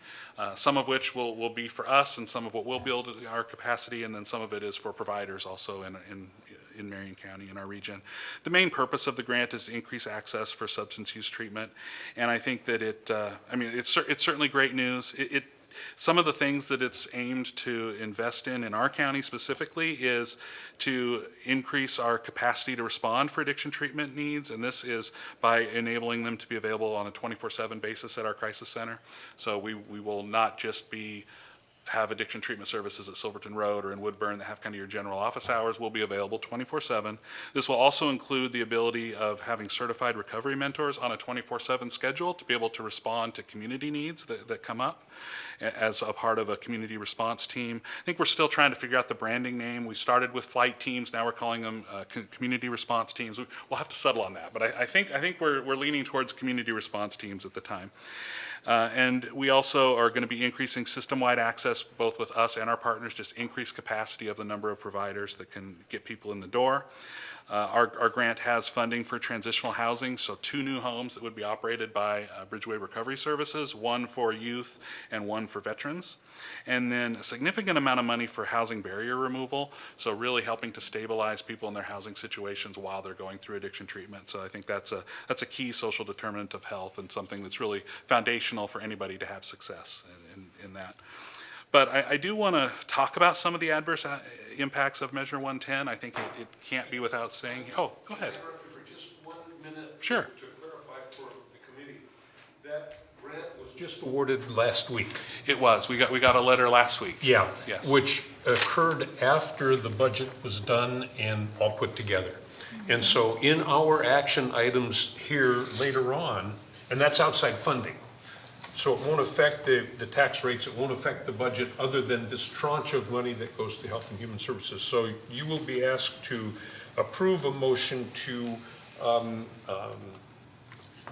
some of which will be for us and some of what we'll build our capacity, and then some of it is for providers also in Marion County, in our region. The main purpose of the grant is to increase access for substance use treatment, and I think that it's certainly great news. Some of the things that it's aimed to invest in our county specifically is to increase our capacity to respond for addiction treatment needs, and this is by enabling them to be available on a 24/7 basis at our crisis center. So we will not just have addiction treatment services at Silverton Road or in Woodburn that have kind of your general office hours. Will be available 24/7. This will also include the ability of having certified recovery mentors on a 24/7 schedule to be able to respond to community needs that come up as a part of a community response team. I think we're still trying to figure out the branding name. We started with flight teams, now we're calling them community response teams. We'll have to settle on that, but I think we're leaning towards community response teams at the time. And we also are going to be increasing system-wide access, both with us and our partners, just increase capacity of the number of providers that can get people in the door. Our grant has funding for transitional housing, so 2 new homes that would be operated by Bridgeway Recovery Services, 1 for youth and 1 for veterans. And then a significant amount of money for housing barrier removal, so really helping to stabilize people in their housing situations while they're going through addiction treatment. So I think that's a key social determinant of health and something that's really foundational for anybody to have success in that. But I do want to talk about some of the adverse impacts of Measure 110. I think it can't be without saying, oh, go ahead. For just 1 minute. Sure. To clarify for the committee, that grant was just awarded last week. It was. We got a letter last week. Yeah. Yes. Which occurred after the budget was done and all put together. And so in our action items here later on, and that's outside funding, so it won't affect the tax rates, it won't affect the budget other than this tranche of money that goes to Health and Human Services. So you will be asked to approve a motion to,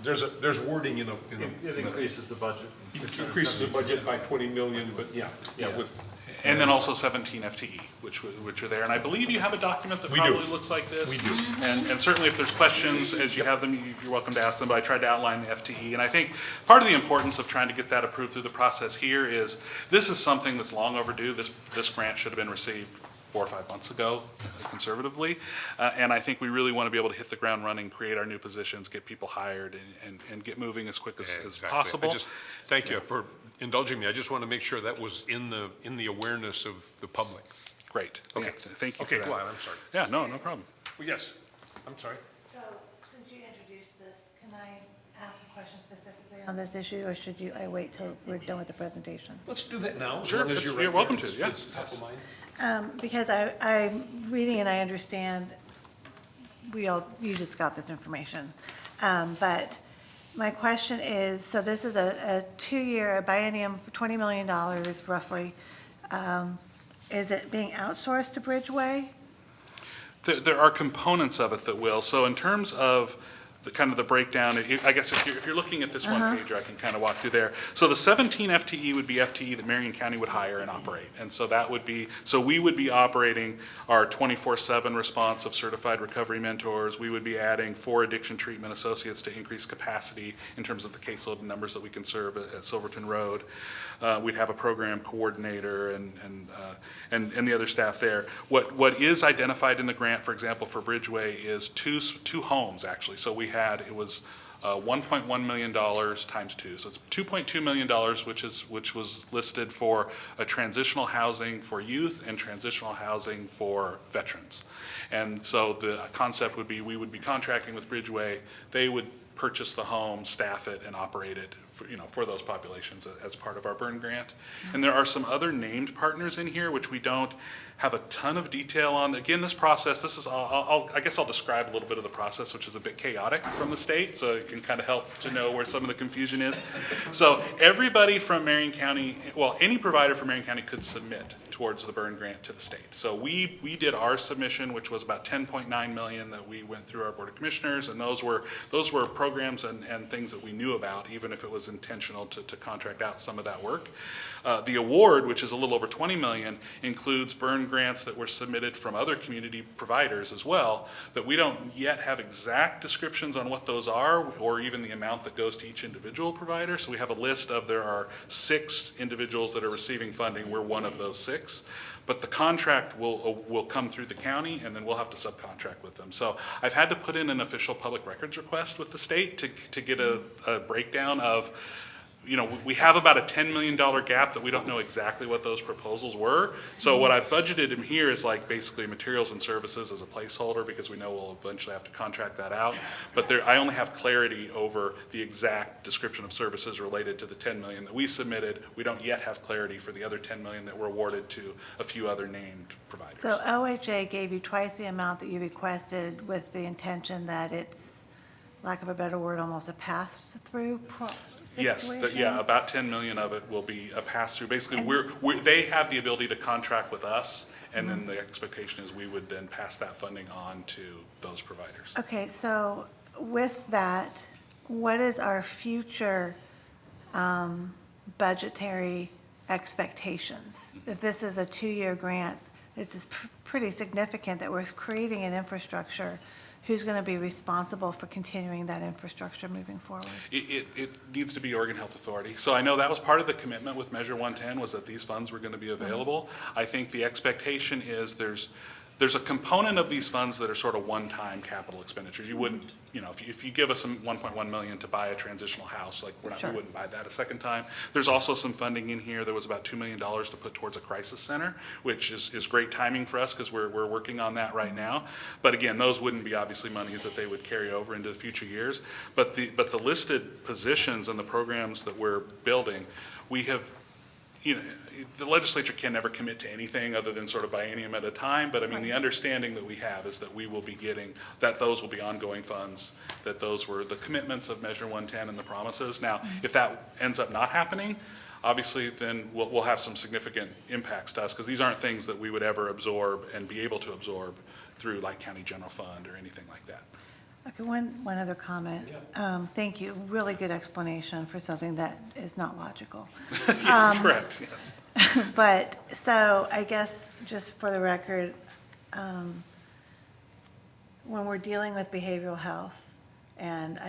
there's wording in a. It increases the budget. It increases the budget by 20 million, but yeah. And then also 17 FTE, which are there. And I believe you have a document that probably looks like this. We do. And certainly if there's questions, as you have them, you're welcome to ask them, but I tried to outline the FTE. And I think part of the importance of trying to get that approved through the process here is this is something that's long overdue. This grant should have been received 4 or 5 months ago, conservatively. And I think we really want to be able to hit the ground running, create our new positions, get people hired, and get moving as quick as possible. Thank you for indulging me. I just want to make sure that was in the awareness of the public. Great. Okay. Yeah, thank you for that. Okay, go on, I'm sorry. Yeah, no problem. Well, yes, I'm sorry. So, since you introduced this, can I ask a question specifically on this issue, or should I wait till we're done with the presentation? Let's do that now. Sure, you're welcome to, yeah. It's top of mind. Because I'm reading and I understand you just got this information. But my question is, so this is a 2-year, a biennium for $20 million roughly. Is it being outsourced to Bridgeway? There are components of it that will. So in terms of the breakdown, I guess if you're looking at this one page, I can kind of walk through there. So the 17 FTE would be FTE that Marion County would hire and operate. And so we would be operating our 24/7 response of certified recovery mentors. We would be adding 4 addiction treatment associates to increase capacity in terms of the caseload and numbers that we can serve at Silverton Road. We'd have a program coordinator and the other staff there. What is identified in the grant, for example, for Bridgeway is two homes actually. So it was $1.1 million times 2. So it's $2.2 million, which was listed for a transitional housing for youth and transitional housing for veterans. And so the concept would be we would be contracting with Bridgeway. They would purchase the home, staff it, and operate it for those populations as part of our burn grant. And there are some other named partners in here which we don't have a ton of detail on. Again, this process, I guess I'll describe a little bit of the process, which is a bit chaotic from the state, so it can kind of help to know where some of the confusion is. So everybody from Marion County, well, any provider from Marion County could submit towards the burn grant to the state. So we did our submission, which was about $10.9 million that we went through our Board of Commissioners, and those were programs and things that we knew about, even if it was intentional to contract out some of that work. The award, which is a little over $20 million, includes burn grants that were submitted from other community providers as well, that we don't yet have exact descriptions on what those are, or even the amount that goes to each individual provider. So we have a list of, there are 6 individuals that are receiving funding. We're one of those 6. But the contract will come through the county, and then we'll have to subcontract with them. So I've had to put in an official public records request with the state to get a breakdown of, we have about a $10 million gap that we don't know exactly what those proposals were. So what I've budgeted in here is like basically materials and services as a placeholder, because we know we'll eventually have to contract that out. But I only have clarity over the exact description of services related to the $10 million that we submitted. We don't yet have clarity for the other $10 million that were awarded to a few other named providers. So OHA gave you twice the amount that you requested with the intention that it's, lack of a better word, almost a pass-through situation? Yes, about 10 million of it will be a pass-through. Basically, they have the ability to contract with us, and then the expectation is we would then pass that funding on to those providers. Okay, so with that, what is our future budgetary expectations? If this is a 2-year grant, this is pretty significant that we're creating an infrastructure. Who's going to be responsible for continuing that infrastructure moving forward? It needs to be Oregon Health Authority. So I know that was part of the commitment with Measure 110, was that these funds were going to be available. I think the expectation is there's a component of these funds that are sort of one-time capital expenditures. You wouldn't, if you give us some $1.1 million to buy a transitional house, like we wouldn't buy that a second time. There's also some funding in here. There was about $2 million to put towards a crisis center, which is great timing for us because we're working on that right now. But again, those wouldn't be obviously monies that they would carry over into the future years. But the listed positions and the programs that we're building, we have, the legislature can never commit to anything other than sort of biennium at a time, but I mean, the understanding that we have is that we will be getting, that those will be ongoing funds, that those were the commitments of Measure 110 and the promises. Now, if that ends up not happening, obviously then we'll have some significant impacts to us, because these aren't things that we would ever absorb and be able to absorb through like county general fund or anything like that. Okay, one other comment. Thank you. Really good explanation for something that is not logical. Correct, yes. But, so I guess, just for the record, when we're dealing with behavioral health, and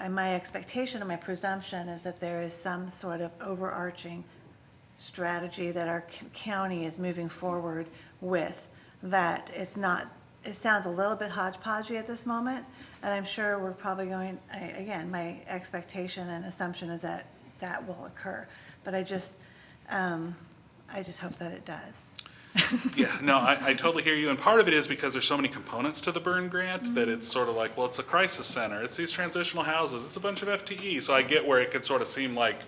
my expectation and my presumption is that there is some sort of overarching strategy that our county is moving forward with, that it's not, it sounds a little bit hodgepodgey at this moment, and I'm sure we're probably going, again, my expectation and assumption is that that will occur. But I just hope that it does. Yeah, no, I totally hear you. And part of it is because there's so many components to the burn grant that it's sort of like, well, it's a crisis center, it's these transitional houses, it's a bunch of FTE. So I get where it could sort of seem like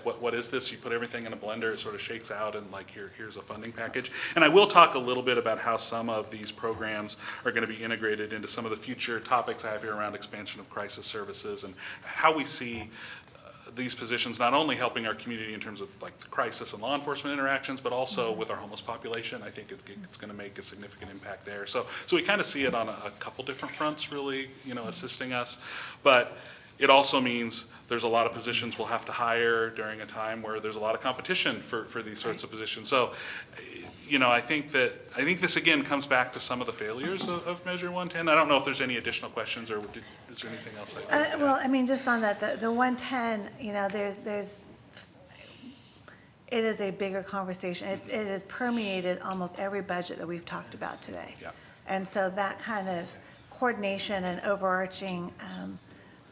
what is this? You put everything in a blender, it sort of shakes out, and like here's a funding package. And I will talk a little bit about how some of these programs are going to be integrated into some of the future topics I have here around expansion of crisis services and how we see these positions not only helping our community in terms of like the crisis and law enforcement interactions, but also with our homeless population. I think it's going to make a significant impact there. So we kind of see it on a couple different fronts, really, assisting us. But it also means there's a lot of positions we'll have to hire during a time where there's a lot of competition for these sorts of positions. So, I think this again comes back to some of the failures of Measure 110. I don't know if there's any additional questions, or is there anything else? Well, I mean, just on that, the 110, it is a bigger conversation. It has permeated almost every budget that we've talked about today. Yeah. And so that kind of coordination and overarching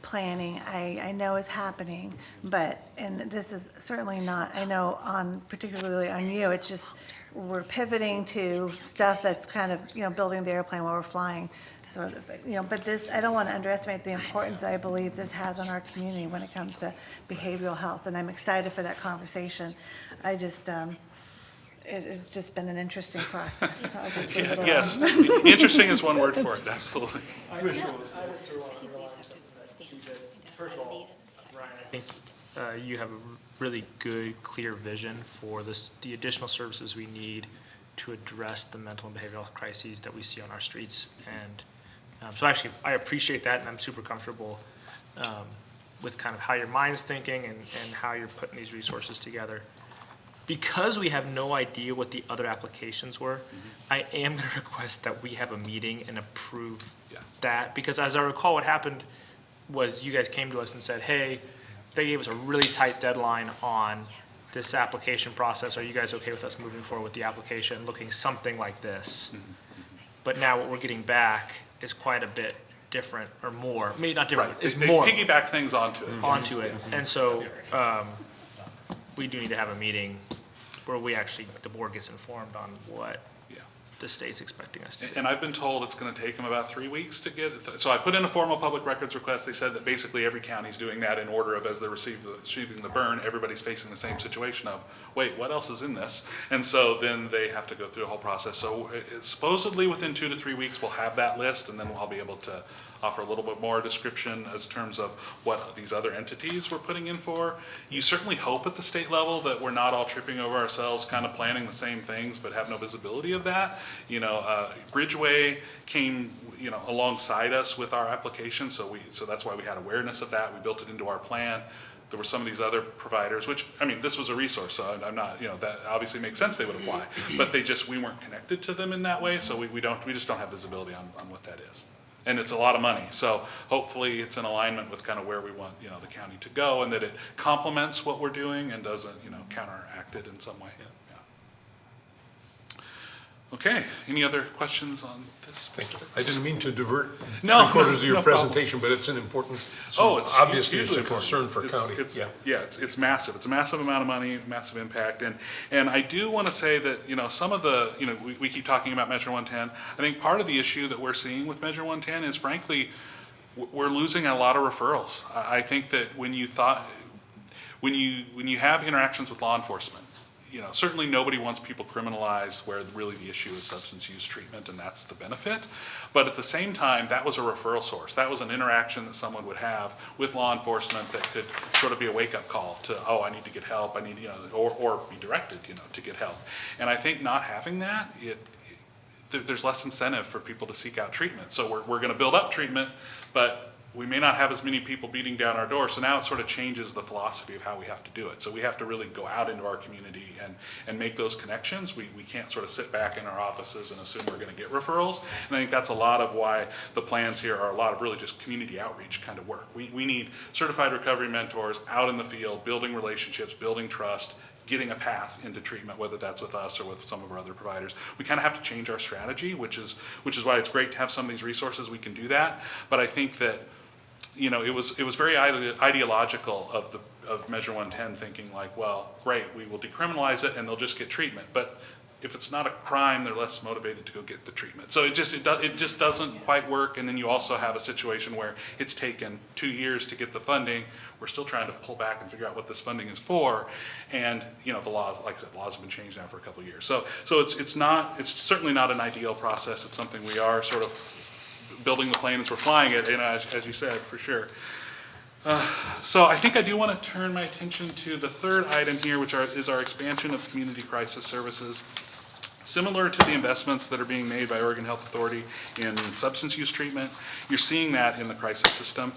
planning, I know is happening, but, and this is certainly not, I know particularly on you, it's just, we're pivoting to stuff that's kind of, building the airplane while we're flying, sort of, but this, I don't want to underestimate the importance I believe this has on our community when it comes to behavioral health, and I'm excited for that conversation. I just, it's just been an interesting process. I'll just leave it alone. Yes, interesting is one word for it, absolutely. First of all, Ryan, I think you have a really good, clear vision for the additional services we need to address the mental and behavioral health crises that we see on our streets. And so actually, I appreciate that, and I'm super comfortable with kind of how your mind's thinking and how you're putting these resources together. Because we have no idea what the other applications were, I am going to request that we have a meeting and approve that. Because as I recall, what happened was you guys came to us and said, hey, they gave us a really tight deadline on this application process. Are you guys okay with us moving forward with the application, looking something like this? But now what we're getting back is quite a bit different, or more, maybe not different, Right. is They more. piggyback things onto it. Onto it. And so we do need to have a meeting where the board gets informed on what the state's expecting us to do. And I've been told it's going to take them about 3 weeks to get it. So I put in a formal public records request. They said that basically every county's doing that in order of as they're receiving the burn, everybody's facing the same situation of, wait, what else is in this? And so then they have to go through the whole process. So supposedly within 2 to 3 weeks, we'll have that list, and then I'll be able to offer a little bit more description as terms of what these other entities we're putting in for. You certainly hope at the state level that we're not all tripping over ourselves, kind of planning the same things, but have no visibility of that. Bridgeway came, alongside us with our application, so that's why we had awareness of that. We built it into our plan. There were some of these other providers, which, this was a resource, so I'm not, that obviously makes sense they would apply, but we weren't connected to them in that way, so we just don't have visibility on what that is. And it's a lot of money, so hopefully it's in alignment with kind of where we want, the county to go, and that it complements what we're doing and doesn't, counteract it in some way. Okay, any other questions on this? Thank you. I didn't mean to divert No, three-quarters of your no problem. presentation, but it's an important, It's obviously it's hugely a concern for important. county. It's massive. It's a massive amount of money, massive impact. And I do want to say that, some of the, we keep talking about Measure 110. I think part of the issue that we're seeing with Measure 110 is frankly, we're losing a lot of referrals. I think that when you have interactions with law enforcement, certainly nobody wants people criminalized where really the issue is substance use treatment, and that's the benefit. But at the same time, that was a referral source. That was an interaction that someone would have with law enforcement that could sort of be a wake-up call to, I need to get help, I need, or be directed, to get help. And I think not having that, there's less incentive for people to seek out treatment. So we're going to build up treatment, but we may not have as many people beating down our door, so now it sort of changes the philosophy of how we have to do it. So we have to really go out into our community and make those connections. We can't sort of sit back in our offices and assume we're going to get referrals. And I think that's a lot of why the plans here are a lot of really just community outreach kind of work. We need certified recovery mentors out in the field, building relationships, building trust, getting a path into treatment, whether that's with us or with some of our other providers. We kind of have to change our strategy, which is why it's great to have some of these resources. We can do that. But I think that it was very ideological of Measure 110, thinking like, well, great, we will decriminalize it and they'll just get treatment. But if it's not a crime, they're less motivated to go get the treatment. So it just doesn't quite work. And then you also have a situation where it's taken 2 years to get the funding. We're still trying to pull back and figure out what this funding is for. And the laws, like I said, laws have been changed now for a couple of years. So it's certainly not an ideal process. It's something we are sort of building the plane as we're flying it, as you said, for sure. So I think I do want to turn my attention to the third item here, which is our expansion of community crisis services. Similar to the investments that are being made by Oregon Health Authority in substance use treatment, you're seeing that in the crisis system.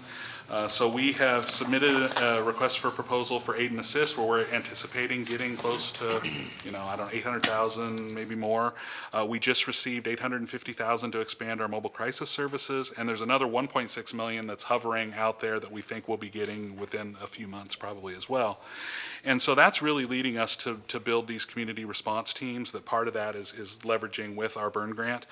So we have submitted a request for proposal for aid and assist, where we're anticipating getting close to, 800,000, maybe more. We just received $850,000 to expand our mobile crisis services, and there's another $1.6 million that's hovering out there that we think we'll be getting within a few months probably as well. And so that's really leading us to build these community response teams. That part of that is leveraging with our burn grant.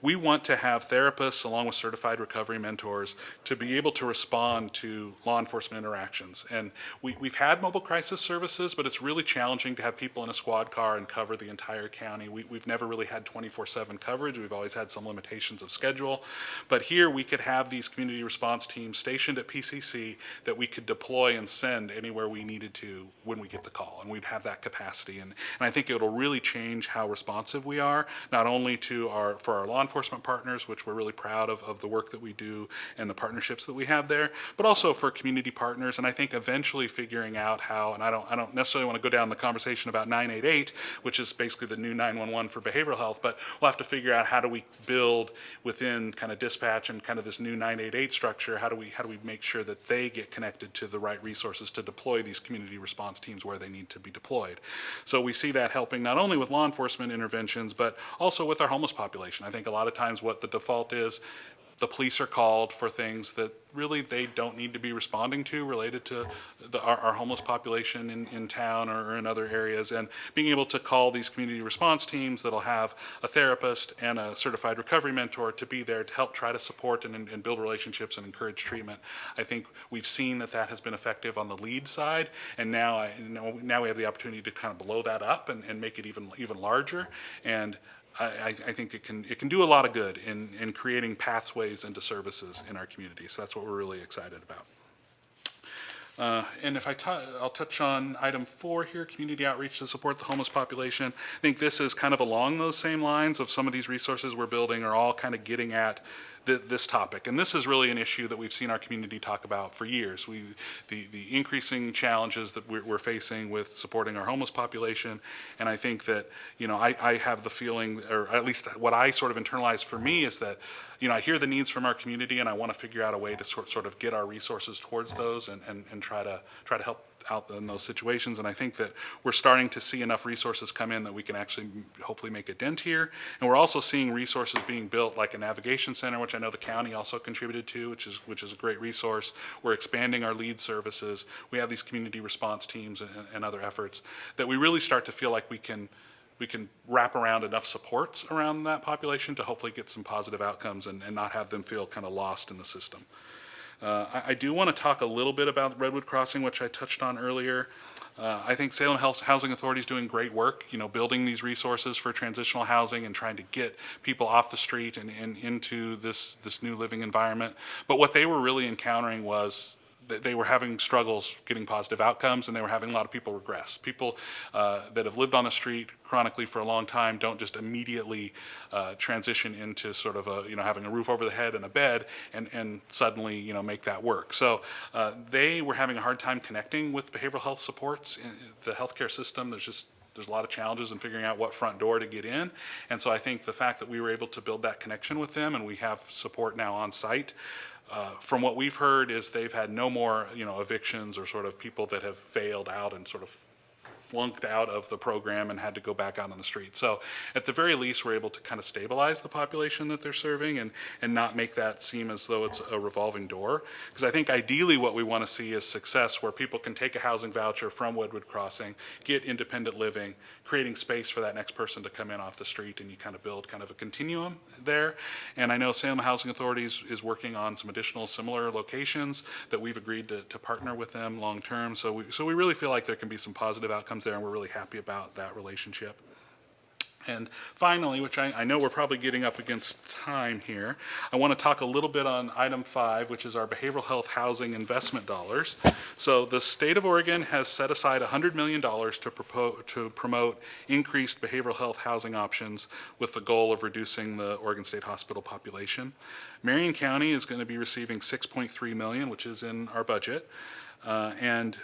We want to have therapists along with certified recovery mentors to be able to respond respond to law enforcement interactions. And we've had mobile crisis services, but it's really challenging to have people in a squad car and cover the entire county. We've never really had 24/7 coverage. We've always had some limitations of schedule. But here we could have these community response teams stationed at PCC that we could deploy and send anywhere we needed to when we get the call, and we'd have that capacity. And I think it'll really change how responsive we are, not only for our law enforcement partners, which we're really proud of the work that we do and the partnerships that we have there, but also for community partners. And I think eventually figuring out how, and I don't necessarily want to go down the conversation about 988, which is basically the new 911 for behavioral health, but we'll have to figure out how do we build within kind of dispatch and kind of this new 988 structure, how do we make sure that they get connected to the right resources to deploy these community response teams where they need to be deployed. So we see that helping not only with law enforcement interventions, but also with our homeless population. I think a lot of times what the default is, the police are called for things that really they don't need to be responding to related to our homeless population in town or in other areas. And being able to call these community response teams that'll have a therapist and a certified recovery mentor to be there to help try to support and build relationships and encourage treatment. I think we've seen that has been effective on the lead side, and now we have the opportunity to kind of blow that up and make it even larger. And I think it can do a lot of good in creating pathways into services in our community. So that's what we're really excited about. And if I'll touch on item 4 here, community outreach to support the homeless population. I think this is kind of along those same lines of some of these resources we're building are all kind of getting at this topic. And this is really an issue that we've seen our community talk about for years. The increasing challenges that we're facing with supporting our homeless population. And I think that, I have the feeling, or at least what I sort of internalized for me is that, I hear the needs from our community and I want to figure out a way to sort of get our resources towards those and try to help out in those situations. And I think that we're starting to see enough resources come in that we can actually hopefully make a dent here. And we're also seeing resources being built like a navigation center, which I know the county also contributed to, which is a great resource. We're expanding our lead services. We have these community response teams and other efforts that we really start to feel like we can wrap around enough supports around that population to hopefully get some positive outcomes and not have them feel kind of lost in the system. I do want to talk a little bit about Redwood Crossing, which I touched on earlier. I think Salem Housing Authority is doing great work, building these resources for transitional housing and trying to get people off the street and into this new living environment. But what they were really encountering was that they were having struggles getting positive outcomes, and they were having a lot of people regress. People that have lived on the street chronically for a long time don't just immediately transition into sort of having a roof over the head and a bed and suddenly make that work. So they were having a hard time connecting with behavioral health supports in the healthcare system. There's a lot of challenges in figuring out what front door to get in. And so I think the fact that we were able to build that connection with them and we have support now on site, from what we've heard is they've had no more, evictions or sort of people that have failed out and sort of flunked out of the program and had to go back out on the street. So at the very least, we're able to kind of stabilize the population that they're serving and not make that seem as though it's a revolving door. Because I think ideally what we want to see is success where people can take a housing voucher from Redwood Crossing, get independent living, creating space for that next person to come in off the street, and you kind of build kind of a continuum there. And I know Salem Housing Authority is working on some additional similar locations that we've agreed to partner with them long term. So we really feel like there can be some positive outcomes there, and we're really happy about that relationship. And finally, which I know we're probably getting up against time here, I want to talk a little bit on item 5, which is our behavioral health housing investment dollars. So the state of Oregon has set aside $100 million to promote increased behavioral health housing options with the goal of reducing the Oregon State Hospital population. Marion County is going to be receiving $6.3 million, which is in our budget. And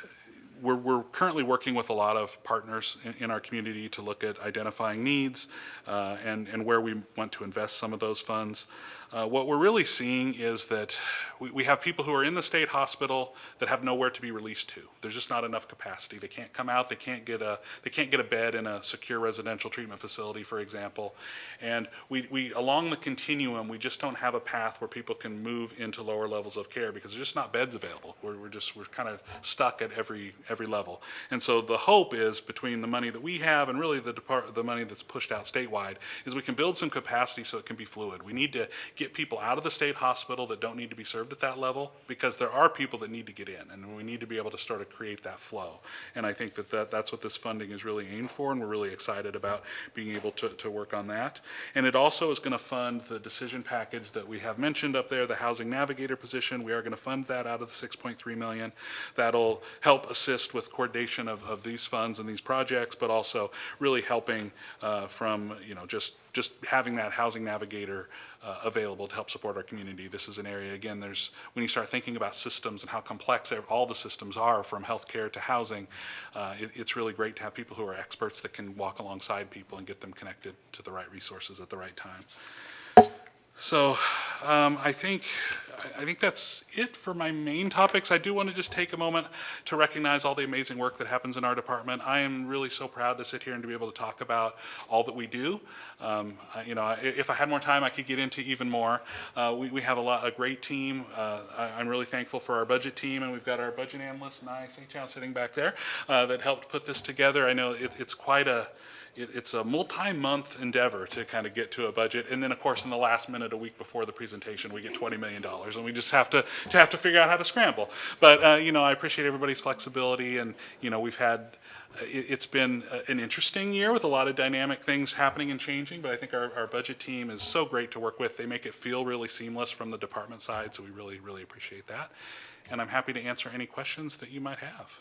we're currently working with a lot of partners in our community to look at identifying needs and where we want to invest some of those funds. What we're really seeing is that we have people who are in the state hospital that have nowhere to be released to. There's just not enough capacity. They can't come out. They can't get a bed in a secure residential treatment facility, for example. And we along the continuum, we just don't have a path where people can move into lower levels of care because there's just not beds available. We're kind of stuck at every level. And so the hope is between the money that we have and really the money that's pushed out statewide is we can build some capacity so it can be fluid. We need to get people out of the state hospital that don't need to be served at that level, because there are people that need to get in, and we need to be able to sort of create that flow. And I think that's what this funding is really aimed for, and we're really excited about being able to work on that. And it also is going to fund the decision package that we have mentioned up there, the housing navigator position. We are going to fund that out of the $6.3 million. That'll help assist with coordination of these funds and these projects, but also really helping from, just having that housing navigator available to help support our community. This is an area, again, when you start thinking about systems and how complex all the systems are, from healthcare to housing, it's really great to have people who are experts that can walk alongside people and get them connected to the right resources at the right time. So I think that's it for my main topics. I do want to just take a moment to recognize all the amazing work that happens in our department. I am really so proud to sit here and to be able to talk about all that we do. If I had more time, I could get into even more. We have a great team. I'm really thankful for our budget team, and we've got our budget analyst, nice H-Town, sitting back there, that helped put this together. I know it's a multi-month endeavor to kind of get to a budget, and then of course in the last minute, a week before the presentation, we get $20 million, and we just have to figure out how to scramble. But I appreciate everybody's flexibility, and it's been an interesting year with a lot of dynamic things happening and changing, but I think our budget team is so great to work with. They make it feel really seamless from the department side, so we really, really appreciate that. And I'm happy to answer any questions that you might have.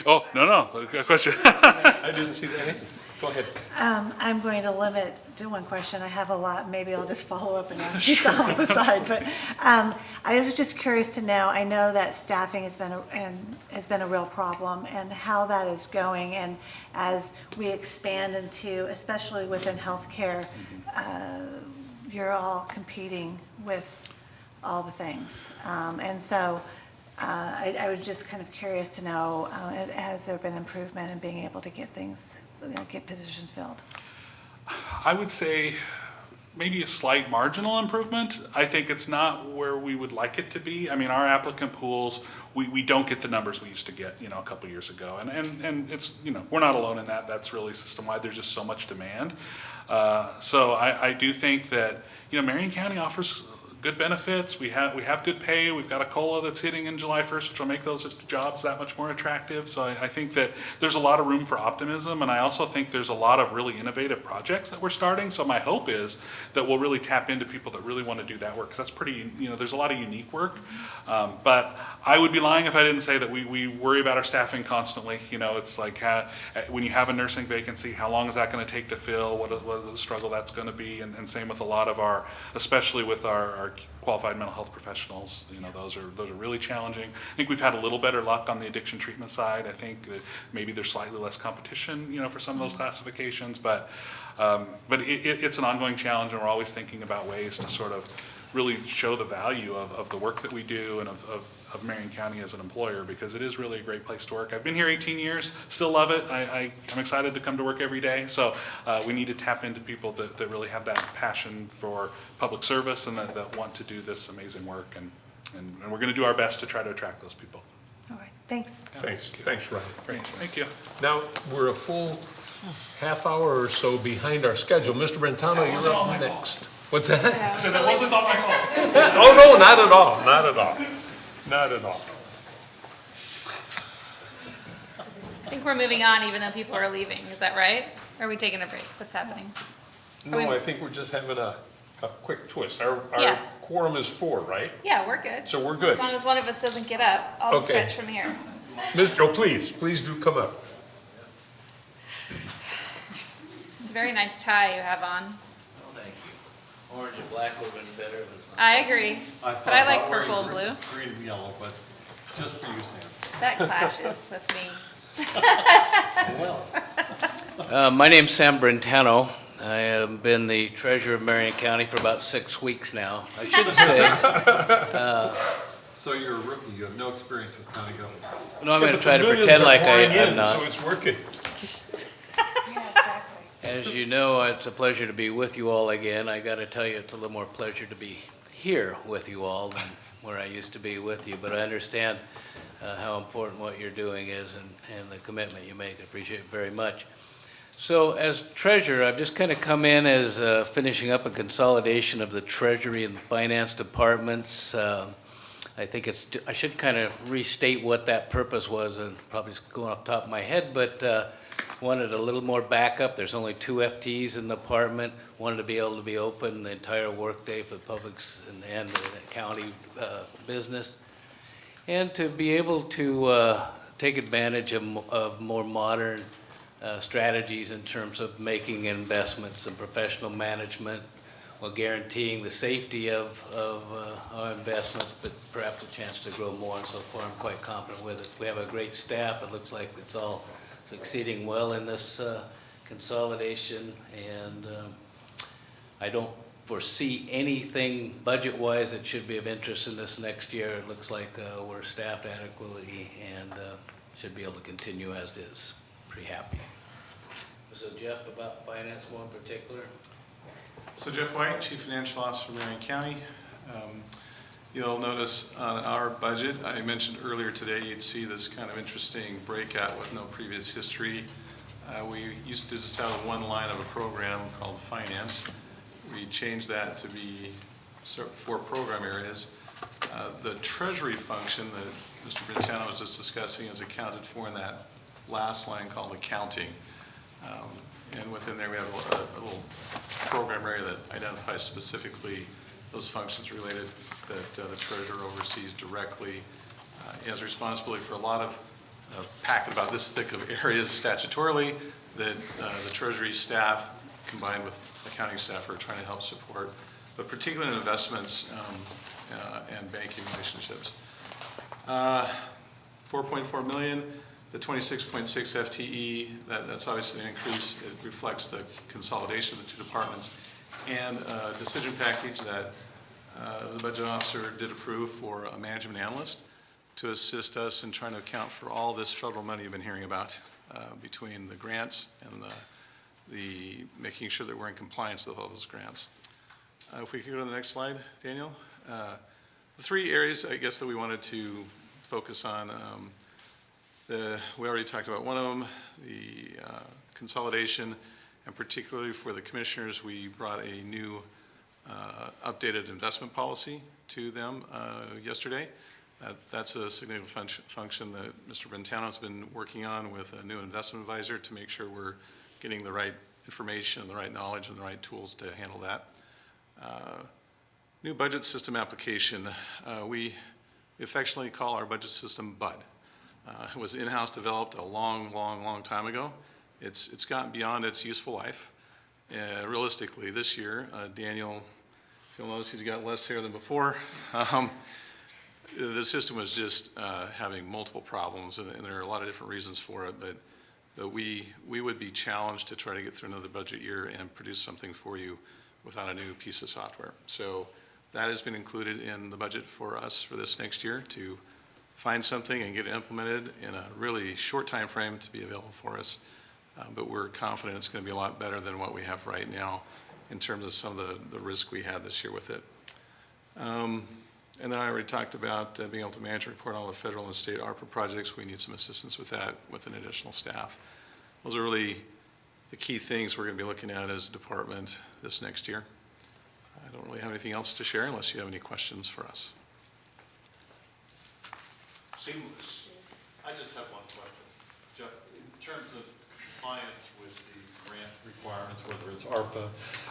Oh, no, a question. I didn't see that. Go ahead. I'm going to limit to one question. I have a lot. Maybe I'll just follow up and ask you some on the side. But I was just curious to know, I know that staffing has been a real problem, and how that is going. And as we expand into, especially within healthcare, you're all competing with all the things. And so I was just kind of curious to know, has there been improvement in being able to get get positions filled? I would say maybe a slight marginal improvement. I think it's not where we would like it to be. I mean, our applicant pools, we don't get the numbers we used to get, a couple years ago. And it's, we're not alone in that. That's really system-wide. There's just so much demand. So I do think that, Marion County offers good benefits. We have good pay. We've got a COLA that's hitting in July 1st, which will make those jobs that much more attractive. So I think that there's a lot of room for optimism, and I also think there's a lot of really innovative projects that we're starting. So my hope is that we'll really tap into people that really want to do that work, because that's pretty, there's a lot of unique work. But I would be lying if I didn't say that we worry about our staffing constantly. It's like when you have a nursing vacancy, how long is that going to take to fill? What a struggle that's going to be, and same with a lot of especially with our qualified mental health professionals. Those are really challenging. I think we've had a little better luck on the addiction treatment side. I think that maybe there's slightly less competition, for some of those classifications, but it's an ongoing challenge, and we're always thinking about ways to sort of really show the value of the work that we do and of Marion County as an employer, because it is really a great place to work. I've been here 18 years, still love it. I'm excited to come to work every day. So we need to tap into people that really have that passion for public service and that want to do this amazing work. And we're going to do our best to try to attract those people. All right, thanks. Thanks, Ryan. Great, thank you. Now, we're a full half hour or so behind our schedule. Mr. Brentano, you're up next. What's that? I said that wasn't all my fault. Oh, no, not at all, not at all. Not at all. I think we're moving on even though people are leaving. Is that right? Or are we taking a break? What's happening? No, I think we're just having a quick twist. Our Yeah. quorum is 4, right? Yeah, we're good. So we're good. As long as one of us doesn't get up, I'll Okay. stretch from here. Please do come up. It's a very nice tie you have on. Oh, thank you. Orange and black would have been better. I agree. But I like purple and blue. Green and yellow, but just for you, Sam. That clashes with me. My name's Sam Brentano. I have been the treasurer of Marion County for about 6 weeks now. I should say. So you're a rookie, you have no experience with county government. No, I'm going to try to pretend like I'm not. So it's working. As you know, it's a pleasure to be with you all again. I got to tell you, it's a little more pleasure to be here with you all than where I used to be with you. But I understand how important what you're doing is and the commitment you make. I appreciate it very much. So as treasurer, I've just kind of come in as finishing up a consolidation of the treasury and finance departments. I think I should kind of restate what that purpose was, and probably it's going off the top of my head, but wanted a little more backup. There's only 2 FTEs in the department. Wanted to be able to be open the entire workday for the public and the county business. And to be able to take advantage of more modern strategies in terms of making investments and professional management, while guaranteeing the safety of our investments, but perhaps a chance to grow more. And so far, I'm quite confident with it. We have a great staff. It looks like it's all succeeding well in this consolidation, and I don't foresee anything budget-wise that should be of interest in this next year. It looks like we're staffed adequately and should be able to continue as is. Pretty happy. So Jeff, about finance more in particular? So Jeff White, Chief Financial Officer of Marion County. You'll notice on our budget, I mentioned earlier today, you'd see this kind of interesting breakout with no previous history. We used to just have one line of a program called finance. We changed that to be 4 program areas. The treasury function that Mr. Brentano was just discussing is accounted for in that last line called accounting. And within there we have a little program area that identifies specifically those functions related that the treasurer oversees directly. He has responsibility for a lot of packet about this thick of areas statutorily that the treasury staff combined with accounting staff are trying to help support, but particularly in investments and banking relationships. 4.4 million. The 26.6 FTE, that's obviously an increase. It reflects the consolidation of the 2 departments and a decision package that the budget officer did approve for a management analyst to assist us in trying to account for all this federal money you've been hearing about between the grants and the making sure that we're in compliance with all those grants. If we could go to the next slide, Daniel. The 3 areas, I guess, that we wanted to focus on. We already talked about one of them, the consolidation, and particularly for the commissioners, we brought a new updated investment policy to them yesterday. That's a significant function that Mr. Brentano's been working on with a new investment advisor to make sure we're getting the right information, the right knowledge, and the right tools to handle that. New budget system application. We affectionately call our budget system BUD. It was in-house developed a long time ago. It's gotten beyond its useful life. Realistically, this year, Daniel, if you'll notice, he's got less hair than before. The system was just having multiple problems, and there are a lot of different reasons for it, but we would be challenged to try to get through another budget year and produce something for you without a new piece of software. So that has been included in the budget for us for this next year to find something and get it implemented in a really short time frame to be available for us. But we're confident it's going to be a lot better than what we have right now in terms of some of the risk we had this year with it. And then I already talked about being able to manage and report on all the federal and state ARPA projects. We need some assistance with that with an additional staff. Those are really the key things we're going to be looking at as a department this next year. I don't really have anything else to share unless you have any questions for us. Seamless. I just have one question. Jeff, in terms of compliance with the grant requirements, whether it's ARPA,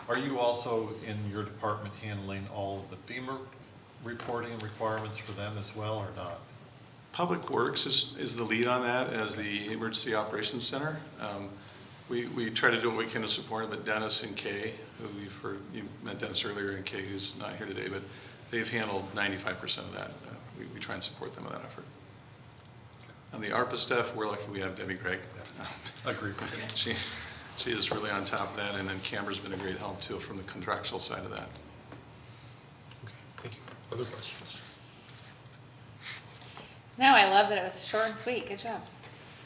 are you also in your department handling all of the FEMA reporting requirements for them as well or not? Public Works is the lead on that as the Emergency Operations Center. We try to do what we can to support it, but Dennis and Kay, who you've heard, you met Dennis earlier, and Kay, who's not here today, but they've handled 95% of that. We try and support them in that effort. On the ARPA stuff, we're lucky we have Debbie Gregg. Agreed. She is really on top of that, and then Camber's been a great help too from the contractual side of that. Okay, thank you. Other questions? No, I love that it was short and sweet. Good job.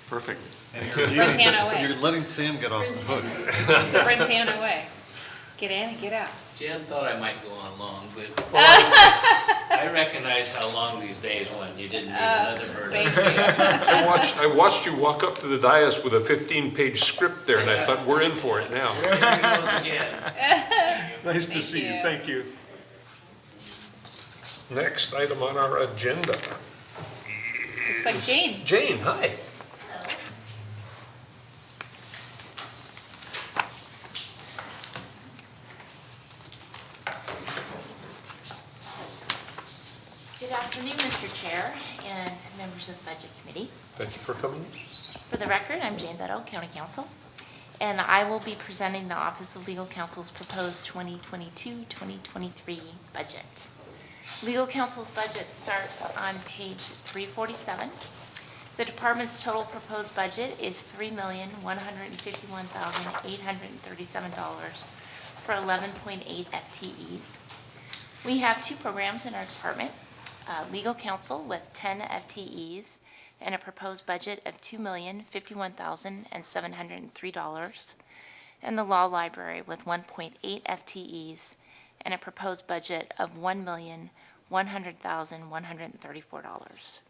Perfect. And Brentano away. you're letting Sam get off the hook. Brentano away. Get in and get out. Jen thought I might go on long, but I I recognize how long these days went. You didn't need another burden. I watched you walk up to the dais with a 15-page script there, and I thought, we're in for it now. Here he goes again. Nice to see you, thank you. Next item on our agenda. It's like Jane. Jane, hi. Good afternoon, Mr. Chair and members of the Budget Committee. Thank you for coming. For the record, I'm Jane Vettel, County Counsel, and I will be presenting the Office of Legal Counsel's proposed 2022-2023 budget. Legal Counsel's budget starts on page 347. The department's total proposed budget is $3,151,837 for 11.8 FTEs. We have two programs in our department, Legal Counsel with 10 FTEs and a proposed budget of $2,051,703, and the Law Library with 1.8 FTEs and a proposed budget of $1,100,134.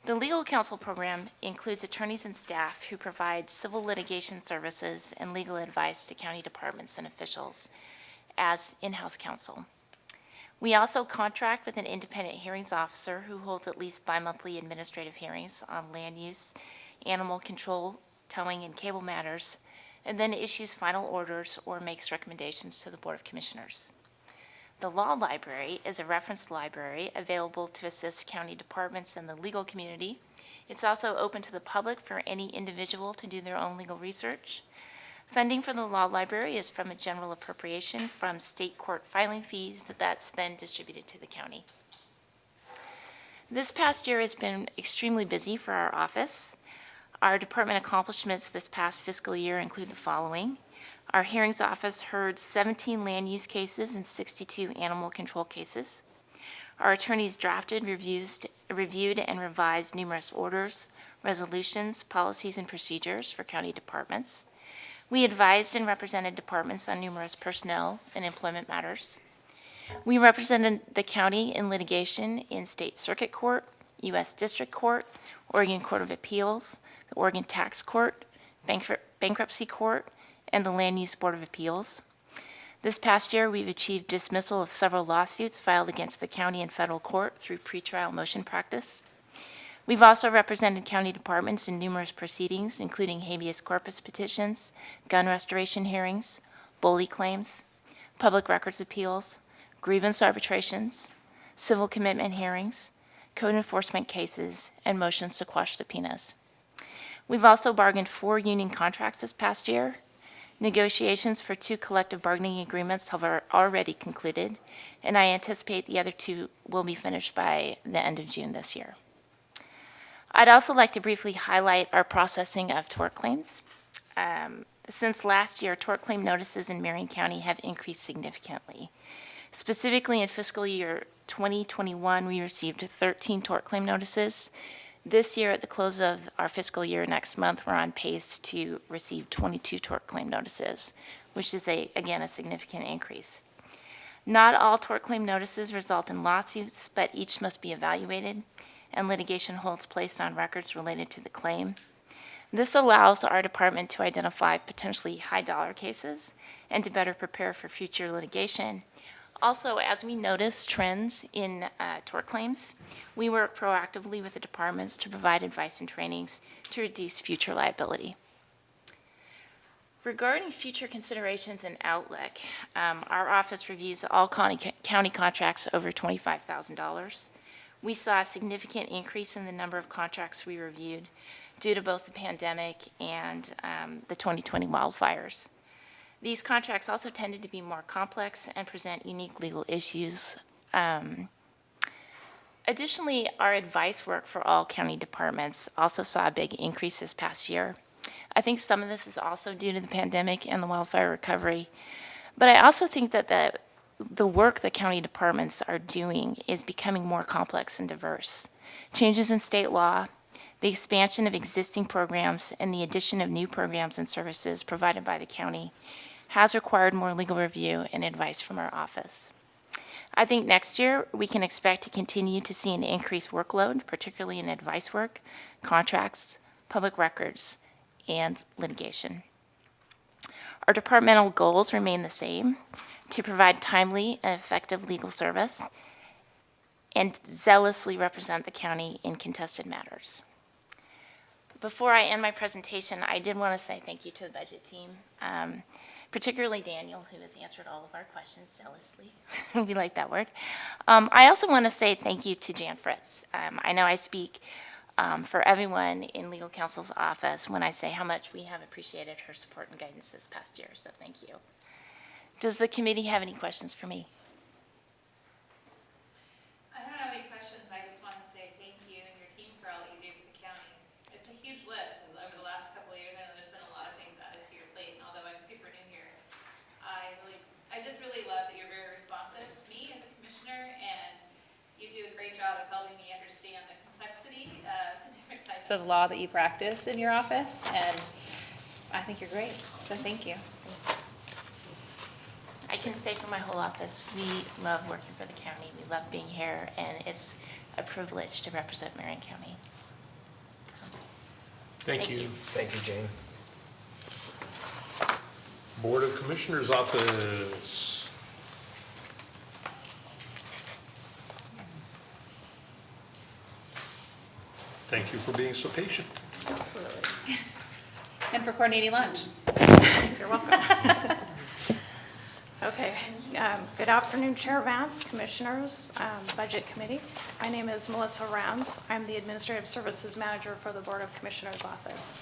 The Legal Counsel program includes attorneys and staff who provide civil litigation services and legal advice to county departments and officials as in-house counsel. We also contract with an independent hearings officer who holds at least bi-monthly administrative hearings on land use, animal control, towing, and cable matters, and then issues final orders or makes recommendations to the Board of Commissioners. The Law Library is a reference library available to assist county departments and the legal community. It's also open to the public for any individual to do their own legal research. Funding for the Law Library is from a general appropriation from state court filing fees that's then distributed to the county. This past year has been extremely busy for our office. Our department accomplishments this past fiscal year include the following. Our hearings office heard 17 land use cases and 62 animal control cases. Our attorneys drafted, reviewed, and revised numerous orders, resolutions, policies, and procedures for county departments. We advised and represented departments on numerous personnel and employment matters. We represented the county in litigation in State Circuit Court, U.S. District Court, Oregon Court of Appeals, the Oregon Tax Court, Bankruptcy Court, and the Land Use Board of Appeals. This past year, we've achieved dismissal of several lawsuits filed against the county and federal court through pretrial motion practice. We've also represented county departments in numerous proceedings, including habeas corpus petitions, gun restoration hearings, bully claims, public records appeals, grievance arbitrations, civil commitment hearings, code enforcement cases, and motions to quash subpoenas. We've also bargained 4 union contracts this past year. Negotiations for 2 collective bargaining agreements have already concluded, and I anticipate the other 2 will be finished by the end of June this year. I'd also like to briefly highlight our processing of tort claims. Since last year, tort claim notices in Marion County have increased significantly. Specifically in fiscal year 2021, we received 13 tort claim notices. This year, at the close of our fiscal year next month, we're on pace to receive 22 tort claim notices, which is, again, a significant increase. Not all tort claim notices result in lawsuits, but each must be evaluated, and litigation holds placed on records related to the claim. This allows our department to identify potentially high-dollar cases and to better prepare for future litigation. Also, as we notice trends in tort claims, we work proactively with the departments to provide advice and trainings to reduce future liability. Regarding future considerations and outlook, our office reviews all county contracts over $25,000. We saw a significant increase in the number of contracts we reviewed due to both the pandemic and the 2020 wildfires. These contracts also tended to be more complex and present unique legal issues. Additionally, our advice work for all county departments also saw a big increase this past year. I think some of this is also due to the pandemic and the wildfire recovery, but I also think that the work that county departments are doing is becoming more complex and diverse. Changes in state law, the expansion of existing programs, and the addition of new programs and services provided by the county has required more legal review and advice from our office. I think next year we can expect to continue to see an increased workload, particularly in advice work, contracts, public records, and litigation. Our departmental goals remain the same: to provide timely and effective legal service and zealously represent the county in contested matters. Before I end my presentation, I did want to say thank you to the budget team, particularly Daniel, who has answered all of our questions zealously. We like that word. I also want to say thank you to Jan Fritz. I know I speak for everyone in legal counsel's office when I say how much we have appreciated her support and guidance this past year, so thank you. Does the committee have any questions for me? I don't have any questions. I just want to say thank you and your team for all that you do for the county. It's a huge lift over the last couple of years. I know there's been a lot of things added to your plate, and although I'm super new here, I just really love that you're very responsive to me as a commissioner, and you do a great job of helping me understand the complexity of the different types of law that you practice in your office, and I think you're great. So thank you. I can say for my whole office, we love working for the county. We love being here, and it's a privilege to represent Marion County. Thank you. Thank you, Jane. Board of Commissioners Office. Thank you for being so patient. Absolutely. And for coordinating lunch. You're welcome. Okay, good afternoon, Chair Vance, Commissioners, Budget Committee. My name is Melissa Rounds. I'm the Administrative Services Manager for the Board of Commissioners Office.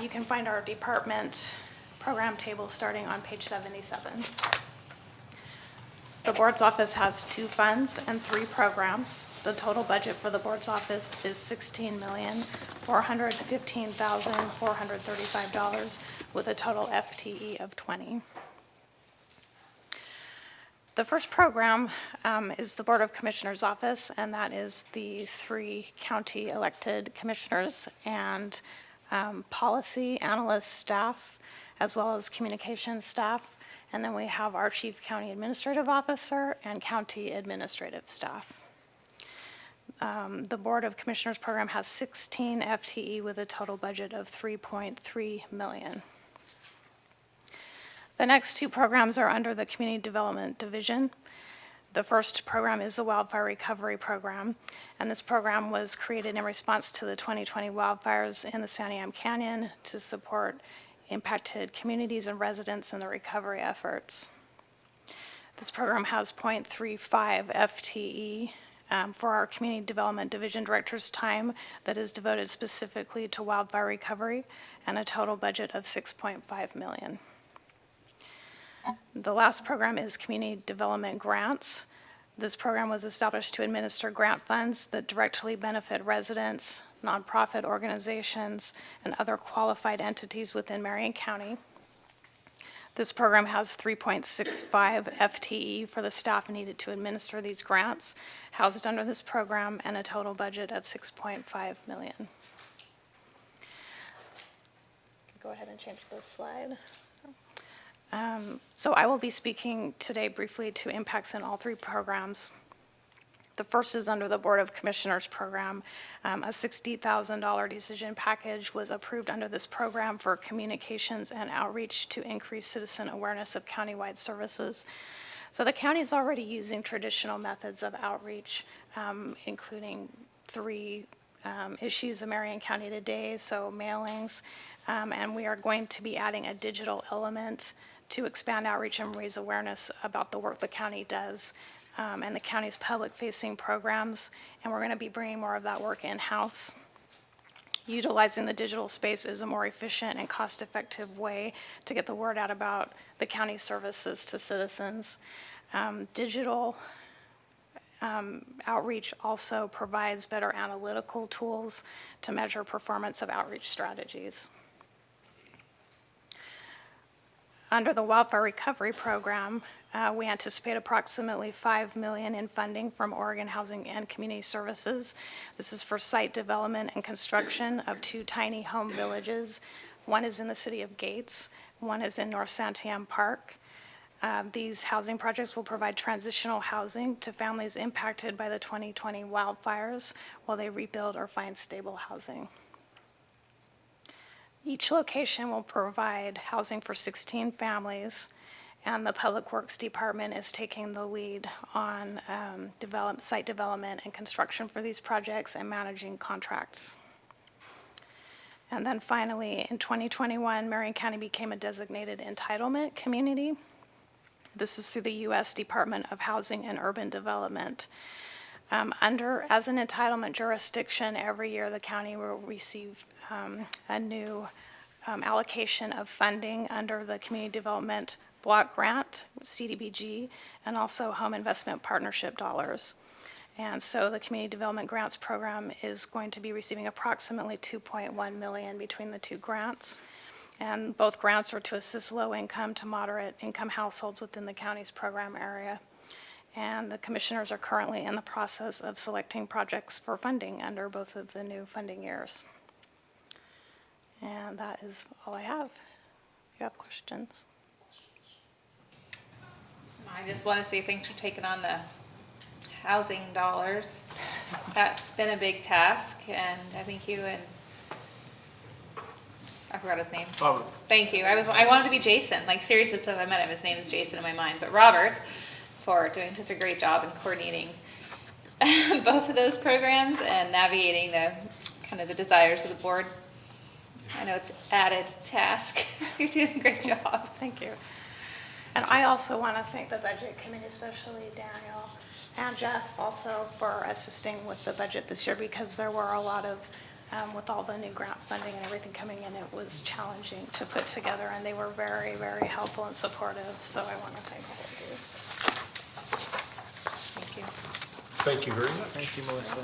You can find our department program table starting on page 77. The Board's office has 2 funds and 3 programs. The total budget for the Board's office is $16,415,435 with a total FTE of 20. The first program is the Board of Commissioners Office, and that is the 3 county elected commissioners and policy analyst staff, as well as communications staff. And then we have our Chief County Administrative Officer and county administrative staff. The Board of Commissioners program has 16 FTE with a total budget of $3.3 million. The next 2 programs are under the Community Development Division. The first program is the Wildfire Recovery Program, and this program was created in response to the 2020 wildfires in the Santiam Canyon to support impacted communities and residents in the recovery efforts. This program has .35 FTE for our Community Development Division Director's time that is devoted specifically to wildfire recovery, and a total budget of $6.5 million. The last program is Community Development Grants. This program was established to administer grant funds that directly benefit residents, nonprofit organizations, and other qualified entities within Marion County. This program has 3.65 FTE for the staff needed to administer these grants, housed under this program, and a total budget of $6.5 million. Go ahead and change this slide. So I will be speaking today briefly to impacts in all 3 programs. The first is under the Board of Commissioners program. A $60,000 decision package was approved under this program for communications and outreach to increase citizen awareness of countywide services. So the county is already using traditional methods of outreach, including 3 issues of Marion County Today, so mailings, and we are going to be adding a digital element to expand outreach and raise awareness about the work the county does and the county's public-facing programs, and we're going to be bringing more of that work in-house. Utilizing the digital space is a more efficient and cost-effective way to get the word out about the county services to citizens. Digital outreach also provides better analytical tools to measure performance of outreach strategies. Under the Wildfire Recovery Program, we anticipate approximately $5 million in funding from Oregon Housing and Community Services. This is for site development and construction of 2 tiny home villages. One is in the city of Gates, one is in North Santiam Park. These housing projects will provide transitional housing to families impacted by the 2020 wildfires while they rebuild or find stable housing. Each location will provide housing for 16 families, and the Public Works Department is taking the lead on site development and construction for these projects and managing contracts. And then finally, in 2021, Marion County became a designated entitlement community. This is through the U.S. Department of Housing and Urban Development. As an entitlement jurisdiction, every year the county will receive a new allocation of funding under the Community Development Block Grant, CDBG, and also Home Investment Partnership dollars. And so the Community Development Grants Program is going to be receiving approximately $2.1 million between the two grants. And both grants are to assist low-income to moderate-income households within the county's program area. And the commissioners are currently in the process of selecting projects for funding under both of the new funding years. And that is all I have. If you have questions. I just want to say thanks for taking on the housing dollars. That's been a big task, and I think you and I forgot his name. Robert. Thank you. I wanted to be Jason. Like seriously, since I met him, his name is Jason in my mind. But Robert, for doing such a great job in coordinating both of those programs and navigating the kind of the desires of the board. I know it's added task. You're doing a great job. Thank you. And I also want to thank the Budget Committee, especially Daniel and Jeff, also for assisting with the budget this year, because there were a lot of, with all the new grant funding and everything coming in, it was challenging to put together, and they were very, very helpful and supportive, so I want to thank all of you. Thank you. Thank you very much. Thank you, Melissa.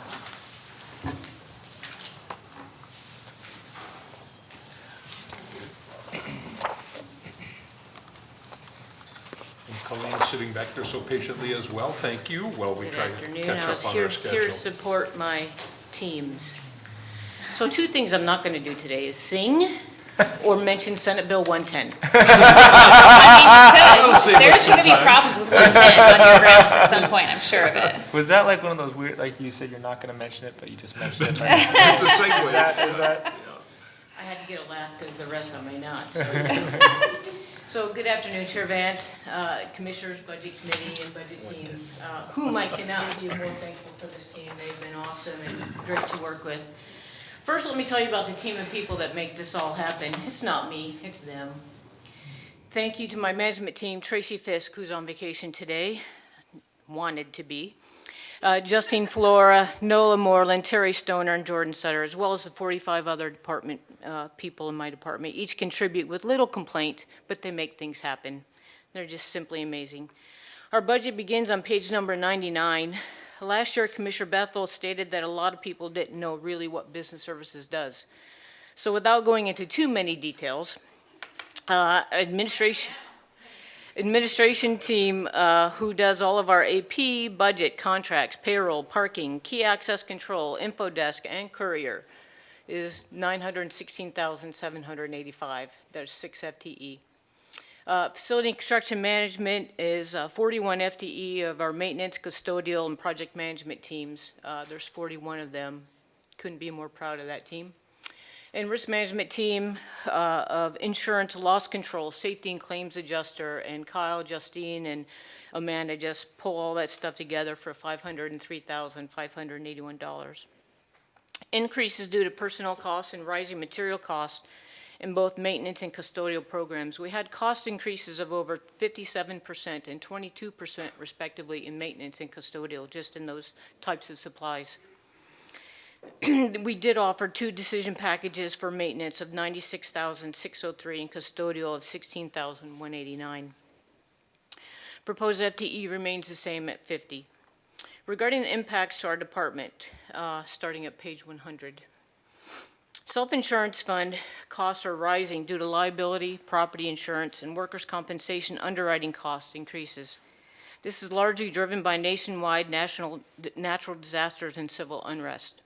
And Colleen sitting back there so patiently as well. Thank you. Well, we Good try to afternoon. catch I was up on here our to schedule. support my teams. So two things I'm not going to do today is sing or mention Senate Bill 110. I mean, there's going to be problems with 110 on your grounds at some point, I'm sure of it. Was that like one of those weird, like you said you're not going to mention it, but you just mentioned it? It's a segue. Is that? I had to get a laugh because the rest of them may not. So good afternoon, Chair Vance, Commissioners, Budget Committee, and Budget Team, whom I cannot be more thankful for this team. They've been awesome and great to work with. First, let me tell you about the team of people that make this all happen. It's not me, it's them. Thank you to my management team, Tracy Fisk, who's on vacation today, wanted to be, Justine Flora, Nola Moreland, Terry Stoner, and Jordan Sutter, as well as the 45 other department people in my department. Each contribute with little complaint, but they make things happen. They're just simply amazing. Our budget begins on page number 99. Last year, Commissioner Bethel stated that a lot of people didn't know really what business services does. So without going into too many details, administration team who does all of our AP, budget, contracts, payroll, parking, key access control, info desk, and courier is $916,785. There's 6 FTE. Facility and construction management is 41 FTE of our maintenance, custodial, and project management teams. There's 41 of them. Couldn't be more proud of that team. And risk management team of insurance, loss control, safety and claims adjuster, and Kyle, Justine, and Amanda just pull all that stuff together for $503,581. Increases due to personnel costs and rising material costs in both maintenance and custodial programs. We had cost increases of over 57% and 22% respectively in maintenance and custodial, just in those types of supplies. We did offer 2 decision packages for maintenance of $96,603 and custodial of $16,189. Proposed FTE remains the same at 50. Regarding the impacts to our department, starting at page 100. Self-insurance fund costs are rising due to liability, property insurance, and workers' compensation underwriting cost increases. This is largely driven by nationwide natural disasters and civil unrest.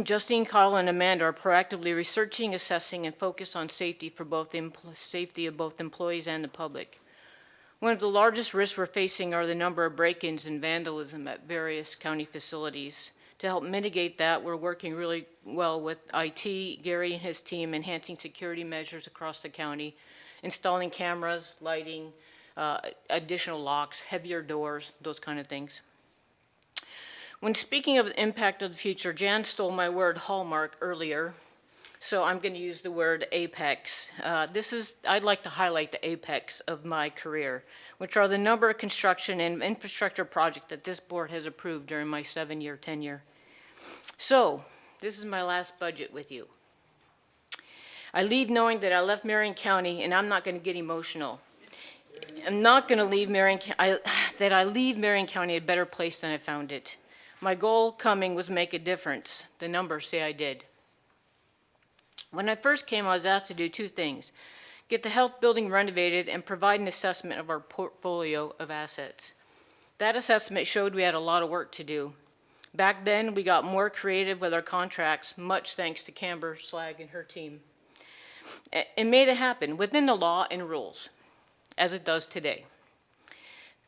Justine, Kyle, and Amanda are proactively researching, assessing, and focused on safety for both safety of both employees and the public. One of the largest risks we're facing are the number of break-ins and vandalism at various county facilities. To help mitigate that, we're working really well with IT, Gary and his team, enhancing security measures across the county, installing cameras, lighting, additional locks, heavier doors, those kind of things. When speaking of the impact of the future, Jan stole my word hallmark earlier, so I'm going to use the word apex. I'd like to highlight the apex of my career, which are the number of construction and infrastructure projects that this board has approved during my 7-year tenure. So, this is my last budget with you. I leave knowing that I left Marion County, and I'm not going to get emotional. I'm not going to leave I leave Marion County a better place than I found it. My goal coming was make a difference. The numbers say I did. When I first came, I was asked to do 2 things: get the health building renovated and provide an assessment of our portfolio of assets. That assessment showed we had a lot of work to do. Back then, we got more creative with our contracts, much thanks to Camber Slag and her team. It made it happen within the law and rules, as it does today.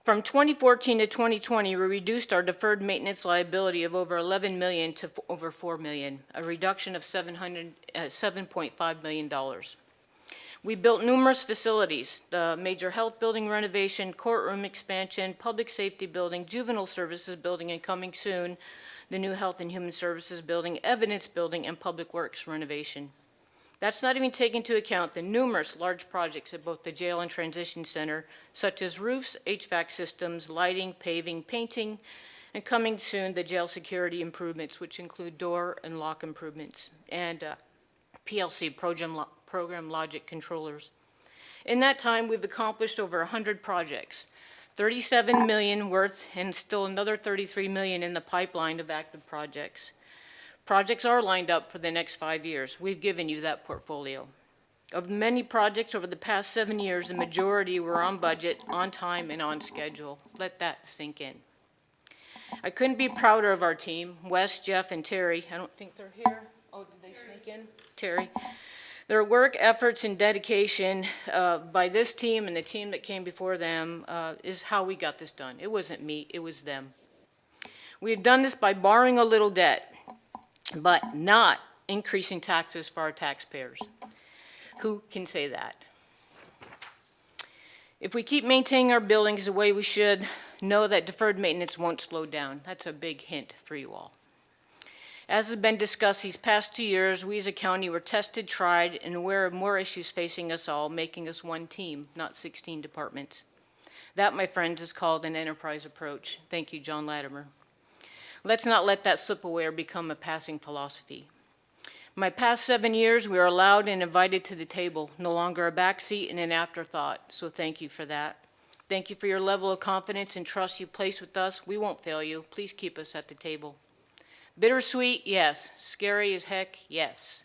From 2014 to 2020, we reduced our deferred maintenance liability of over $11 million to over $4 million, a reduction of $7.5 million. We built numerous facilities: the major health building renovation, courtroom expansion, public safety building, juvenile services building, and coming soon, the new health and human services building, evidence building, and public works renovation. That's not even taking into account the numerous large projects at both the jail and transition center, such as roofs, HVAC systems, lighting, paving, painting, and coming soon, the jail security improvements, which include door and lock improvements, and PLC, program logic controllers. In that time, we've accomplished over 100 projects, $37 million worth, and still another $33 million in the pipeline of active projects. Projects are lined up for the next 5 years. We've given you that portfolio. Of many projects over the past 7 years, the majority were on budget, on time, and on schedule. Let that sink in. I couldn't be prouder of our team, Wes, Jeff, and Terry. I don't think they're here. Oh, did they sneak in? Terry. Their work, efforts, and dedication by this team and the team that came before them is how we got this done. It wasn't me, it was them. We have done this by borrowing a little debt, but not increasing taxes for our taxpayers. Who can say that? If we keep maintaining our buildings the way we should, know that deferred maintenance won't slow down. That's a big hint for you all. As has been discussed these past 2 years, we as a county were tested, tried, and aware of more issues facing us all, making us one team, not 16 departments. That, my friends, is called an enterprise approach. Thank you, John Latimer. Let's not let that slip away or become a passing philosophy. My past 7 years, we were allowed and invited to the table, no longer a backseat and an afterthought, so thank you for that. Thank you for your level of confidence and trust you place with us. We won't fail you. Please keep us at the table. Bittersweet, yes. Scary as heck, yes.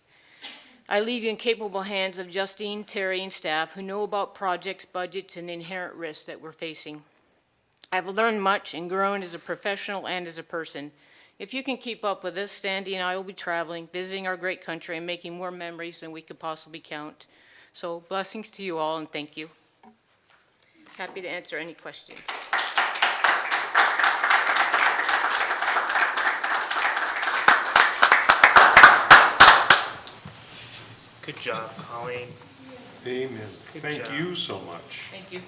I leave you in capable hands of Justine, Terry, and staff who know about projects, budgets, and inherent risks that we're facing. I've learned much and grown as a professional and as a person. If you can keep up with us, Sandy and I will be traveling, visiting our great country, and making more memories than we could possibly count. So blessings to you all, and thank you. Happy to answer any questions. Good job, Colleen. Amen. Good Thank job. you so much. Thank you.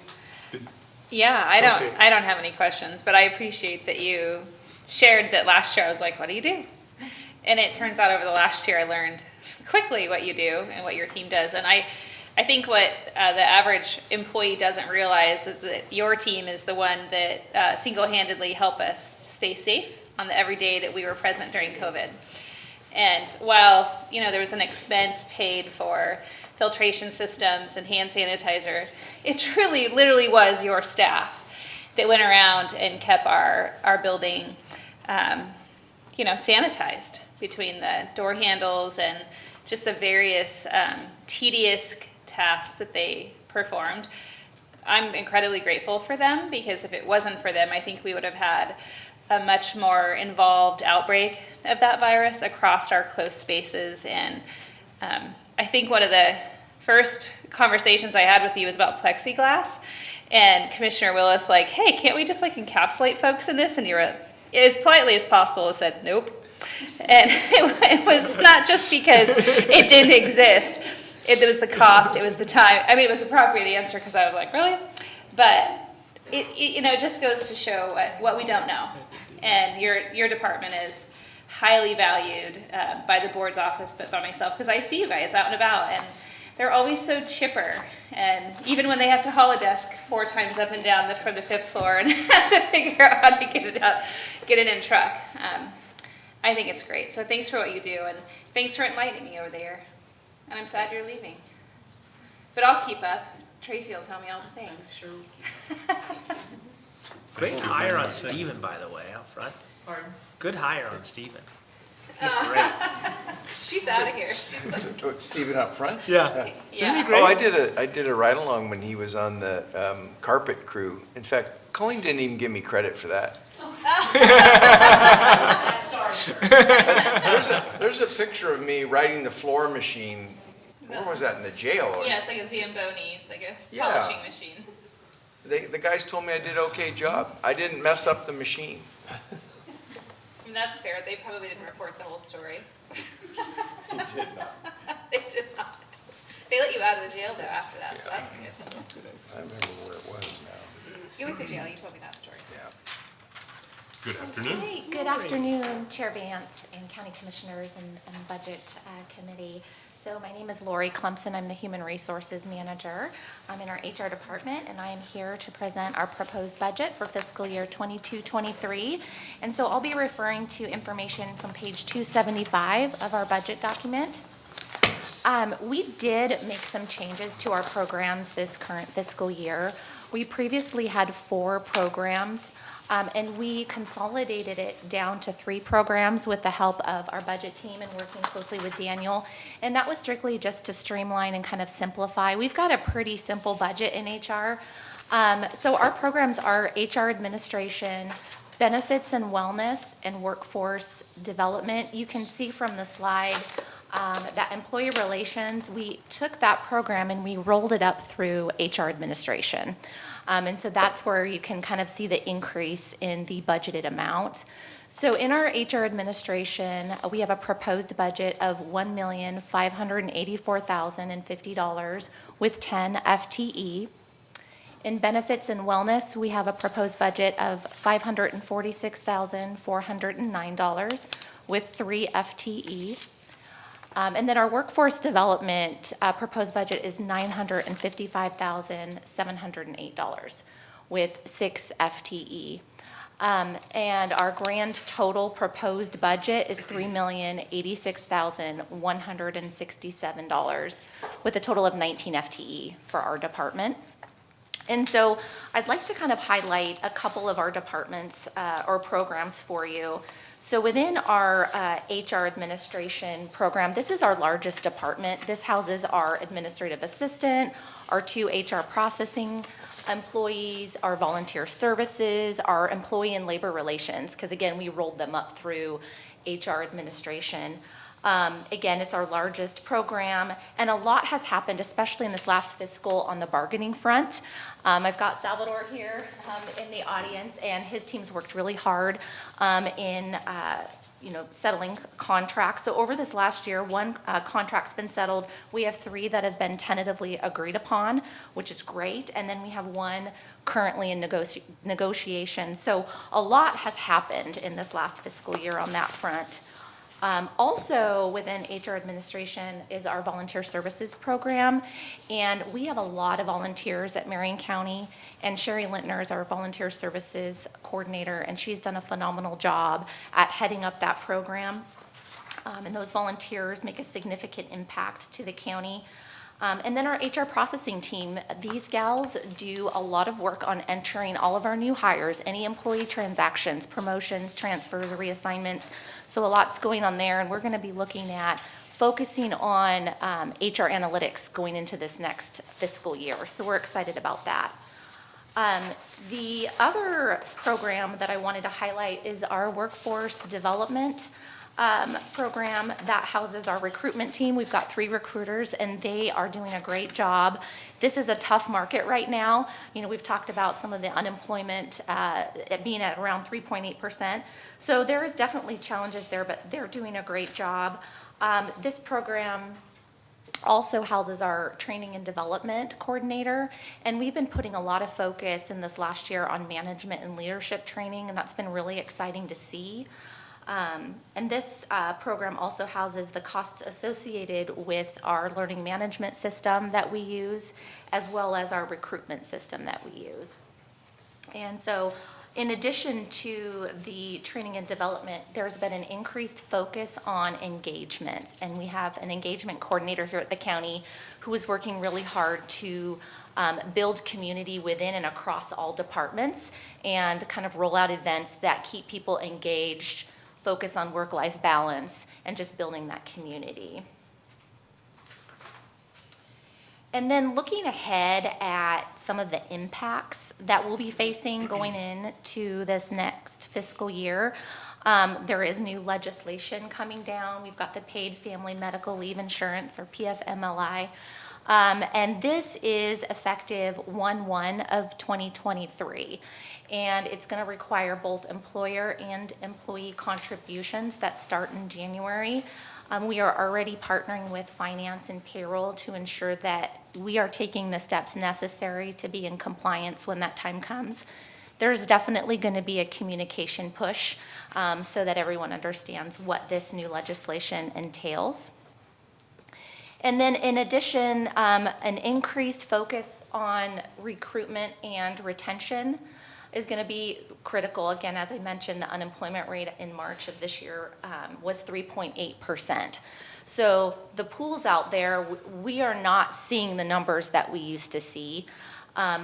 Yeah, I don't have any questions, but I appreciate that you shared that last year I was like, what do you do? And it turns out over the last year I learned quickly what you do and what your team does. And I think what the average employee doesn't realize is that your team is the one that single-handedly helped us stay safe on the every day that we were present during COVID. And while, there was an expense paid for filtration systems and hand sanitizer, it truly, literally was your staff that went around and kept our building, sanitized between the door handles and just the various tedious tasks that they performed. I'm incredibly grateful for them, because if it wasn't for them, I think we would have had a much more involved outbreak of that virus across our close spaces. And I think one of the first conversations I had with you was about plexiglass. And Commissioner Willis like, hey, can't we just like encapsulate folks in this? And you were, as politely as possible, said, nope. And it was not just because it didn't exist. It was the cost, it was the time. I mean, it was appropriate answer because I was like, really? But it just goes to show what we don't know. And your department is highly valued by the board's office, but by myself, because I see you guys out and about, and they're always so chipper. And even when they have to haul a desk 4 times up and down from the 5th floor and have to figure out how to get it out, get it in truck. I think it's great. So thanks for what you do, and thanks for enlightening me over there. And I'm sad you're leaving. But I'll keep up. Tracy will tell me all the things. Sure. Great hire on Stephen, by the way, out front. Pardon? Good hire on Stephen. He's great. She's out of here. Stephen up front? Yeah. Yeah. Oh, I did a ride along when he was on the carpet crew. In fact, Colleen didn't even give me credit for that. There's a picture of me riding the floor machine. Where was that, in the jail? Yeah, it's like a Zamboni. It's like a Yeah. polishing machine. The guys told me I did an okay job. I didn't mess up the machine. And that's fair. They probably didn't report the whole story. He did not. They did not. They let you out of the jail though after that, so that's good. I remember where it was now. You always say jail. You told me that story. Yeah. Good afternoon. Hey, good afternoon, Chair Vance and County Commissioners and Budget Committee. So my name is Lori Clemson. I'm the Human Resources Manager. I'm in our HR department, and I am here to present our proposed budget for fiscal year 22-23. And so I'll be referring to information from page 275 of our budget document. We did make some changes to our programs this current fiscal year. We previously had 4 programs. And we consolidated it down to 3 programs with the help of our budget team and working closely with Daniel. And that was strictly just to streamline and kind of simplify. We've got a pretty simple budget in HR. So our programs are HR administration, benefits and wellness, and workforce development. You can see from the slide that employee relations, we took that program and we rolled it up through HR administration. And so that's where you can kind of see the increase in the budgeted amount. So in our HR administration, we have a proposed budget of $1,584,050 with 10 FTE. In benefits and wellness, we have a proposed budget of $546,409 with 3 FTE. And then our workforce development proposed budget is $955,708 with 6 FTE. And our grand total proposed budget is $3,086,167 with a total of 19 FTE for our department. And so I'd like to kind of highlight a couple of our departments or programs for you. So within our HR administration program, this is our largest department. This houses our administrative assistant, our 2 HR processing employees, our volunteer services, our employee and labor relations, because again, we rolled them up through HR administration. Again, it's our largest program, and a lot has happened, especially in this last fiscal on the bargaining front. I've got Salvador here in the audience, and his team's worked really hard in settling contracts. So over this last year, 1 contract's been settled. We have 3 that have been tentatively agreed upon, which is great, and then we have 1 currently in negotiation. So a lot has happened in this last fiscal year on that front. Also within HR administration is our volunteer services program, and we have a lot of volunteers at Marion County, and Sherry Lintner is our volunteer services coordinator, and she's done a phenomenal job at heading up that program. And those volunteers make a significant impact to the county. And then our HR processing team, these gals do a lot of work on entering all of our new hires, any employee transactions, promotions, transfers, reassignments. So a lot's going on there, and we're going to be looking at focusing on HR analytics going into this next fiscal year. So we're excited about that. The other program that I wanted to highlight is our workforce development. program that houses our recruitment team. We've got 3 recruiters, and they are doing a great job. This is a tough market right now. You know, we've talked about some of the unemployment it being at around 3.8%. So there is definitely challenges there, but they're doing a great job. This program also houses our training and development coordinator, and we've been putting a lot of focus in this last year on management and leadership training, and that's been really exciting to see. And this program also houses the costs associated with our learning management system that we use, as well as our recruitment system that we use. And so in addition to the training and development, there's been an increased focus on engagement. And we have an engagement coordinator here at the county who is working really hard to build community within and across all departments and kind of roll out events that keep people engaged, focus on work-life balance, and just building that community. And then looking ahead at some of the impacts that we'll be facing going into this next fiscal year, there is new legislation coming down. We've got the Paid Family Medical Leave Insurance, or PFMLI, and this is effective 1/1 of 2023. And it's going to require both employer and employee contributions that start in January. We are already partnering with finance and payroll to ensure that we are taking the steps necessary to be in compliance when that time comes. There's definitely going to be a communication push so that everyone understands what this new legislation entails. And then in addition, an increased focus on recruitment and retention is going to be critical. Again, as I mentioned, the unemployment rate in March of this year was 3.8%. So the pools out there, we are not seeing the numbers that we used to see.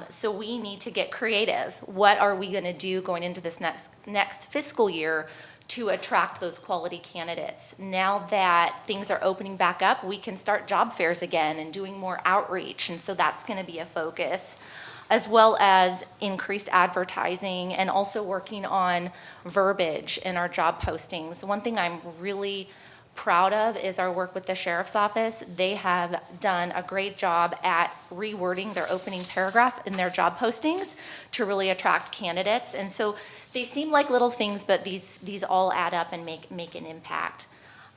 So we need to get creative. What are we going to do going into this next fiscal year to attract those quality candidates? Now that things are opening back up, we can start job fairs again and doing more outreach. And so that's going to be a focus, as well as increased advertising and also working on verbiage in our job postings. One thing I'm really proud of is our work with the Sheriff's Office. They have done a great job at rewording their opening paragraph in their job postings to really attract candidates. And so they seem like little things, but these all add up and make an impact.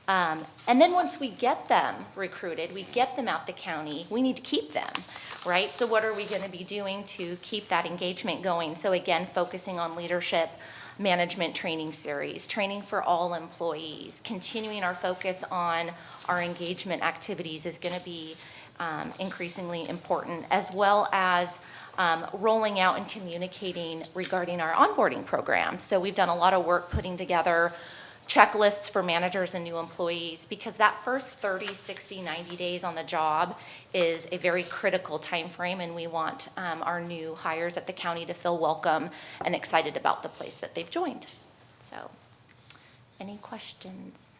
And then once we get them recruited, we get them out the county, we need to keep them, right? So what are we going to be doing to keep that engagement going? So again, focusing on leadership management training series, training for all employees, continuing our focus on our engagement activities is going to be increasingly important, as well as rolling out and communicating regarding our onboarding program. So we've done a lot of work putting together checklists for managers and new employees, because that first 30, 60, 90 days on the job is a very critical time frame, and we want our new hires at the county to feel welcome and excited about the place that they've joined. So, any questions?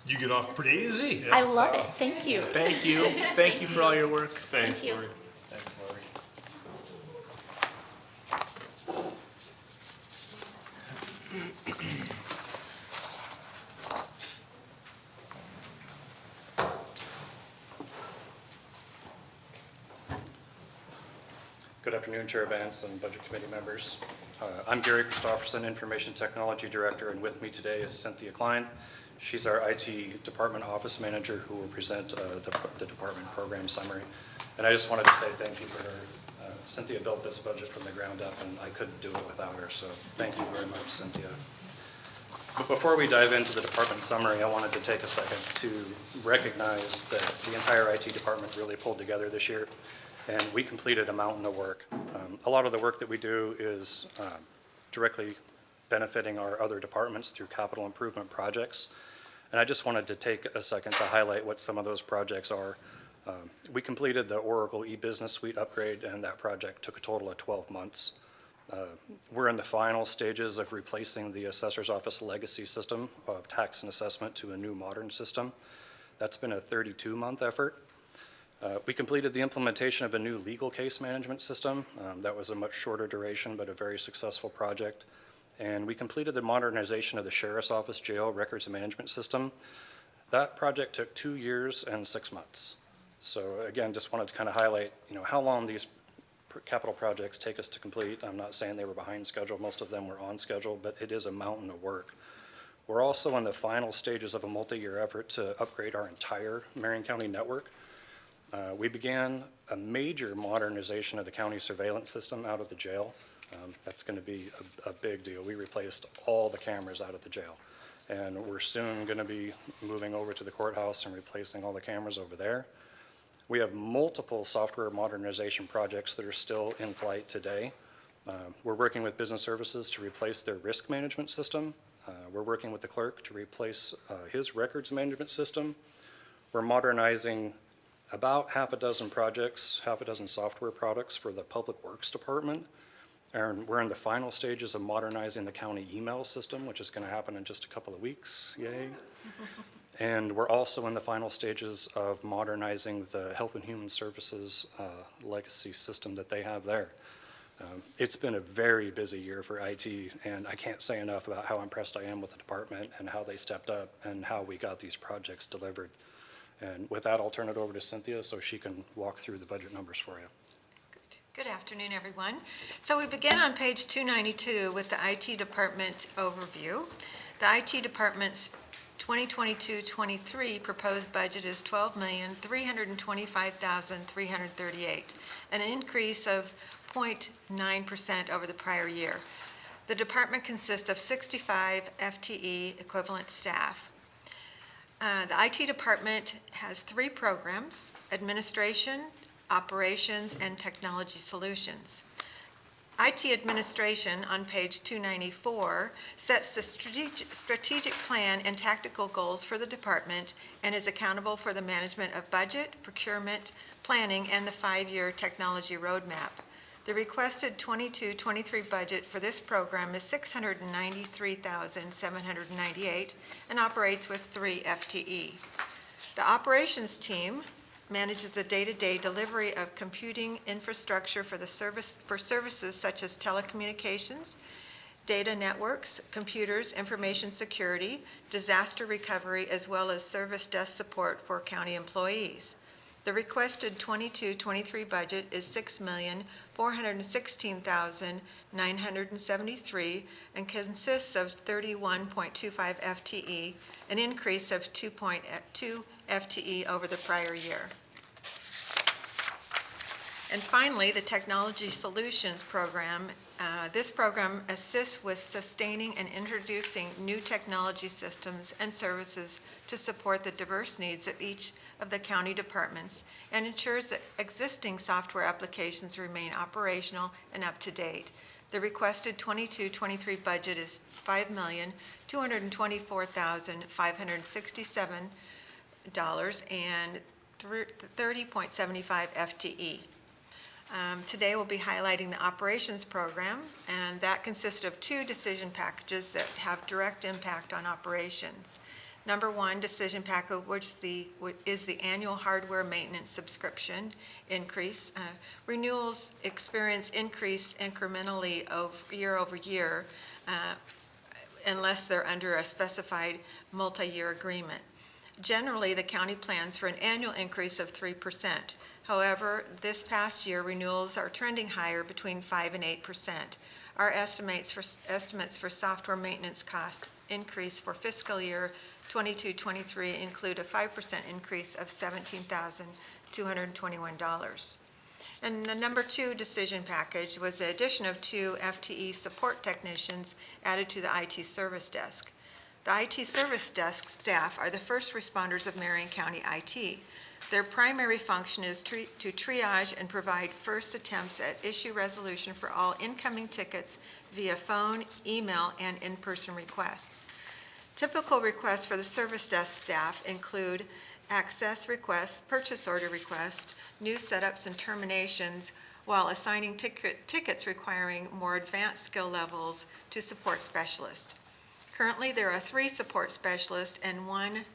You get off pretty easy. I love it. Thank you. Thank you. Thank you for all your work. Thanks, Thank you. Lori. Thanks, Lori. Good afternoon, Chair Vance and Budget Committee members. I'm Gary Christopherson, Information Technology Director, and with me today is Cynthia Klein. She's our IT Department Office Manager who will present the department program summary. And I just wanted to say thank you for her. Cynthia built this budget from the ground up, and I couldn't do it without her, so thank you very much, Cynthia. But before we dive into the department summary, I wanted to take a second to recognize that the entire IT department really pulled together this year, and we completed a mountain of work. A lot of the work that we do is directly benefiting our other departments through capital improvement projects. And I just wanted to take a second to highlight what some of those projects are. We completed the Oracle e-business suite upgrade, and that project took a total of 12 months. We're in the final stages of replacing the Assessor's Office legacy system of tax and assessment to a new modern system. That's been a 32-month effort. We completed the implementation of a new legal case management system. That was a much shorter duration, but a very successful project. And we completed the modernization of the Sheriff's Office Jail Records Management System. That project took 2 years and 6 months. So again, just wanted to kind of highlight, how long these capital projects take us to complete. I'm not saying they were behind schedule. Most of them were on schedule, but it is a mountain of work. We're also in the final stages of a multi-year effort to upgrade our entire Marion County network. We began a major modernization of the county surveillance system out of the jail. That's going to be a big deal. We replaced all the cameras out of the jail. And we're soon going to be moving over to the courthouse and replacing all the cameras over there. We have multiple software modernization projects that are still in flight today. We're working with business services to replace their risk management system. We're working with the clerk to replace his records management system. We're modernizing about half a dozen projects, half a dozen software products for the Public Works Department. And we're in the final stages of modernizing the county email system, which is going to happen in just a couple of weeks. Yay. And we're also in the final stages of modernizing the Health and Human Services legacy system that they have there. It's been a very busy year for IT, and I can't say enough about how impressed I am with the department and how they stepped up and how we got these projects delivered. And with that, I'll turn it over to Cynthia so she can walk through the budget numbers for you. Good afternoon, everyone. So we begin on page 292 with the IT department overview. The IT department's 2022-23 proposed budget is $12,325,338, an increase of 0.9% over the prior year. The department consists of 65 FTE equivalent staff. The IT department has 3 programs: administration, operations, and technology solutions. IT administration on page 294 sets the strategic plan and tactical goals for the department and is accountable for the management of budget, procurement, planning, and the 5-year technology roadmap. The requested 22-23 budget for this program is $693,798 and operates with 3 FTE. The operations team manages the day-to-day delivery of computing infrastructure for services such as telecommunications, data networks, computers, information security, disaster recovery, as well as service desk support for county employees. The requested 22-23 budget is $6,416,973 and consists of 31.25 FTE, an increase of 2.2 FTE over the prior year. And finally, the Technology Solutions Program. This program assists with sustaining and introducing new technology systems and services to support the diverse needs of each of the county departments and ensures that existing software applications remain operational and up to date. The requested 22-23 budget is $5,224,567 and 30.75 FTE. Today we'll be highlighting the operations program, and that consists of 2 decision packages that have direct impact on operations. Number 1 decision package, which is the annual hardware maintenance subscription increase. Renewals experience increase incrementally year over year unless they're under a specified multi-year agreement. Generally, the county plans for an annual increase of 3%. However, this past year, renewals are trending higher between 5 and 8%. Our estimates for software maintenance cost increase for fiscal year 22-23 include a 5% increase of $17,221. And the number 2 decision package was the addition of 2 FTE support technicians added to the IT service desk. The IT service desk staff are the first responders of Marion County IT. Their primary function is to triage and provide first attempts at issue resolution for all incoming tickets via phone, email, and in-person requests. Typical requests for the service desk staff include access requests, purchase order requests, new setups and terminations, while assigning tickets requiring more advanced skill levels to support specialists. Currently, there are 3 support specialists and 1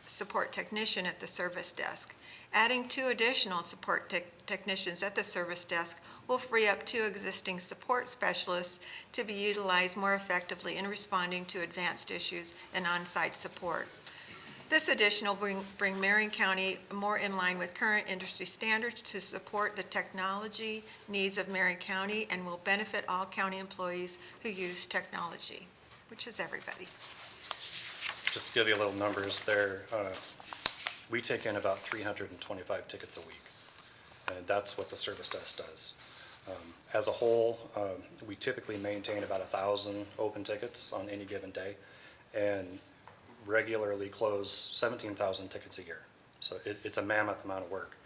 support technician at the service desk. Adding 2 additional support technicians at the service desk will free up 2 existing support specialists to be utilized more effectively in responding to advanced issues and on-site support. This addition will bring Marion County more in line with current industry standards to support the technology needs of Marion County and will benefit all county employees who use technology, which is everybody. Just to give you a little numbers there, we take in about 325 tickets a week, and that's what the service desk does. As a whole, we typically maintain about 1,000 open tickets on any given day, and regularly close 17,000 tickets a year. So it's a mammoth amount of work.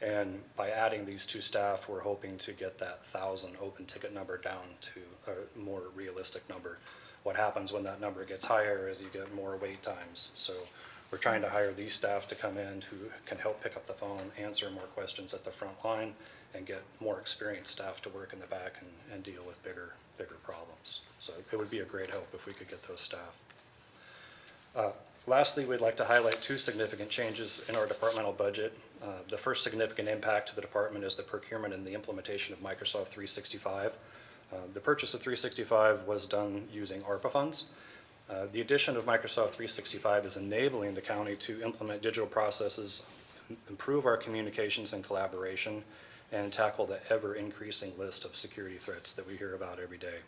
And by adding these 2 staff, we're hoping to get that 1,000 open ticket number down to a more realistic number. What happens when that number gets higher is you get more wait times. So we're trying to hire these staff to come in who can help pick up the phone, answer more questions at the front line, and get more experienced staff to work in the back and deal with bigger problems. So it would be a great help if we could get those staff. Lastly, we'd like to highlight 2 significant changes in our departmental budget. The first significant impact to the department is the procurement and the implementation of Microsoft 365. The purchase of 365 was done using ARPA funds. The addition of Microsoft 365 is enabling the county to implement digital processes, improve our communications and collaboration, and tackle the ever-increasing list of security threats that we hear about every day.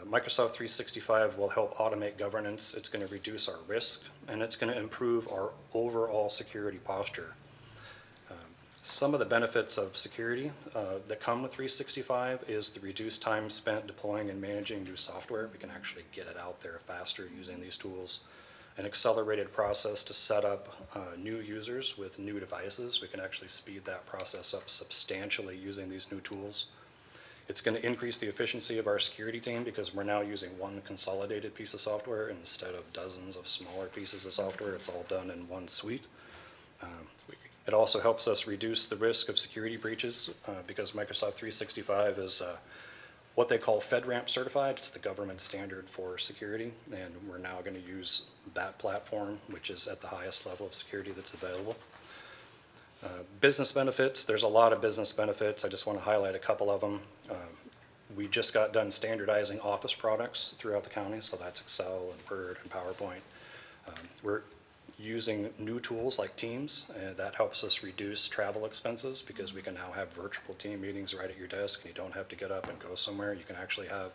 Microsoft 365 will help automate governance, it's going to reduce our risk, and it's going to improve our overall security posture. Some of the benefits of security that come with 365 is the reduced time spent deploying and managing new software. We can actually get it out there faster using these tools. An accelerated process to set up new users with new devices. We can actually speed that process up substantially using these new tools. It's going to increase the efficiency of our security team because we're now using one consolidated piece of software instead of dozens of smaller pieces of software. It's all done in one suite. It also helps us reduce the risk of security breaches because Microsoft 365 is what they call FedRAMP certified. It's the government standard for security, and we're now going to use that platform, which is at the highest level of security that's available. Business benefits, there's a lot of business benefits. I just want to highlight a couple of them. We just got done standardizing office products throughout the county, so that's Excel and Word and PowerPoint. We're using new tools like Teams, and that helps us reduce travel expenses because we can now have virtual team meetings right at your desk, and you don't have to get up and go somewhere. You can actually have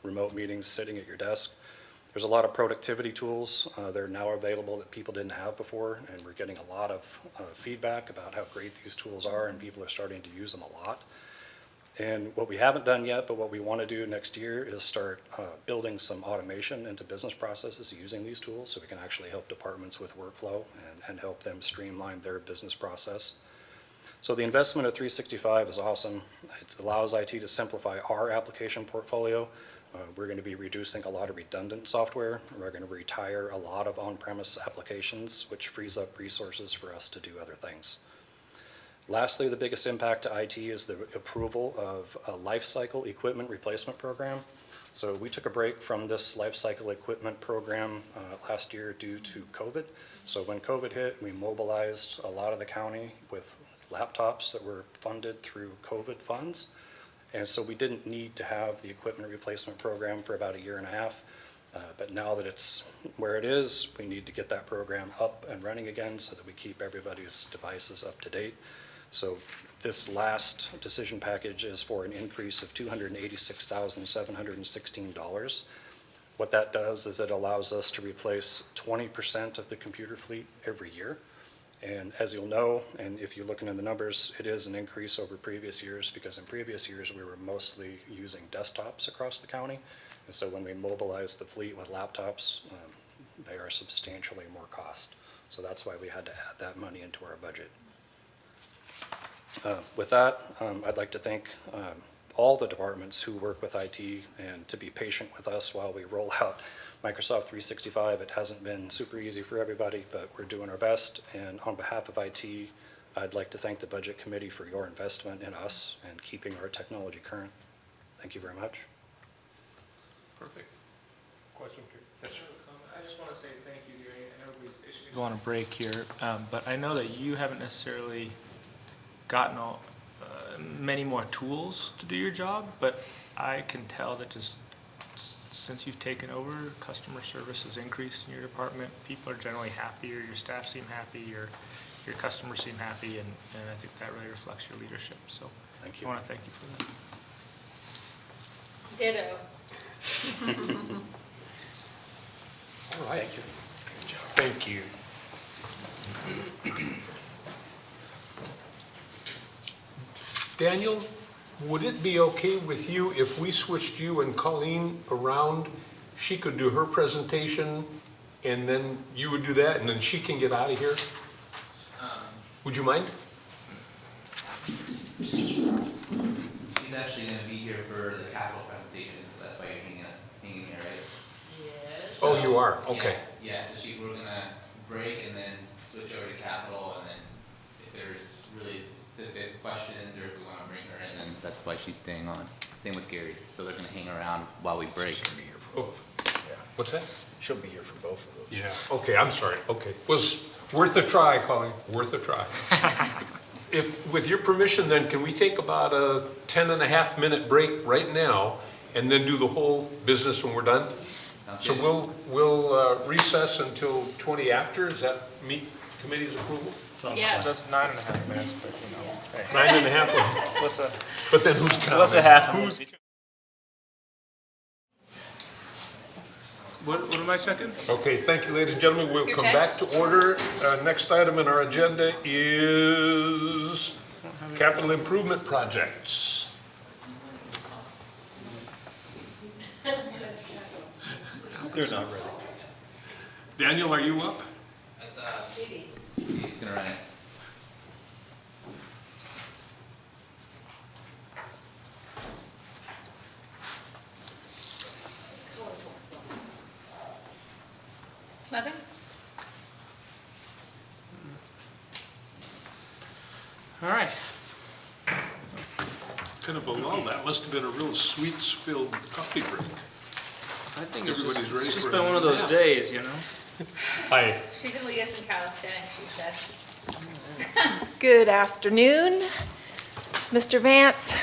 remote meetings sitting at your desk. There's a lot of productivity tools that are now available that people didn't have before, and we're getting a lot of feedback about how great these tools are, and people are starting to use them a lot. And what we haven't done yet, but what we want to do next year is start building some automation into business processes using these tools so we can actually help departments with workflow and help them streamline their business process. So the investment of 365 is awesome. It allows IT to simplify our application portfolio. We're going to be reducing a lot of redundant software. We're going to retire a lot of on-premise applications, which frees up resources for us to do other things. Lastly, the biggest impact to IT is the approval of a life cycle equipment replacement program. So we took a break from this life cycle equipment program last year due to COVID. So when COVID hit, we mobilized a lot of the county with laptops that were funded through COVID funds. And so we didn't need to have the equipment replacement program for about a year and a half. But now that it's where it is, we need to get that program up and running again so that we keep everybody's devices up to date. So this last decision package is for an increase of $286,716. What that does is it allows us to replace 20% of the computer fleet every year. And as you'll know, and if you're looking at the numbers, it is an increase over previous years because in previous years we were mostly using desktops across the county. And so when we mobilize the fleet with laptops, they are substantially more cost. So that's why we had to add that money into our budget. With that, I'd like to thank all the departments who work with IT and to be patient with us while we roll out Microsoft 365. It hasn't been super easy for everybody, but we're doing our best. And on behalf of IT, I'd like to thank the Budget Committee for your investment in us and keeping our technology current. Thank you very much. Perfect. Question? Yes, sir. I just want to say thank you here. I know everybody's itching to go on a break here, but I know that you haven't necessarily gotten many more tools to do your job, but I can tell that just since you've taken over, customer service has increased in your department. People are generally happier, your staff seem happy, your customers seem happy, and I think that really reflects your leadership. So Thank you. I want to thank you for that. Ditto. All right. Thank you. Daniel, would it be okay with you if we switched you and Colleen around? She could do her presentation, and then you would do that, and then she can get out of here? Would you mind? He's actually going to be here for the capital presentation, so that's why you're hanging here, right? Yes. Oh, you are? Okay. Yeah, so we're going to break and then switch over to capital, and then if there's really specific questions or if we want to bring her in, then that's why she's staying on. Same with Gary, so they're going to hang around while we break. What's that? She'll be here for both of those. Yeah. Okay, I'm sorry. Okay. Was worth a try, Colleen, worth a try. If, with your permission, then, can we take about a 10.5-minute break right now and then do the whole business when we're done? So we'll recess until 20 after. Does that meet committee's approval? Yeah. Just 9.5 minutes, but hey. 9.5? What's a? But then who's counting? What's a half? What am I checking? Okay, thank you, ladies and gentlemen. We'll Your come back text? to order. Next item in our agenda is capital improvement projects. They're not ready. Daniel, are you up? That's, he's going to run it. Nothing? All right. Kind of a lull. That must have been a real sweets-filled coffee break. I think it's Everybody's ready just for been a one of those nap. days, you know? Hi. She's gonna lead us in calisthenics, she said. Good afternoon, Mr. Vance,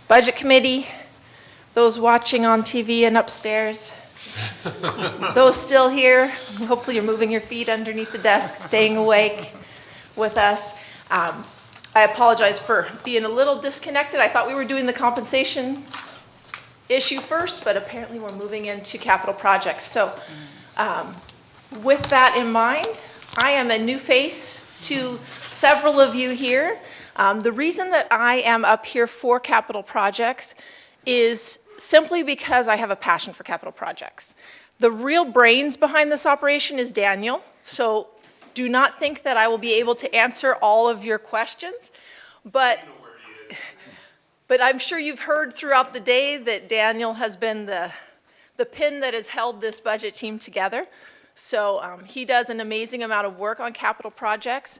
Budget Committee, those watching on TV and upstairs, those still here. Hopefully you're moving your feet underneath the desk, staying awake with us. I apologize for being a little disconnected. I thought we were doing the compensation issue first, but apparently we're moving into capital projects. So with that in mind, I am a new face to several of you here. The reason that I am up here for capital projects is simply because I have a passion for capital projects. The real brains behind this operation is Daniel, so do not think that I will be able to answer all of your questions, but I'm sure you've heard throughout the day that Daniel has been the pin that has held this budget team together. So he does an amazing amount of work on capital projects.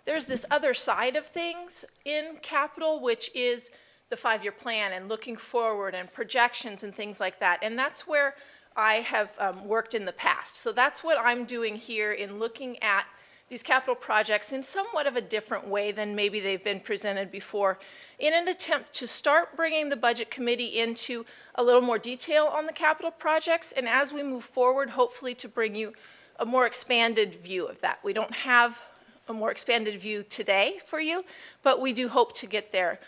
There's this other side of things in capital, which is the 5-year plan and looking forward and projections and things like that. And that's where I have worked in the past. So that's what I'm doing here in looking at these capital projects in somewhat of a different way than maybe they've been presented before, in an attempt to start bringing the Budget Committee into a little more detail on the capital projects, and as we move forward, hopefully to bring you a more expanded view of that. We don't have a more expanded view today for you, but we do hope to get there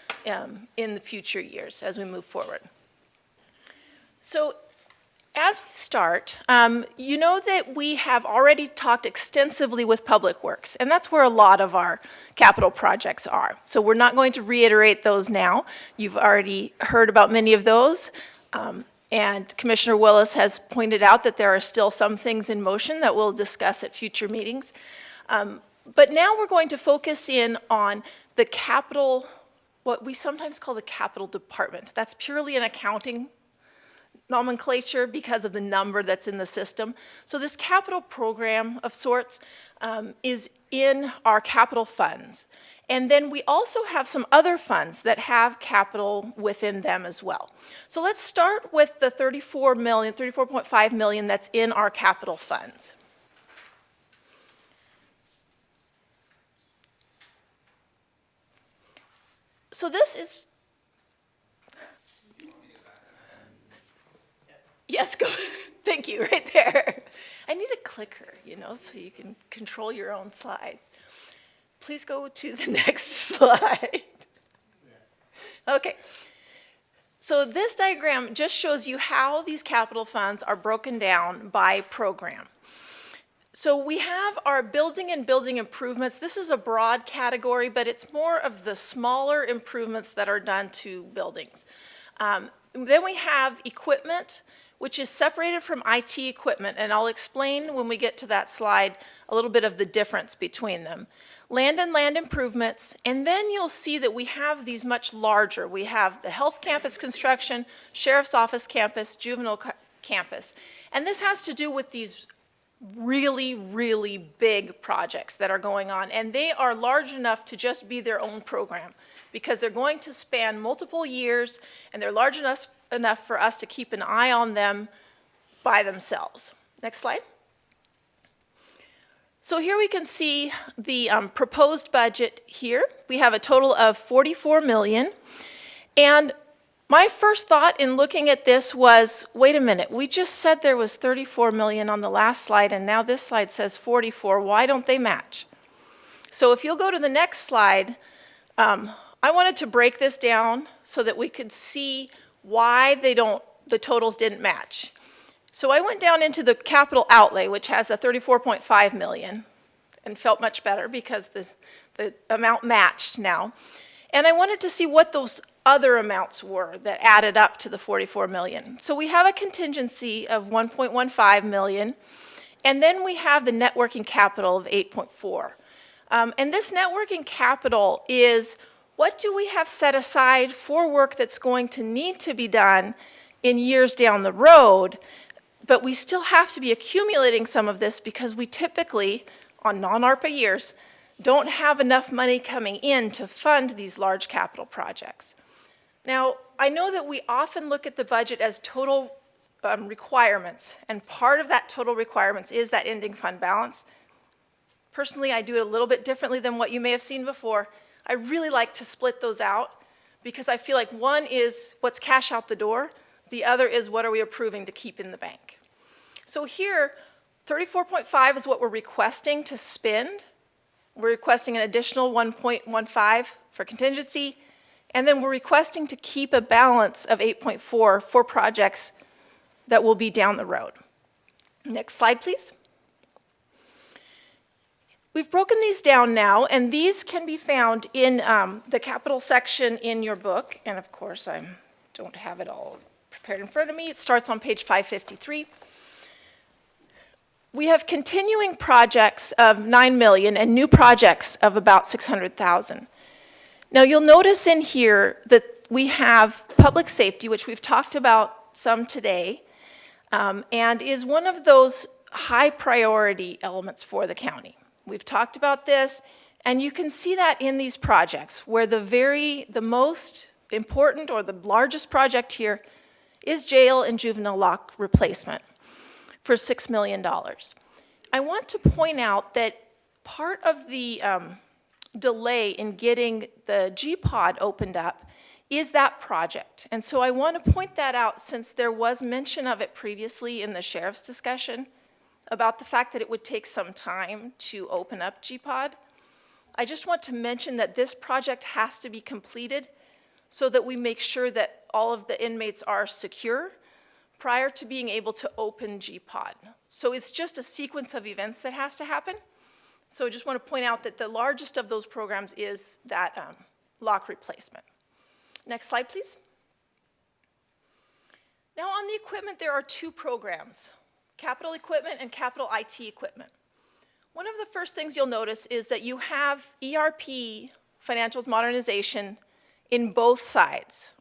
in the future years as we move forward. So as we start, you know that we have already talked extensively with Public Works, and that's where a lot of our capital projects are. So we're not going to reiterate those now. You've already heard about many of those, and Commissioner Willis has pointed out that there are still some things in motion that we'll discuss at future meetings. But now we're going to focus in on the capital, what we sometimes call the capital department. That's purely an accounting nomenclature because of the number that's in the system. So this capital program of sorts is in our capital funds. And then we also have some other funds that have capital within them as well. So let's start with the 34.5 million that's in our capital funds. So this is, yes, go, thank you, right there. I need a clicker, you know, so you can control your own slides. Please go to the next slide. Okay. So this diagram just shows you how these capital funds are broken down by program. So we have our building and building improvements. This is a broad category, but it's more of the smaller improvements that are done to buildings. Then we have equipment, which is separated from IT equipment, and I'll explain when we get to that slide a little bit of the difference between them. Land and land improvements, and then you'll see that we have these much larger. We have the health campus construction, sheriff's office campus, juvenile campus, and this has to do with these really, really big projects that are going on, and they are large enough to just be their own program because they're going to span multiple years and they're large enough for us to keep an eye on them by themselves. Next slide. So here we can see the proposed budget here. We have a total of 44 million, and my first thought in looking at this was, wait a minute, we just said there was 34 million on the last slide, and now this slide says 44. Why don't they match? So if you'll go to the next slide, I wanted to break this down so that we could see why the totals didn't match. So I went down into the capital outlay, which has the 34.5 million, and felt much better because the amount matched now. And I wanted to see what those other amounts were that added up to the 44 million. So we have a contingency of 1.15 million, and then we have the net working capital of 8.4. And this net working capital is what do we have set aside for work that's going to need to be done in years down the road, but we still have to be accumulating some of this because we typically, on non-ARPA years, don't have enough money coming in to fund these large capital projects. Now, I know that we often look at the budget as total requirements, and part of that total requirements is that ending fund balance. Personally, I do it a little bit differently than what you may have seen before. I really like to split those out because I feel like one is what's cash out the door, the other is what are we approving to keep in the bank. So here, 34.5 is what we're requesting to spend. We're requesting an additional 1.15 for contingency, and then we're requesting to keep a balance of 8.4 for projects that will be down the road. Next slide, please. We've broken these down now, and these can be found in the capital section in your book, and of course I don't have it all prepared in front of me. It starts on page 553. We have continuing projects of 9 million and new projects of about 600,000. Now you'll notice in here that we have public safety, which we've talked about some today, and is one of those high priority elements for the county. We've talked about this, and you can see that in these projects where the most important or the largest project here is jail and juvenile lock replacement for $6 million. I want to point out that part of the delay in getting the G-Pod opened up is that project. And so I want to point that out since there was mention of it previously in the sheriff's discussion about the fact that it would take some time to open up G-Pod. I just want to mention that this project has to be completed so that we make sure that all of the inmates are secure prior to being able to open G-Pod. So it's just a sequence of events that has to happen. So I just want to point out that the largest of those programs is that lock replacement. Next slide, please. Now on the equipment, there are two programs, capital equipment and capital IT equipment. One of the first things you'll notice is that you have ERP, financials modernization, in both sides.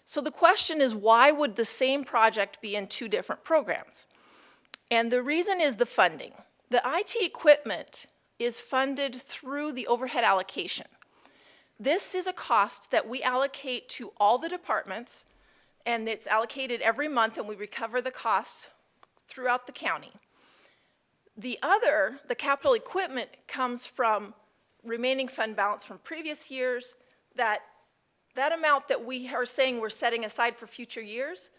So the question is, why would the same project be in two different programs? And the reason is the funding. The IT equipment is funded through the overhead allocation. This is a cost that we allocate to all the departments, and it's allocated every month, and we recover the cost throughout the county. The capital equipment, comes from remaining fund balance from previous years. That amount that we are saying we're setting aside for future years,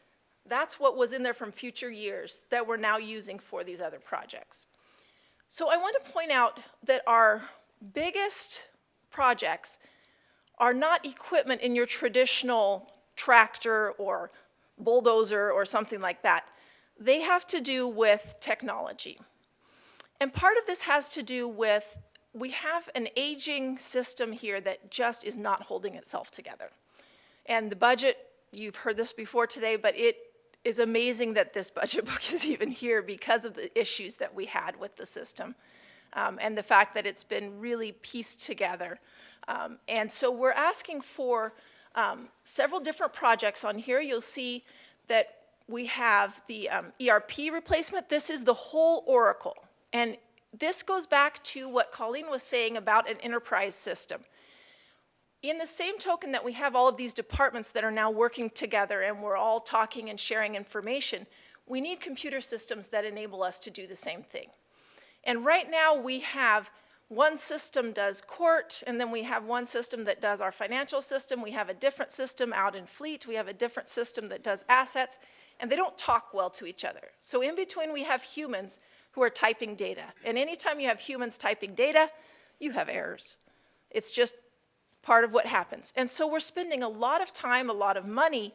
that's what was in there from future years that we're now using for these other projects. So I want to point out that our biggest projects are not equipment in your traditional tractor or bulldozer or something like that. They have to do with technology. And part of this has to do with, we have an aging system here that just is not holding itself together. And the budget, you've heard this before today, but it is amazing that this budget book is even here because of the issues that we had with the system, and the fact that it's been really pieced together. And so we're asking for several different projects on here. You'll see that we have the ERP replacement. This is the whole Oracle. And this goes back to what Colleen was saying about an enterprise system. In the same token that we have all of these departments that are now working together and we're all talking and sharing information, we need computer systems that enable us to do the same thing. And right now we have one system does court, and then we have one system that does our financial system. We have a different system out in fleet. We have a different system that does assets, and they don't talk well to each other. So in between we have humans who are typing data. And anytime you have humans typing data, you have errors. It's just part of what happens. And so we're spending a lot of time, a lot of money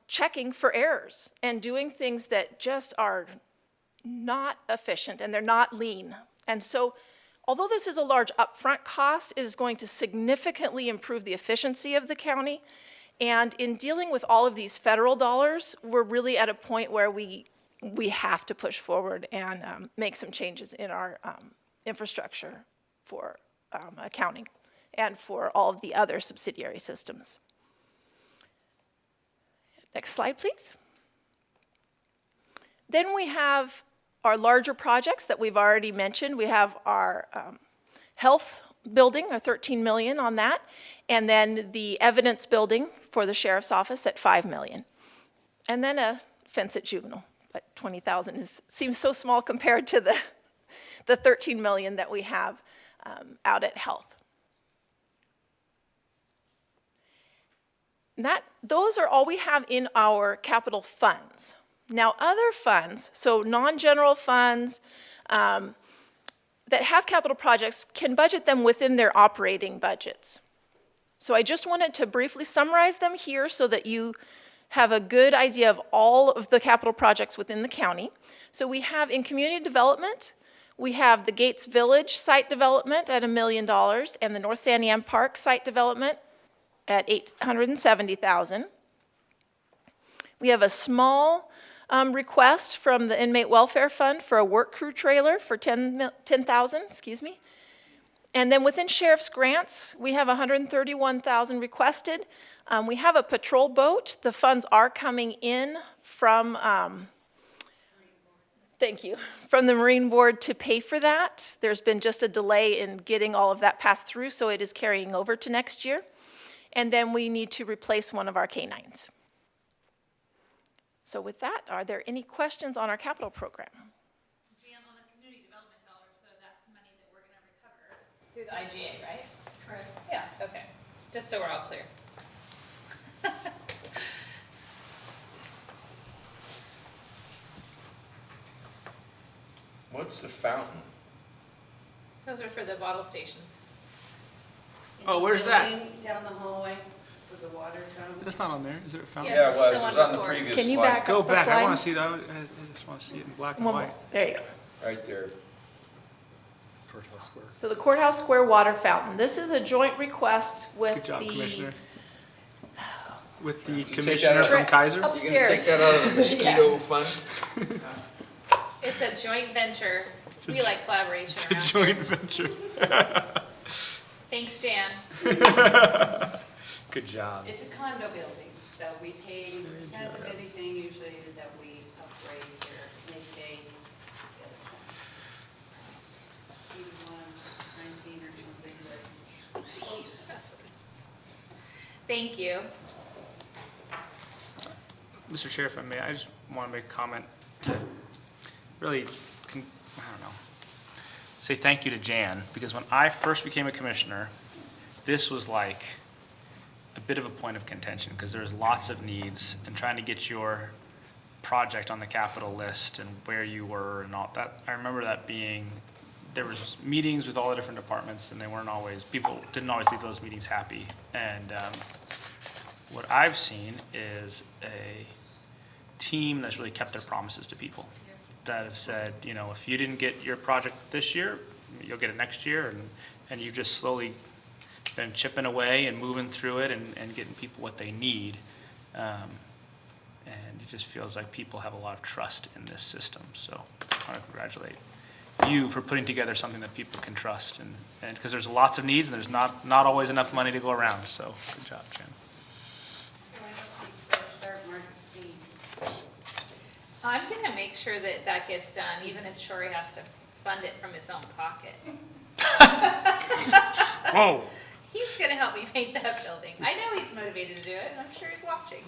checking for errors and doing things that just are not efficient and they're not lean. And so although this is a large upfront cost, it is going to significantly improve the efficiency of the county. And in dealing with all of these federal dollars, we're really at a point where we have to push forward and make some changes in our infrastructure for accounting and for all of the other subsidiary systems. Next slide, please. Then we have our larger projects that we've already mentioned. We have our health building, our $13 million on that, and then the evidence building for the sheriff's office at $5 million. And then a fence at juvenile, but $20,000 seems so small compared to the $13 million that we have out at health. Those are all we have in our capital funds. Now, other funds, so non-general funds that have capital projects, can budget them within their operating budgets. So I just wanted to briefly summarize them here so that you have a good idea of all of the capital projects within the county. So we have in community development, we have the Gates Village site development at $1 million and the North San Am Park site development at $870,000. We have a small request from the Inmate Welfare Fund for a work crew trailer for $10,000, And then within sheriff's grants, we have $131,000 requested. We have a patrol boat. The funds are coming in from, from the Marine Board to pay for that. There's been just a delay in getting all of that passed through, so it is carrying over to next year. And then we need to replace one of our canines. So with that, are there any questions on our capital program? Jan, on the community development dollars, so that's money that we're going to recover through the IGA, right? Correct. Yeah, okay. Just so we're all clear. What's the fountain? Those are for the bottle stations. Oh, where's that? Down the hallway with the water fountain. That's not on there. Is there a fountain? Yeah, it was. It was on the previous slide. Can you back up Go the back. I slide? want to see that. I just want to see it in black and white. There you go. Right there. Courthouse Square. So the Courthouse Square water fountain. This is a joint request with Good job, the Commissioner. With the take that commissioner out. from Kaiser. You gonna Upstairs. take that out of the mosquito fund? It's a joint venture. We like collaboration It's a around joint here. venture. Thanks, Jan. Good job. It's a condo building, so we pay 80% of anything usually that we upgrade here, and they pay the other 19 or something, but That's what it is. Thank you. Mr. Chair, if I may, I just want to make a comment to really, I don't know, say thank you to Jan, because when I first became a commissioner, this was like a bit of a point of contention, because there's lots of needs, and trying to get your project on the capital list and where you were and all that. I remember that being, there was meetings with all the different departments, and they weren't always, people didn't always leave those meetings happy. And what I've seen is a team that's really kept their promises to people, that have said, you know, if you didn't get your project this year, you'll get it next year, and you've just slowly been chipping away and moving through it and getting people what they need. And it just feels like people have a lot of trust in this system. So I want to congratulate you for putting together something that people can trust, and because there's lots of needs and there's not always enough money to go around. So good job, Jen. I'm gonna make sure that that gets done, even if Troy has to fund it from his own pocket. Whoa. He's gonna help me paint that building. I know he's motivated to do it, and I'm sure he's watching.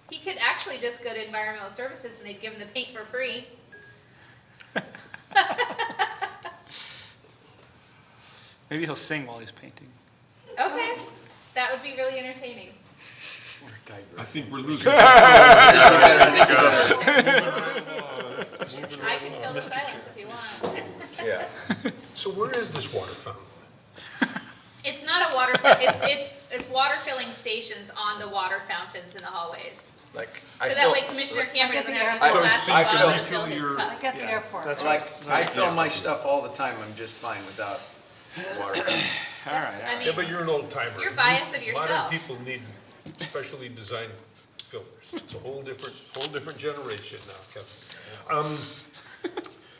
He could actually just go to environmental services and they'd give him the paint for free. Maybe he'll sing while he's painting. Okay, that would be really entertaining. I think we're losing. I can fill the silence if you want. Yeah. So where is this water fountain? It's not a water, it's water filling stations on the water fountains in the hallways. Like, So that way Commissioner Cameron doesn't have to use I- the last I bottle feel- to fill his cup. Like at the airport. That's like, I fill my stuff all the time, I'm just fine without water. All right. I mean, Yeah, but you're an old timer. You're biased of Modern yourself. people need specially designed filters. It's a whole different generation now, Kevin.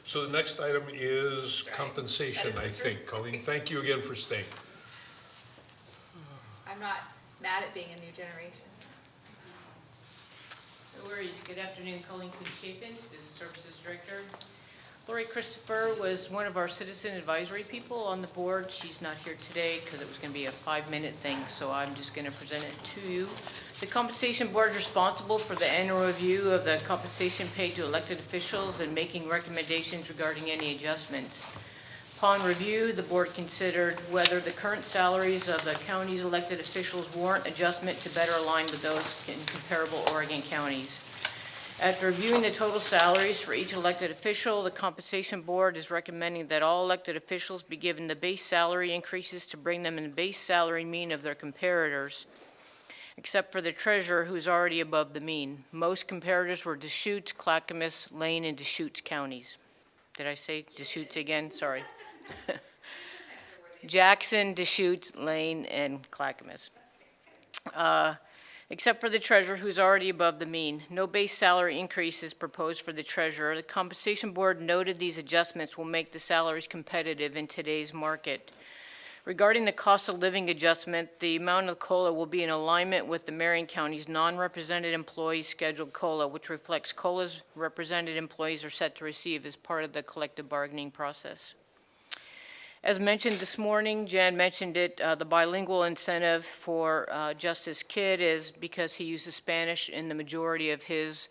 So the next item is compensation, I think. Colleen, thank you again for staying. I'm not mad at being a new generation. No worries. Good afternoon, Colleen Kuhn-Chapins, Business Services Director. Lori Christopher was one of our citizen advisory people on the board. She's not here today because it was going to be a 5-minute thing, so I'm just going to present it to you. The Compensation Board is responsible for the annual review of the compensation paid to elected officials and making recommendations regarding any adjustments. Upon review, the board considered whether the current salaries of the county's elected officials warrant adjustment to better align with those in comparable Oregon counties. After reviewing the total salaries for each elected official, the Compensation Board is recommending that all elected officials be given the base salary increases to bring them in the base salary mean of their comparators, except for the treasurer, who's already above the mean. Most comparators were Deschutes, Clackamas, Lane, and Deschutes counties. Did I say Deschutes again? Sorry. Jackson, Deschutes, Lane, and Clackamas. Except for the treasurer, who's already above the mean. No base salary increase is proposed for the treasurer. The Compensation Board noted these adjustments will make the salaries competitive in today's market. Regarding the cost of living adjustment, the amount of COLA will be in alignment with the Marion County's non-represented employees scheduled COLA, which reflects COLAs represented employees are set to receive as part of the collective bargaining process. As mentioned this morning, Jan mentioned it, the bilingual incentive for Justice Kidd is because he uses Spanish in the majority of his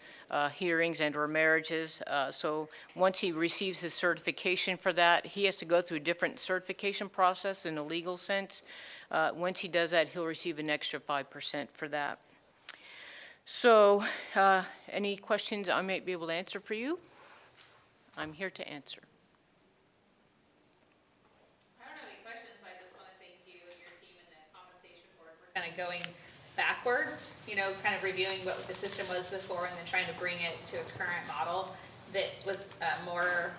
hearings and or marriages. So once he receives his certification for that, he has to go through a different certification process in a legal sense. Once he does that, he'll receive an extra 5% for that. So any questions I might be able to answer for you? I'm here to answer. Kind of going backwards, you know, kind of reviewing what the system was before and then trying to bring it to a current model that was more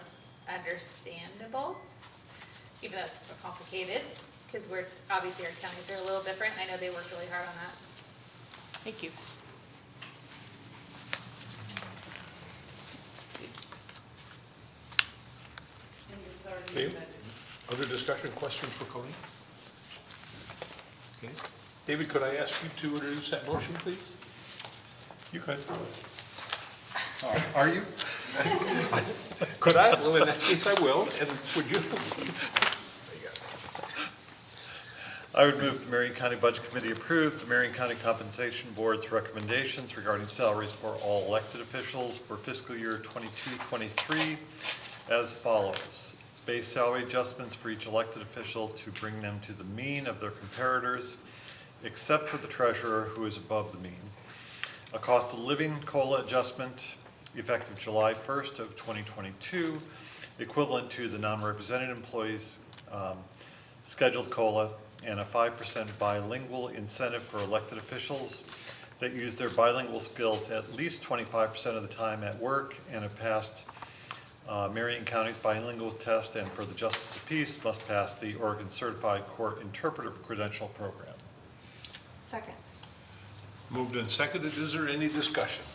understandable, even though it's complicated, because we're, obviously our counties are a little different. I know they worked really hard on that. Thank you. Okay. Other discussion, questions for Colleen? Okay. David, could I ask you to introduce that motion, please? You could. Are you? Could I? Well, in that case, I will. And would you? I would move the Marion County Budget Committee approve the Marion County Compensation Board's recommendations regarding salaries for all elected officials for fiscal year 22-23 as follows. Base salary adjustments for each elected official to bring them to the mean of their comparators, except for the treasurer, who is above the mean. A cost of living COLA adjustment effective July 1st of 2022, equivalent to the non-represented employees' scheduled COLA, and a 5% bilingual incentive for elected officials that use their bilingual skills at least 25% of the time at work and have passed Marion County's bilingual test, and for the Justice of Peace must pass the Oregon Certified Court Interpreter Credential Program. Second. Moved and seconded. Is there any discussion?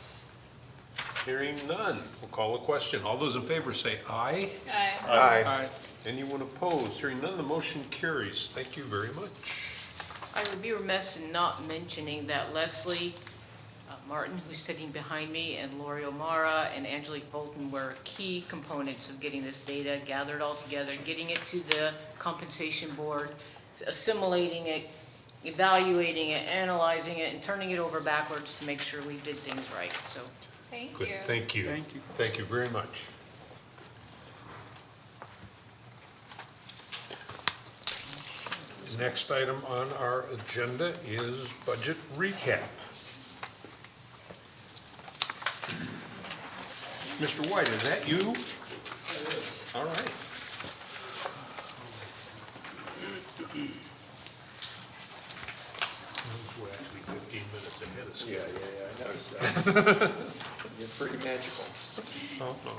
Hearing none, we'll call a question. All those in favor say aye. Aye. Aye. Anyone opposed? Hearing none, the motion carries. Thank you very much. I would be remiss in not mentioning that Leslie Martin, who's sitting behind me, and Lori O'Mara and Angelique Bolton were key components of getting this data gathered all together, getting it to the compensation board, assimilating it, evaluating it, analyzing it, and turning it over backwards to make sure we did things right. So, Thank Good. you. Thank you. Thank you. Thank you very much. The next item on our agenda is budget recap. Mr. White, is that you? It is. All right. We're actually 15 minutes ahead of schedule. Yeah, I noticed that. You're pretty magical. Oh, no.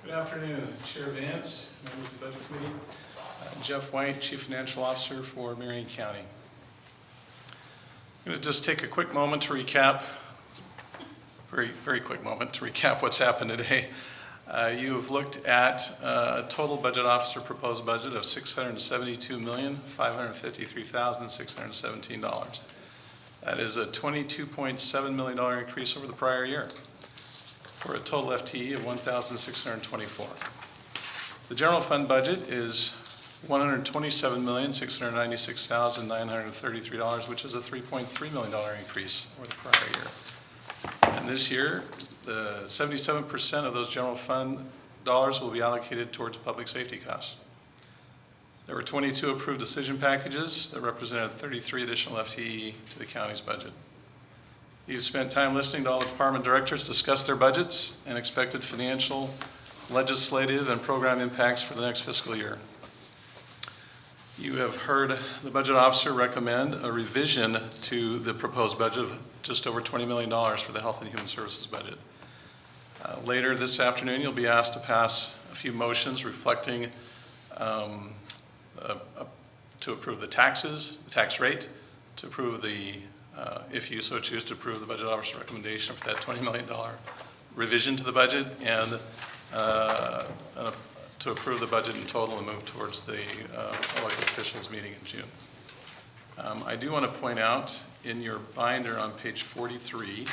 Good afternoon, Chair Vance, members of the Budget Committee. Jeff White, Chief Financial Officer for Marion County. I'm going to just take a quick moment to recap, very quick moment to recap what's happened today. You have looked at a total budget officer proposed budget of $672,553,617. That is a $22.7 million increase over the prior year, for a total FTE of 1,624. The general fund budget is $127,696,933, which is a $3.3 million increase over the prior year. And this year, the 77% of those general fund dollars will be allocated towards public safety costs. There were 22 approved decision packages that represented 33 additional FTE to the county's budget. You've spent time listening to all the department directors discuss their budgets and expected financial, legislative, and program impacts for the next fiscal year. You have heard the budget officer recommend a revision to the proposed budget of just over $20 million for the Health and Human Services budget. Later this afternoon, you'll be asked to pass a few motions reflecting to approve the taxes, the tax rate, to approve the, if you so choose, to approve the budget officer's recommendation for that $20 million revision to the budget, and to approve the budget in total and move towards the elected officials meeting in June. I do want to point out in your binder on page 43,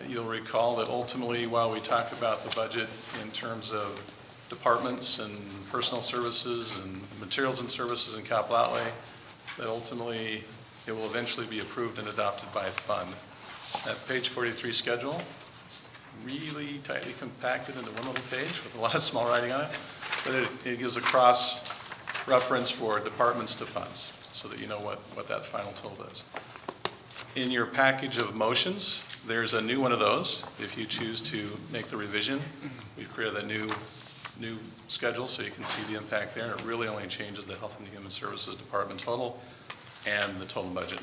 you'll recall that ultimately, while we talk about the budget in terms of departments and personal services and materials and services and capital outlay, that ultimately it will eventually be approved and adopted by a fund. That page 43 schedule is really tightly compacted into one little page with a lot of small writing on it, but it gives a cross-reference for departments to funds so that you know what that final total is. In your package of motions, there's a new one of those. If you choose to make the revision, we've created a new schedule so you can see the impact there. And it really only changes the Health and Human Services Department total and the total budget.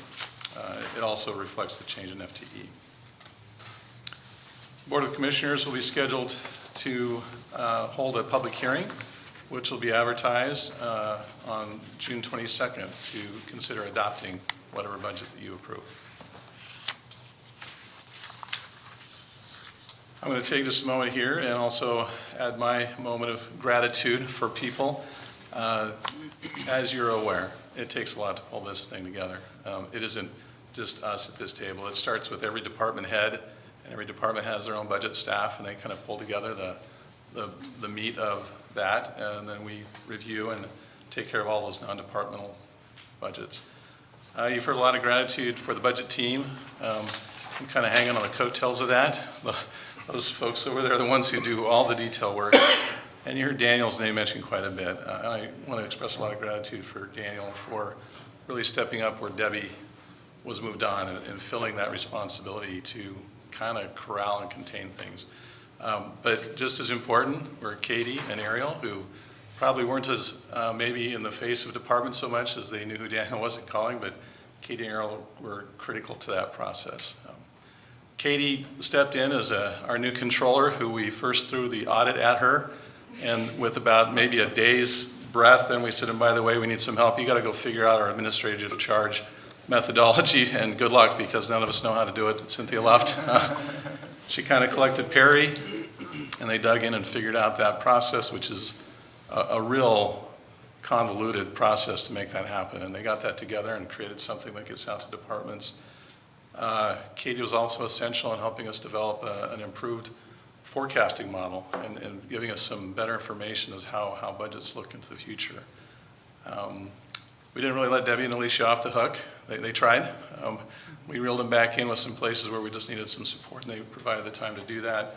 It also reflects the change in FTE. Board of Commissioners will be scheduled to hold a public hearing, which will be advertised on June 22nd to consider adopting whatever budget that you approve. I'm going to take just a moment here and also add my moment of gratitude for people. As you're aware, it takes a lot to pull this thing together. It isn't just us at this table. It starts with every department head, and every department has their own budget staff, and they kind of pull together the meat of that, and then we review and take care of all those non-departmental budgets. You've heard a lot of gratitude for the budget team. I'm kind of hanging on the coattails of that. Those folks over there are the ones who do all the detail work. And you heard Daniel's name mentioned quite a bit. I want to express a lot of gratitude for Daniel for really stepping up where Debbie was moved on and filling that responsibility to kind of corral and contain things. But just as important were Katie and Ariel, who probably weren't as maybe in the face of department so much as they knew who Daniel wasn't calling, but Katie and Ariel were critical to that process. Katie stepped in as our new controller, who we first threw the audit at her, and with about maybe a day's breath, then we said, and by the way, we need some help. You got to go figure out our administrative charge methodology, and good luck, because none of us know how to do it. Cynthia left. She kind of collected Perry, and they dug in and figured out that process, which is a real convoluted process to make that happen. And they got that together and created something that gets out to departments. Katie was also essential in helping us develop an improved forecasting model and giving us some better information as how budgets look into the future. We didn't really let Debbie and Alicia off the hook. They tried. We reeled them back in with some places where we just needed some support, and they provided the time to do that.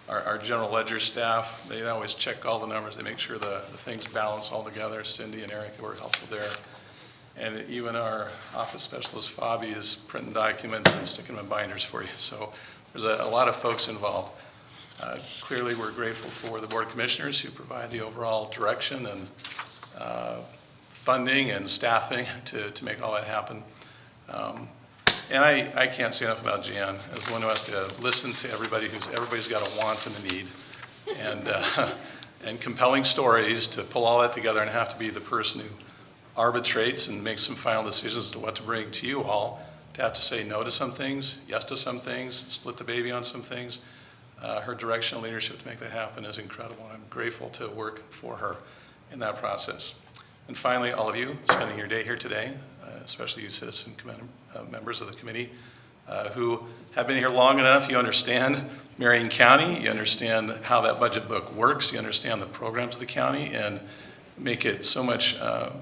Our general ledger staff, they always check all the numbers. They make sure the things balance all together. Cindy and Erica were helpful there. And even our office specialist, Fabi, is printing documents and sticking them in binders for you. So there's a lot of folks involved. Clearly, we're grateful for the Board of Commissioners who provide the overall direction and funding and staffing to make all that happen. And I can't say enough about Jan as the one who has to listen to everybody. Everybody's got a want and a need, and compelling stories to pull all that together, and have to be the person who arbitrates and makes some final decisions as to what to bring to you all, to have to say no to some things, yes to some things, split the baby on some things. Her direction and leadership to make that happen is incredible, and I'm grateful to work for her in that process. And finally, all of you spending your day here today, especially you citizen members of the committee who have been here long enough. You understand Marion County, you understand how that budget book works, you understand the programs of the county, and make it so much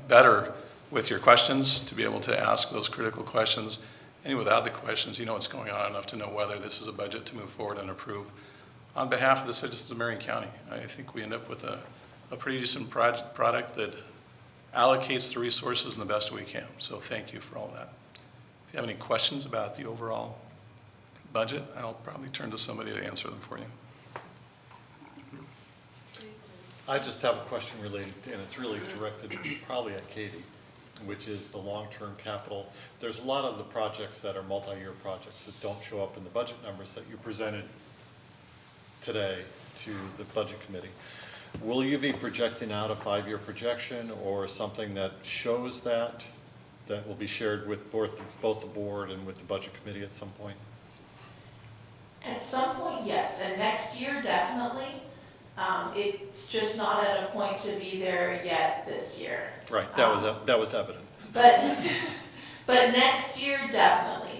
better with your questions to be able to ask those critical questions. And without the questions, you know what's going on enough to know whether this is a budget to move forward and approve. On behalf of the citizens of Marion County, I think we end up with a pretty decent product that allocates the resources in the best way we can. So thank you for all that. If you have any questions about the overall budget, I'll probably turn to somebody to answer them for you. I just have a question related, and it's really directed probably at Katie, which is the long-term capital. There's a lot of the projects that are multi-year projects that don't show up in the budget numbers that you presented today to the budget committee. Will you be projecting out a 5-year projection or something that shows that will be shared with both the board and with the budget committee at some point? At some point, yes, and next year, definitely. It's just not at a point to be there yet this year. Right, that was evident. But next year, definitely.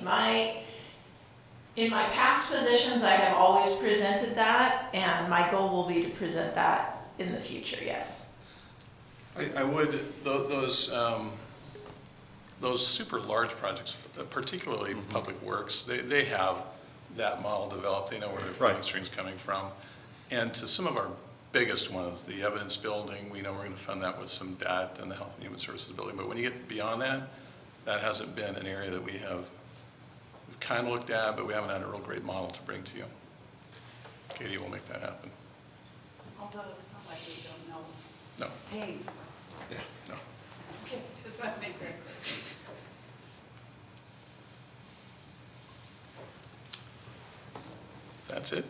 In my past positions, I have always presented that, and my goal will be to present that in the future, yes. I would, those super large projects, particularly Public Works, they have that model developed. They know where their funding stream's coming from. And to some of our biggest ones, the evidence building, we know we're going to fund that with some debt, and the Health and Human Services building. But when you get beyond that, that hasn't been an area that we've kind of looked at, but we haven't had a real great model to bring to you. Katie will make that happen. Although it's not like we don't know. No. It's paying for it. Yeah, no. Okay, just want to make that clear. That's it.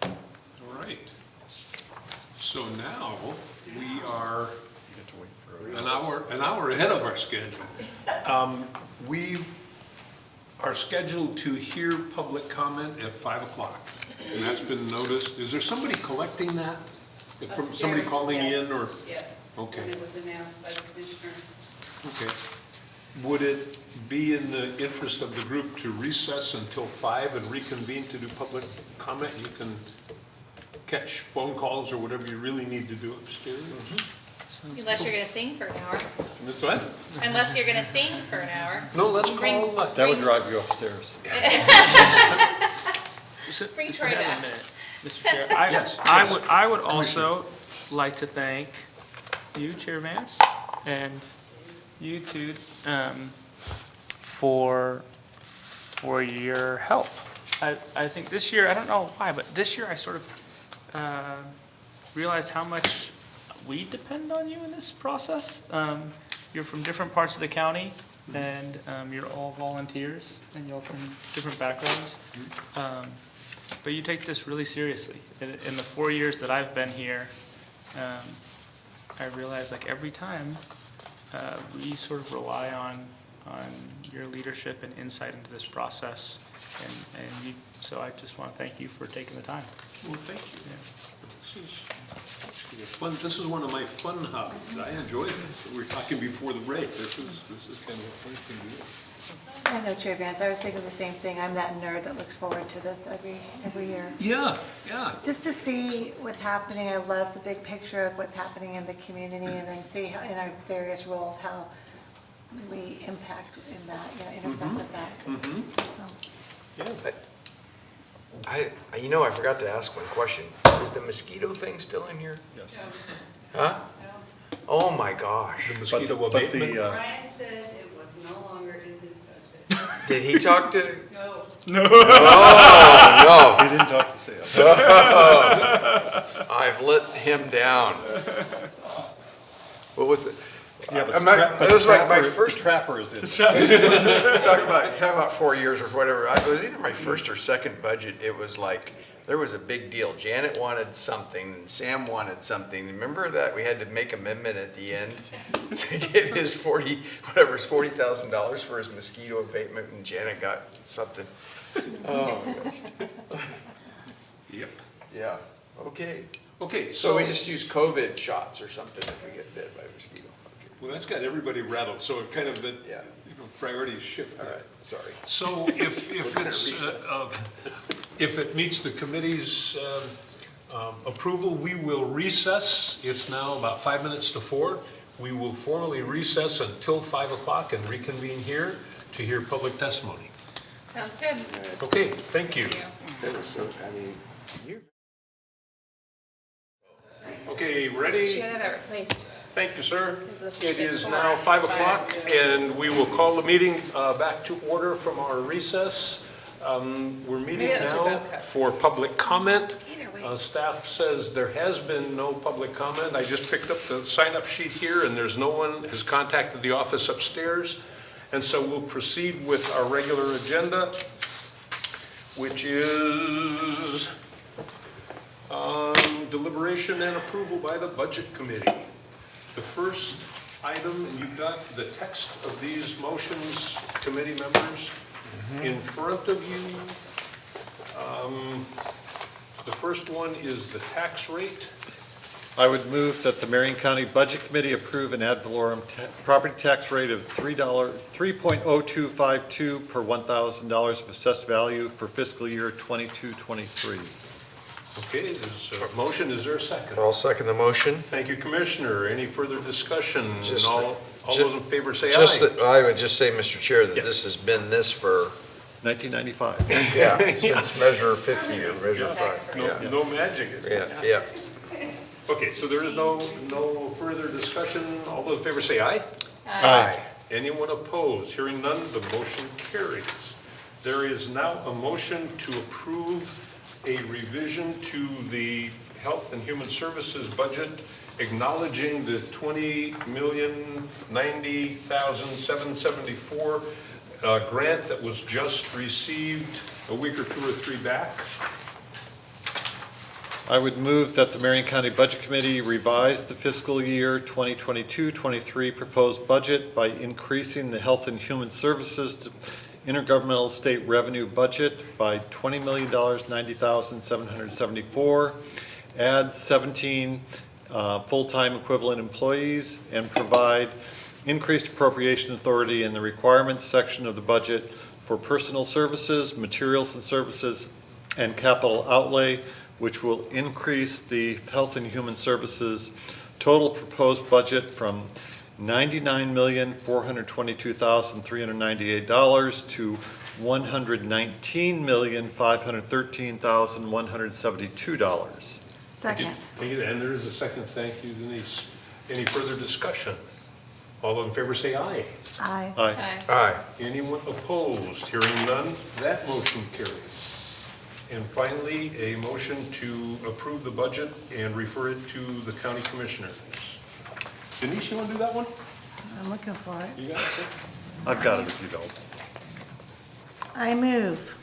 All right. So now we are an hour ahead of our schedule. We are scheduled to hear public comment at 5 o'clock, and that's been noticed. Is there somebody collecting that? From somebody calling in, or? Yes. Okay. when it was announced by the commissioner. Okay. Would it be in the interest of the group to recess until 5 and reconvene to do public comment? You can catch phone calls or whatever you really need to do upstairs. Unless you're gonna sing for an hour. This what? Unless you're gonna sing for an hour. No, let's Bring- call. That would drive you upstairs. Bring If Troy we have a back. minute, Mr. Chair, Yes, I yes. would also like to thank you, Chair Vance, and you too, for your help. I think this year, I don't know why, but this year I sort of realized how much we depend on you in this process. You're from different parts of the county, and you're all volunteers, and you're from different backgrounds. But you take this really seriously. In the 4 years that I've been here, I realize like every time, we sort of rely on your leadership and insight into this process. So I just want to thank you for taking the time. Well, thank you. This is actually a fun, this is one of my fun hobbies. I enjoy this. We were talking before the break. This is kind of a fun thing to do. I know, Chair Vance, I was thinking the same thing. I'm that nerd that looks forward to this every year. Yeah, yeah. Just to see what's happening, I love the big picture of what's happening in the community, and then see how, in our various roles, how we impact in that, intersect with that. So, I forgot to ask one question. Is the mosquito thing still in here? Yes. Huh? Oh, my gosh. The mosquito But abatement. Brian said it was no longer in his budget. Did he talk to? No. Oh, He didn't talk to Sam. no. I've let him down. What was it? Yeah, but It was like my first. the trapper is in. Talk about 4 years or whatever. It was either my first or second budget. It was like, there was a big deal. Janet wanted something, and Sam wanted something. Remember that? We had to make amendment at the end to get his $40,000 for his mosquito abatement, and Janet got something. Oh, my gosh. Yep. Yeah, okay. Okay, So we just use COVID shots or something if we get bit by a mosquito. Okay. Well, that's got everybody rattled, so it kind of, Yeah. priorities shift. All right, sorry. So if gonna it's, recess. if it meets the committee's approval, we will recess. It's now about 5 minutes to 4. We will formally recess until 5 o'clock and reconvene here to hear public testimony. Sounds good. Okay, thank you. That was so, you. Okay, ready? Should have it replaced. Thank you, sir. Is It it is four? now 5 o'clock, and we will call the meeting back to order from our recess. We're meeting Maybe that was now Rebecca. for public comment. Either way. Staff says there has been no public comment. I just picked up the sign-up sheet here, and there's no one has contacted the office upstairs. And so we'll proceed with our regular agenda, which is deliberation and approval by the Budget Committee. The first item, and you've got the text of these motions, committee members, in front of you. The first one is the tax rate. I would move that the Marion County Budget Committee approve an ad valorem property tax rate of $3.0252 per $1,000 of assessed value for fiscal year 22-23. Okay, there's a motion. Is there a second? I'll second the motion. Thank you, Commissioner. Any further discussion? Just All ju- those in favor say Just aye. that, I would just say, Mr. Chair, that Yes. this has been this for, 1995. yeah, since measure 50 or measure 5. No, Yeah, no magic. yeah. Okay, so there is no further discussion. All those in favor say aye. Aye. Anyone opposed? Hearing none, the motion carries. There is now a motion to approve a revision to the Health and Human Services budget, acknowledging the $20,090,774 grant that was just received a week or 2 or 3 back. I would move that the Marion County Budget Committee revise the fiscal year 2022-23 proposed budget by increasing the Health and Human Services intergovernmental state revenue budget by $20,090,774, add 17 full-time equivalent employees and provide increased appropriation authority in the requirements section of the budget for personal services, materials and services, and capital outlay, which will increase the Health and Human Services total proposed budget from $99,422,398 to $119,513,172. Second. Thank you, and there is a second. Thank you, Denise. Any further discussion? All those in favor say aye. Aye. Aye. Aye. Anyone opposed? Hearing none, that motion carries. And finally, a motion to approve the budget and refer it to the county commissioners. Denise, you want to do that one? I'm looking for it. You got it? I've got it if you don't. I move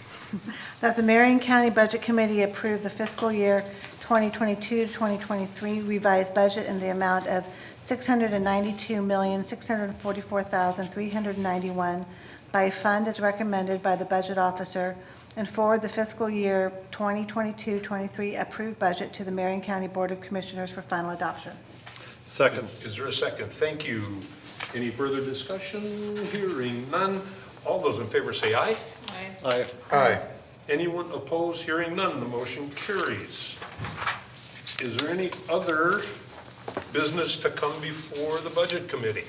that the Marion County Budget Committee approve the fiscal year 2022 to 2023 revised budget in the amount of $692,644,391 by fund as recommended by the budget officer, and forward the fiscal year 2022-23 approved budget to the Marion County Board of Commissioners for final adoption. Second. Is there a second? Thank you. Any further discussion? Hearing none. All those in favor say aye. Aye. Aye. Anyone opposed? Hearing none, the motion carries. Is there any other business to come before the Budget Committee?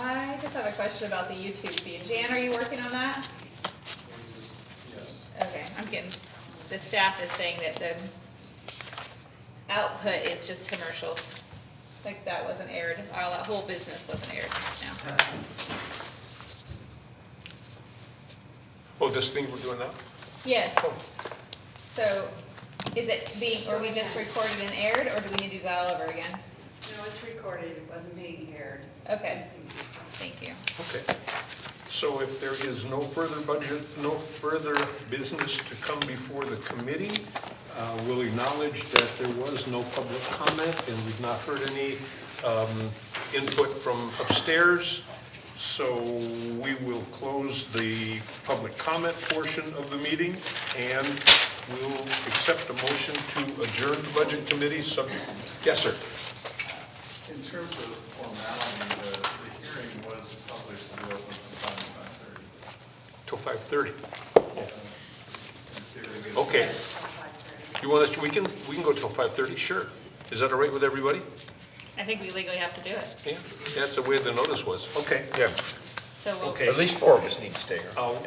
I just have a question about the YouTube feed. Jan, are you working on that? Yes. Okay, I'm getting, the staff is saying that the output is just commercials. Like that wasn't aired, all that whole business wasn't aired just now. Oh, this thing we're doing now? Yes. So is it being, or we just recorded and aired, or do we need to do that all over again? No, it's recorded, it wasn't being aired. Okay, thank you. Okay. So if there is no further business to come before the committee, we'll acknowledge that there was no public comment and we've not heard any input from upstairs. So we will close the public comment portion of the meeting and we'll accept a motion to adjourn the Budget Committee subject. Yes, sir. In terms of formality, the hearing was published to be open from 5:30. Till 5:30? Okay. You want us to, we can go till 5:30, sure. Is that all right with everybody? I think we legally have to do it. Yeah, that's the way the notice was. Okay. Yeah. So we'll. Okay. At least four of us need to stay here. I'll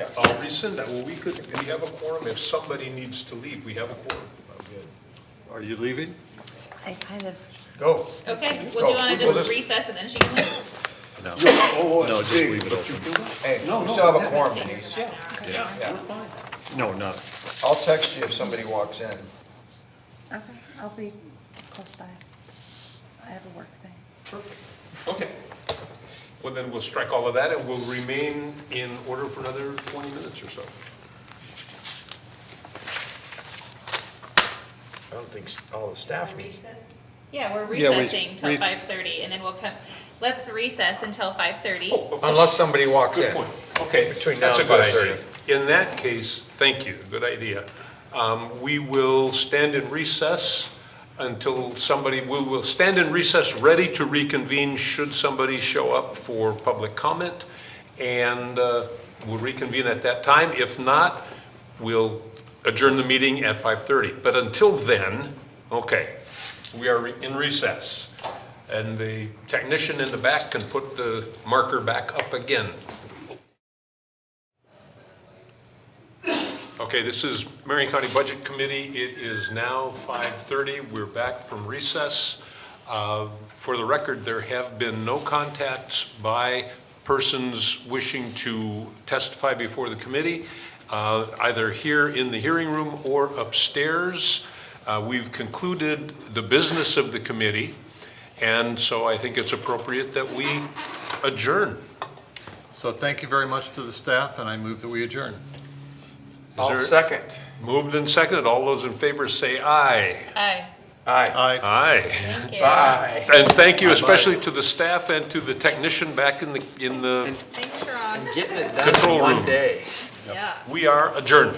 rescind that. Well, we have a quorum. If somebody needs to leave, we have a quorum. Are you leaving? I kind of, Go. Okay, well, do you want to just recess and then she can leave? No. Oh, No, just leave it open. Hey, we still have a quorum, Denise. Yeah. No, not. I'll text you if somebody walks in. okay, I'll be close by. I have a work thing. Perfect. Okay. Well, then we'll strike all of that and we'll remain in order for another 20 minutes or so. I don't think all the staff needs. Yeah, we're Yeah, recessing till 5:30 and then we'll come, let's recess until 5:30. Unless somebody walks Good in. point. Okay. Between now That's and a good idea. 5:30. In that case, thank you, good idea. We will stand in recess until we will stand in recess ready to reconvene should somebody show up for public comment. And we'll reconvene at that time. If not, we'll adjourn the meeting at 5:30. But until then, okay, we are in recess. And the technician in the back can put the marker back up again. Okay, this is Marion County Budget Committee. It is now 5:30. We're back from recess. For the record, there have been no contacts by persons wishing to testify before the committee, either here in the hearing room or upstairs. We've concluded the business of the committee, and so I think it's appropriate that we adjourn. So thank you very much to the staff, and I move that we adjourn. I'll second. Moved and seconded. All those in favor say aye. Aye. Aye. Aye. Aye. Thank you. Bye. And thank you especially to the staff and to the technician back in the Thanks, Ron. Getting it done Control in one room. day. Yeah. We are adjourned.